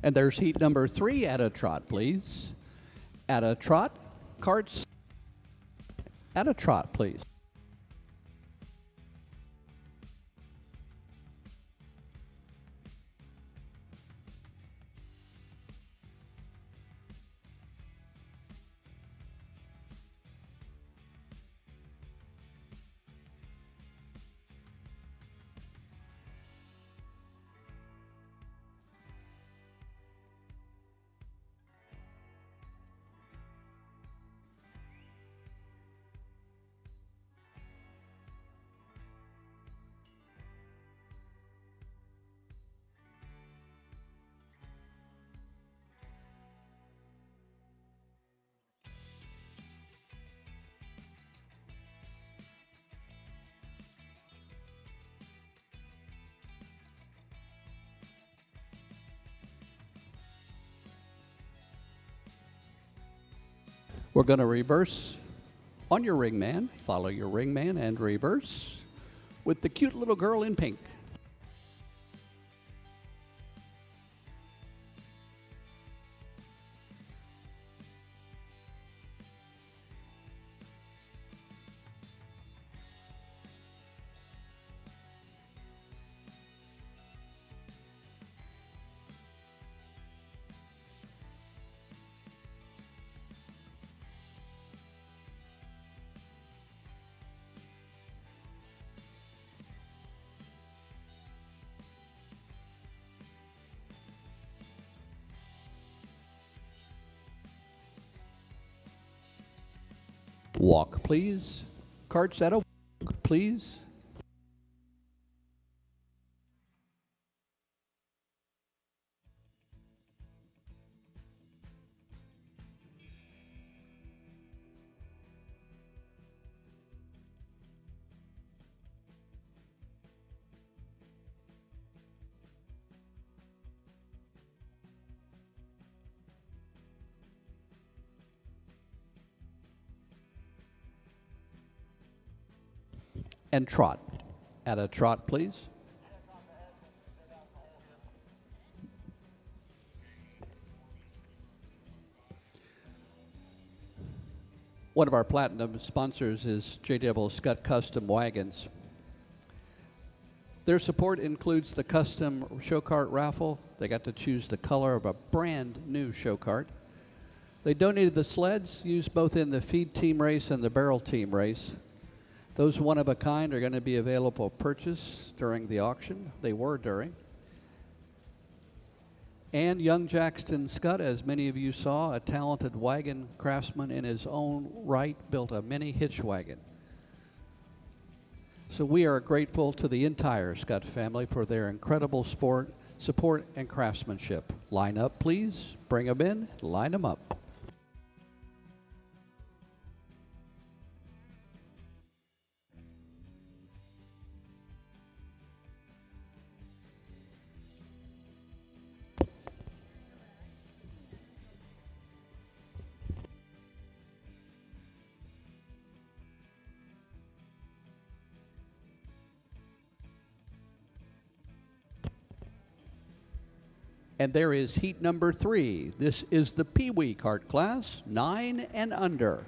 And there's heat number 3 at a trot, please. At a trot, carts at a trot, please. We're going to reverse on your ring man. Follow your ring man and reverse. with the cute little girl in pink. Walk, please. Carts out of walk, please. And trot. At a trot, please. One of our platinum sponsors is J.W. Scott Custom Wagons. Their support includes the custom show cart raffle. They got to choose the color of a brand new show cart. They donated the sleds used both in the feed team race and the barrel team race. Those one of a kind are going to be available for purchase during the auction. They were during. And young Jackson Scott, as many of you saw, a talented wagon craftsman in his own right, built a mini hitch wagon. So we are grateful to the entire Scott family for their incredible support and craftsmanship. Line up, please. Bring them in. Line them up. And there is heat number 3. This is the Pee Wee cart class, 9 and under.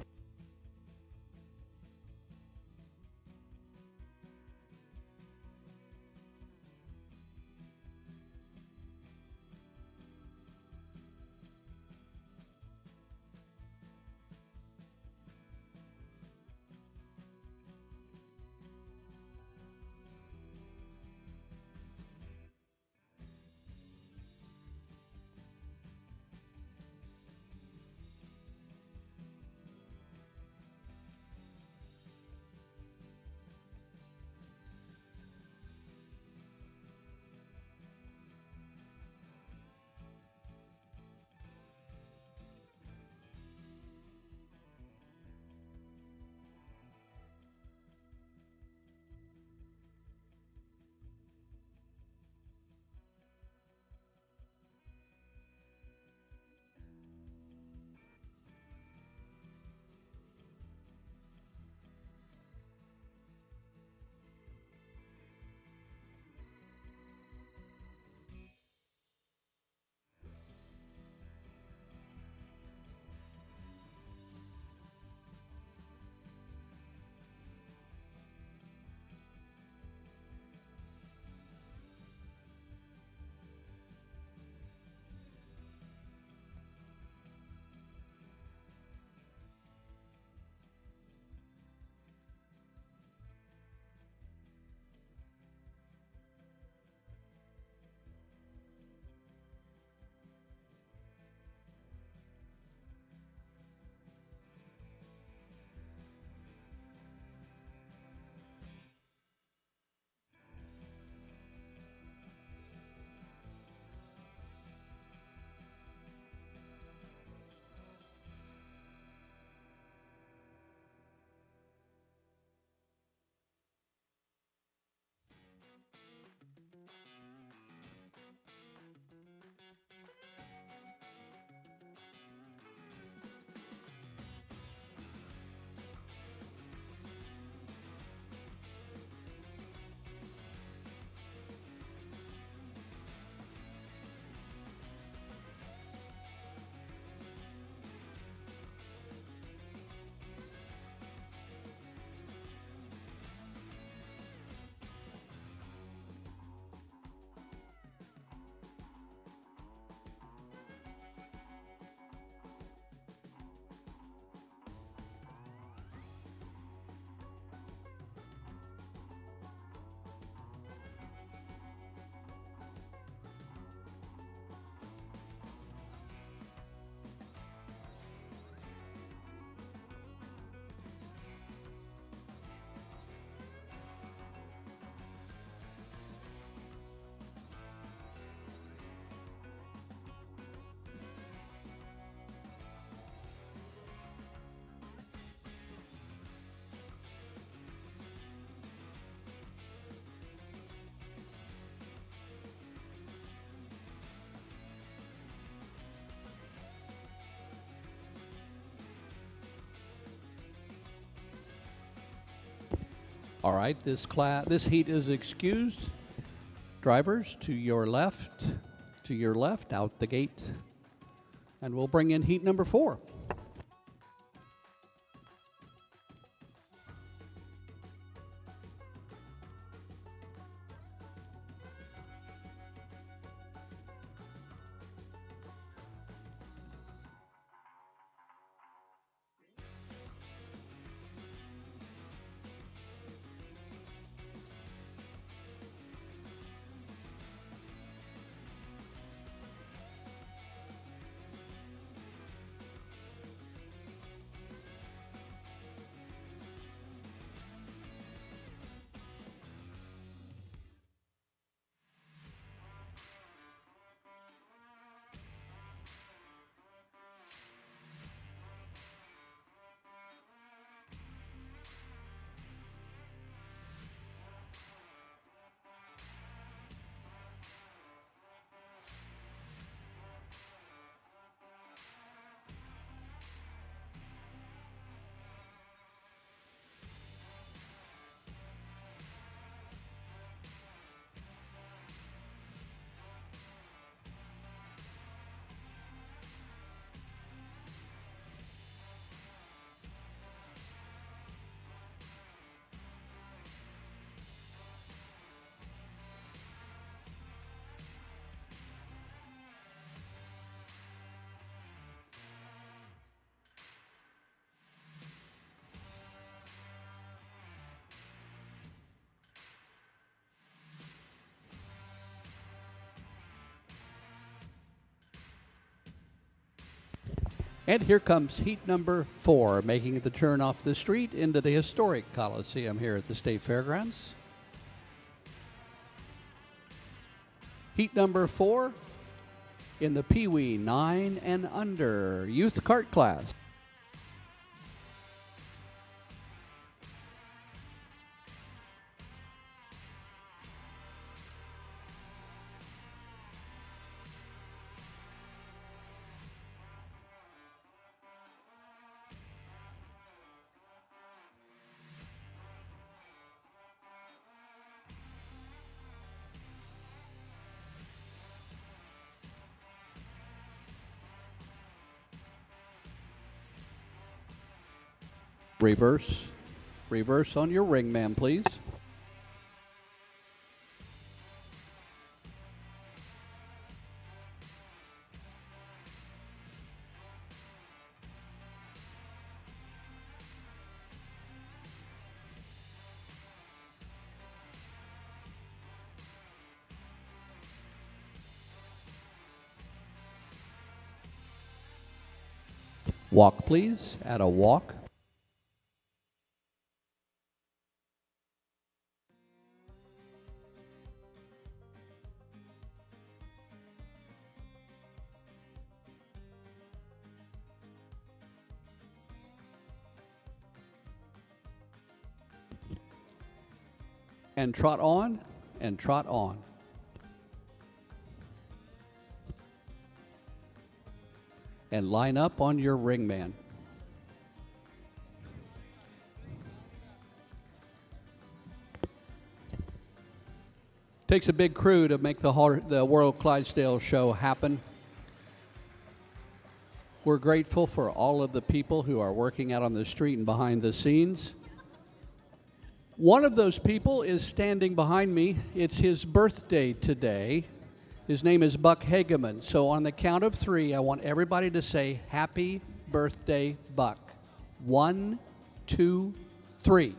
All right, this heat is excused. Drivers to your left, out the gate. And we'll bring in heat number 4. And here comes heat number 4, making the turn off the street into the historic Coliseum here at the State Fairgrounds. Heat number 4 in the Pee Wee 9 and under youth kart class. Reverse on your ring, ma'am, please. Walk, please, at a walk. And trot on, and trot on. And line up on your ring, man. Takes a big crew to make the World Clydesdale show happen. We're grateful for all of the people who are working out on the street and behind the scenes. One of those people is standing behind me. It's his birthday today. His name is Buck Hageman. So on the count of 3, I want everybody to say, "Happy birthday, Buck." 1, 2, 3.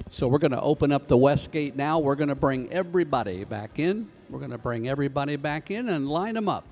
So we're going to open up the west gate now. We're going to bring everybody back in. We're going to bring everybody back in and line them up.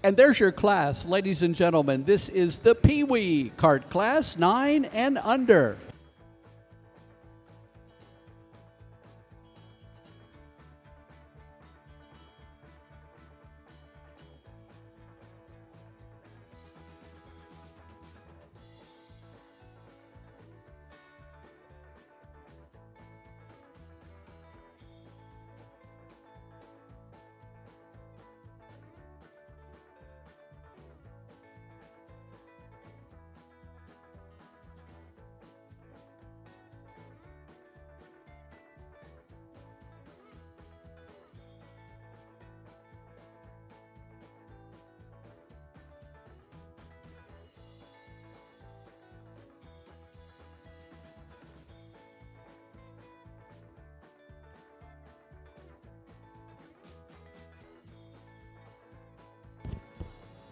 And there's your class, ladies and gentlemen. This is the Pee Wee Kart class, 9 and under.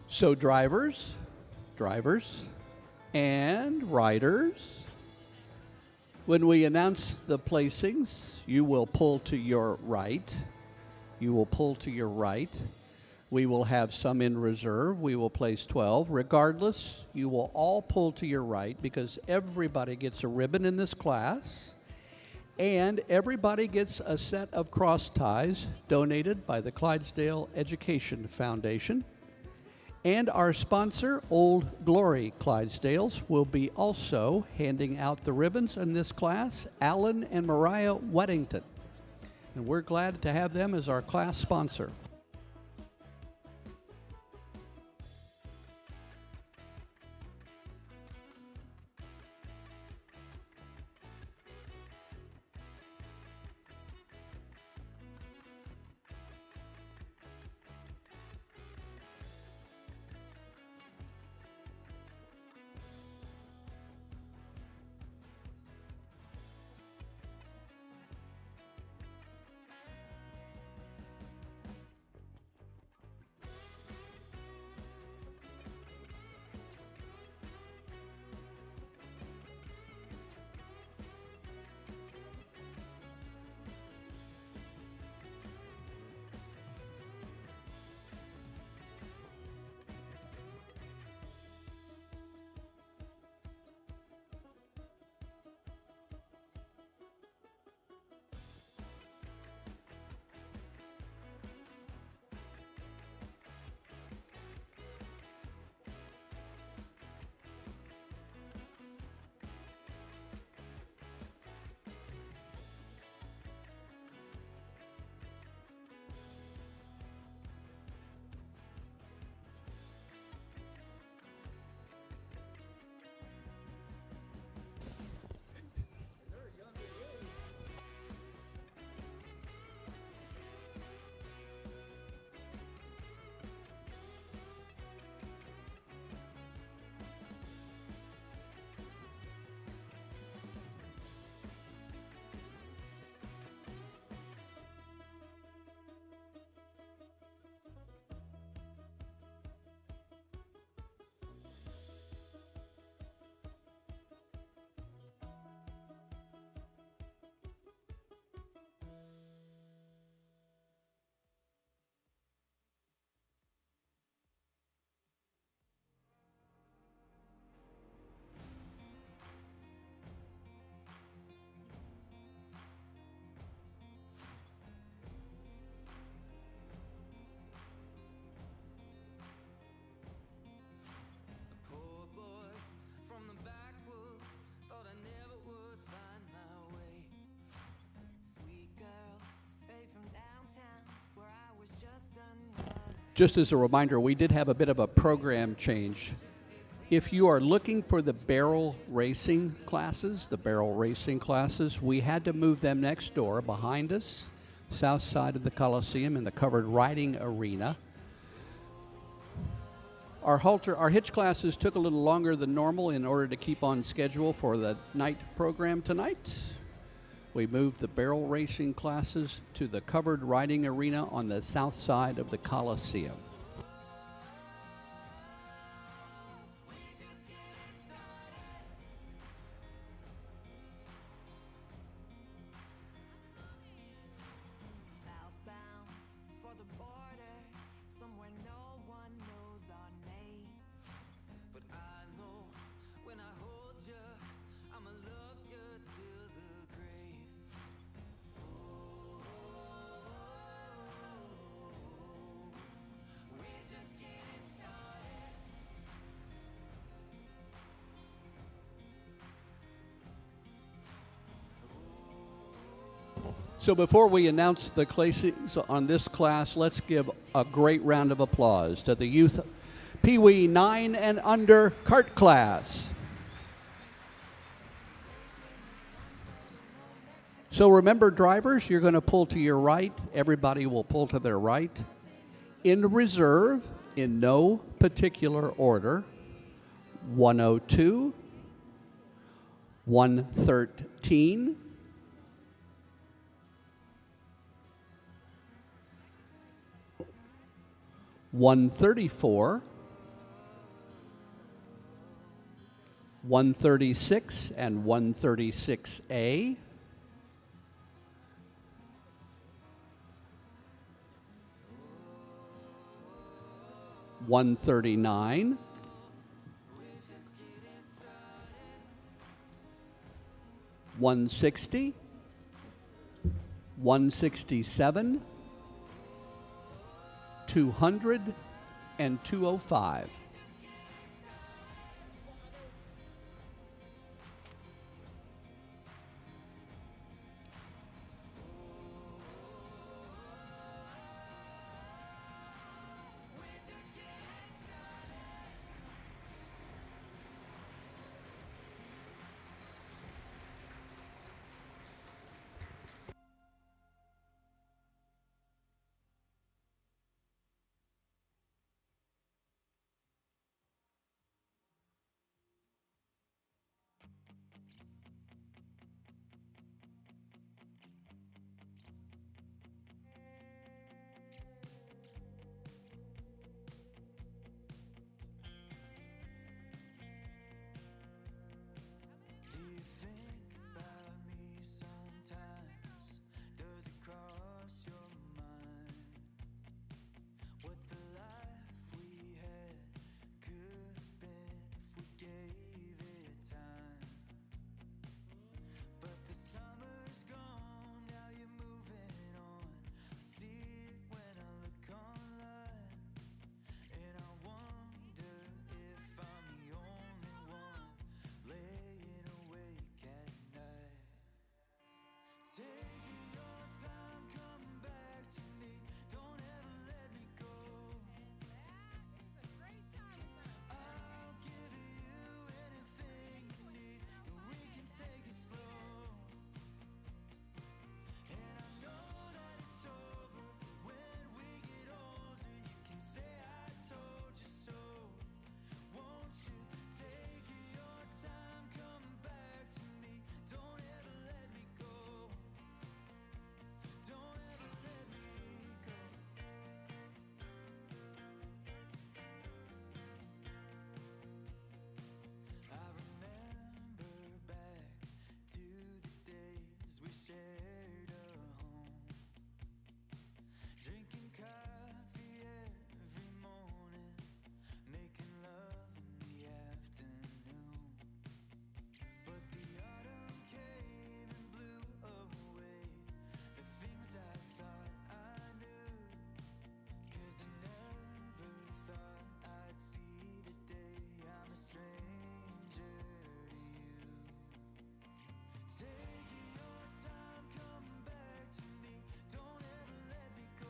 So drivers, and riders, when we announce the placings, you will pull to your right. You will pull to your right. We will have some in reserve. We will place 12. Regardless, you will all pull to your right because everybody gets a ribbon in this class. And everybody gets a set of cross ties donated by the Clydesdale Education Foundation. And our sponsor, Old Glory Clydesdales, will be also handing out the ribbons in this class, Alan and Mariah Weddington. And we're glad to have them as our class sponsor. Just as a reminder, we did have a bit of a program change. If you are looking for the barrel racing classes, we had to move them next door behind us, south side of the Coliseum in the covered riding arena. Our hitch classes took a little longer than normal in order to keep on schedule for the night program tonight. We moved the barrel racing classes to the covered riding arena on the south side of the Coliseum. Southbound for the border, somewhere no one knows. So before we announce the places on this class, let's give a great round of applause to the youth Pee Wee 9 and under kart class. So remember, drivers, you're going to pull to your right. Everybody will pull to their right. In reserve, in no particular order, 102, 113, 134, 136 and 136A, 139, 160, 167, 200, and 205. Do you think about me sometimes? Does it cross your mind what the life we had could have been if we gave it time? But the summer's gone, now you're moving on. I see it when I look online, and I wonder if I'm the only one laying awake at night. Take your time, come back to me. Don't ever let me go. I'll give you anything you need, and we can take it slow. And I know that it's over, but when we get older, you can say I told you so. Won't you take your time, come back to me. Don't ever let me go. Don't ever let me go. I remember back to the days we shared a home, drinking coffee every morning, making love in the afternoon. But the autumn came and blew away the things I thought I knew, 'cause I never thought I'd see the day I'm a stranger to you. Take your time, come back to me. Don't ever let me go.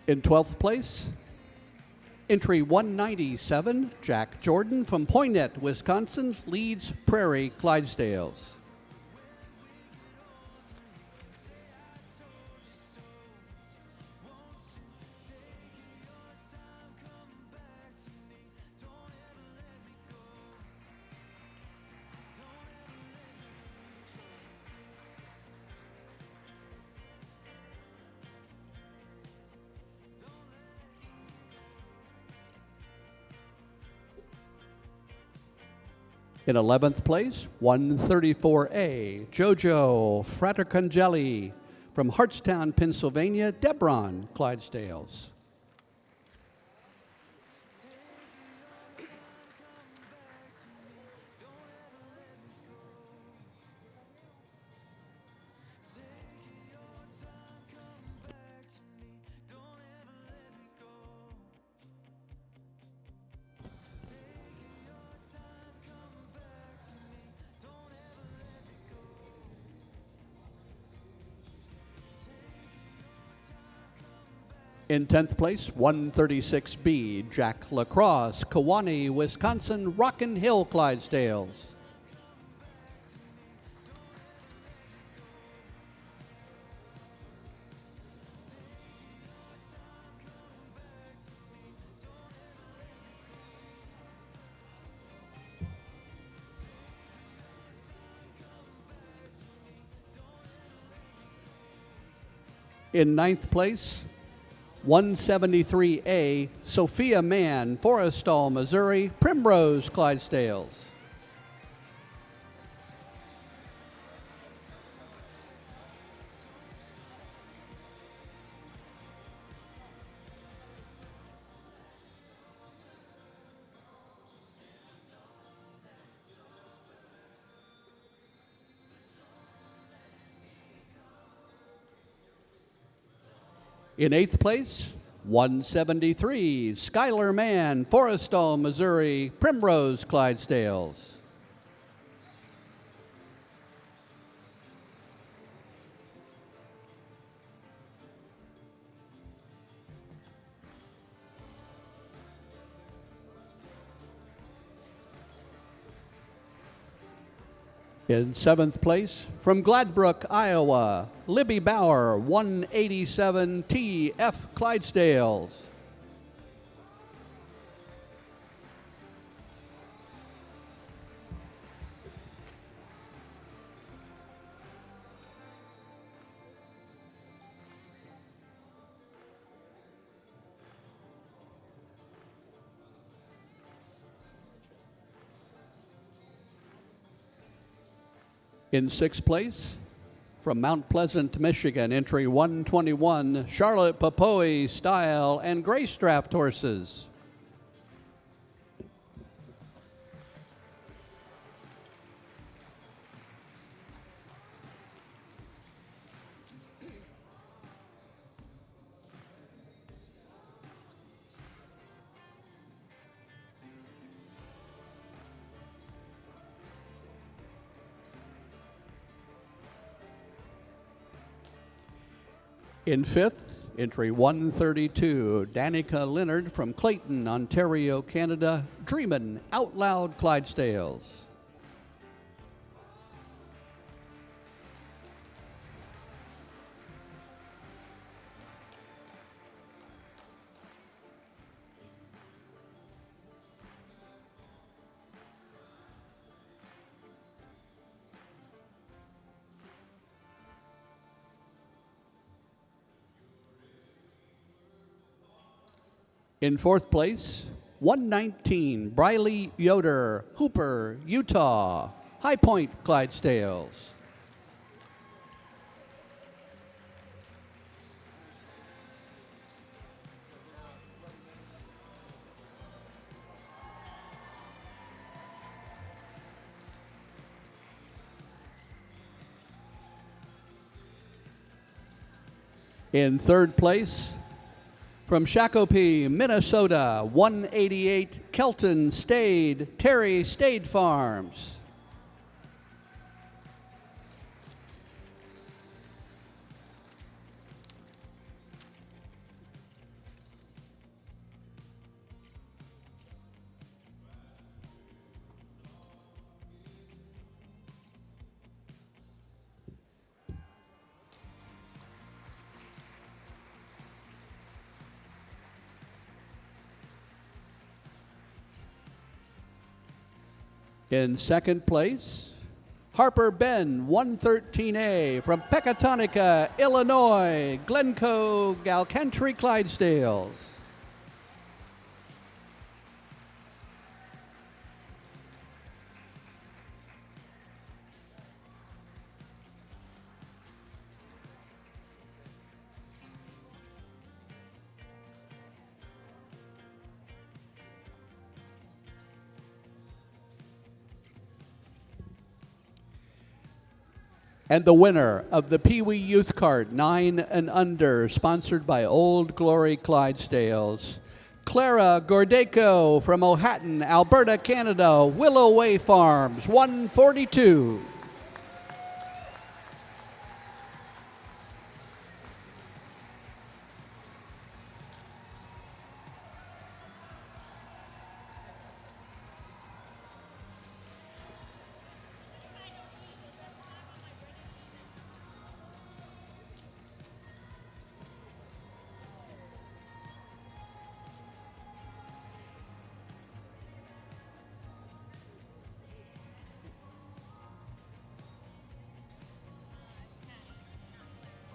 In 12th place, entry 197, Jack Jordan from Poinet, Wisconsin, leads Prairie Clydesdales. In 11th place, 134A, Jojo Fratercangeli from Hartstown, Pennsylvania, Debron Clydesdales. In 10th place, 136B, Jack Lacrosse, Kewanee, Wisconsin, Rockin' Hill Clydesdales. In 9th place, 173A, Sophia Mann, Forestall, Missouri, Primrose Clydesdales. In 8th place, 173, Skylar Mann, Forestall, Missouri, Primrose Clydesdales. In 7th place, from Gladbrook, Iowa, Libby Bauer, 187 TF Clydesdales. In 6th place, from Mount Pleasant, Michigan, entry 121, Charlotte Papoe Style and Grace Draft horses. In 5th, entry 132, Danica Leonard from Clayton, Ontario, Canada, Dreamin' Out Loud Clydesdales. In 4th place, 119, Briley Yoder, Hooper, Utah, High Point Clydesdales. In 3rd place, from Shakopee, Minnesota, 188, Kelton Stade, Terry Stade Farms. In 2nd place, Harper Ben, 113A, from Pecatonica, Illinois, Glencoe Galcantry Clydesdales. And the winner of the Pee Wee Youth Cart 9 and Under, sponsored by Old Glory Clydesdales, Clara Gordeco from Ohatton, Alberta, Canada, Willow Way Farms, 142.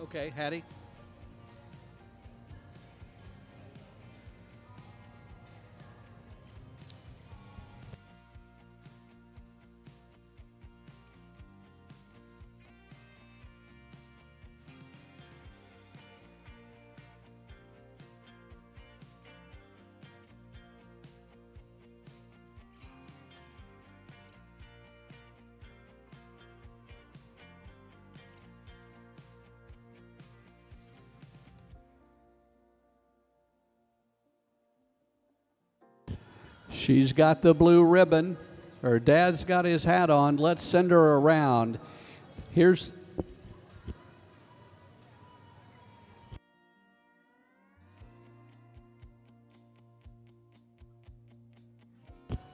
Okay, Hattie. She's got the blue ribbon. Her dad's got his hat on. Let's send her around. Here's.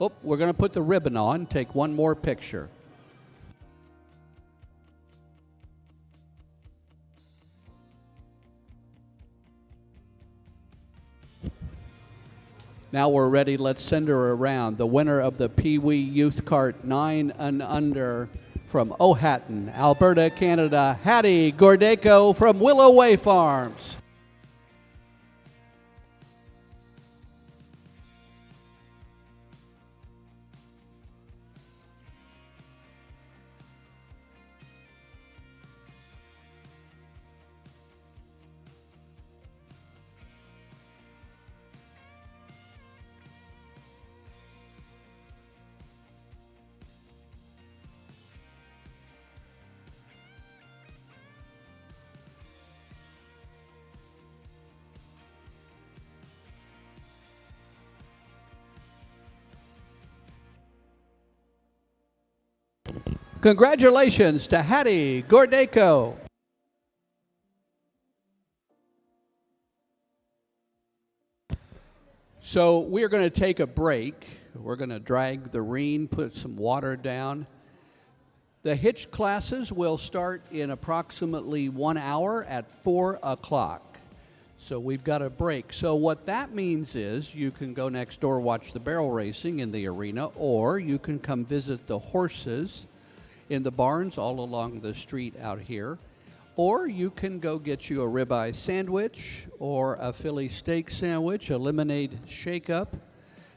Oh, we're going to put the ribbon on. Take one more picture. Now we're ready. Let's send her around. The winner of the Pee Wee Youth Cart 9 and Under from Ohatton, Alberta, Canada, Hattie Gordeco from Willow Way Farms. Congratulations to Hattie Gordeco. So we're going to take a break. We're going to drag the rein, put some water down. The hitch classes will start in approximately 1 hour at 4 o'clock. So we've got a break. So what that means is you can go next door, watch the barrel racing in the arena, or you can come visit the horses in the barns all along the street out here. Or you can go get you a ribeye sandwich or a Philly steak sandwich, a lemonade shake-up.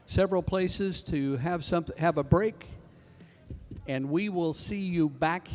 Several places to have a break. And we will see you back here.